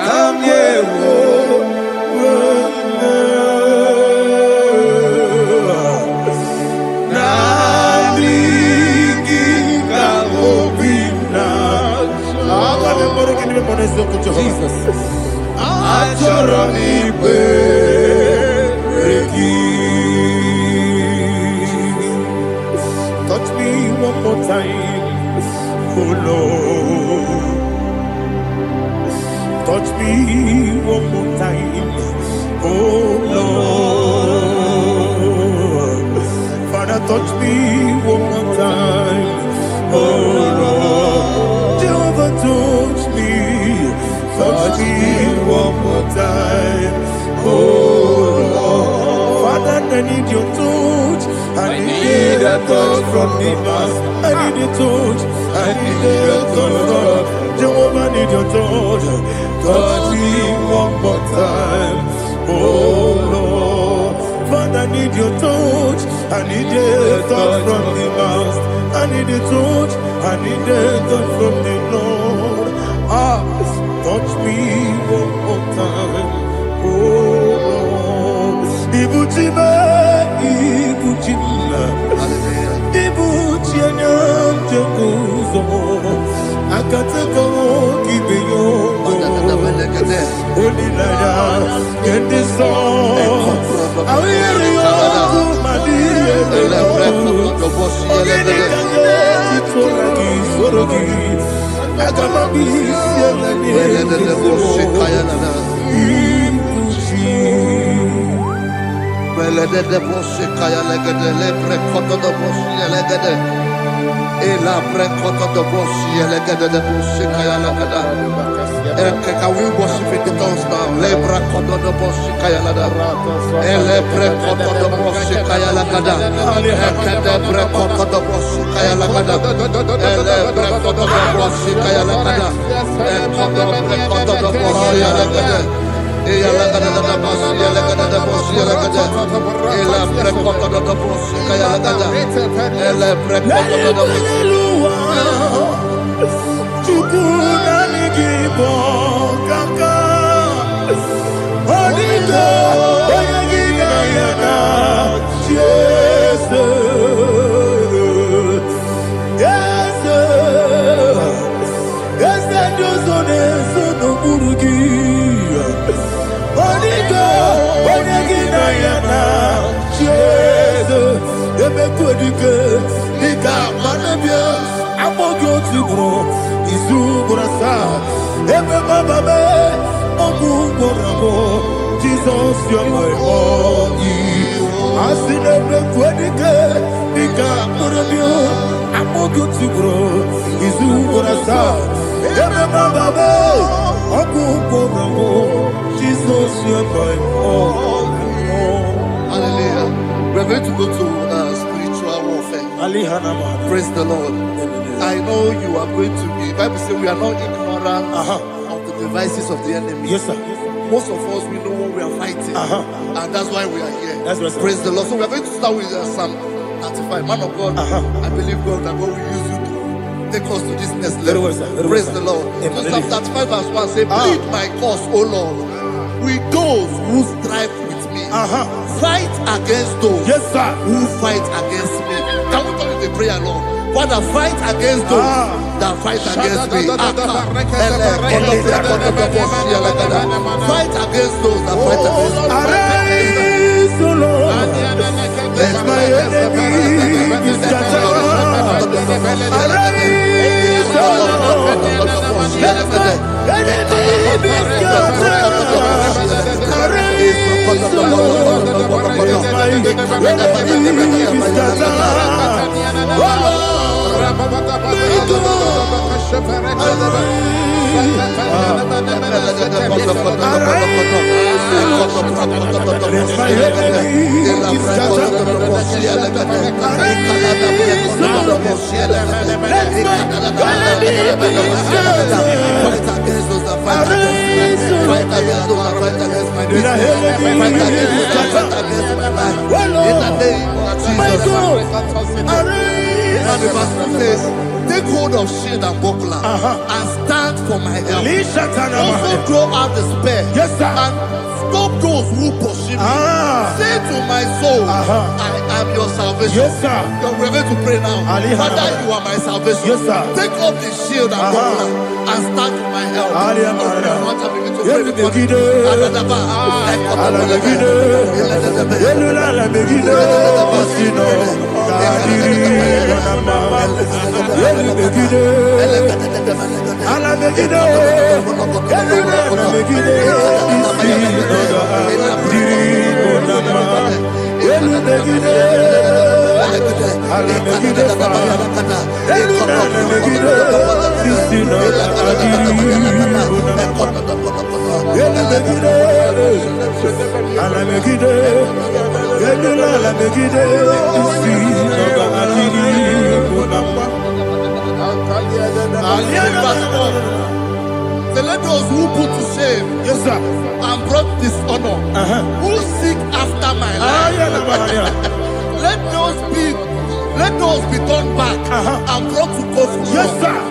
Kamyewo. Jesus. Touch me one more time, oh Lord. Touch me one more time, oh Lord. Father, touch me one more time, oh Lord. Jehovah, touch me. Touch me one more time, oh Lord. Father, I need your touch. I need a touch from the Master. I need a touch. I need a touch from Jehovah. I need your touch. Touch me one more time, oh Lord. Father, I need your touch. I need a touch from the Master. I need a touch. I need a touch from the Lord. Touch me one more time, oh Lord. Ibuchima, Ibuchima, Ibuchianyam Jaguzo. Akateko Kibeyo, Holy Naya, get this song. I hear you, Madia, Can we worship in the tongues now? Lebra kodo do boshi kaya lada. Elebre kodo do boshi kaya lada. Elebre kodo do boshi kaya lada. Elebre kodo do boshi kaya lada. Elebre kodo do boshi lada. Eya lada da boshi lada da boshi lada. Elebre kodo do boshi kaya lada. Elebre kodo do boshi. Igbo kaka Onigo Oyagina yana Jesus Yes Josone Sono Burugi Onigo Oyagina yana Jesus Ebe Kodike Nika Manabia Amogo Tibro Izu Burasa Ebe Bababe Ogu Borabo Jesus you're my all Asinebe Kwedike Nika Murabio Amogo Tibro Izu Burasa Ebe Bababe Ogu Borabo Jesus you're my all. Hallelujah. We're going to go to spiritual warfare. Praise the Lord. I know you are going to be. Bible says we are not ignorant of the devices of the enemy. Yes, sir. Most of us, we know what we are fighting. And that's why we are here. That's right, sir. Praise the Lord. So we are going to start with Psalm 35. Man of God, I believe God that God will use you to take us to this next level. Very well, sir. Praise the Lord. So Psalm 35 verse 1 say, plead my cause, O Lord, with those who strive with me. Fight against those who fight against me. Can we call it a prayer, Lord? Father, fight against those that fight against me. Fight against those that fight against me. Arise, O Lord. Let my enemy be scattered. Arise, O Lord. Let my enemy be scattered. Arise, O Lord. Let my enemy be scattered. Oh Lord. Take hold of shield and buckler and stand for my help. Also throw out despair and stop those who pursue me. Say to my soul, I am your salvation. We're going to pray now. Father, you are my salvation. Take up the shield and buckler and stand for my help. So let those who put to shame and brought dishonor, who seek after my life, let those be turned back and brought to confusion.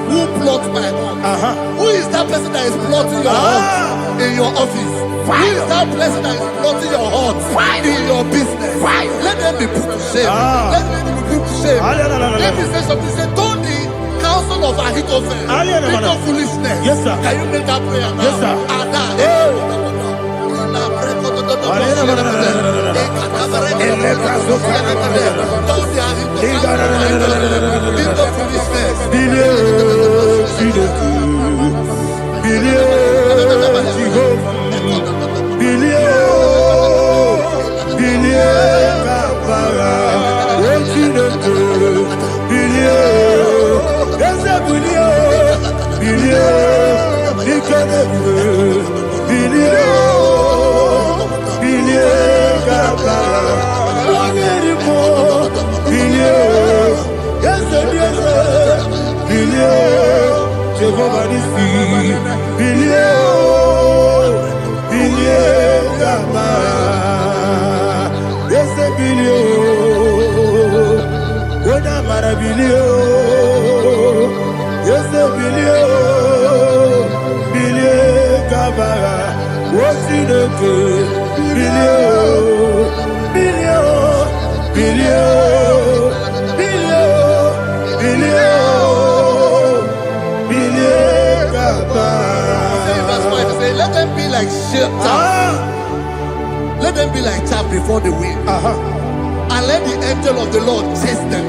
Who plot my heart? Who is that person that is plotting your heart in your office? Who is that person that is plotting your heart in your business? Let them be put to shame. Let them be put to shame. Let me say something. Say, don't the counsel of Ahithophel make no foolishness. Can you make that prayer now? Let them be like chaff. Let them be like chaff before the wind. And let the angel of the Lord chase them.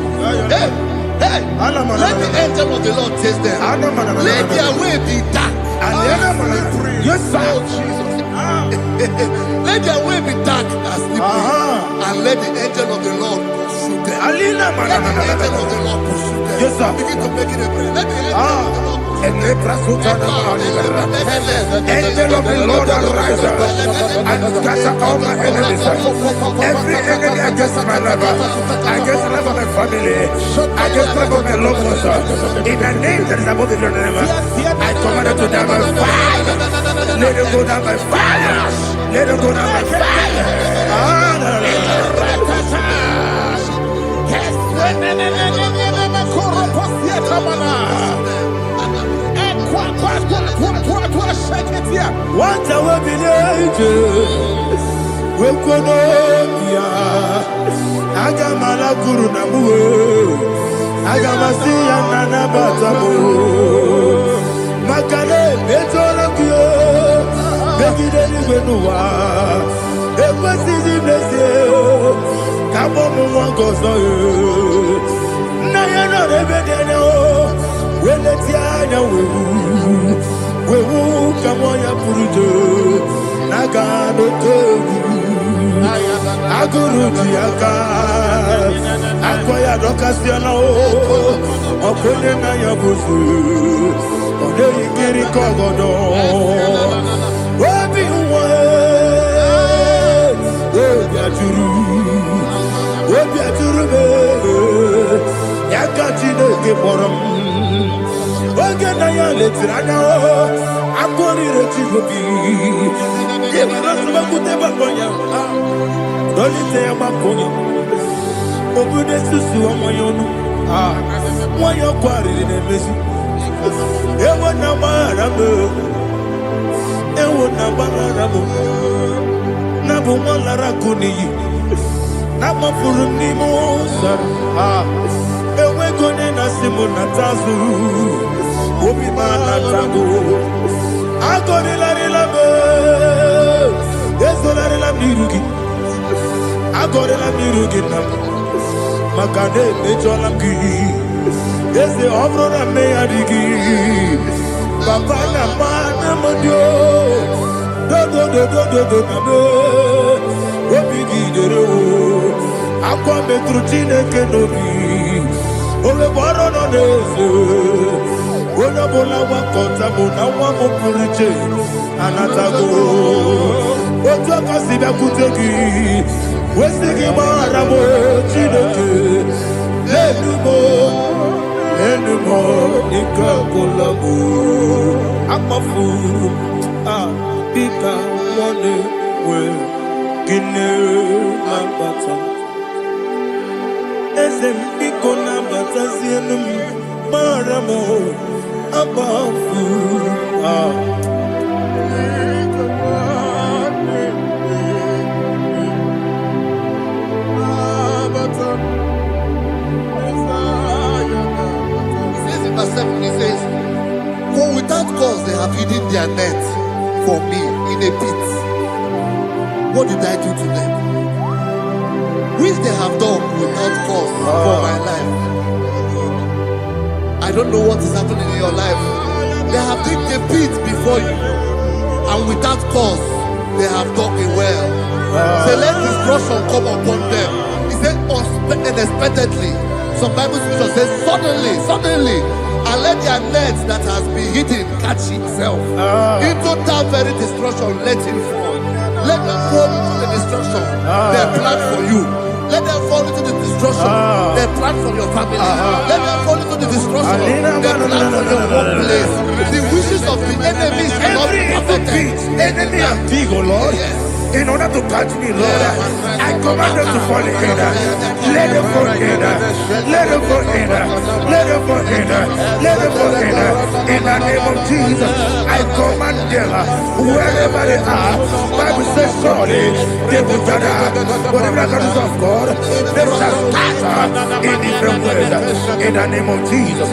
Hey, let the angel of the Lord chase them. Let their way be dark. Let their way be dark and slippery. And let the angel of the Lord pursue them. Let the angel of the Lord pursue them. Begin to make it a prayer. Let the angel of the Lord Angel of the Lord arise and scatter all my enemies. Every enemy against my lover, against the life of my family, against the life of my loved ones. In the name that is above the Lord, I command it to them by fire. Let it go down by fire. Let it go down by fire. What I will be we could Agamala Guru Namu Agamasia Nana Batamu Makale Betolakio Begideli Benua Equasi Blessio Kabomu Wangozo Nayana Rebedeno Weletiana Wewu Kamoya Purujo Nagano Togu Aguru Tiaka Akoya dokasiana o. Okone na yabuzu. Ode ikiri kogodo. Obi uwe. Obi aturu. Obi aturu be. Yakati no ke borom. Oge na ya letirana o. Akori reti gobi. Yebi rasuma kute bakonya. Doli te bakonya. Obude susu amoyonu. Moyo kwari ne mesi. Ewo na marabu. Ewo na marabu. Na bu molara kuni. Na mafuru ni mosa. Ewe gone na simu na tazu. Obi mana tago. Agore la relabe. Ezo la relabe nirugi. Agore la nirugi na. Makane mejola ki. Eze obro na me adigi. Papa na mana modio. Do na me. Obi gidere o. Akwa metru Chineke nobi. Ole boro no neze. Ona bola wakota bona wamo puriche. Anatago. Otu akasiba kutegi. Wesigi maramo Chineke. Enumo nikakolamu. Amafuru. Pika one way. Gine mabata. Ezem piko na bata zienum maramo abafu. Verse 7, he says, for without cause they have hidden their net for me in a pit. What did I do to them? Which they have done without cause for my life. I don't know what is happening in your life. They have digged a pit before you, and without cause they have dug a well. Say, let destruction come upon them. He said, unexpectedly. Some Bible scripture says, suddenly, and let their net that has been hidden catch itself. Into that very destruction, let it fall. Let them fall into the destruction they plan for you. Let them fall into the destruction they plan for your family. Let them fall into the destruction they plan for your workplace. The wishes of the enemy shall not be perfected. Enemy and big, oh Lord. In order to catch me, Lord, I command them to fall in. Let them fall in. Let them fall in. Let them fall in. Let them fall in. In the name of Jesus, I command them wherever they are. Bible says, surely they will gather. Whatever that is of God, they shall scatter in different ways. In the name of Jesus.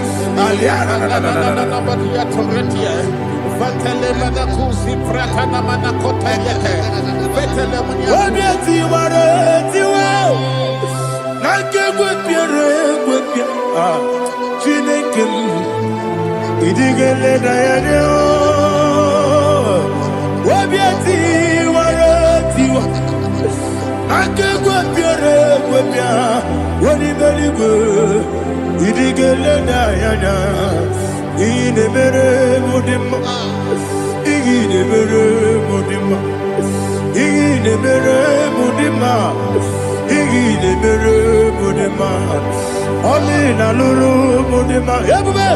Olina luru mudima ebube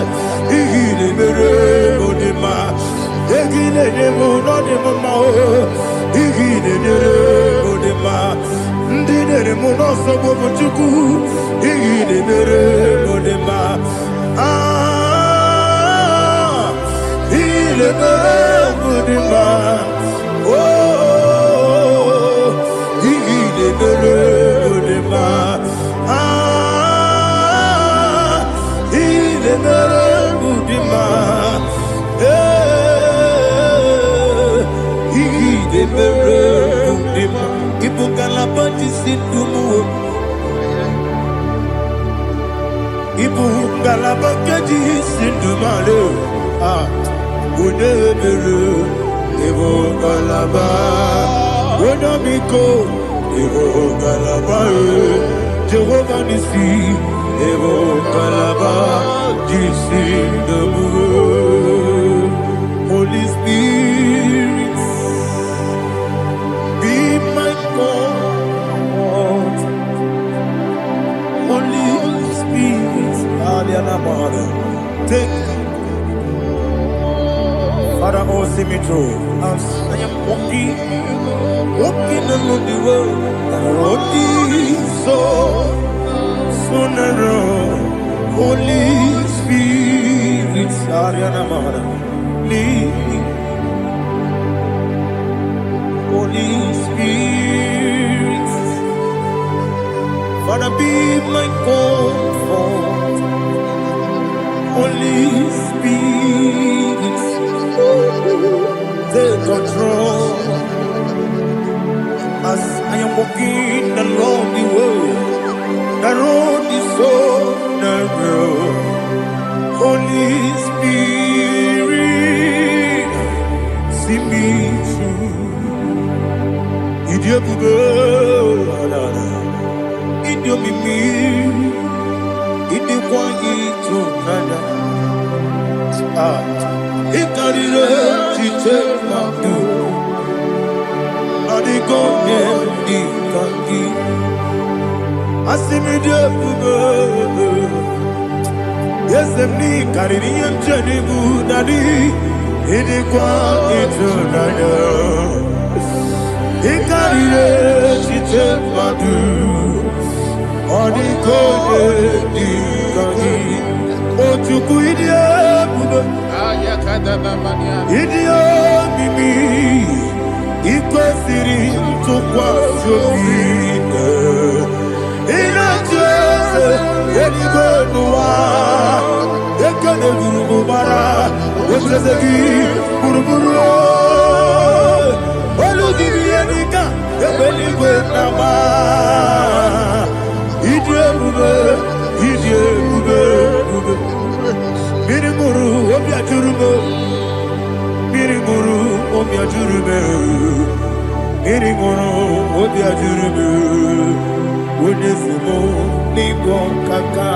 igide mere mudima egide demo no demo ma igide dere mudima ndide mo no so bobo chuku igide mere mudima igide mere mudima igide mere mudima Ibu galabakaji sindumale udebere ibu galaba wonamiko ibu galaba Jehovah Nissi, Evo Kalaba, Jesus the Moon. Holy Spirit, be my God. Holy Spirit, take Father, oh, see me through. As I am walking along the road, the road is so narrow. Holy Spirit, lead me. Holy Spirit, Father, be my comfort. Holy Spirit, take control. As I am walking along the road is so narrow. Holy Spirit, see me through. Idiobube, Idiomimi, Idikwa Itonada. Ikarire chiche madu. Adiko di kangi. Asimide bube. Yesemni kariri yemcheni budadi. Idikwa itonada. Ikarire chiche madu. Adiko di kangi. Ochuku idie bube. Idio mimi ikwesiri ntụkwasị obi ịna-echeze eluigwe n'ụwa ekele gburugbara echeze gị gburugburu olu gị ihe dịka ebe eluigwe na-agba ịdị ebube mmiri mụrụ obi ajụrụ m mmiri mụrụ obi ajụrụ m mmiri mụrụ obi ajụrụ m onye si m n'ịgọ nkaka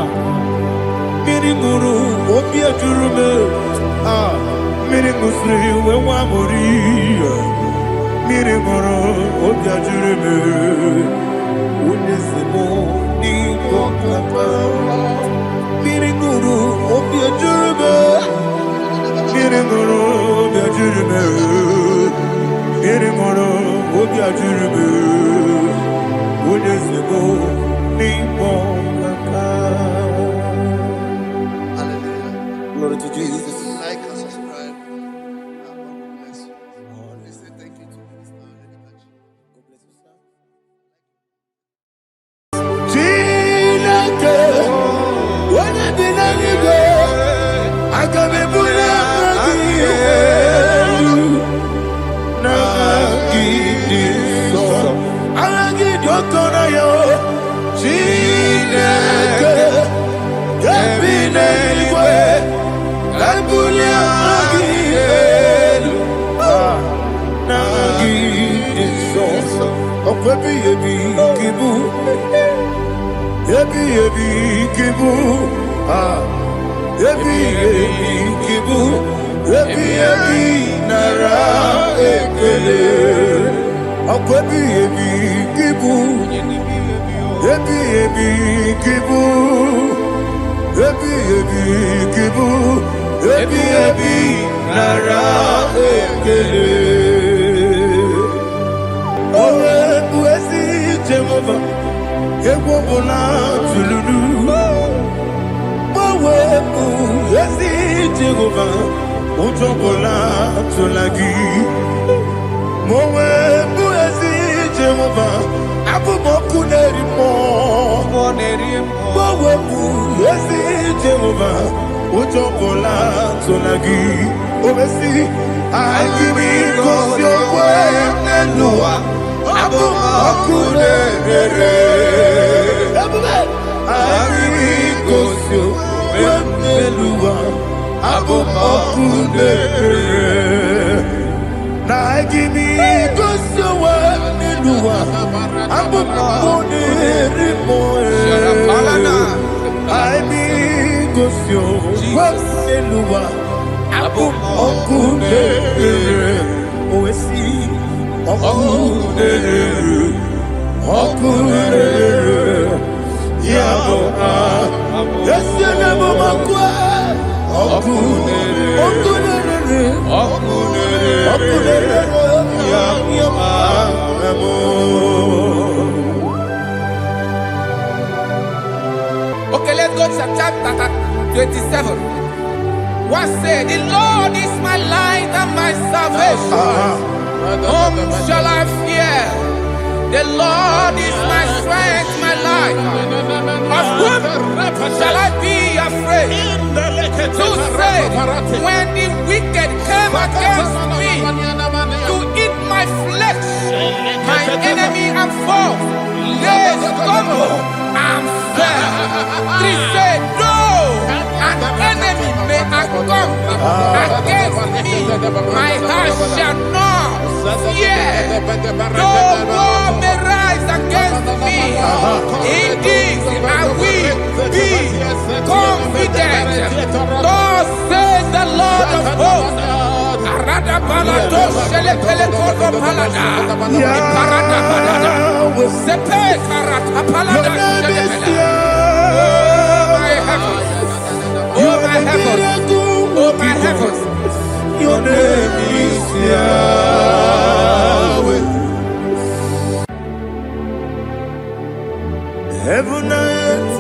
mmiri mụrụ obi ajụrụ m mmiri mụsịrị wee nwa mụrụ mmiri mụrụ obi ajụrụ m onye si m n'ịgọ nkaka mmiri mụrụ obi ajụrụ m mmiri mụrụ obi ajụrụ m mmiri mụrụ obi ajụrụ m onye si m n'ịkpọ nkaka. Glory to Jesus. Like and subscribe. God bless you. Please say thank you to Mr. Edikachi. God bless you, sir. Chineke, onye dị n'eluigwe, aga m ebuli aka gị elu, n'aha gị dị nsọ, aha gị dị oke ọnụahịa. Chineke, ebi n'eluigwe, ebuli aka gị elu, n'aha gị dị nsọ, ọkwa ebighị ebi gị bụ. Ebi kibu, ebi kibu, ebi nara ekele. Ọkọ ebi kibu, ebi kibu, ebi kibu, ebi nara ekele. Owe buesi Jehovah. Ekwobona tululu Mawepu Yesi Jehova Utobola tulagi Mawepu Yesi Jehova Abu moku nerimo Mawepu Yesi Jehova Utobola tulagi Obesi Agimi Kosyo Kwenelua Abu moku nerere Agimi Kosyo Kwenelua Abu moku nerere Na agimi Kosyo Kwenelua Elua, Abu Kone Rimoe, I be Gosio, Elua, Abu Okune, Oesi, Okune, Okune, Yabo, yes, Yabo Makwa, Okune, Okune, Okune, Okay, let's go to chapter 27. What said? The Lord is my light and my salvation. Whom shall I fear? The Lord is my strength, my life. Of whom shall I be afraid? To say, when the wicked came against me to eat my flesh, my enemy and foe, they stumble and fell. Three said, no, an enemy may come against me, my heart shall not fear. No war may rise against me. In this I will be confident. Thus says the Lord of hosts. Arada balado shele pele kodo palada. Iparada balada. Sepe karata palada shele pele. Oh my heavens. Oh my heavens. Oh my heavens. Your name is Yahweh. Heaven and earth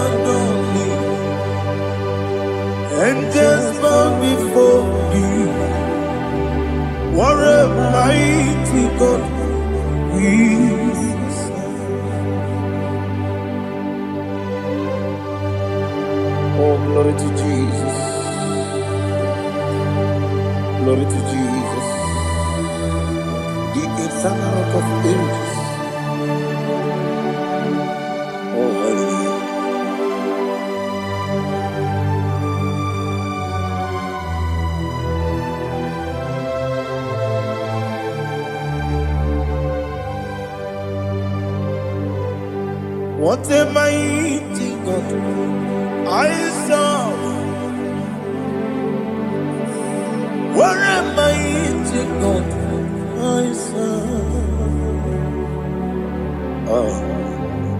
adore me, angels bow before you. What a mighty God we serve. Oh, glory to Jesus. Glory to Jesus. The eternal rock of ages. Oh, hallelujah. What a mighty God I serve. What a mighty God I serve. Oh.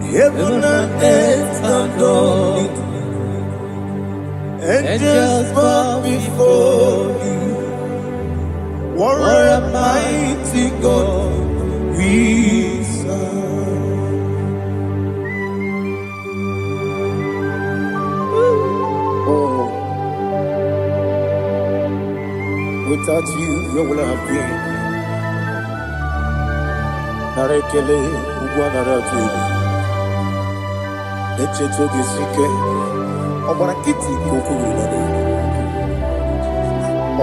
Heaven and earth adore it, angels bow before you. What a mighty God we serve. Oh, without you, where would I have been? Narekele, Ugwanaratu. Echetoge sike, ọgbara kiti kokuru nade.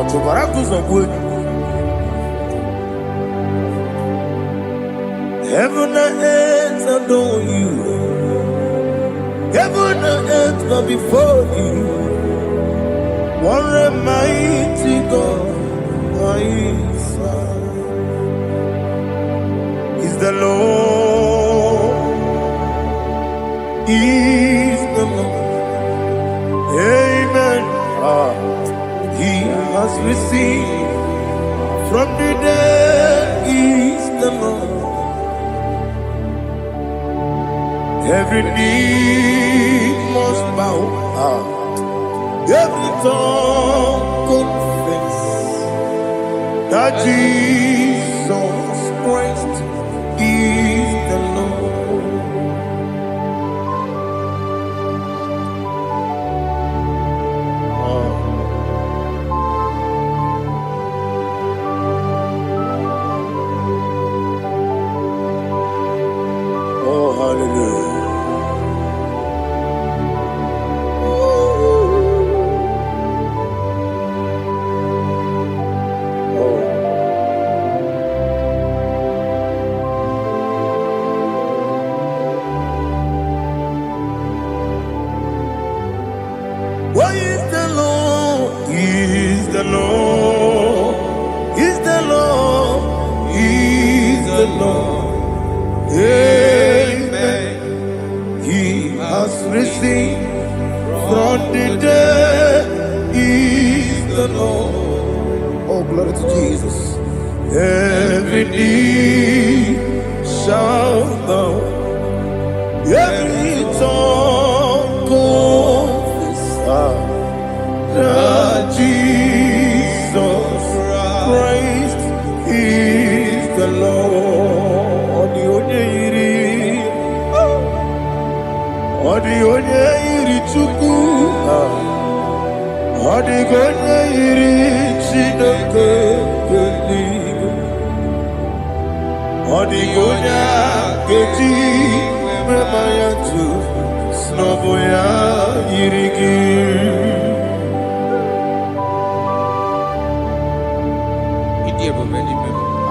Ọtụbara guzogwe. Heaven and earth adore you. Heaven and earth bow before you. What a mighty God I serve. Is the Lord. Is the Lord. Amen. He has received from the dead. Is the Lord. Every knee must bow. Every tongue confess that Jesus Christ is the Lord. Oh, hallelujah. Why is the Lord? He is the Lord. He's the Lord. He's the Lord. risen from the dead is the Lord. Oh, glory to Jesus. Every knee shall bow, every tongue confess that Jesus Christ is the Lord. Odi onye iri Chukwu, odi onye iri Chineke eluigwe, odi onye keji mema ya tu snobo ya yiri gị.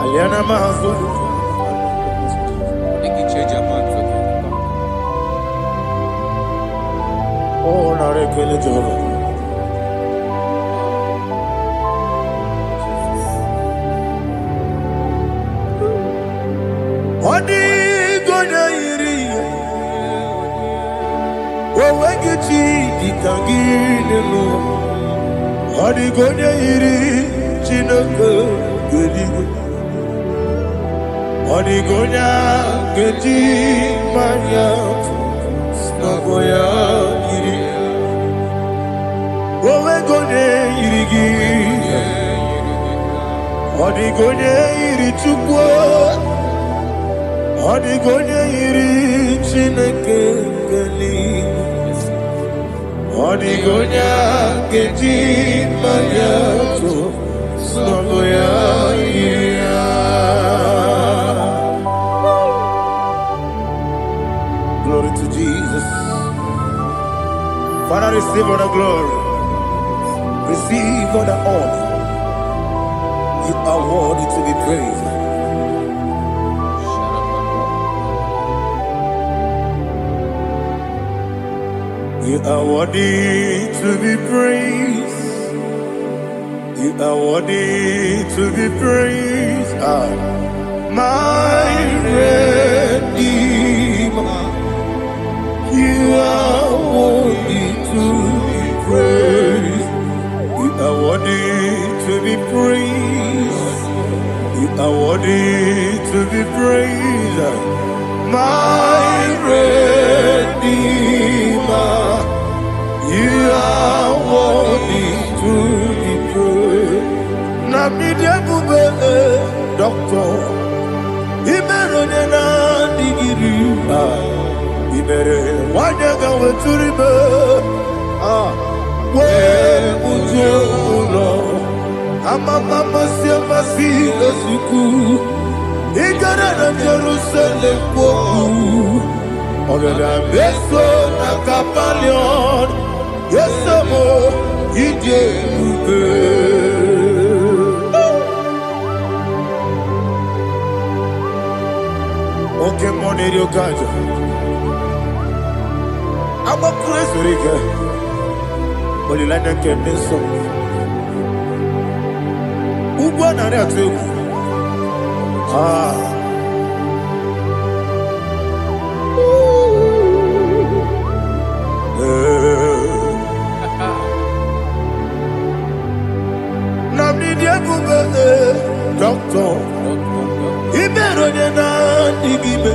Aliana mahazo. Oh, narekele Jehovah. Odi gonya iri, owegiti ditangile mo. Odi gonya iri, Chineke eluigwe. Odi gonya keji manya, snogo ya iri. Owegonye iri gi, odi gonya iri Chukwu. Odi gonya iri Chineke eluigwe. Odi gonya keji manya, snogo ya iri. Glory to Jesus. Father, receive all the glory. Receive all the honor. You are worthy to be praised. You are worthy to be praised. You are worthy to be praised. My Redeemer. You are worthy to be praised. You are worthy to be praised. You are worthy to be praised. My Redeemer. You are worthy to be praised. Nabidebube, Doctor. Imeronena digiri. Ibere wanyaga weturibe we ujo ulo amama masi esuku igara na Jerusalem kwoku ogada beso na kapalion yesemo ije ube oke moneri okaja I'm a praise rigger. Only like a candy song. Uba Nara too. Namni Diabuba, Doctor. Iberonena, Digibe.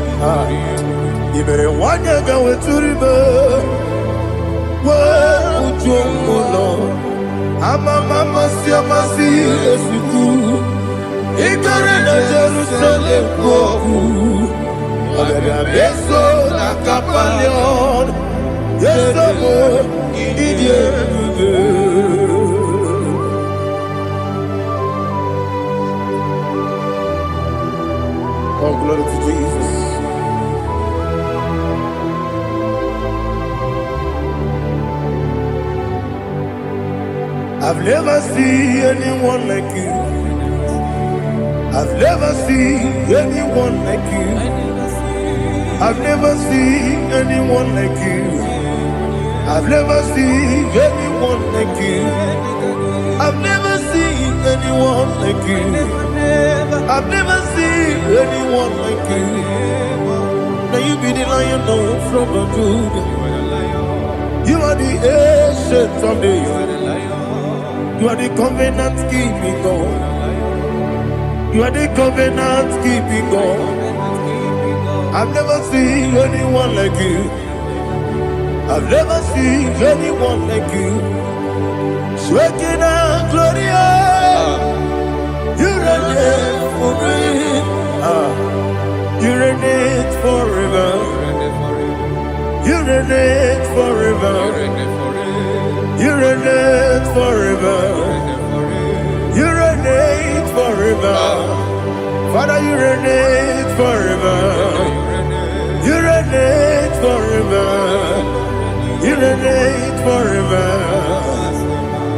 Ibere wanyaga weturibe we ujomulo amama masi esuku igare na Jerusalem kwoku ogada beso na kapalion yesomo idie Oh, glory to Jesus. I've never seen anyone like you. I've never seen anyone like you. I've never seen anyone like you. I've never seen anyone like you. I've never seen anyone like you. I've never seen anyone like you. Now you be the Lion of from the Judah. the ancient of days. You are the covenant keeping God. You are the covenant keeping God. I've never seen anyone like you. I've never seen anyone like you. Shaking and glorious. You reign forever. You reign forever. You reign forever. You reign forever. You reign forever. Father, you reign forever. You reign forever. You reign forever.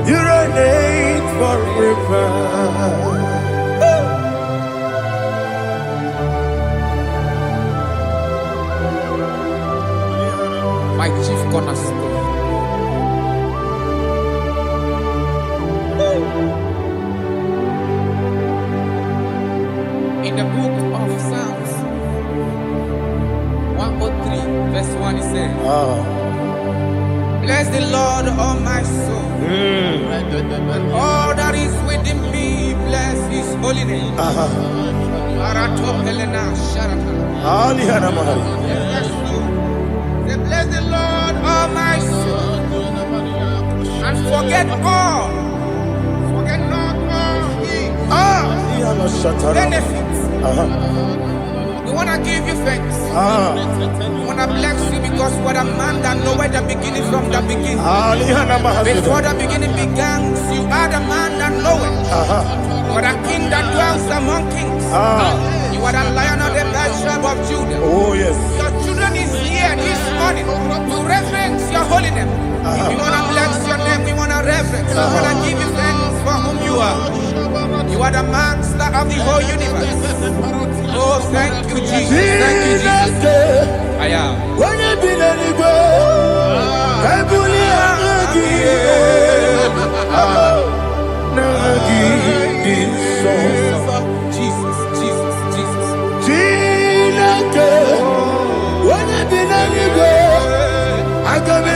You reign forever. My chief cornerstone. In the book of Psalms 103, verse 1, it says, bless the Lord, all my soul, and all that is within me, bless his holy name. Bless the Lord, all my soul, and forget not all his benefits. We want to give you thanks. We want to bless you because what a man that knoweth the beginning from the beginning. Before the beginning began, you are the man that knoweth. You are the king that dwells among kings. You are the lion of the tribe of Judah. Oh yes. Your children is here this morning to reverence your holiness. We want to bless your name. We want to reverence. We want to give you thanks for whom you are. You are the master of the whole universe. Oh, thank you, Jesus. Thank you, Jesus. I am. When you be letting go, I believe Jesus, Jesus, Jesus. When you be letting go, I can be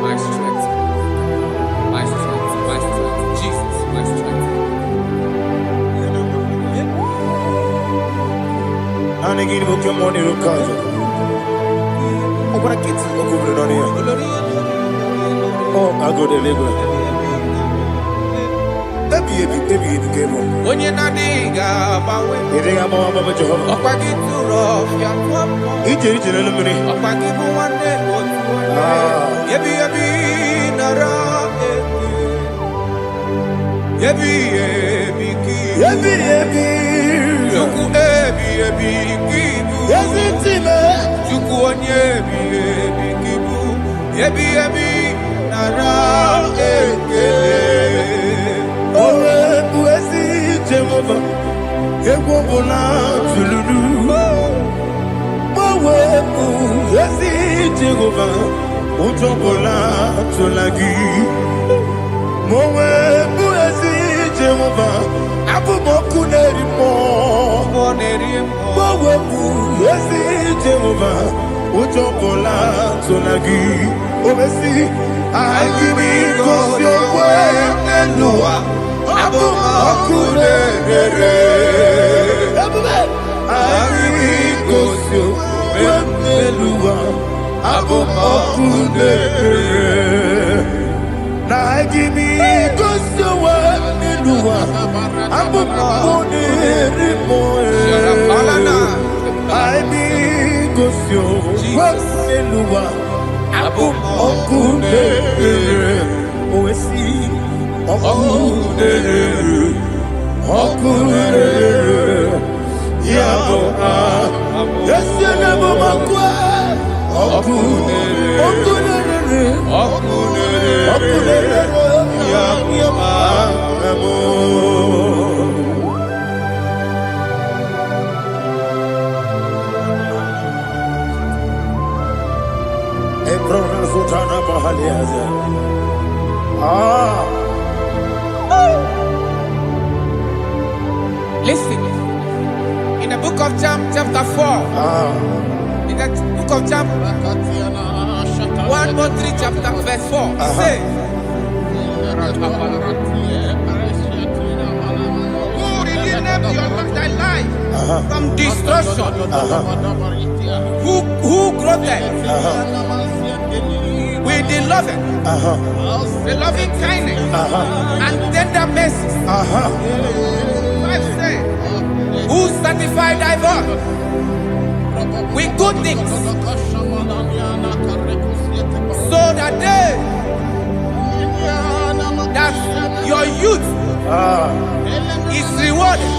My strength, my strength, my strength, Jesus, my strength. Oh, I go to Lagos. Onye na diga bawe. Okwagi turo fia kwamo. Okwagi buwane otuwe. Yebi nara eke. Yebi ki. Juku kibu. Juku onye kibu. Yebi nara eke. Jehovah, Ewobola Tululu. Mowebu, Yesi Jehovah, Utobola Tulagi. Mowebu, Yesi Jehovah, Abumoku Nerimo. Mowebu, Yesi Jehovah, Utobola Tulagi. Obesi, I give you cause your way, Elua. Listen, in the book of John, chapter 4, in the book of John 1:3, chapter verse 4, it says, who redeemed thy life from destruction? Who groweth with the loving kindness and tender mercies? Who sanctified thy body with good things, so that your youth is rewarded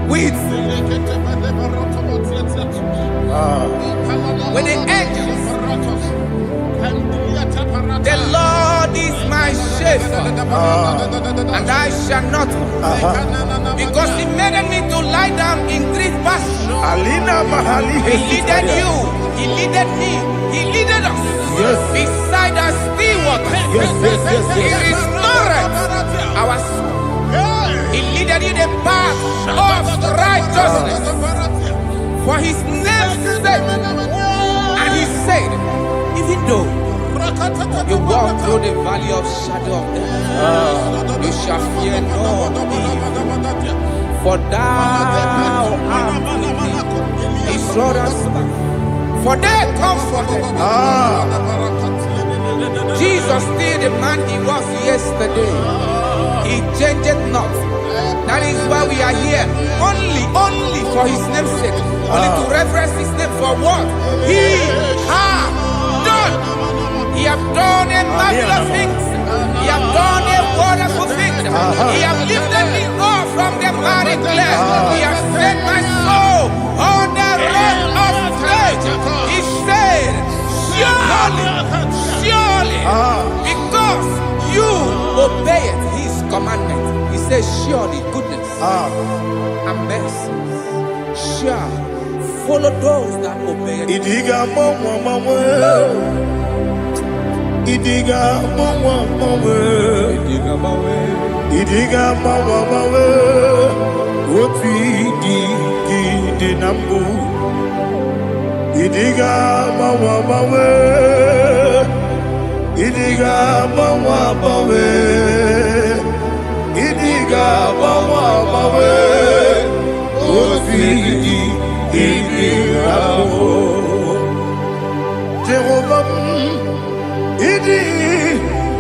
with the angels. The Lord is my shepherd, and I shall not want, because He made me to lie down in green pastures. He leaded you, He leaded me, He leaded us beside the still waters. He restored our soul. He leaded you the path of righteousness for His name's sake. And He said, even though you walk through the valley of shadow of death, you shall fear no evil, for thou art with me. His rod and staff, for they comforted. Jesus still the man He was yesterday. He changed not. That is why we are here. Only for His name's sake. Only to reverence His name for what He has done. He has done a marvelous things. He has done a wonderful thing. He has lifted me up from the miry clay. He has set my soul on the rock of faith. He said, surely, because you obeyed His commandment. He says, surely goodness and mercy shall follow those that obey it. Idiga mawe Oti di nambu Idiga mawe Idiga mawe Idiga mawe Oti di nambu Jehovah Idi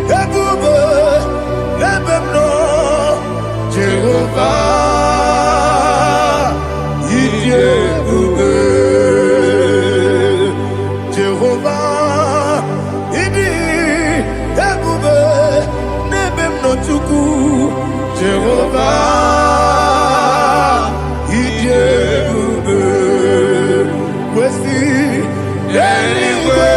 Ebube Ebemno Jehovah Idi Ebube Jehovah Idi Ebube Nebemno Tuku Jehovah Idi Ebube Wesi anyway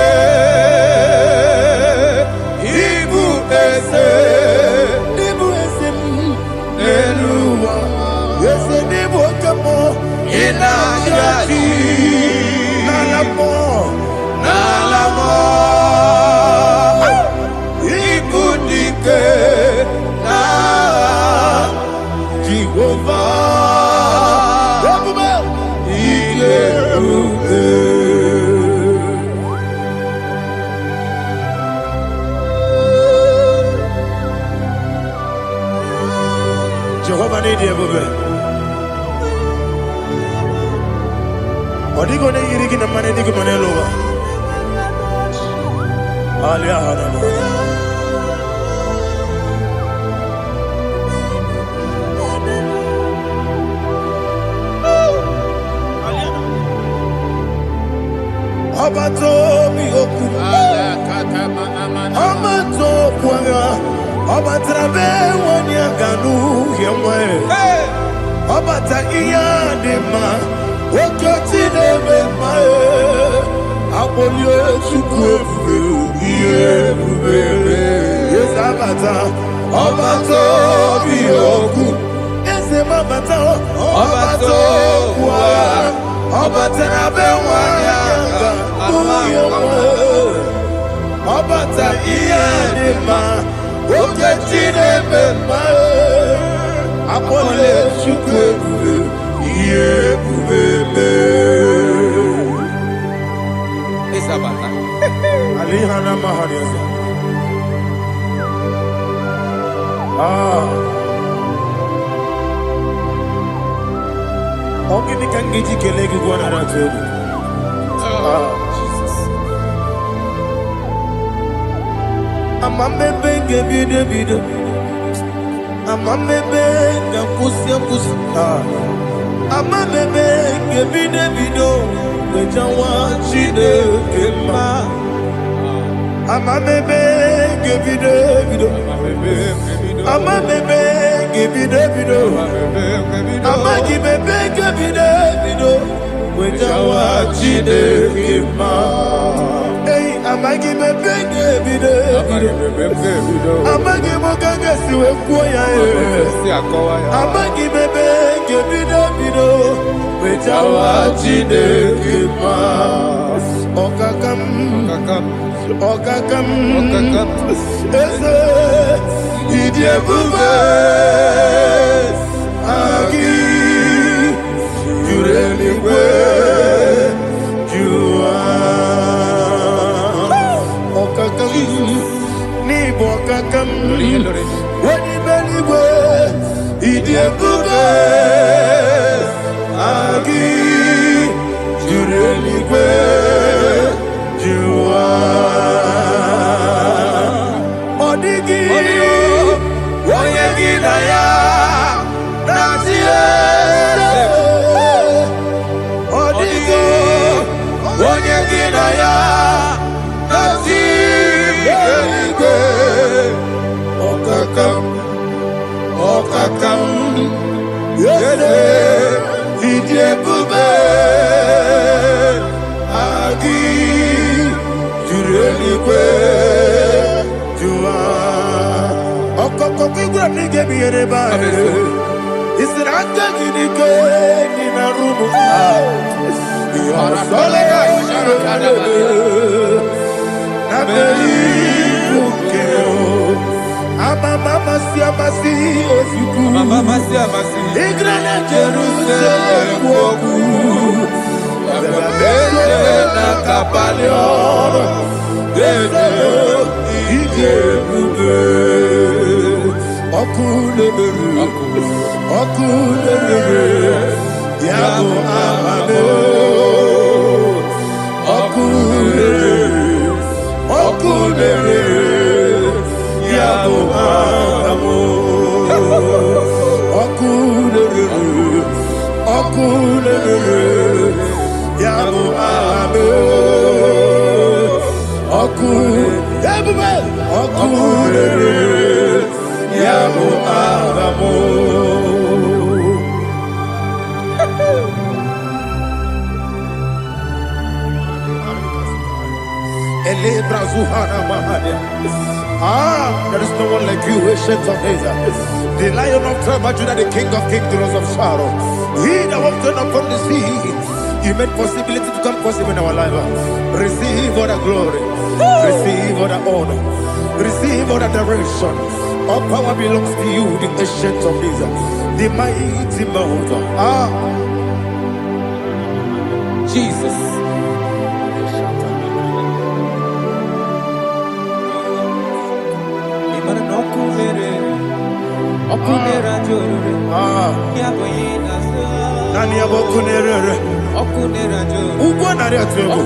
Jehovah need you, baby. Odi gone yirigi na mane digi mane lowa. Alia hana. bi oku. Amato kwanga. Obatrabe wani aganu yemwe. Obata iya dema. Okoti deme mae. Abolio chukwe iye bubebe. Yes abata. Obato bi oku. Ese mabata. Obato kwa. Obatrabe wani aganu yemwe. Obata iya dema. Oketi deme mae. Abolio chukwe iye bubebe. Alihana mahariya. Ogini kangiji kelegi gwana ratobu. Jesus. Amambe benge bide. Amambe benge kusi. Amambe benge bide. Wejawa chide kema. Amambe benge bide. Amambe benge bide. Amagi benge bide. Wejawa chide kema. Hey, amagi benge bide. Amagi mokanga siwe kuya. Amagi benge bide. Wejawa chide kema. Okakam. Eze idiebube agi jureligwe jua okakam ni bokakam wani beligwe idiebube agi jureligwe jua odigi oyegi na ya nazie odigi oyegi na ya nazie okakam yede idiebube agi jureligwe jua okoko kigura nige biyereba isiranga gidike nina rumu yarasolega nabeli ukeo mama siamasi osuku igrana Jerusalem woku bebe na kapaleon bebe idiebube okulele yabo amame okulele yabo amamo okulele yabo amame okulele yabo amamo. There is no one like you, ancient of days. The Lion of tribe of Judah, the King of kings, the Rose of Sharon. He that was turned upon the sea. You made possibility to come possible in our life. Receive all the glory. Receive all the honor. Receive all the direction. All power belongs to you, the ancient of days, the mighty mountain. Jesus. Nani abokunere ugwo nari atwego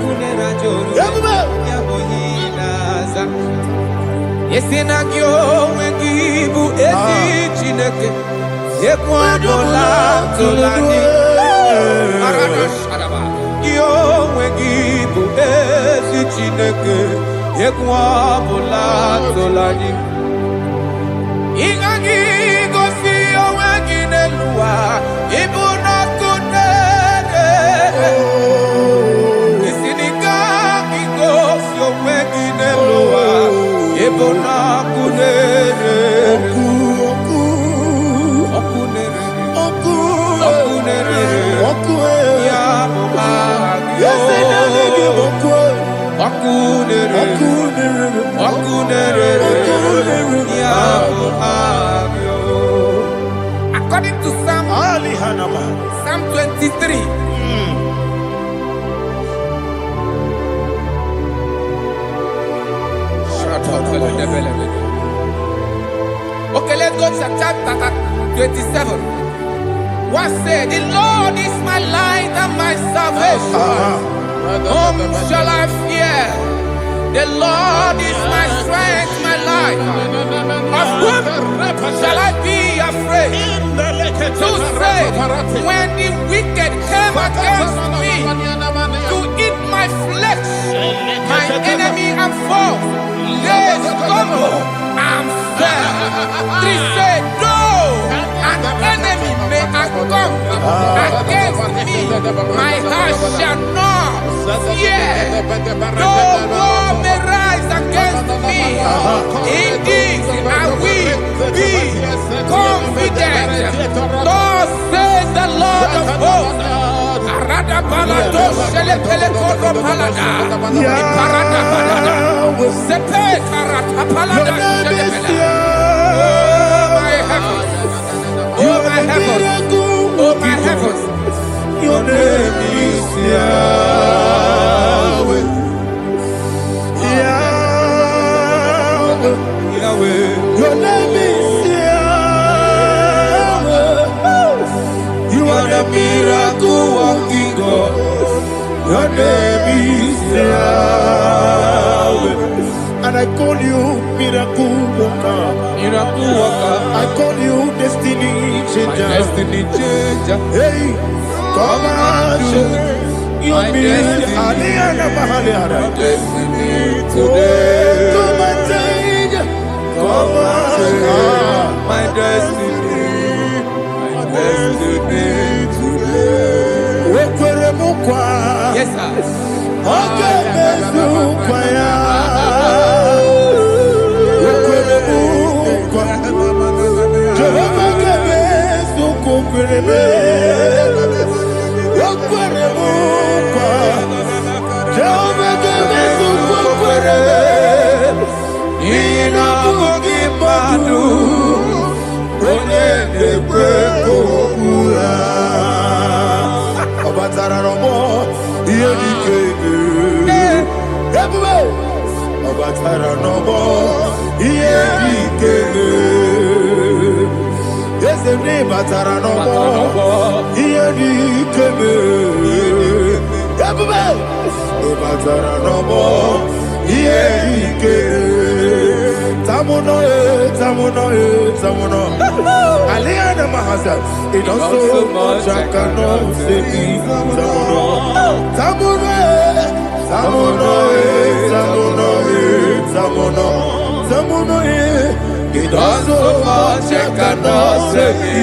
yabuba yesinagyo wengibu ezi chineke yekwadola tolani arana sharaba yo wengibu ezi gị Chineke egwu ọbụla tụla gị ị gaghị gosi onwe gị n'elu ụwa ịbụ n'ọkụ na-ere isi n'ike gị gosi onwe gị n'elu ụwa ịbụ n'ọkụ na-ere According to Psalm 23. Okay, let's go to chapter 27. What said? The Lord is my light and my salvation. Whom shall I fear? The Lord is my strength, my life. Of whom shall I be afraid? To say, when the wicked came against me to eat my flesh, my enemy and foe, they stumble and fell. Three said, no, an enemy may come against me, my heart shall not fear. No war may rise against me. In this I will be confident. Thus says the Lord of hosts. Arada balado shele pele koro palada. Iparada balada. Sepe karata palada shele pele. Oh my heavens. Oh my heavens. Oh my heavens. Your name is Yahweh. Yahweh. Your name is Yahweh. You are the miracle working God. Your name is Yahweh. And I call you miracle worker. Miracle worker. I call you destiny changer. My destiny changer. Hey, come on, your destiny. My destiny today. Come and change. Come on, my destiny. My destiny today. Yes, sir. Okay, it also much I cannot say me. It also much I cannot say me.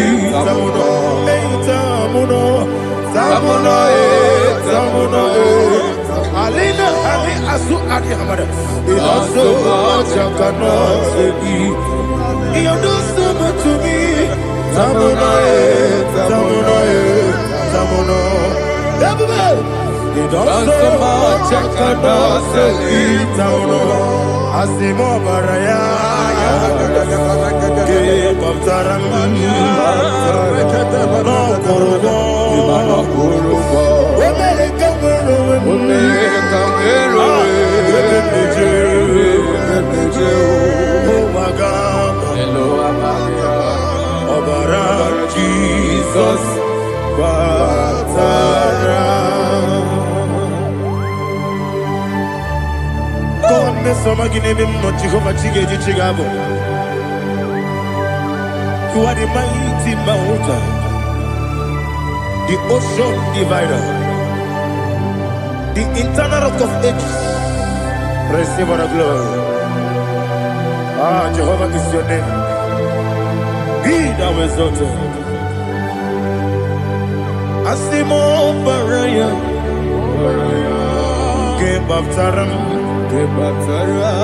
It also much I cannot say me. You do so much to me. Tamuno. It also much I cannot say me. Tamuno. Asimo baraya. Keep up taram. No kurubo. Omele kamero. Oh my God. Obara Jesus Batara. God me some agine mo Jehovah Chige Chigabo. You are the mighty mountain, the ocean divider, the internal rock of ages. Receive the glory. Ah, Jehovah is your name. Be thou exalted. Asimo Baraya. Give up Taram.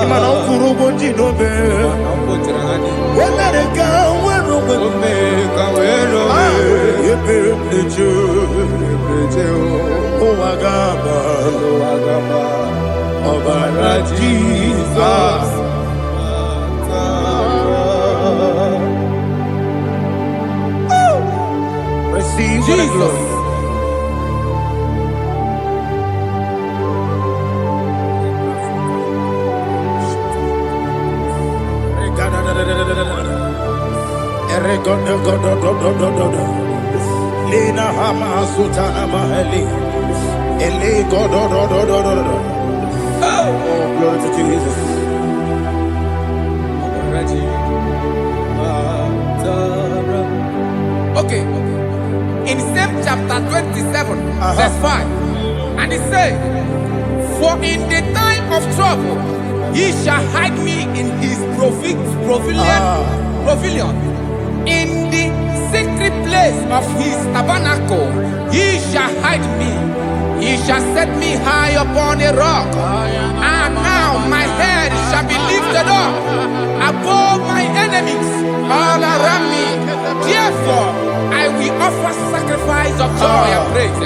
Imana Kurubo Jinobe. When I go, when oh, Agaba. Oh, Jesus. Receive the glory. Lina Hama Sutana Maheli. Ele God. Oh, glory to Jesus. Okay. In same chapter 27, verse 5, and it says, "For in the time of trouble, he shall hide me in his pavilion. In the secret place of his tabernacle, he shall hide me. He shall set me high upon a rock. And now my head shall be lifted up above my enemies all around me. Therefore, I will offer sacrifice of joy and praise.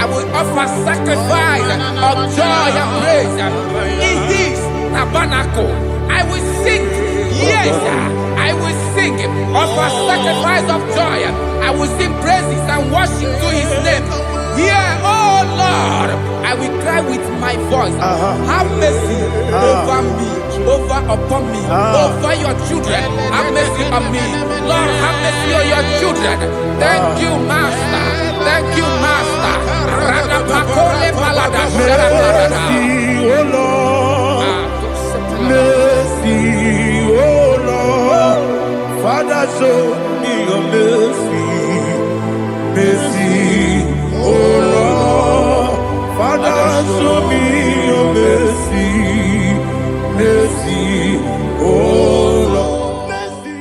I will offer sacrifice of joy and praise. In his tabernacle, I will sing. Yes, I will sing. Offer sacrifice of joy. I will sing praises and worship to his name. Here, oh Lord, I will cry with my voice. Have mercy over me, upon me, over your children. Have mercy on me. Lord, have mercy on your children. Thank you, Master. Thank you, Master. Mercy, oh Lord. Mercy, oh Lord. Father, show me your mercy. Mercy, oh Lord. Father, show me your mercy. Mercy, oh Lord. Mercy.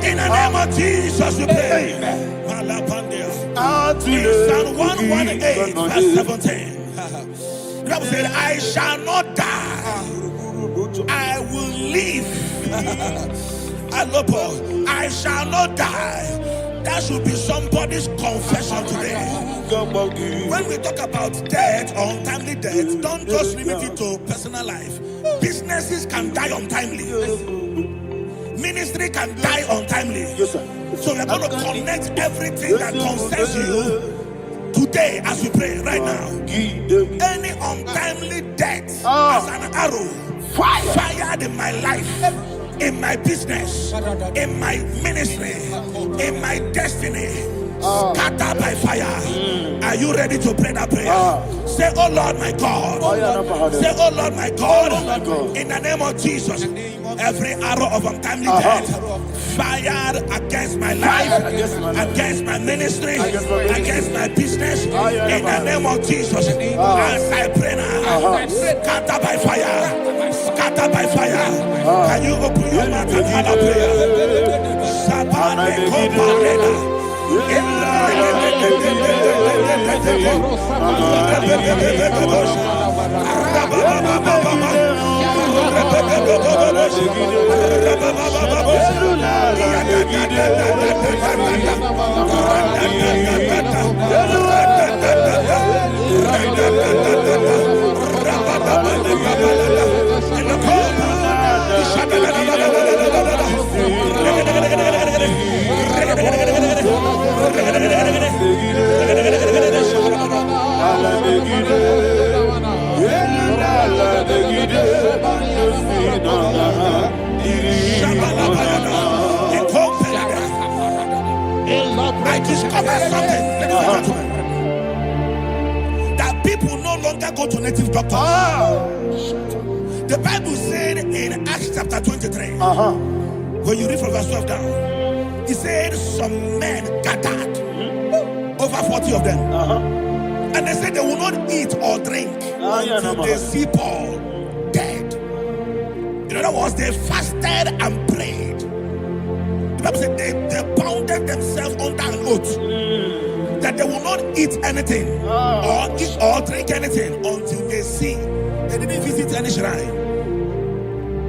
In the name of Jesus, we pray. In Psalm 118, verse 17, the Bible said, I shall not die, I will live. I shall not die. That should be somebody's confession today. When we talk about death or untimely death, don't just limit it to personal life. Businesses can die untimely. Ministry can die untimely. Yes, sir. So we're going to connect everything that concerns you today as we pray right now. Any untimely death as an arrow fired in my life, in my business, in my ministry, in my destiny, scattered by fire. Are you ready to pray that prayer? Say, oh Lord my God. Say, oh Lord my God. In the name of Jesus, every arrow of untimely death fired against my life, against my ministry, against my business, in the name of Jesus, as I pray now, scattered by fire, scattered by fire. Can you open your mouth and have a prayer? I discovered something, ladies and gentlemen, that people no longer go to native doctors. The Bible said in Acts chapter 23, when you read from verse 12 down, it said some men gathered, over 40 of them, and they said they will not eat or drink until they see Paul dead. In other words, they fasted and prayed. The Bible said they bounded themselves under an oath that they will not eat anything or drink anything until they see. They didn't visit any shrine.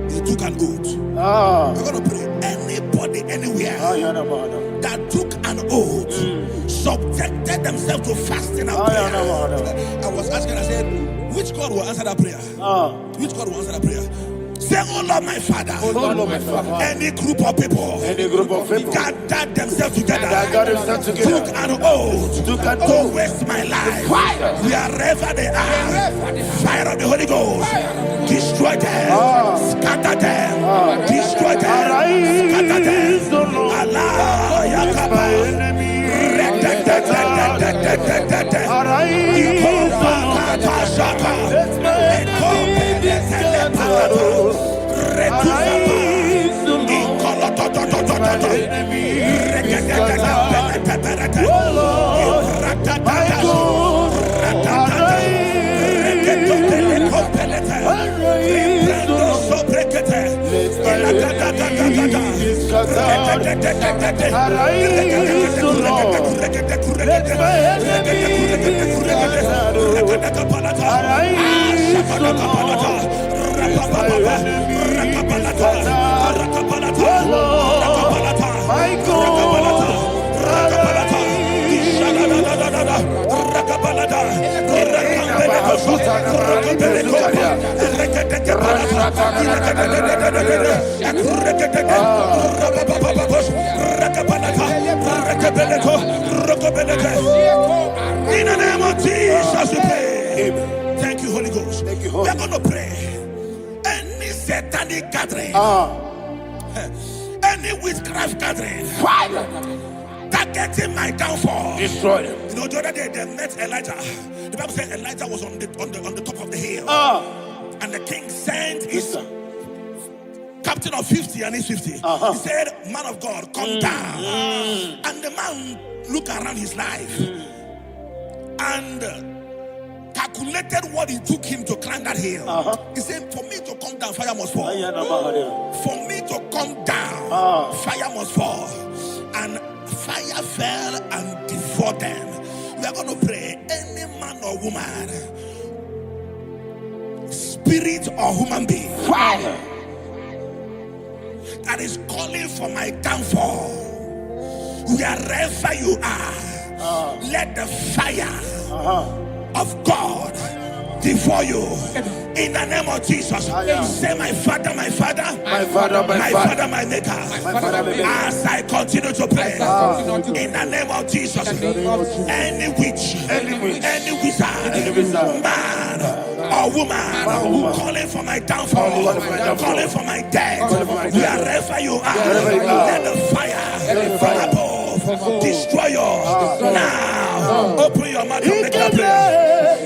They took an oath. We're going to pray. Anybody, anywhere that took an oath, subjected themselves to fasting and prayer. I was asking, I said, which God will answer that prayer? Which God will answer that prayer? Say, oh Lord, my Father. Oh Lord, my Father. Any group of people gathered themselves together, took an oath to waste my life. Wherever they are, fire of the Holy Ghost, destroy them, scatter them, destroy them, scatter them. Allah, Yakaba, in the name of Jesus, we pray. Thank you, Holy Ghost. We are going to pray. Any satanic gathering, any witchcraft gathering, targeting my downfall, destroy them. You know, the other day they met Elijah. The Bible said Elijah was on the top of the hill, and the king sent his captain of 50 and his 50. He said, man of God, come down. And the man looked around his life and calculated what it took him to climb that hill. He said, for me to come down, fire must fall. For me to come down, fire must fall. And fire fell and devoured them. We are going to pray. Any man or woman, spirit or human being, fire, that is calling for my downfall, wherever you are, let the fire of God devour you in the name of Jesus. Say, my Father, my Father, my Father, my Father, my Maker. As I continue to pray in the name of Jesus, any witch, any wizard, man or woman calling for my downfall, calling for my death, wherever you are, let the fire from above destroy you now. Open your mouth and make a prayer.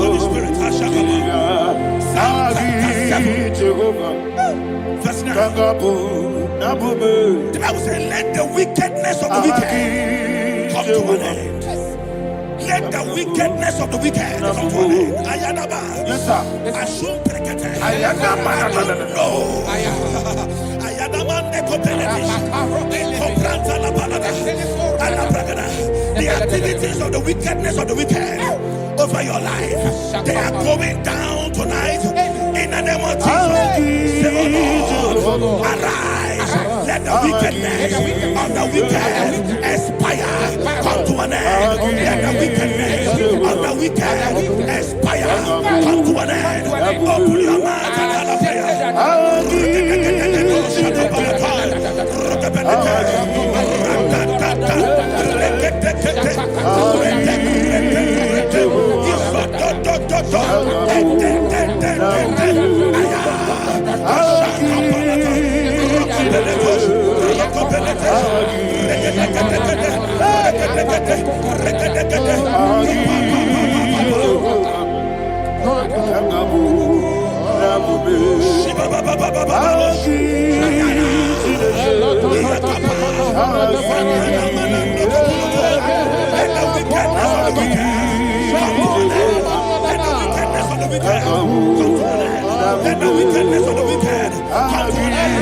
Holy Spirit. Verse 9. The Bible says, let the wickedness of the wicked come to an end. Let the wickedness of the wicked come to an end. Ayadaba. Yes, sir. Assume prekete. Ayadaba. No. Ayadaba nekopeletis. Kompranta la balada. Ala bragada. The activities of the wickedness of the wicked over your life, they are going down tonight in the name of Jesus. Say, oh Lord, arise. Let the wickedness of the wicked expire. Come to an end. Let the wickedness of the wicked expire. Come to an end. Open your mouth and have a prayer. Let the wickedness of the wicked come to an end.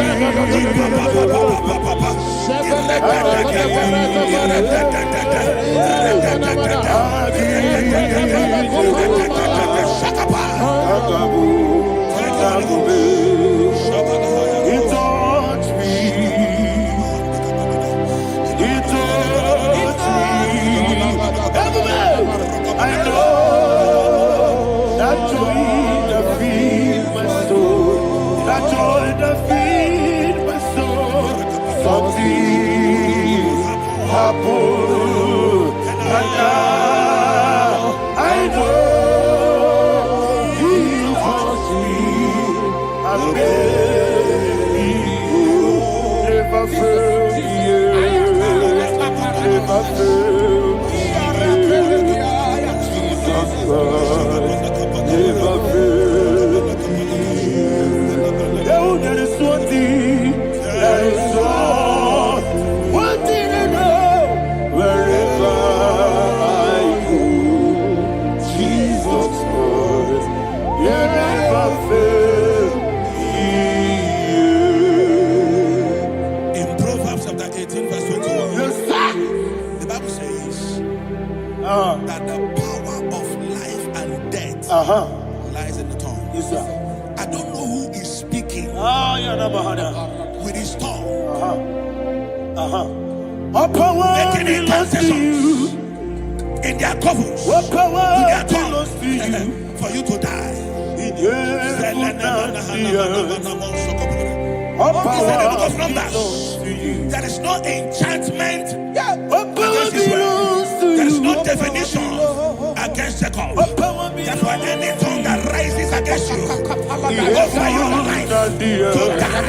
He touched me. I know that joy that feeds my soul. That joy that feeds my soul. Something happened, and now I know He touched me. And never failed me, never failed me. Jesus Christ, never failed me. There is one thing, there is one thing I know. Wherever I go, Jesus Christ, you never fail me. In Proverbs chapter 18, verse 21, Yes, sir. the Bible says that the power of life and death lies in the tongue. Yes, sir. I don't know who is speaking with his tongue, All power making belongs to you. incantations in their covens All with power their belongs to you. tongue for you to die. In your all He said in the book power of belongs Numbers, to you. there is no enchantment All power against Israel. belongs to There is you. no definition against Jacob. All power Therefore, belongs any tongue that rises against you over your life to to die,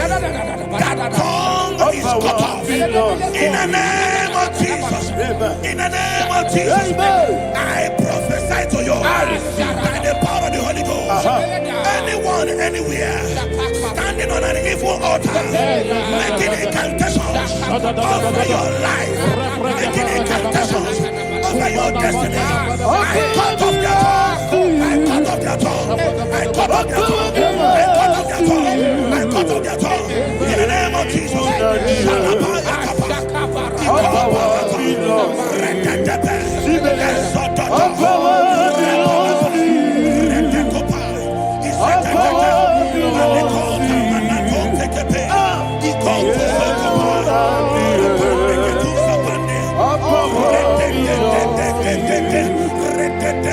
that tongue is cut off. In the name of Jesus. In the name of Jesus. I prophesy to you by the power of the Holy Ghost. Anyone, anywhere, standing on an evil altar, making incantations over your life, making incantations over your destiny, I cut off their tongue. I cut off their tongue. I cut off their tongue. I cut off their tongue. I cut off their tongue. In the name of Jesus.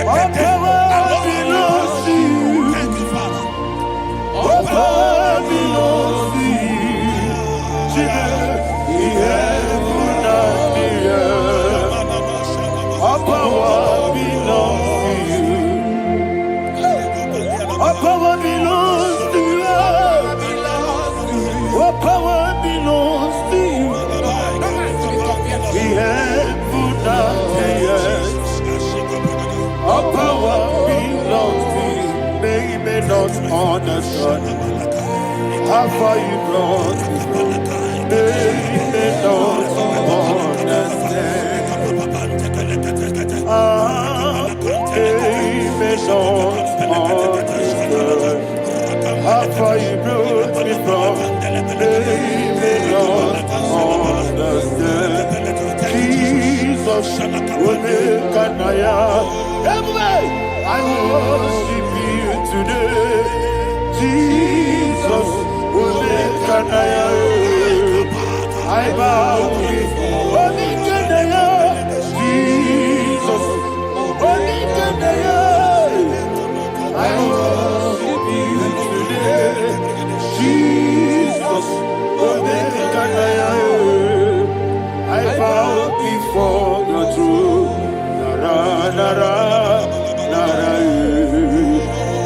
All power belongs to Thank you, Father. All power belongs to you. All power belongs to you. All power belongs to you. understand how far you brought me from. They may not understand. They may not understand how far you brought me from. They may not understand. Jesus, Kanaya. I worship you today. Jesus, Kanaya. I bow before Kanaya. Jesus, Kanaya. I worship you today. Jesus, Kanaya. I bow before your throne. Nara, nara, nara,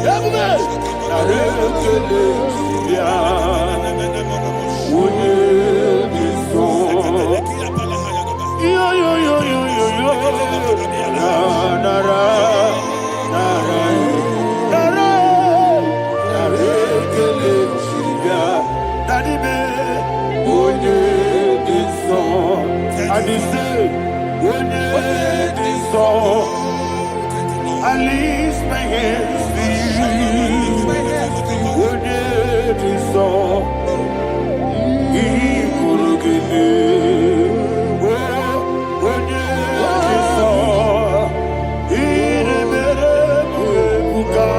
nara, yo, yo, yo, yo, yo, yo, nara, nara, and he said, when this song, I lift my hands to you. When this song, he could give me. When this song, he never buka.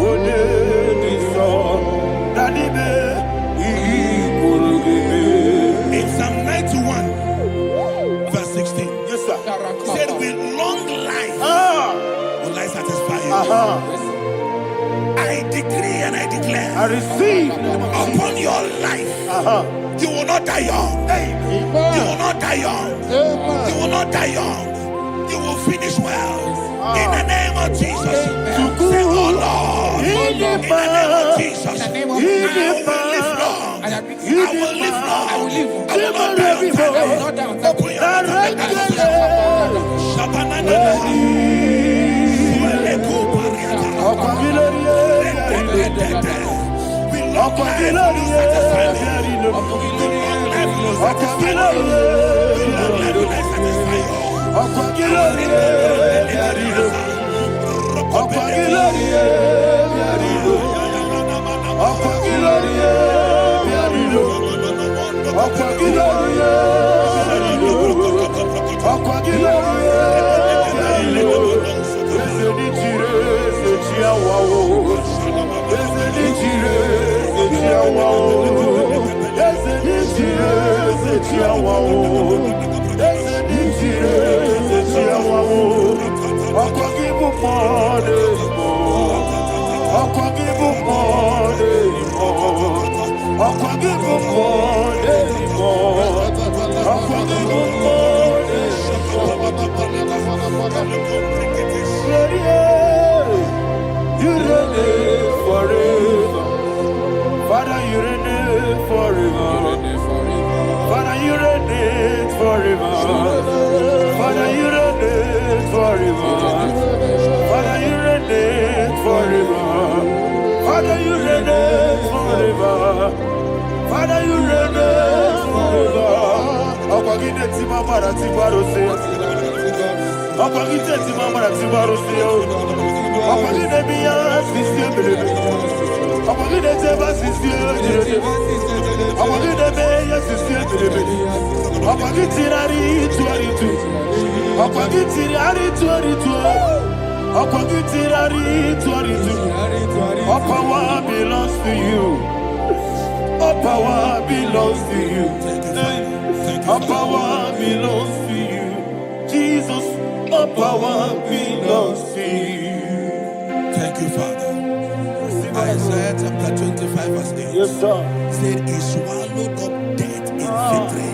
When this song, that he could give me. In Psalm 91, verse 16, Yes, sir. he said, with long life will I satisfy you. I decree and I declare, I receive upon your life, you will not die young. You will not die young. You will not die young. You will finish well. In the name of Jesus. Say, oh Lord, in the name of Jesus, I will live long. I will live long. I will not die on time. I will not die on time. Open your You reign forever. Father, you reign forever. Father, you reign forever. Father, you reign forever. Father, you reign forever. Father, you reign forever. Father, you reign forever. Ọkọ̀gídé tí máa bára tí bá rò sí. Ọkọ̀gídé tí máa bára tí bá rò sí. Ọkọ̀gídé bí yá sí sí ebèrè. Ọkọ̀gídé tí bá sí sí ebèrè. Ọkọ̀gídé bí yá sí sí ebèrè. Ọkọ̀gídé rárí tú àrí tú. Ọkọ̀gídé rárí tú àrí tú. Ọkọ̀gídé rárí tú àrí tú. All power belongs to you. All power belongs to you. All power belongs to you. Jesus, all power belongs to you. Thank you, Father. Isaiah chapter 25, verse 8. Yes, sir. Said, he swallowed up death in victory.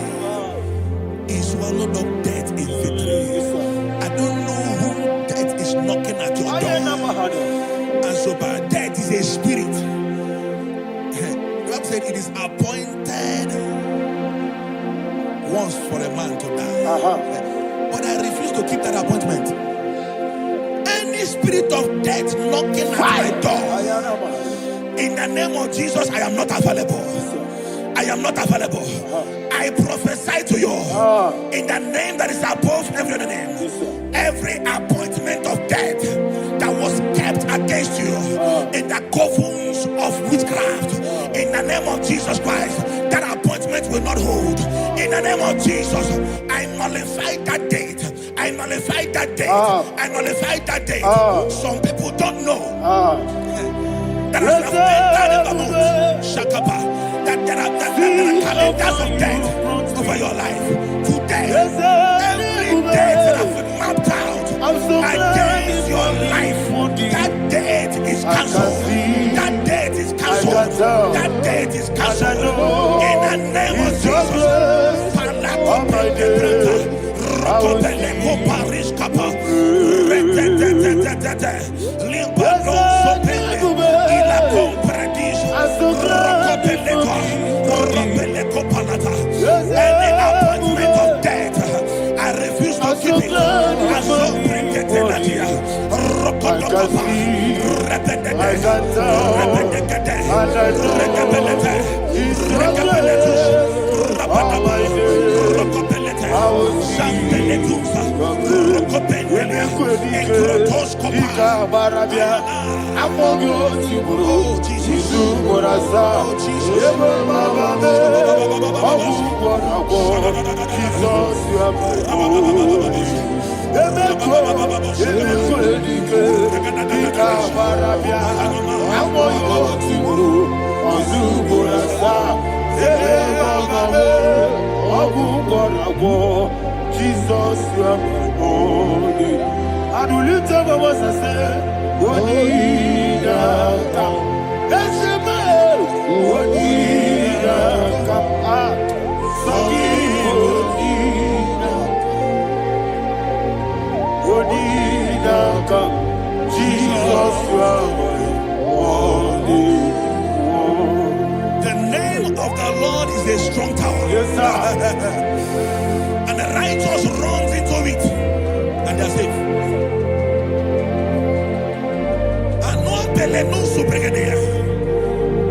He swallowed up death in victory. I don't know who death is knocking at your door. And so, but death is a spirit. God said it is appointed once for a man to die. But I refuse to keep that appointment. Any spirit of death knocking at my door, in the name of Jesus, I am not available. I am not available. I prophesy to you in the name that is above every other name. Every appointment of death that was kept against you in the covens of witchcraft, in the name of Jesus Christ, that appointment will not hold. In the name of Jesus, I nullify that date. I nullify that date. I nullify that date. Some people don't know that as you have entered the month, Shakapa, that there are calendars of death over your life. Today, every date that has been mapped out against your life, that date is cancelled. That date is cancelled. That date is cancelled. In the name of Jesus. Rokopeleko Paris Kappa, Limbano Sopele, Ila Compradis, Rokopeleko Palata. Any appointment of death, I refuse to keep it. I so bring it in Nadia. Rokotopa, Jesus, you are my holy. I do lift up my voice and say, Wodina kam, Eshemael, Wodina kam, Sogi Wodina kam, Jesus, you are my holy. The name of the Lord is a strong tower. Yes, sir. And the righteous runs into it and they are safe.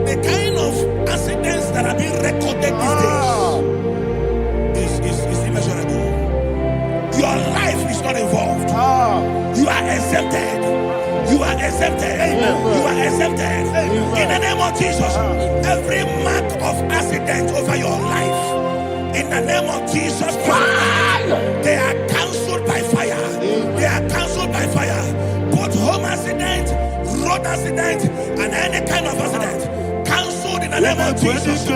The kind of accidents that are being recorded these days is immeasurable. Your life is not involved. You are exempted. You are exempted. You are exempted. In the name of Jesus, every mark of accident over your life, in the name of Jesus Christ, they are cancelled by fire. They are cancelled by fire. Both home accident, road accident, and any kind of accident, cancelled in the name of Jesus.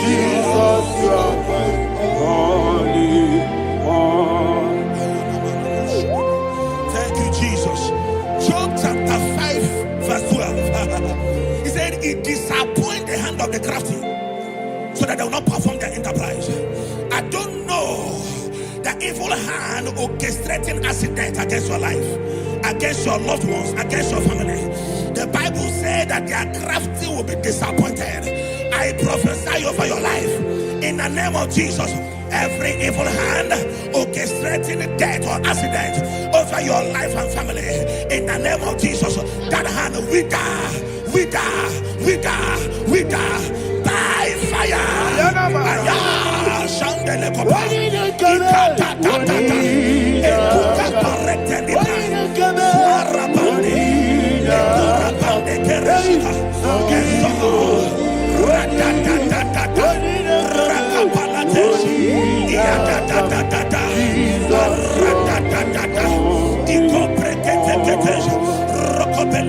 Jesus, you are holy. Thank you, Jesus. Job chapter 5, verse 12. He said, it disappoints the hand of the crafty so that they will not perform their enterprise. I don't know the evil hand orchestrating accident against your life, against your loved ones, against your family. The Bible said that their crafty will be disappointed. I prophesy over your life in the name of Jesus. Every evil hand orchestrating death or accident over your life and family, in the name of Jesus, that hand wither by fire.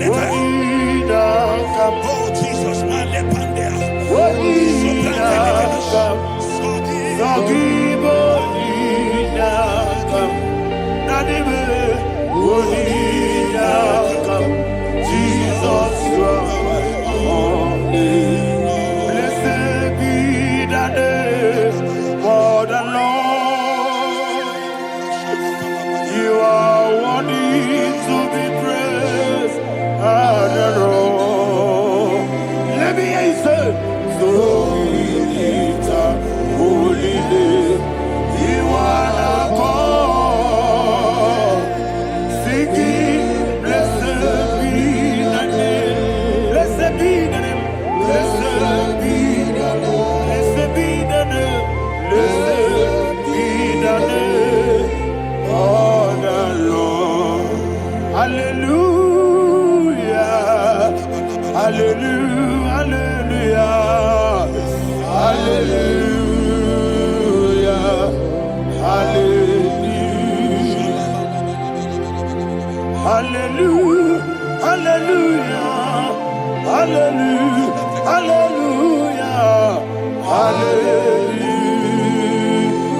Oh Jesus, Jesus, blessed be the name for the Lord. You are worthy to be praised and adored. Let me hear you say, so we lift up holy name. You are the God. Singing, blessed be the name. Blessed be the name. Blessed be the name. Blessed be the name. Blessed be the name of the Lord. Hallelujah. Hallelujah. Hallelujah. Hallelujah. Hallelujah. Hallelujah. Hallelujah. Hallelujah.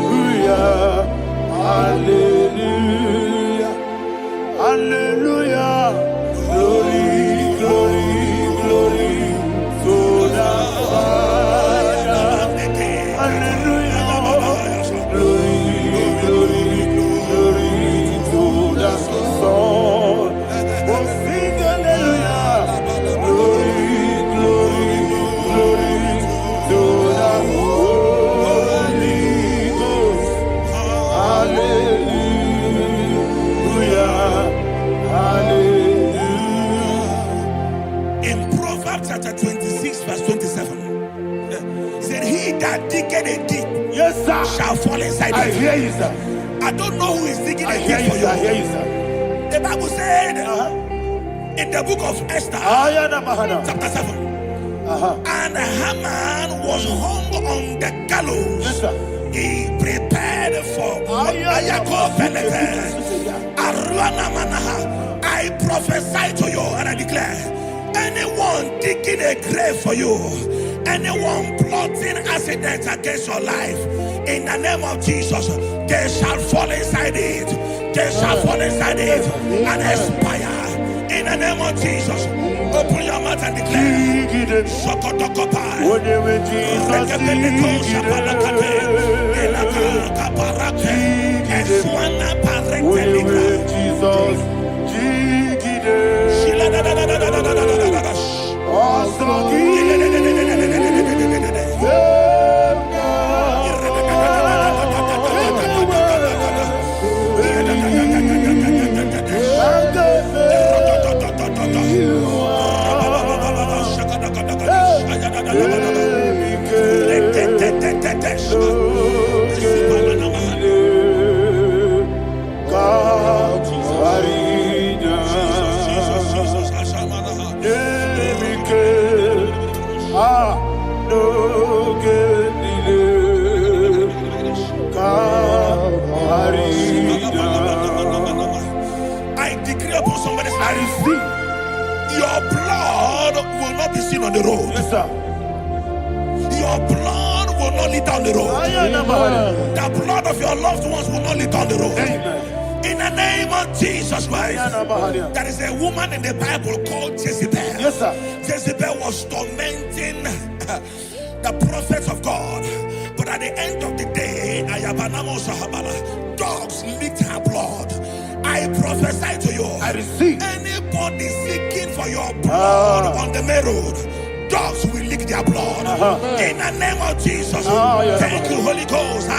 Hallelujah. Hallelujah. Hallelujah. Glory, glory, glory to the Father. Hallelujah. Glory, glory, glory to the Son. Oh, sing hallelujah. Glory, glory, glory to the Holy Ghost. Hallelujah. Hallelujah. In Proverbs chapter 26, verse 27, said, he that diggeth a deep, Yes, sir, shall fall inside I it. hear you, sir. I don't know who is digging I a hear deep you, for sir. I hear you. you, sir. The Bible said in the book of Esther, chapter 7, and Haman was hung on the gallows. Yes, sir. He prepared for I prophesy to you and I declare, anyone digging a grave for you, anyone plotting accidents against your life, in the name of Jesus, they shall fall inside it. They shall fall inside it and expire. In the name of Jesus, open your mouth and declare. Sokotokopai. I decree upon somebody's life, your blood will not be seen on the road. Yes, sir. Your blood will not lead down the road. The blood of your loved ones will not lead down the road. Amen. In the name of Jesus Christ. There is a woman in the Bible called Jezebel. Yes, sir. Jezebel was tormenting the prophets of God. But at the end of the day, dogs licked her blood. I prophesy to you, I receive. anybody seeking for your blood on the main road, dogs will lick their blood. In the name of Jesus. Thank you, Holy Ghost.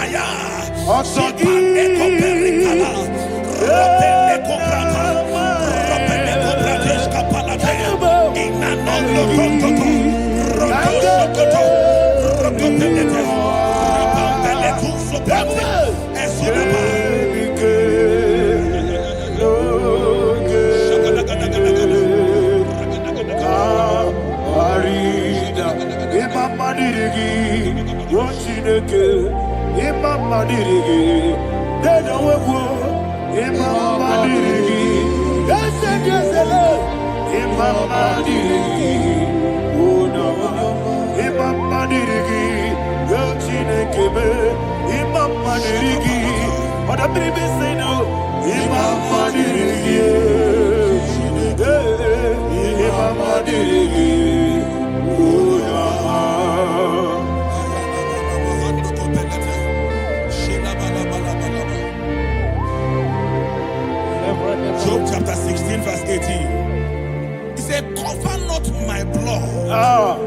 Job chapter 16 verse 18. He said, cover not my blood.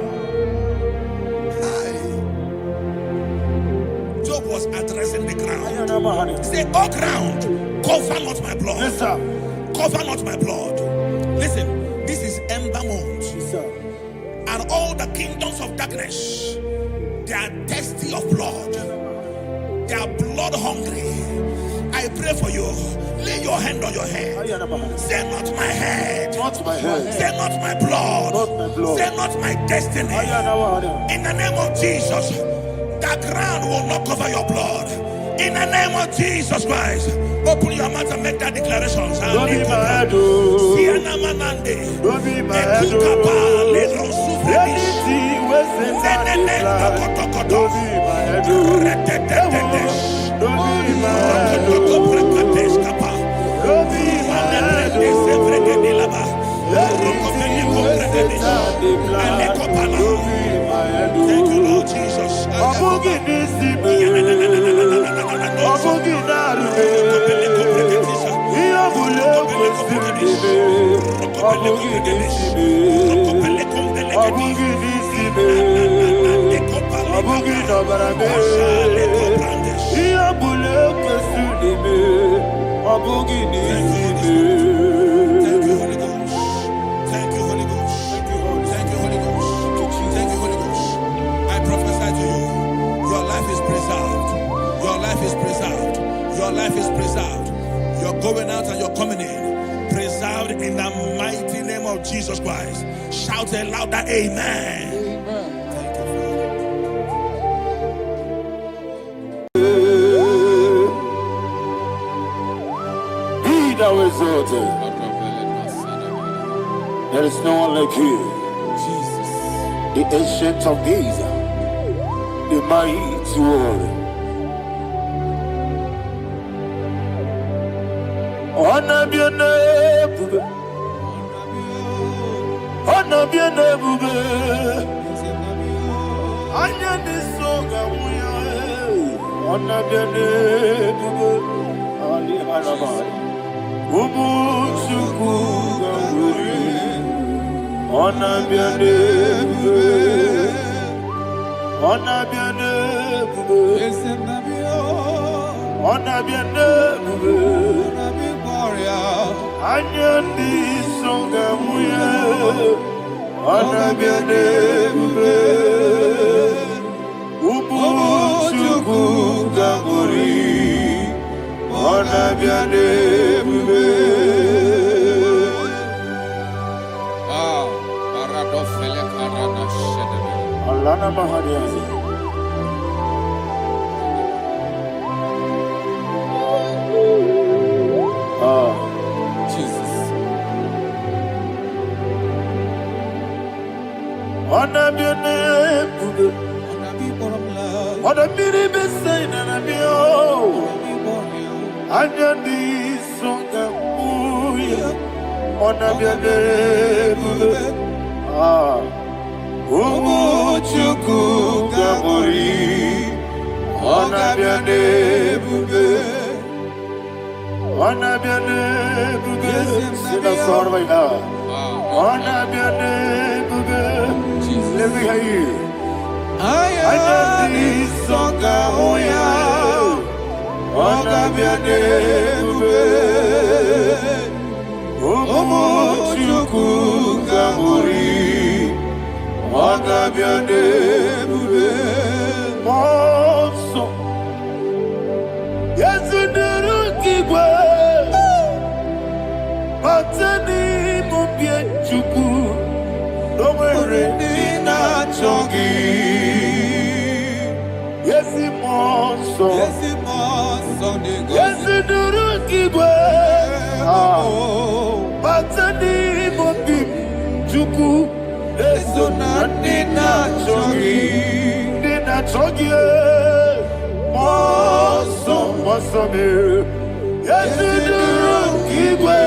Job was addressing the ground. He said, oh ground, cover not my blood. Yes, sir. Cover not my blood. Listen, this is ember month. Yes, sir. And all the kingdoms of darkness, they are thirsty of blood. They are blood hungry. I pray for you. Lay your hand on your head. Say not my head. Not my head. Say not my blood. Not my blood. Say not my destiny. In the name of Jesus, the ground will not cover your blood. In the name of Jesus Christ, open your mouth and make that declaration. Don't be mad, oh. Don't be mad, oh. Anything was in that plan. Don't be mad, oh. Don't be mad, oh. Don't be mad, oh. Anything was in that plan. Don't be mad, oh. Thank you, Lord Jesus. Thank you, Holy Ghost. Thank you, Holy Ghost. Thank you, Holy Ghost. Thank you, Holy Ghost. I prophesy to you, your life is preserved. Your life is preserved. Your life is preserved. You're going out and you're coming in. Preserved in the mighty name of Jesus Christ. Shout a louder amen. Thank you, Father. Be thou exalted. There is no one like you. Jesus. The ancient of days, the mighty warrior. Honor be your name, bube. Honor be your name, bube. Anya ni soga muya. Honor be your name, bube. Ali Alabari. Ubu chuku gamburi. Honor be your name, bube. Honor be your name, bube. Honor be your name, bube. Anya ni songa muya. Honor be your name, bube. Ubu chuku gamburi. Honor be your name, bube. Alana Mahadiazi. Jesus. Honor be your name, bube. Honor be the same and be oh. Anya ni songa muya. Honor be your name, bube. Umuchuku gamburi. Honor be your name, bube. Honor be your name, bube. Sing a song right now. Honor be your name, bube. Let me hear you. Honor be songa muya. Honor be your name, bube. Umuchuku gamburi. Honor be your name, bube. Monso. Yes, you do Igbo. Matani mubie chuku. No mere ni na chongi. Yes, monso. Yes, monso. Yes, you do Igbo. Matani mubie. Chuku. Eso na nina chogi. Nina chogi. Moso me. Yesu duru Igwe.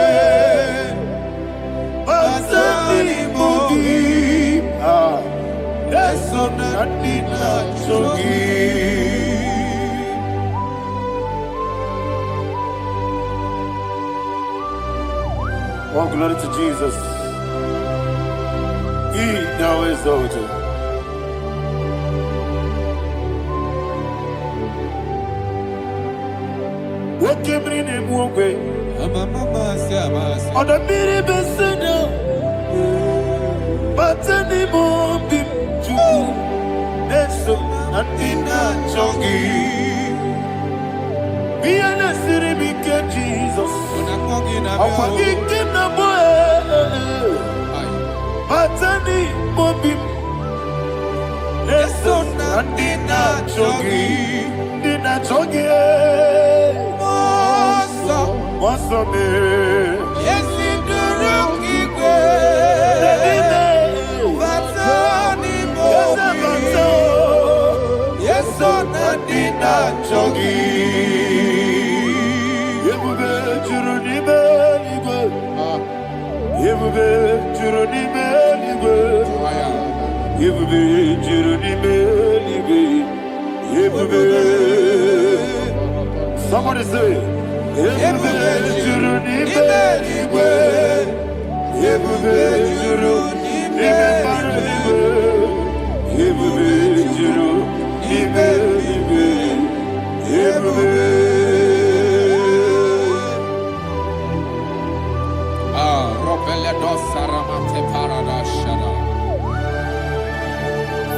Masani mogi. Eso na nina chogi. Oh, glory to Jesus. He now exalted. What came in him one way? On the mini besena, but any more bim to Neso and in a chongi. Be an city because Jesus. I'm forgetting the boy. Matani Mobim. Neso and in a chongi. Dina chongi. Moso me. Yes, in the room, Igwe. Matani Mobim. Yes, on Dina chongi. Somebody say,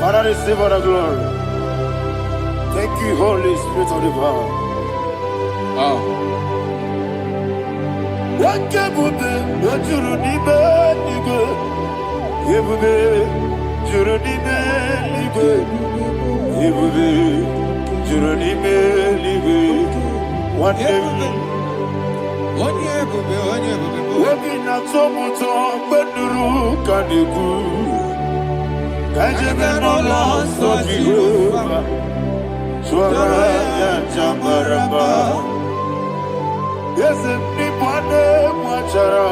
Father, receive all the glory. Thank you, Holy Spirit of the power. What can we do? What you need, nigga? You yes, everybody watchara,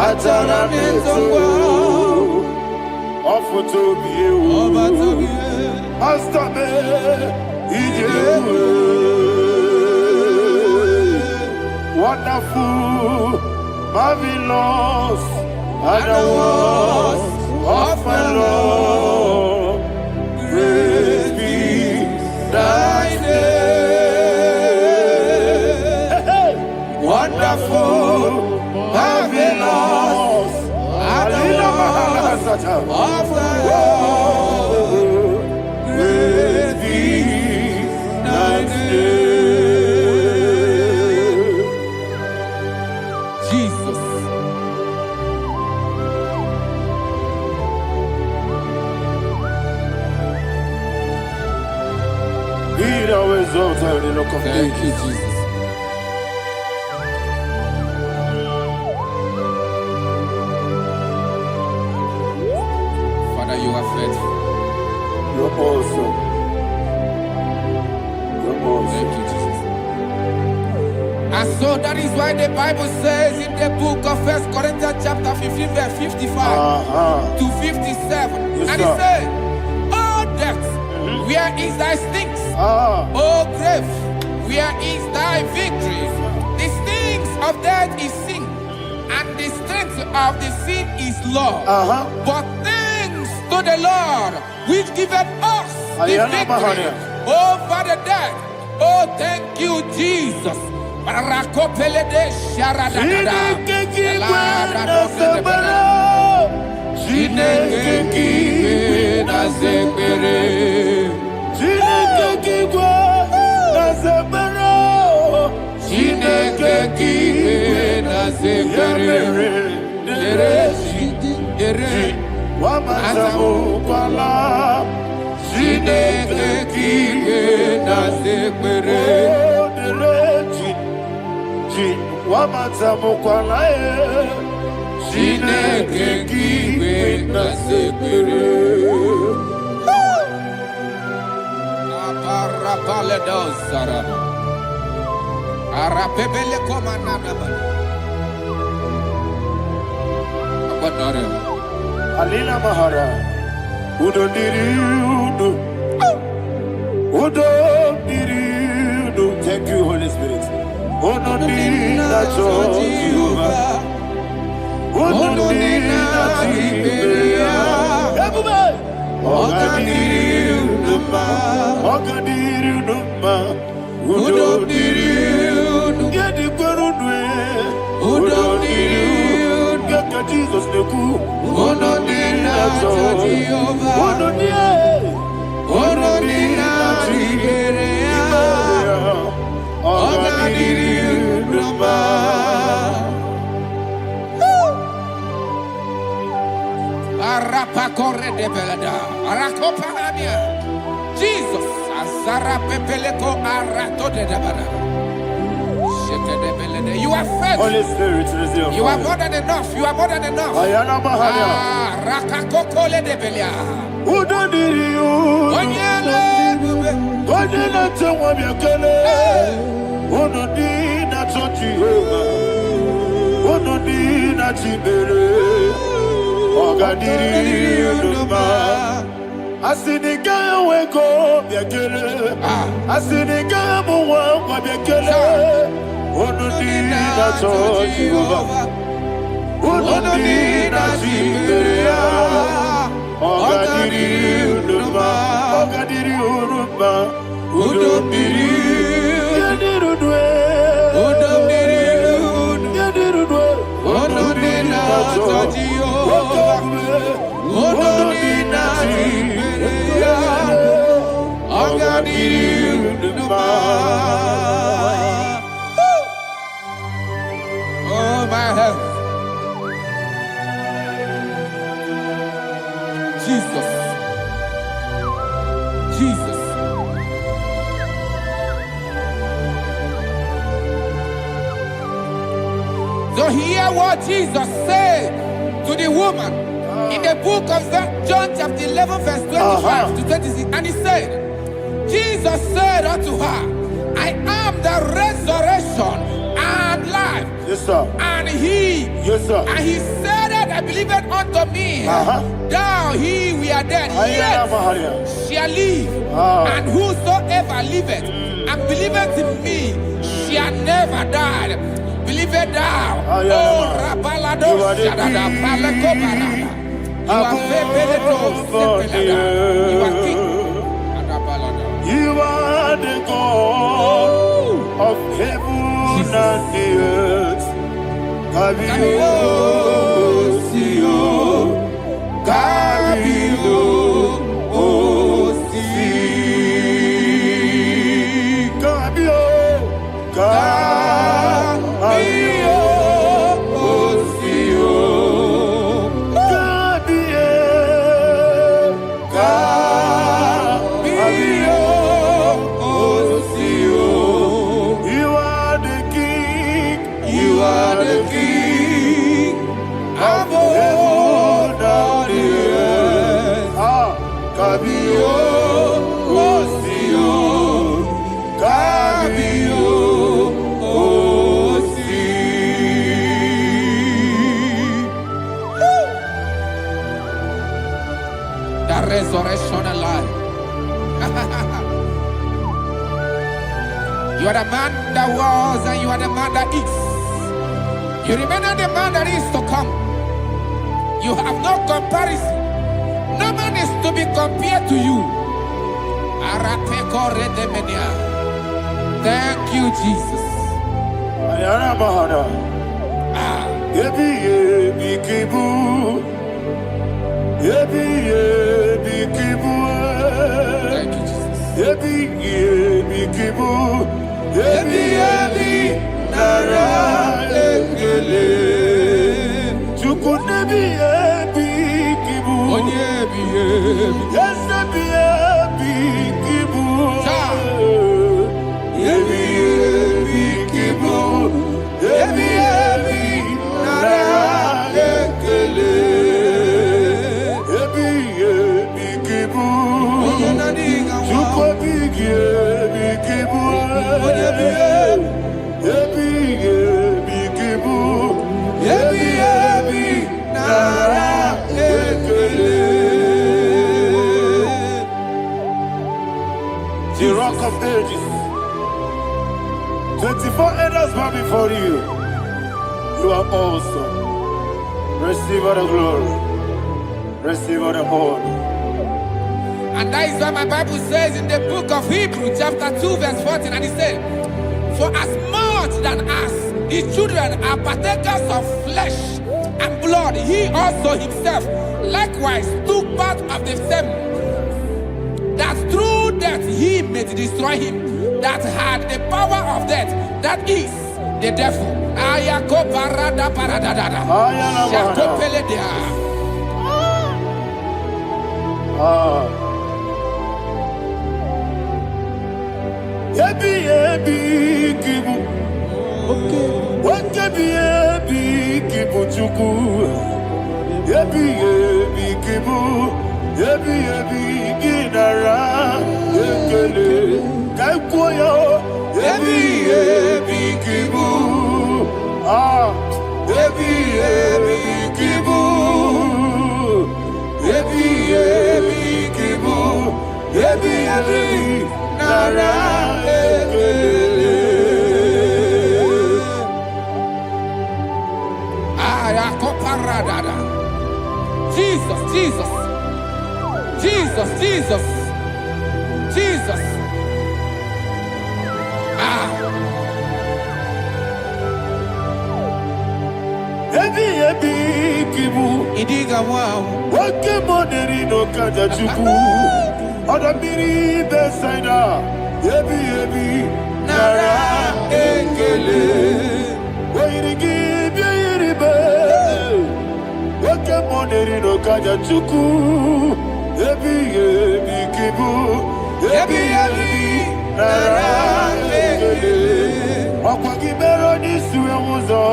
atara neto, offer to be you, master me, wonderful, marvelous, and the was of my Lord, praise be thy name. Wonderful, marvelous, and the was of my Lord, praise be thy name. Jesus. Be thou exalted in the rock of Thank you, ages. Jesus. Father, you are faithful. You're awesome. You're awesome. Thank you, Jesus. And so that is why the Bible says in the book of 1 Corinthians chapter 15, verse 55 to 57. Yes, and sir. it says, "Oh death, where is thy stings? Oh grave, where is thy victory? The stings of death is sin, and the strength of the sin is law. But thanks to the Lord, which giveth us the victory over the death. Oh, thank you, Jesus." Rakopelede sharadada. Chineke kiwe na zekere. Chineke kiwe na zekere. Ere wamazamu kwala. Chineke kiwe na zekere. Chineke kiwe Alina Mahara, Udo Diriudo, Udo Diriudo. Thank you, Holy Spirit. Udo Diriudo, Udo Jesus the cool. Jesus, Azara Pepeleko Arato de Dabara. You are faithful. Holy Spirit, you are more than enough. You are more than enough. Rakakokole de Belia. Asinika weko biakele, asinika muwa biakele. Onodina Jehovah, Onodina Jiberia, Ogadiri Uduma, Ogadiri Uduma, Udumiri, Yadirudwe, Udumiri, Yadirudwe, Onodina Jehovah, Onodina Jiberia, Ogadiri Uduma. My health. Jesus. Jesus. So hear what Jesus said to the woman in the book of John chapter 11 verse 25 to 26. And he said, Jesus said unto her, I am the resurrection and life. Yes, sir. And he, yes, sir. And he said that I believed unto me, thou he we are dead, yet shall live, and whosoever liveth and believeth in me shall never die. Believe it thou, oh Rabalado Shadada Palakobara. You are you are king. You are the God of heaven and the earth. Kabio, Sio, Kabio, Si, Kabio, Kabio, Sio, Kabio, Sio. You are the king. You are the king of heaven and the earth. Kabio, Sio, Kabio, Si. The resurrection and life. You are the man that was and you are the man that is. You remember the man that is to come. You have no comparison. No man is to be compared to you. Thank you, Jesus. Thank you, of ages. 24 elders bow before you. You are awesome. Receive all the glory. Receive all the honor. And that is what my Bible says in the book of Hebrews chapter 2 verse 14. And it said, for as much than as the children are partakers of flesh and blood, he also himself likewise took part of the same, that through death he may destroy him that had the power of death, that is the devil. Jesus, Jesus, Jesus, Jesus, Jesus. Idiga wow. Wake money no kaja chuku. Oda miri besaida. Ebi nara ekele. Wairigi biiribe. Wake money no kaja chuku. Ebi kibu. Ebi nara ekele. Akwagi bero ni suwe muzo.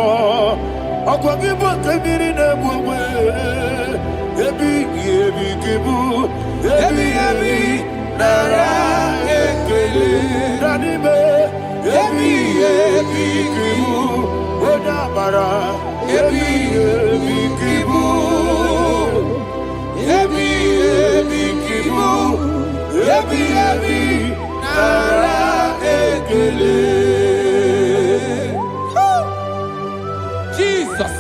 Akwagi bote miri ne bwe. Ebi kibu. Ebi nara ekele. Nanime. Ebi kibu. Oda mara. Ebi kibu. Ebi kibu. Ebi nara ekele. Jesus.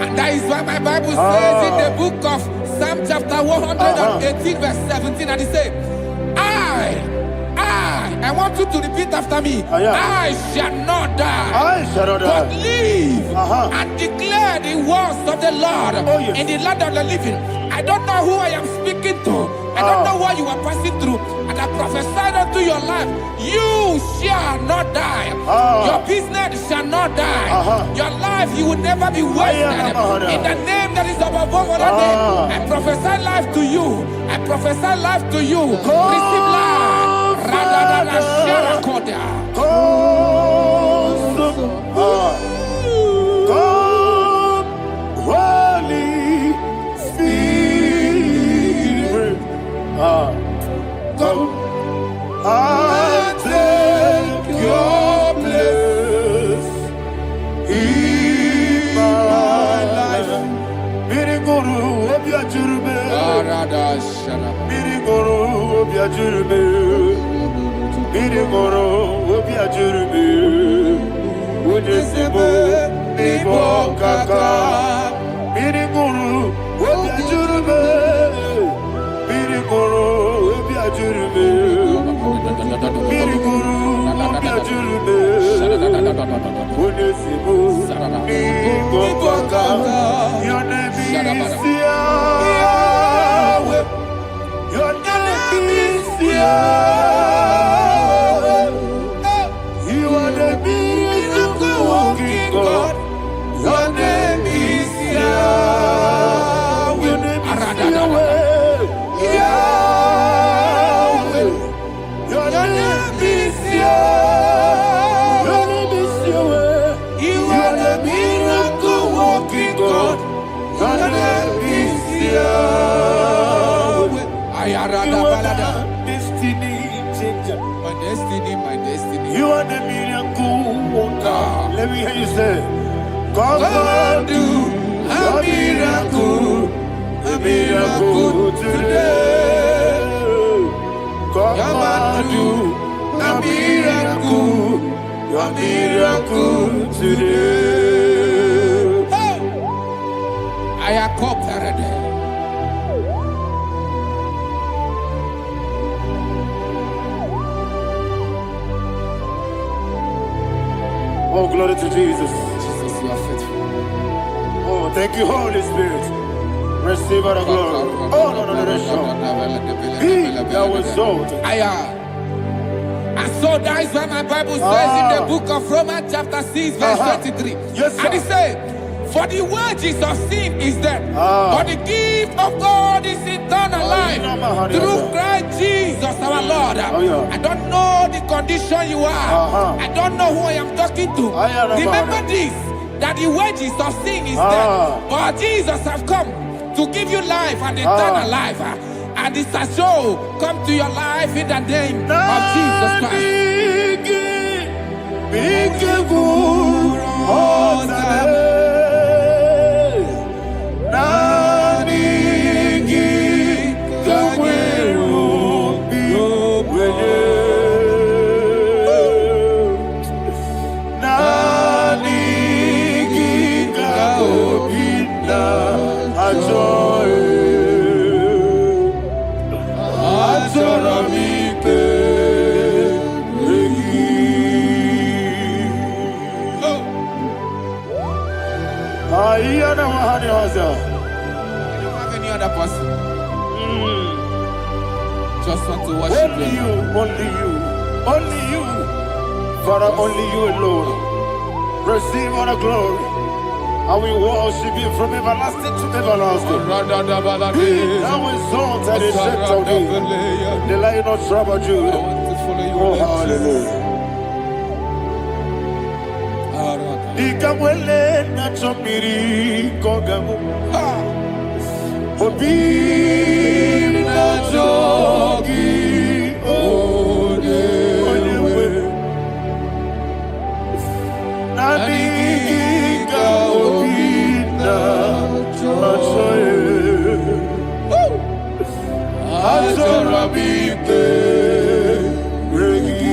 And that is why my Bible says in the book of Psalm chapter 118 verse 17, and it says, I want you to repeat after me. I shall not die, but live and declare the words of the Lord in the land of the living. I don't know who I am speaking to. I don't know what you are passing through. And I prophesied unto your life, you shall not die. Your business shall not die. Your life, you will never be wasted. In the name that is above all other name, I prophesy life to you. I prophesy life to you. Receive life. Radadada Sharakoda. Come, Holy Spirit. Come and take your place in my life. Miriguru obiajurube. Miriguru obiajurube. Miriguru obiajurube. Ujesebo nibo kaka. Miriguru obiajurube. Miriguru obiajurube. Miriguru obiajurube. Ujesebo nibo kaka. Your name is Yahweh. Your name is Yahweh. You are the miracle working God. Your name is Yahweh. Your name is Yahweh. Yahweh. Your name is Yahweh. Your name is Yahweh. You are the miracle working God. Your name is Yahweh. You are the destiny changer. My destiny, my destiny. You are the miracle worker. Let me hear you say, come God do a miracle today. Come and do a miracle today. I am cooperated. Oh, glory to Jesus. Jesus, you are faithful. Oh, thank you, Holy Spirit. Receive our glory. Oh, no. He that was exalted. And so that is why my Bible says in the book of Romans chapter 6 verse 23. Yes, sir. And it said, for the wages of sin is death, but the gift of God is eternal life through Christ Jesus our Lord. I don't know the condition you are. I don't know who I am talking to. Remember this, that the wages of sin is death, but Jesus has come to give you life and eternal life. And this has so come to your life in the name of Jesus Christ. I don't have any other person. Just want to worship only you, only you, only you. Father, only you alone. Receive all the glory. I will worship you from everlasting to everlasting. Thou exalted the sect of thee, the Lion of Tribe of Judah. Oh, hallelujah. Ikamwele na chomiri kogamu. Obi na jogi onewe. Nabika obi na jogi. Azorabike regi.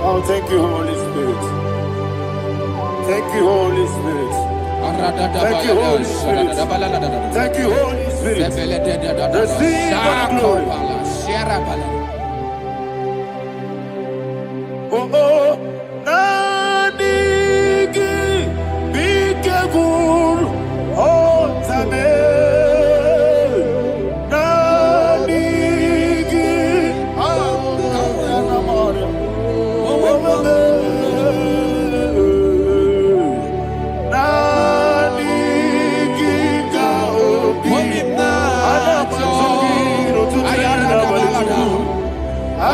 Oh, thank you, Holy Spirit. Thank you, Holy Spirit. Thank you, Holy Spirit. Thank you, Holy Spirit. Receive the glory. Oh, oh, Nanigi, Bigagul, oh, Tame. I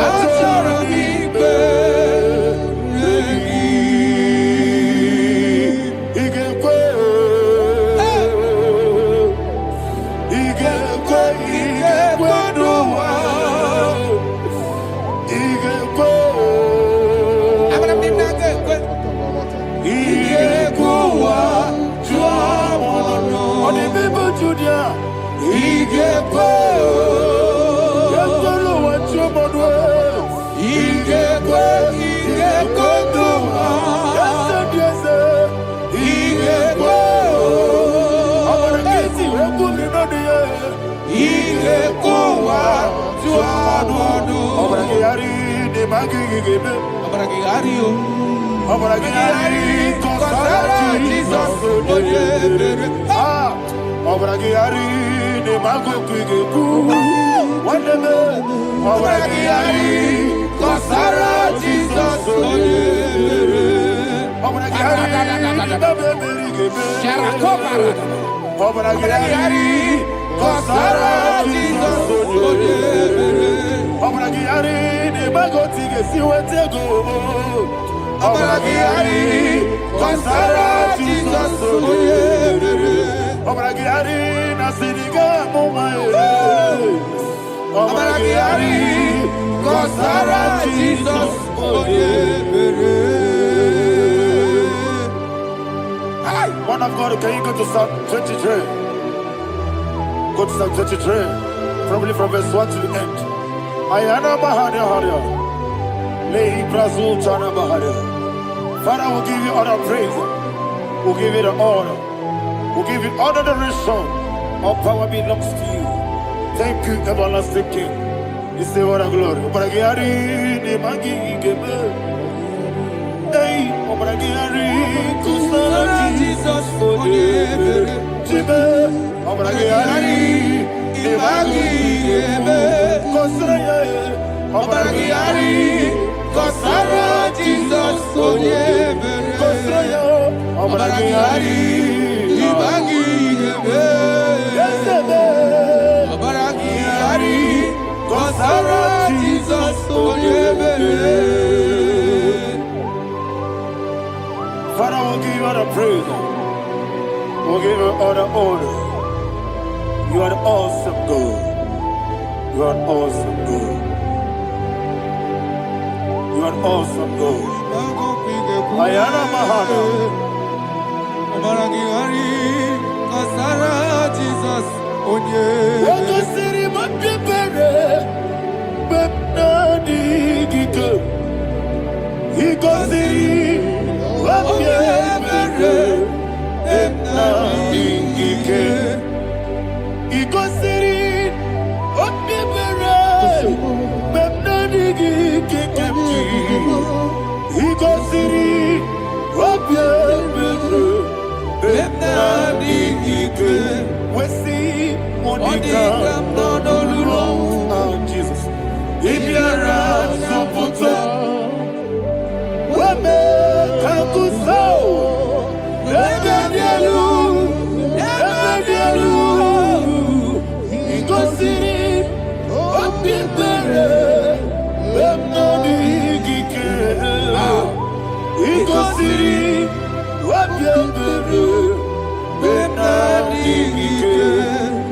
magigebe. Abragiario. Obragari, Kosara, Jesus, Obragari, the Mago Kigebu, whatever, Obragari, Kosara, Jesus, Obragari, Obragari, Kosara, Jesus, Obragari, the Mago Kigebu, Obragari, Kosara, Jesus, Obragari, Nasiriga, Momae. Obragari, Kosara, Jesus, One of God, can you go to Psalm 23? Go to Psalm 23, probably from verse 1 to the end. Ayana Mahania Haria. Father, we'll give you all the praise. We'll give you the honor. We'll give you all the adoration. All power belongs to you. Thank you, everlasting King. You say what a glory. Hey, Jesus, Kosara, Jesus, Obragari, Kosara, Jesus, Father, we'll give you all the praise. We'll give you all the honor. You are the awesome God. You are an awesome God. You are an awesome God. Ayana Mahana. Obragari, Kosara, Jesus, Waka siri mapipere, bepnadi gike. Iko siri mapipere, bepnadi gike. Iko siri mapipere, bepnadi gike. Iko siri mapipere, bepnadi gike. Wesi Monica, oh Jesus, Ibiara Soputo, Wame Kakuso, Ebedielu, Igosiri, Opipere, Ebnodi Gike, Igosiri, Opipere,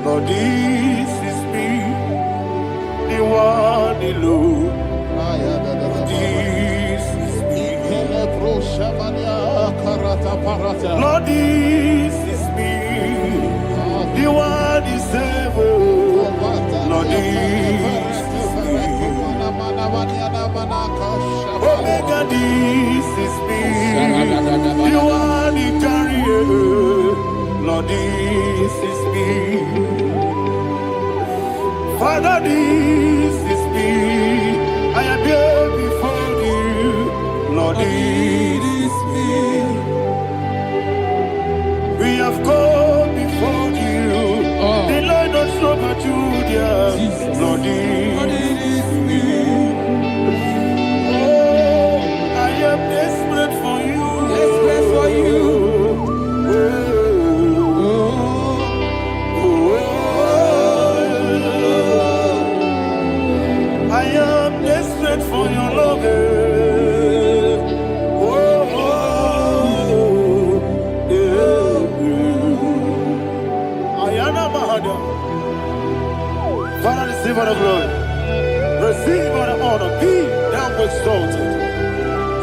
Lord, this is me, the one alone. This is me. Lord, this is me, the one is ever. Lord, this is me. Omega, this is me, the one in carrier. Lord, this is me. Father, this is me. I am here before you. Lord, this is me. We have come before you. The Lord not show but you, dear. Lord, this is me. Oh, I am desperate for you. Desperate for you. I am desperate for your love. Ayana Mahada. Father, receive all the glory. Receive all the honor. Be thou exalted.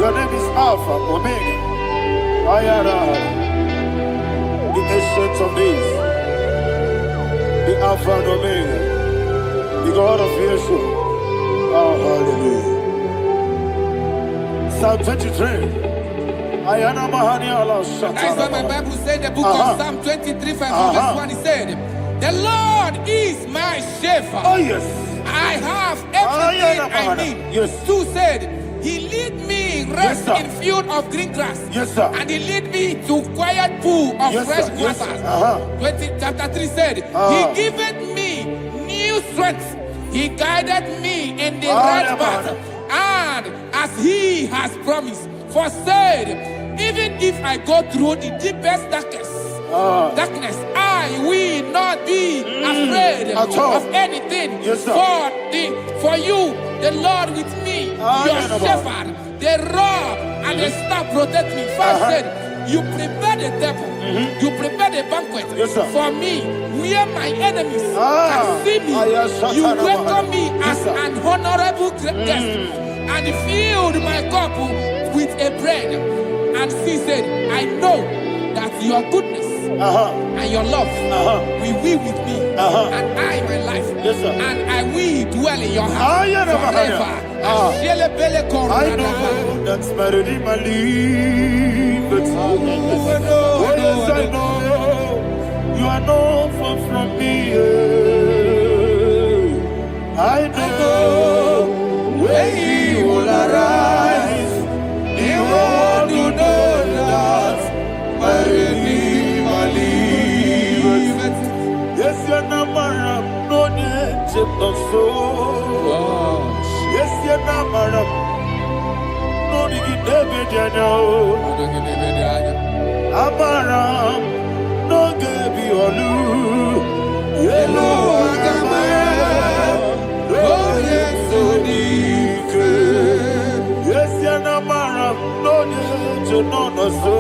Your name is Alpha, Omega. Ayana. The ancient of days. The Alpha and Omega. The God of Yeshua. Oh, hallelujah. Psalm 23. Ayana Mahani Allah Shatan. That's what my Bible said, the book of Psalm 23, verse 1, he said, the Lord is my shepherd. Oh, yes. I have everything I need. Yes. 2 said, He lead me rest Yes, in field of green grass. Yes, sir. And He lead me to quiet pool of Yes, fresh sir. Yes, waters. sir. 20 chapter 3 said, He giveth me new strength. He guided me in the right path. And as He has promised, for said, even if I go through the deepest darkness, I will not be afraid of anything. Yes, sir. For you, the Lord with me, your shepherd, the rod and the staff protect me. First said, you prepare the table, you prepare the banquet for me, where my enemies can see me. You welcome me as an honorable guest, and filled my cup with a bread. And she said, I know that your goodness and your love will be with me, and I, my life, and I will dwell in your house forever. I know that's better than my life. Yes, I know you are not far from me. I know when He will arise, He will do that. My Redeemer liveth. Yes, you're not married, no need to so. Yes, you're not married, no need to be Amaram, no give you all. Yellow, oh, yes, so deep. Yes, you're not married, no need to know no so.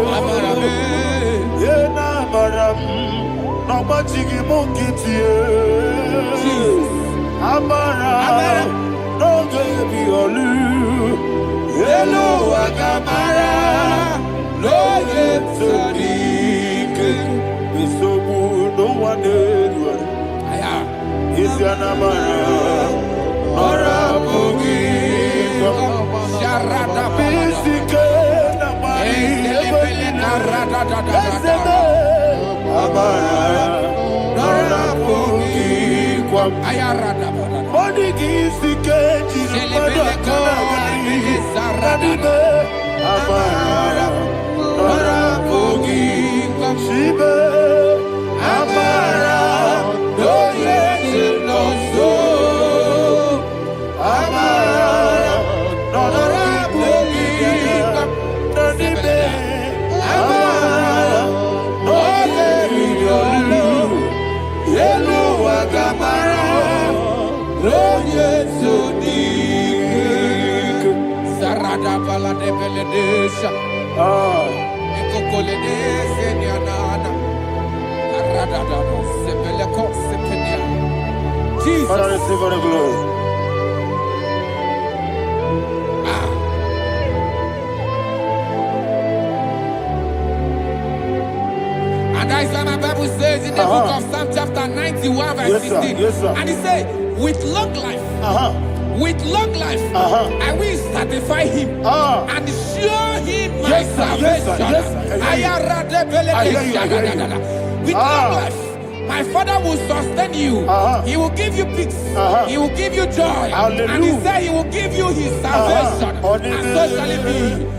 Yena maram, no machigi mokiti. Amaram, no give you all. Yellow, agamara. No yet so deep. It's so good, no one did. Is your number? Nora Bogi. Sharada Bisike Namari. Nora Bogi. Ayarada. Body Gisike. Amara. Nora Bogi. Shibe. Amara. No yes no so. Amara. Nora Bogi. Nanibe. Amara. No yelu. Yelu agamara. No yes so dik. Sarada bala de beledesha. Ekokole seniana. Arada sebele ko sepenia. Jesus. Father, receive all the glory. And that is why my Bible says in the book of Psalm chapter 91 verse 16. Yes, sir. And He said, with long life, I will satisfy him and show him my salvation. With long life, my Father will sustain you. He will give you peace. He will give you joy. Hallelujah. And He said He will give you His salvation. And so shall it be.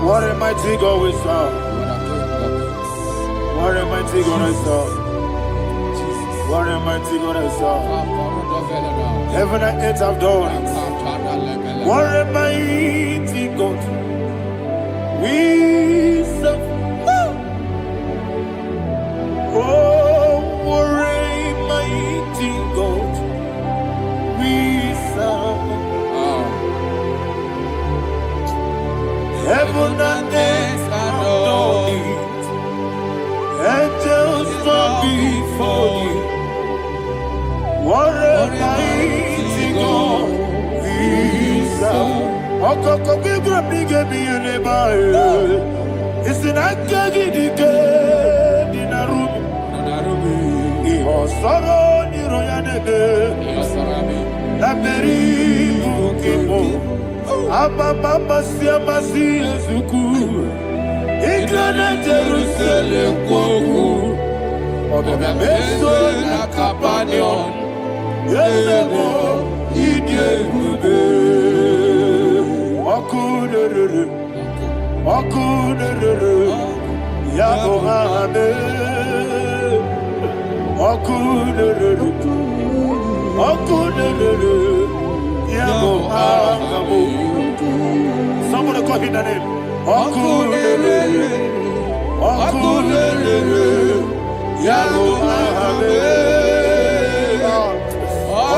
What a mighty God we serve. What a mighty God I serve. What a mighty God I serve. Heaven and earth have done it. What a mighty God we serve. Oh, what a mighty God What a mighty God we serve. Okoko bibra bige bi it's an akagi dike dinarubi. Iho soro ni royanebe. Laberi bukibo. Ababa siamasi ezuku. Igrana Jerusalem koku. Oga meso na kapanion. Yelebo idye gube. Okudere. Okudere. Yabohane. Okudere. Okudere. Yabohane. Somebody call him the name. Okudere. Okudere. Yabohane.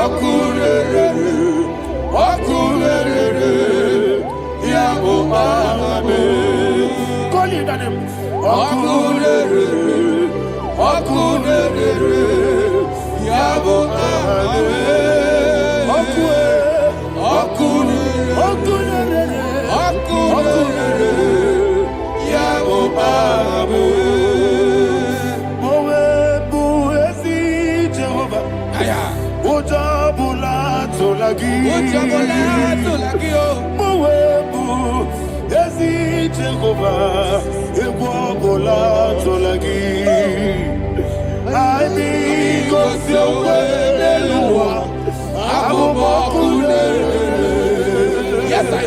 Okudere. Okudere. Yabohane. Call him the name. Okudere. Okudere. Yabohane. Yes, sir.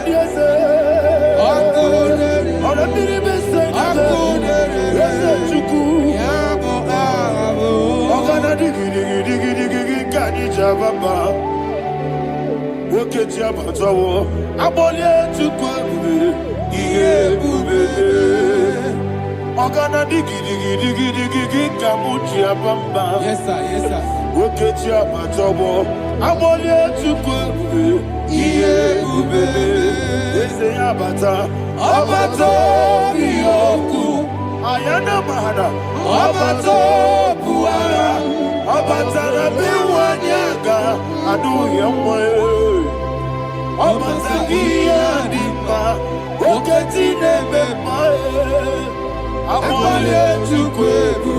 Yes, sir. Yes, sir. Yes, sir. Ayana mahana Abato buara Abatara biwanyaga Adu yamwe Abatagia dimba Oketine bemae Amale tukwebu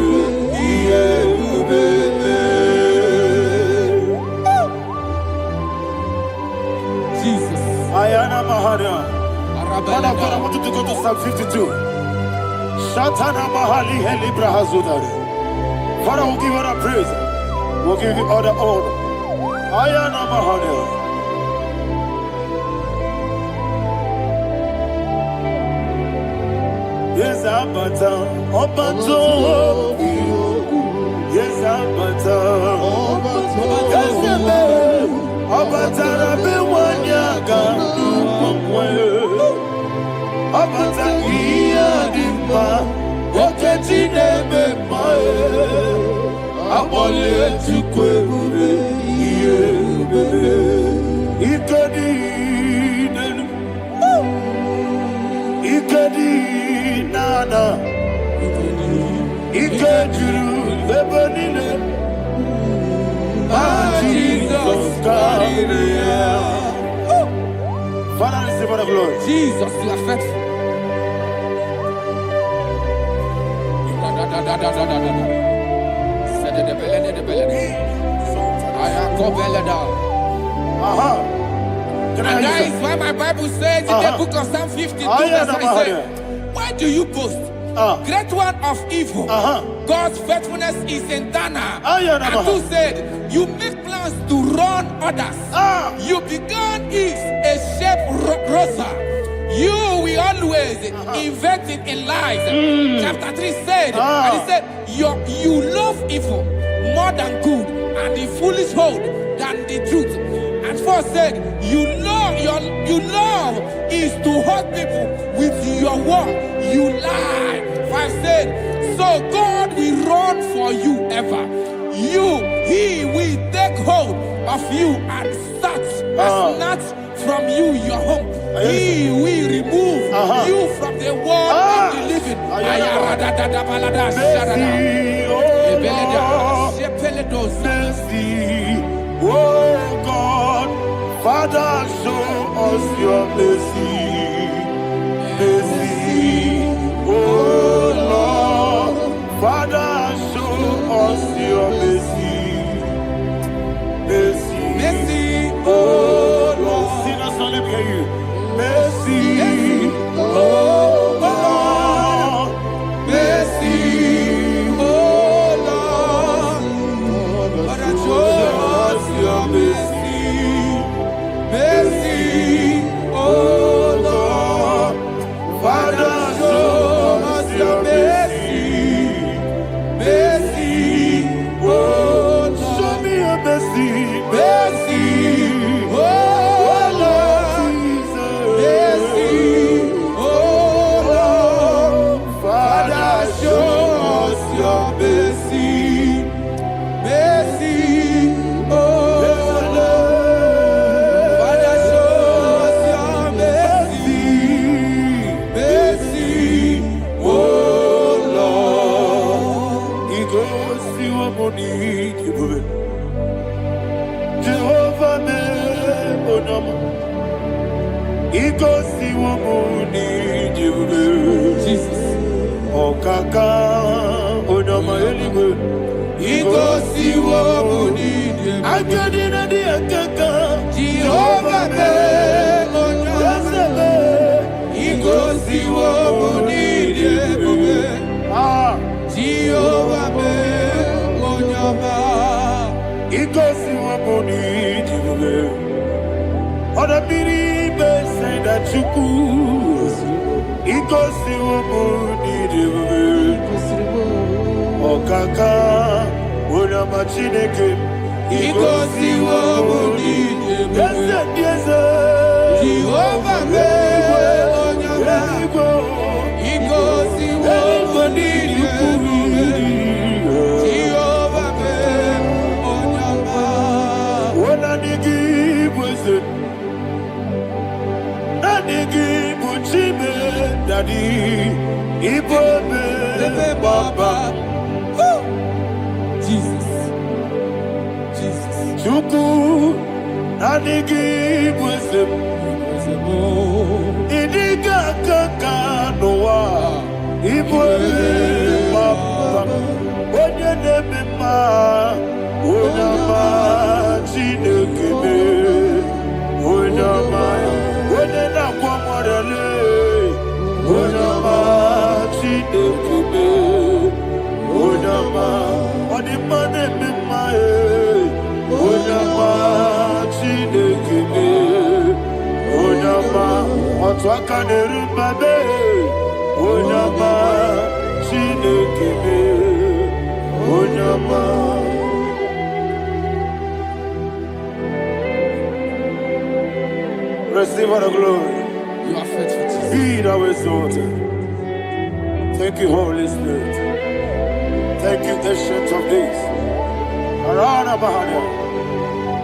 Iye ubebe Jesus. Ayana mahana Father, I want you to go to Psalm 52. Shatana Mahali Helibra Hazudari. Father, we'll give you all the praise. We'll give you all the honor. Ayana Mahali. Yes, Abata. Obato. Yes, Abata. Yes, Abata. Rabbi Wanyaga. Abata iya dimba Oketine bemae Abole tukwebube Iye ubebe Ikedi nenu Ikedi nana Ikediru ebenine Jesus God. Father, receive all the glory. Jesus, you are faithful. And that is why my Bible says in the book of Psalm 52, verse 9, why do you boast? great one of evil. God's faithfulness is in Dana. And two said, you make plans to run others. You began is a shape rosa. You will always invented in lies. Chapter 3 said, and he said, you love evil more than good, and the foolish hold than the truth. And 4 said, you love is to hurt people with your word. You lie. 5 said, so God will run for you ever. He will take hold of you and snatch from you your home. He will remove you from the world of the living. Mercy, oh God, Father, show us your mercy. Mercy, oh Lord, Father, show us your mercy. Mercy, Mercy, oh Lord, sing us all, let me hear you. Mercy, oh Lord, mercy, oh Lord, Father, show us your mercy. Mercy, oh Lord, Father, show us your mercy. Mercy, oh Lord, show me your mercy. mercy, oh Lord, mercy, oh Lord, Father, show us your mercy. Mercy, oh Lord, Father, show us your mercy. Mercy, oh Lord. He goes to a money, Jehovah me onama. He goes to a money, Jesus. Okaka onama eligwe. He goes to what we need. Akadina di akaka. Jehovah me onama. He goes to what we need. Jehovah me onama. He goes to a money, Other people say that you could. He goes to a money, Okaka, Unama Chineke. He goes to what we need. Yes, Jehovah me onama. He goes to what we need. Jehovah me onama. When I give was it, Daddy, Ibo Baba, Jesus, Jesus, Chuku, Nanigi was it, Idiga Kaka Noa, Ibo Baba, Onya Nebima, Onama, Chinekebe, Onama, Onena Kwamorele. Onama, Chinekebe, Onama, Onimane Mimae, Onama, Chinekebe, Onama, Otwakane Rumbabe, Onama, Chinekebe, Onama. Receive all the glory. you are faithful, Jesus. Be thou exalted. Thank you, Holy Spirit. Thank you, Ancient of Days. Arana Bahania.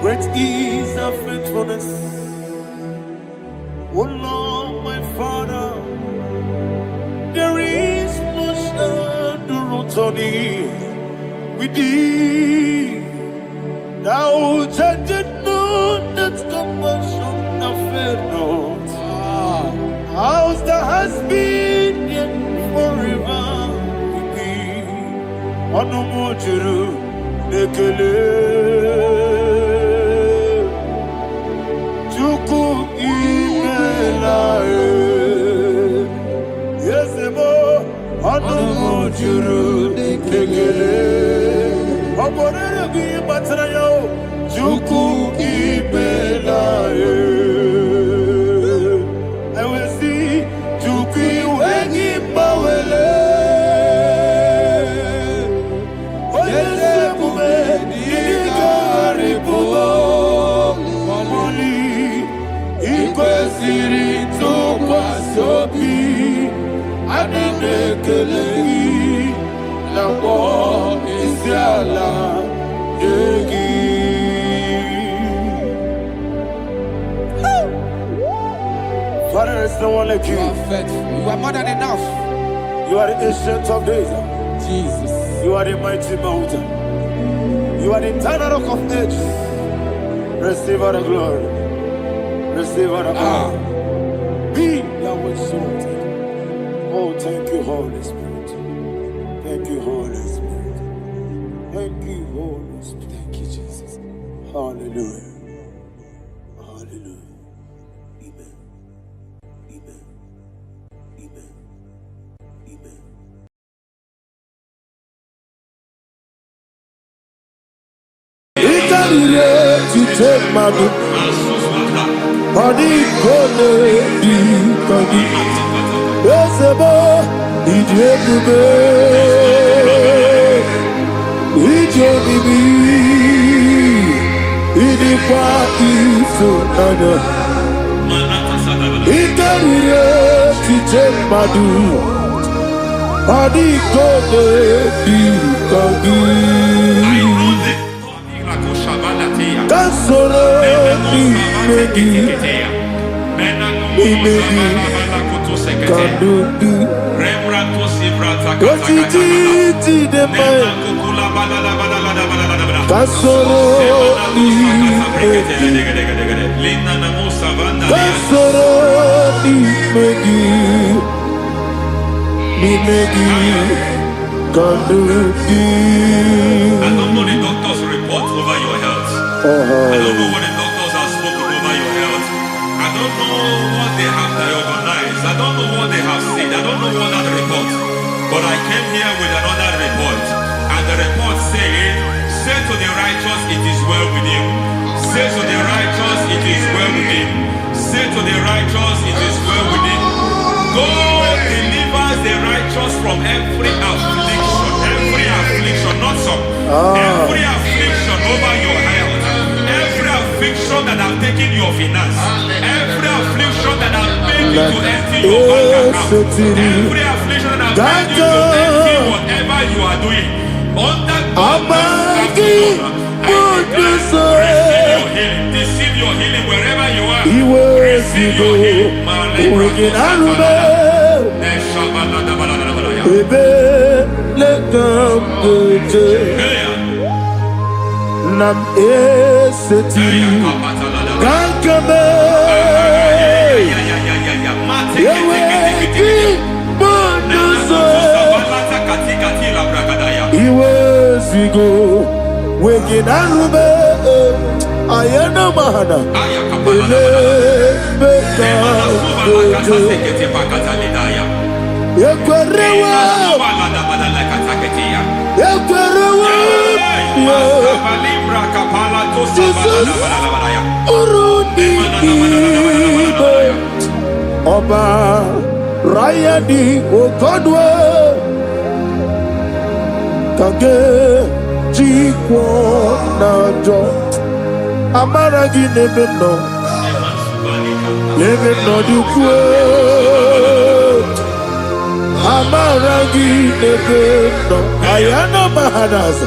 Great is thy faithfulness. Oh Lord, my Father, there is no shadow on thee. With thee, thou judgest not that compassion have failed not. How's the has been yet forever with thee? Onomojuru nekele Chuku imela Yesebo juru dikekele. Oborere gị batara ya o, Chukwu imela ewesi Chukwu iwe gị gbawele. Onye na-emume ịga harịpụgo ọmọli, ikwesịrị ntụkwasị obi. Adị m ekele gị na mkpọ isi ala nye gị. Father, there is no one like you. You are faithful. You are more than enough. You are the ancient of days. Jesus. You are the mighty mountain. You are the eternal rock of ages. Receive all the glory. Receive all the honor. Be thou exalted. Oh, thank you, Holy Spirit. Thank you, Holy Spirit. Thank you, Holy Spirit. Thank you, Jesus. Hallelujah. Hallelujah. Amen. Amen. Amen. Amen. Ikarire tite madu, adi kone di kagi, esebo idebube, ijebibi, idikwa isunanya. Ikarire tite madu, adi kone di kagi. Kasoro imegi kandudu Ojiji deme Kasoro imegi Kasoro imegi Imegi kandudu. I don't know the doctor's report over your health. I don't know what the doctors have spoken over your health. I don't know what they have diagnosed. I don't know what they have said. I don't know what that report. But I came here with another report. And the report said, say to the righteous, it is well with him. Say to the righteous, it is well with him. Say to the righteous, it is well with him. God delivers the righteous from every affliction. Every affliction, not some. Every affliction over your health. Every affliction that have taken your finance. Every affliction that have made you to empty your bank account. Every affliction that have made you to empty whatever you are doing. Under God's receive your healing. Receive your healing wherever you are. Receive your healing. Nam esetiri gankame yeweki bonuso iwezigo weginarube ayana mahana ele beka dojo yekwerewa Jesus urudi ibe ọba rayadi ogodwe kage jikwo najo amara gị n'ebe nọ dukwe amara gị n'ebe nọ ayana mahanas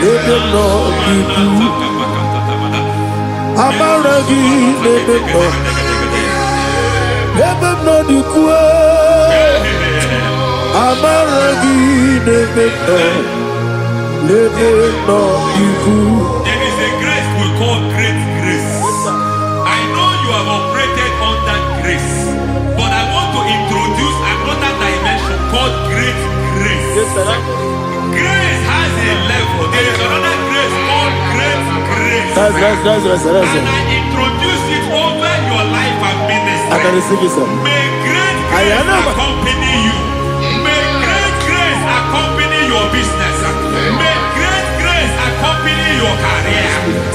n'ebe nọ dukwe amara gị n'ebe nọ dukwe amara gị n'ebe nọ dukwe. There is a grace we call great grace. I know you have operated under grace, but I want to introduce another dimension called great grace. Grace has a level. There is another grace called great grace. That's and I introduce it over your life and ministry. I can receive it, sir. May great grace accompany you. May great grace accompany business. May great grace accompany your career.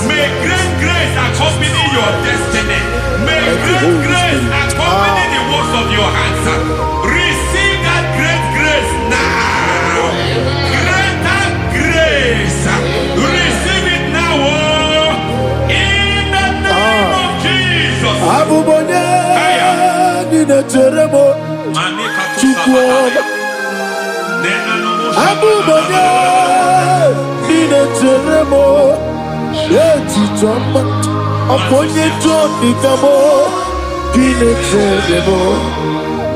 May great grace accompany your destiny. May great grace accompany the works of your hands. Receive that great grace now. Greater grace. Receive it now. In the name of Jesus. Aponye Johnny Kamo, Pinetemo,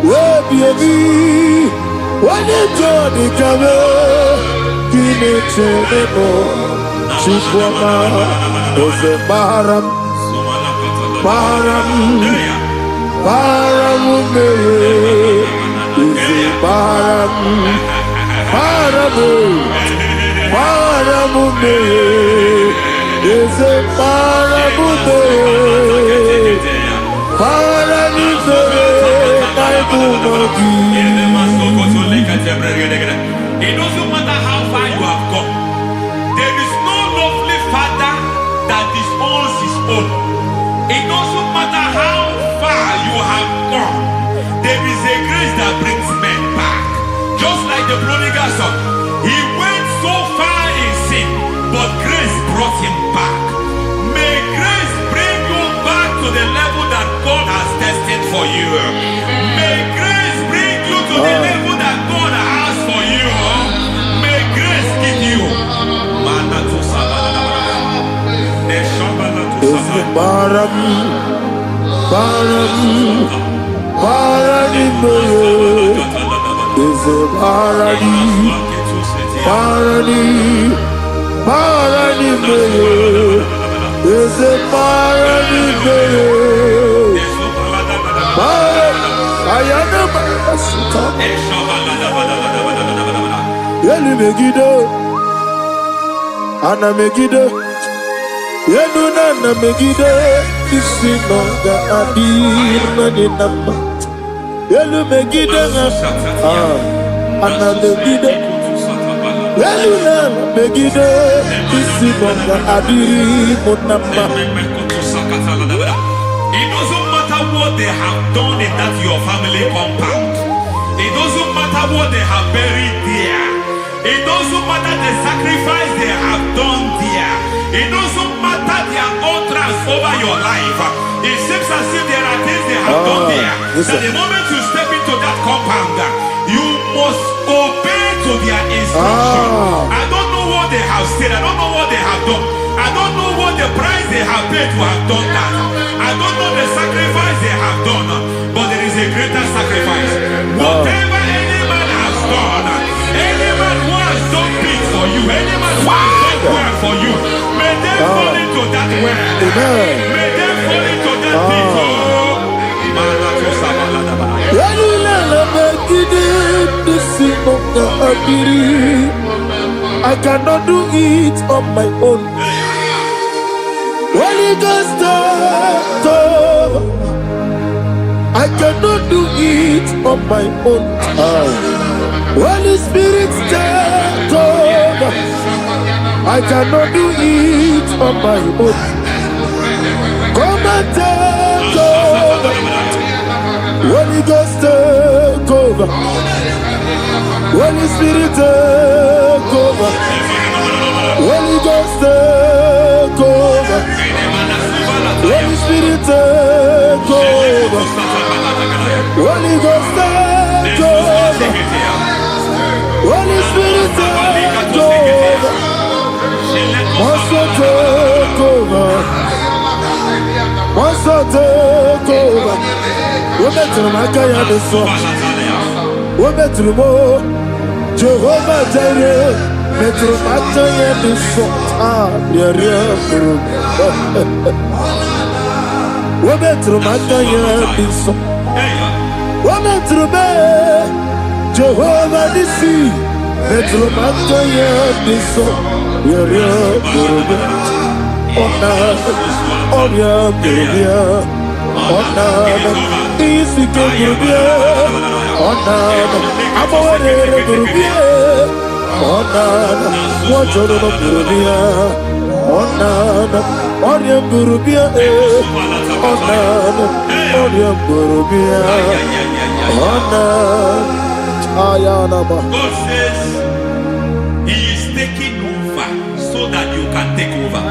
baby, when Johnny Kamo, Pinetemo, Chikwama, Ose Baram, Baramume, Ose Baramume. Is a parabude, parabude, it doesn't matter how far you have gone. There is no lovely father that disowns his own. It doesn't matter how far you have gone. There is a grace that brings men back. Just like the prodigal son, he went so far in sin, but grace brought him back. May grace bring you back to the level that God has destined for you. May grace bring you to the level that God has for you. May grace give you. Is a Yelu Megido, Anna Megido, Yelu Nana Megido, Isinonga Adir Maninama, Yelu Megido, Anna Megido, Yelu Nana Megido, Isinonga Adir Munama. It doesn't matter what they have done in that your family compound. It doesn't matter what they have buried there. It doesn't matter the sacrifice they have done there. It doesn't matter their utterance over your life. It seems as if there are things they have done there. That the moment you step into that compound, you must obey to their instruction. I don't know what they have said. I don't know what they have done. I don't know what the price they have paid to have done that. I don't know the sacrifice they have done. But there is a greater sacrifice. Whatever any man has done, any man who has done big for you, any man who has done well for you, may they fall into that well. May they fall into that pit. I cannot do it on my own. Holy Ghost, I cannot do it on my own. Holy Spirit, take over. I cannot do it on my own. Come and take over. Holy Ghost, take over. Holy Spirit, take over. Holy Ghost, take over. Holy Spirit, take over. Holy Ghost, take over. Holy Spirit, take over. Also take over. Also take over. We're better than I can do so. We're better than more. Jehovah Jireh. Better than I can do so. Yeah. We're better than I can do so. We're better than Jehovah Nissi. Better than I can do so. Onana, Wachoro Burubia, Onana, Oriam Burubia, Onana, Oriam Burubia, Onana, Ayanaba. God says He is taking over so that you can take over.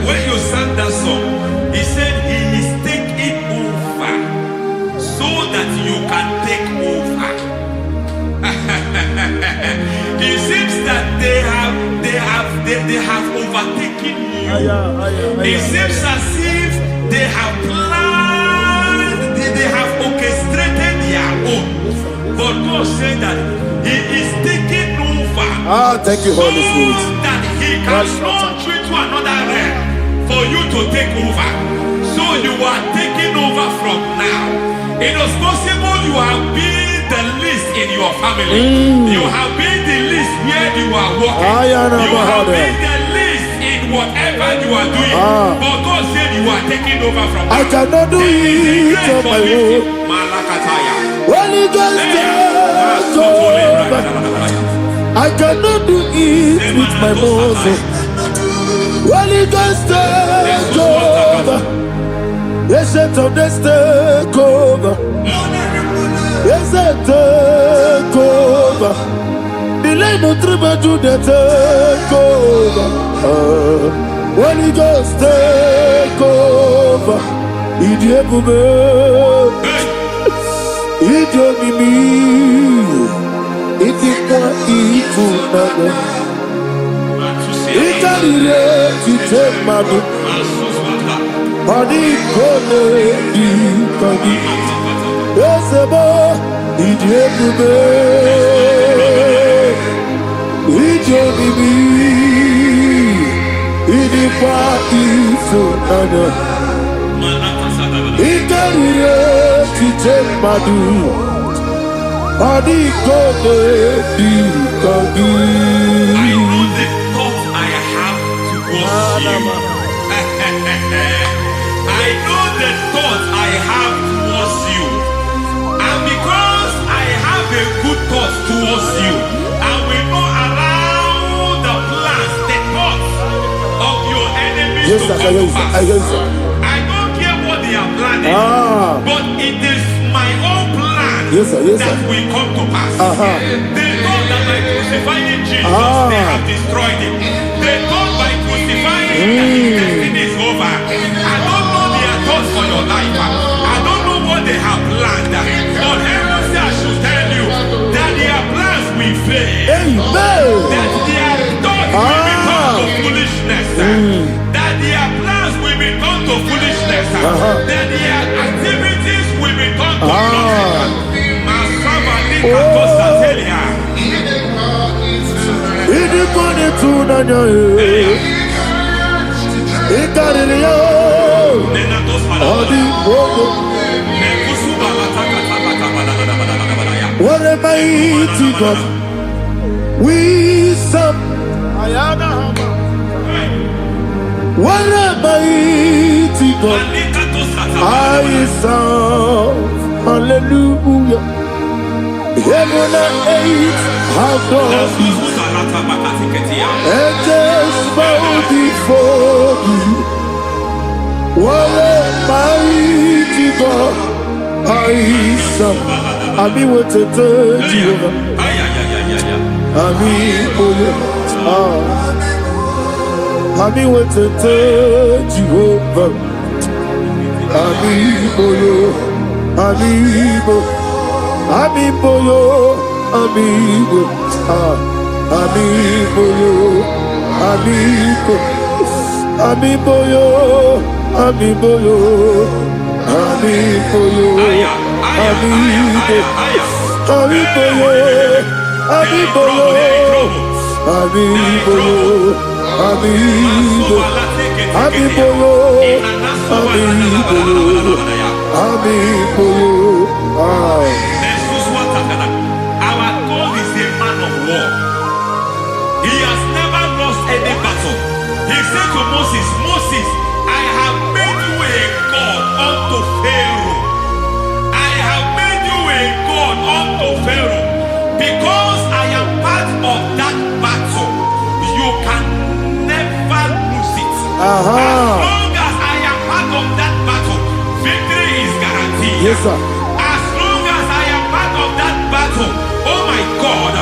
When you sang that song, He said He is taking over so that you can take over. It seems that they have overtaken you. It seems as if they have planned, they have orchestrated their own. But God said that He is taking over. Thank you, Holy Spirit. So that He can launch you to another realm for you to take over. So you are taking over from now. It is possible you have been the least in your family. You have been the least where you are working. You have been the least in whatever you are doing. But God said you are taking over from now. I cannot do it on my own. Holy Ghost, take over. I cannot do it with my muscle. Holy Ghost, take over. Yes, of this take over. Yes, take over. Delay no trouble to the take over. Holy Ghost, take over. Idiabube, Idiomimi, Idikwa Ifunado, Ikarire Titemadu. Adi kone di kagi, esebo idiebube, idionibi, idikwa ifunanya, ikarire titemadu. Adi kone di kagi. I know the thoughts I have towards you. I know the thoughts I have towards you. And because I have a good thought towards you, I will not allow the plans, the thoughts of your enemies to come to pass. I don't care what they are planning, but it is my own plan that will come to pass. They thought that by crucifying Jesus, they have destroyed him. They thought by crucifying him that his destiny is over. I don't know their thoughts for your life. I don't know what they have planned. But heaven says I should tell you that their plans will fail. That their thoughts will become to foolishness. That their plans will become to foolishness. That their activities will become to nothing. What a mighty God we serve. What a mighty God I serve. Hallelujah. Heaven and earth have done this, and just bow before you. What a mighty God I serve. I mean, what a third Jehovah. I mean, I mean, what a third Jehovah. I mean, I mean, amigo yo, amigo, amigo yo, amigo, amigo yo, amigo yo, amigo yo, amigo, amigo yo, amigo yo, amigo yo, amigo, amigo yo, amigo yo, amigo yo, Our God is a man of war. He has never lost any battle. He said to Moses, Moses, I have made you a God unto Pharaoh. I have made you a God unto Pharaoh because I am part As long as I am part of that battle, victory is guaranteed. Yes, sir. As long as I am part of that battle, oh my God,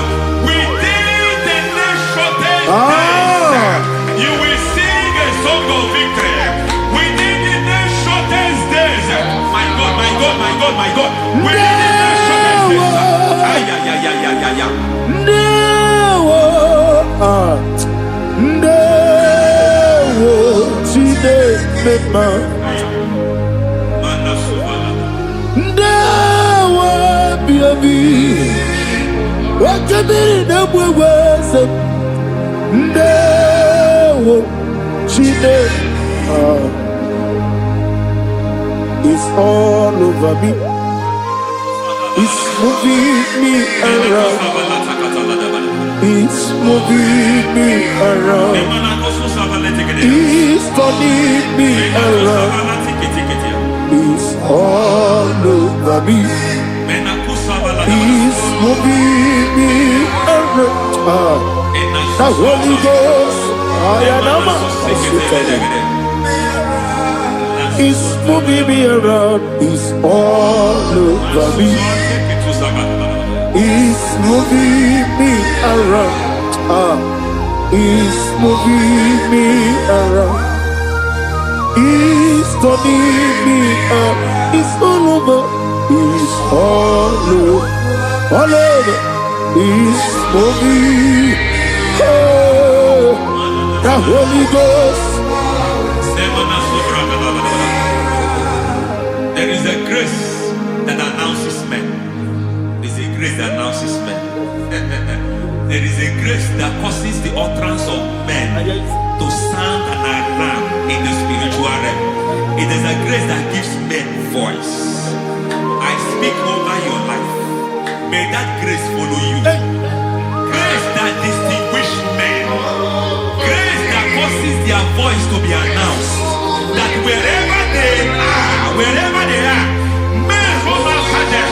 within the next shortest days, you will sing a song of victory. Within the next shortest days, my God, my God, my God, my God. Within the next shortest days, It's all over me. It's moving me around. It's moving me around. It's turning me around. It's all over me. It's moving me around. The Holy Ghost, it's moving me around. It's all over me. It's moving me around. It's moving me around. It's turning me up. It's all over. It's all over. All over. It's moving. Oh, the Holy Ghost. There is a grace that announces men. There is a grace that announces men. There is a grace that causes the utterance of men to sound an alarm in the spiritual realm. It is a grace that gives men voice. I speak over your life. May that grace follow you. Grace that distinguishes men. Grace that causes their voice to be announced. That wherever they are, men hold after them.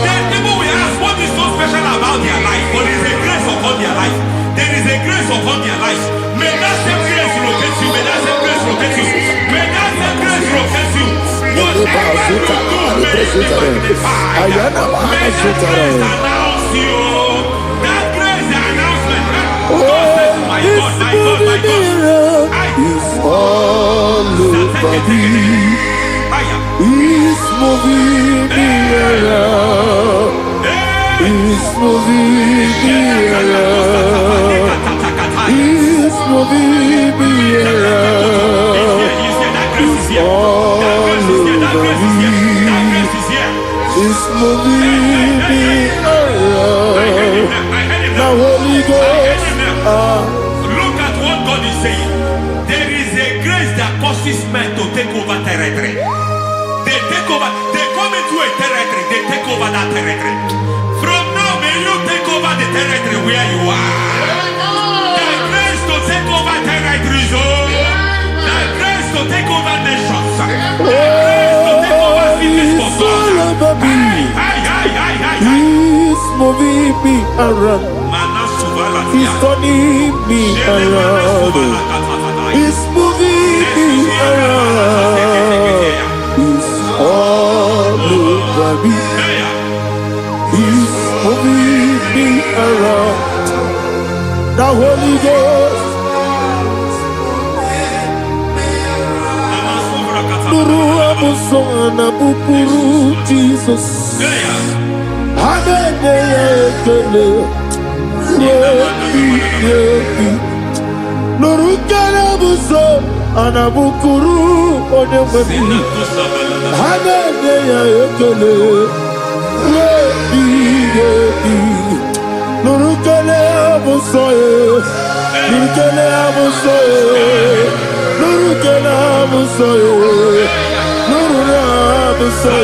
Then people will ask, what is so special about their life? But there is a grace upon their life. There is a grace upon their life. May that same grace locate you. May that same grace locate you. May that same grace locate you. Whatever you do, may it be magnified. May that grace announce you. That grace announcement. My God, my God, my God. It's all over me. It's moving me around. It's moving me around. It's moving me around. It's all over me. It's moving me around. The Holy Ghost. Look at what God is saying. There is a grace that causes men to take over territory. They take over. They come into a territory. They take over that territory. From now, may you take over the territory where you are. The grace to take over territories. The grace to take over nations. The grace to take over cities for God. He's moving me around. He's turning me around. He's moving me around. He's all over me. He's moving me around. The Holy Ghost. Nuru amusona bukuru Jesus. Adene ekele. Nurukana buso anabukuru onemwebi hanene ya ekele rebi nurukana buso nurukana buso nurukana buso nurukana buso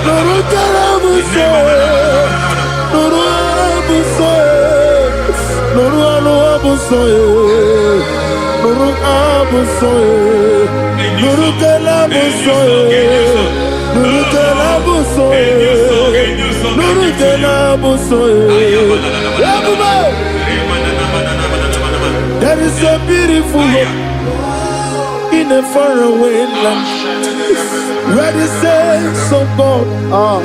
nurukana buso Nuru abusoye, nuru abusoye, nuru kelabusoye, nuru kelabusoye, nuru kelabusoye. There is a beautiful hope. in a faraway land, where the saints of God are.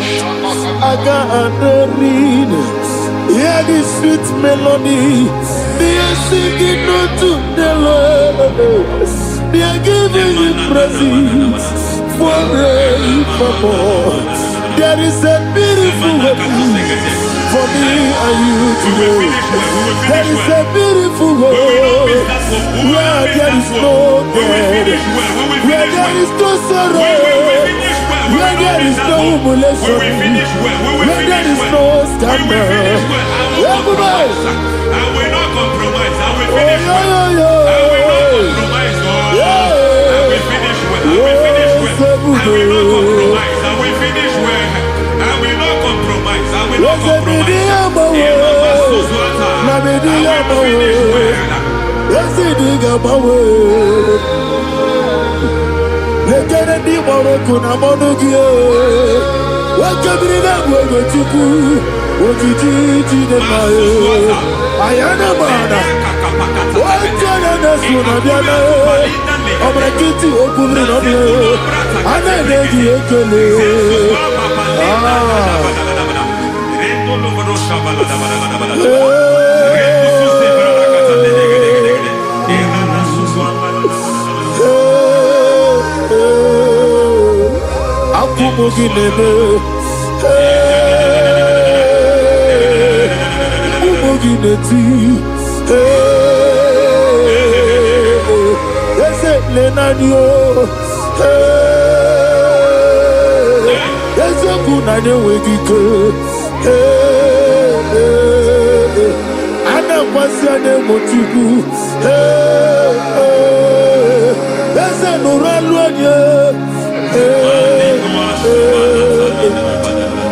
I got the read. Hear the sweet melody. They are singing unto the Lord. They are giving you praise forevermore. There is a beautiful way for me and you today. There is a beautiful way where there is no death, where there is no sorrow, where there is no humiliation, where there is no scandal. Everybody, I will not compromise. I will oh, finish well. I will not compromise. I will finish well. I will finish well. I will not compromise. I will finish well. I will not compromise. I will not compromise.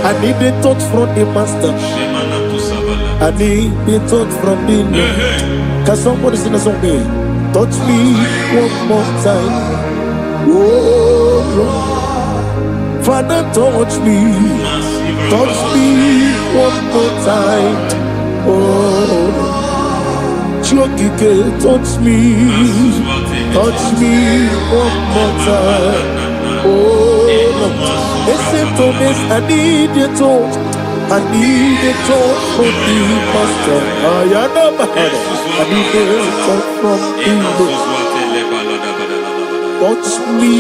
I need a touch from the master. I need a touch from the Lord. Can somebody sing a song here? Touch me one more time. Oh Lord, Father, touch me. Touch me one more time. Oh, Chokike, touch me. Touch me one more time. Oh Lord. Except on this, I need a touch. I need a touch from the master. I need a touch from the Lord. Touch me.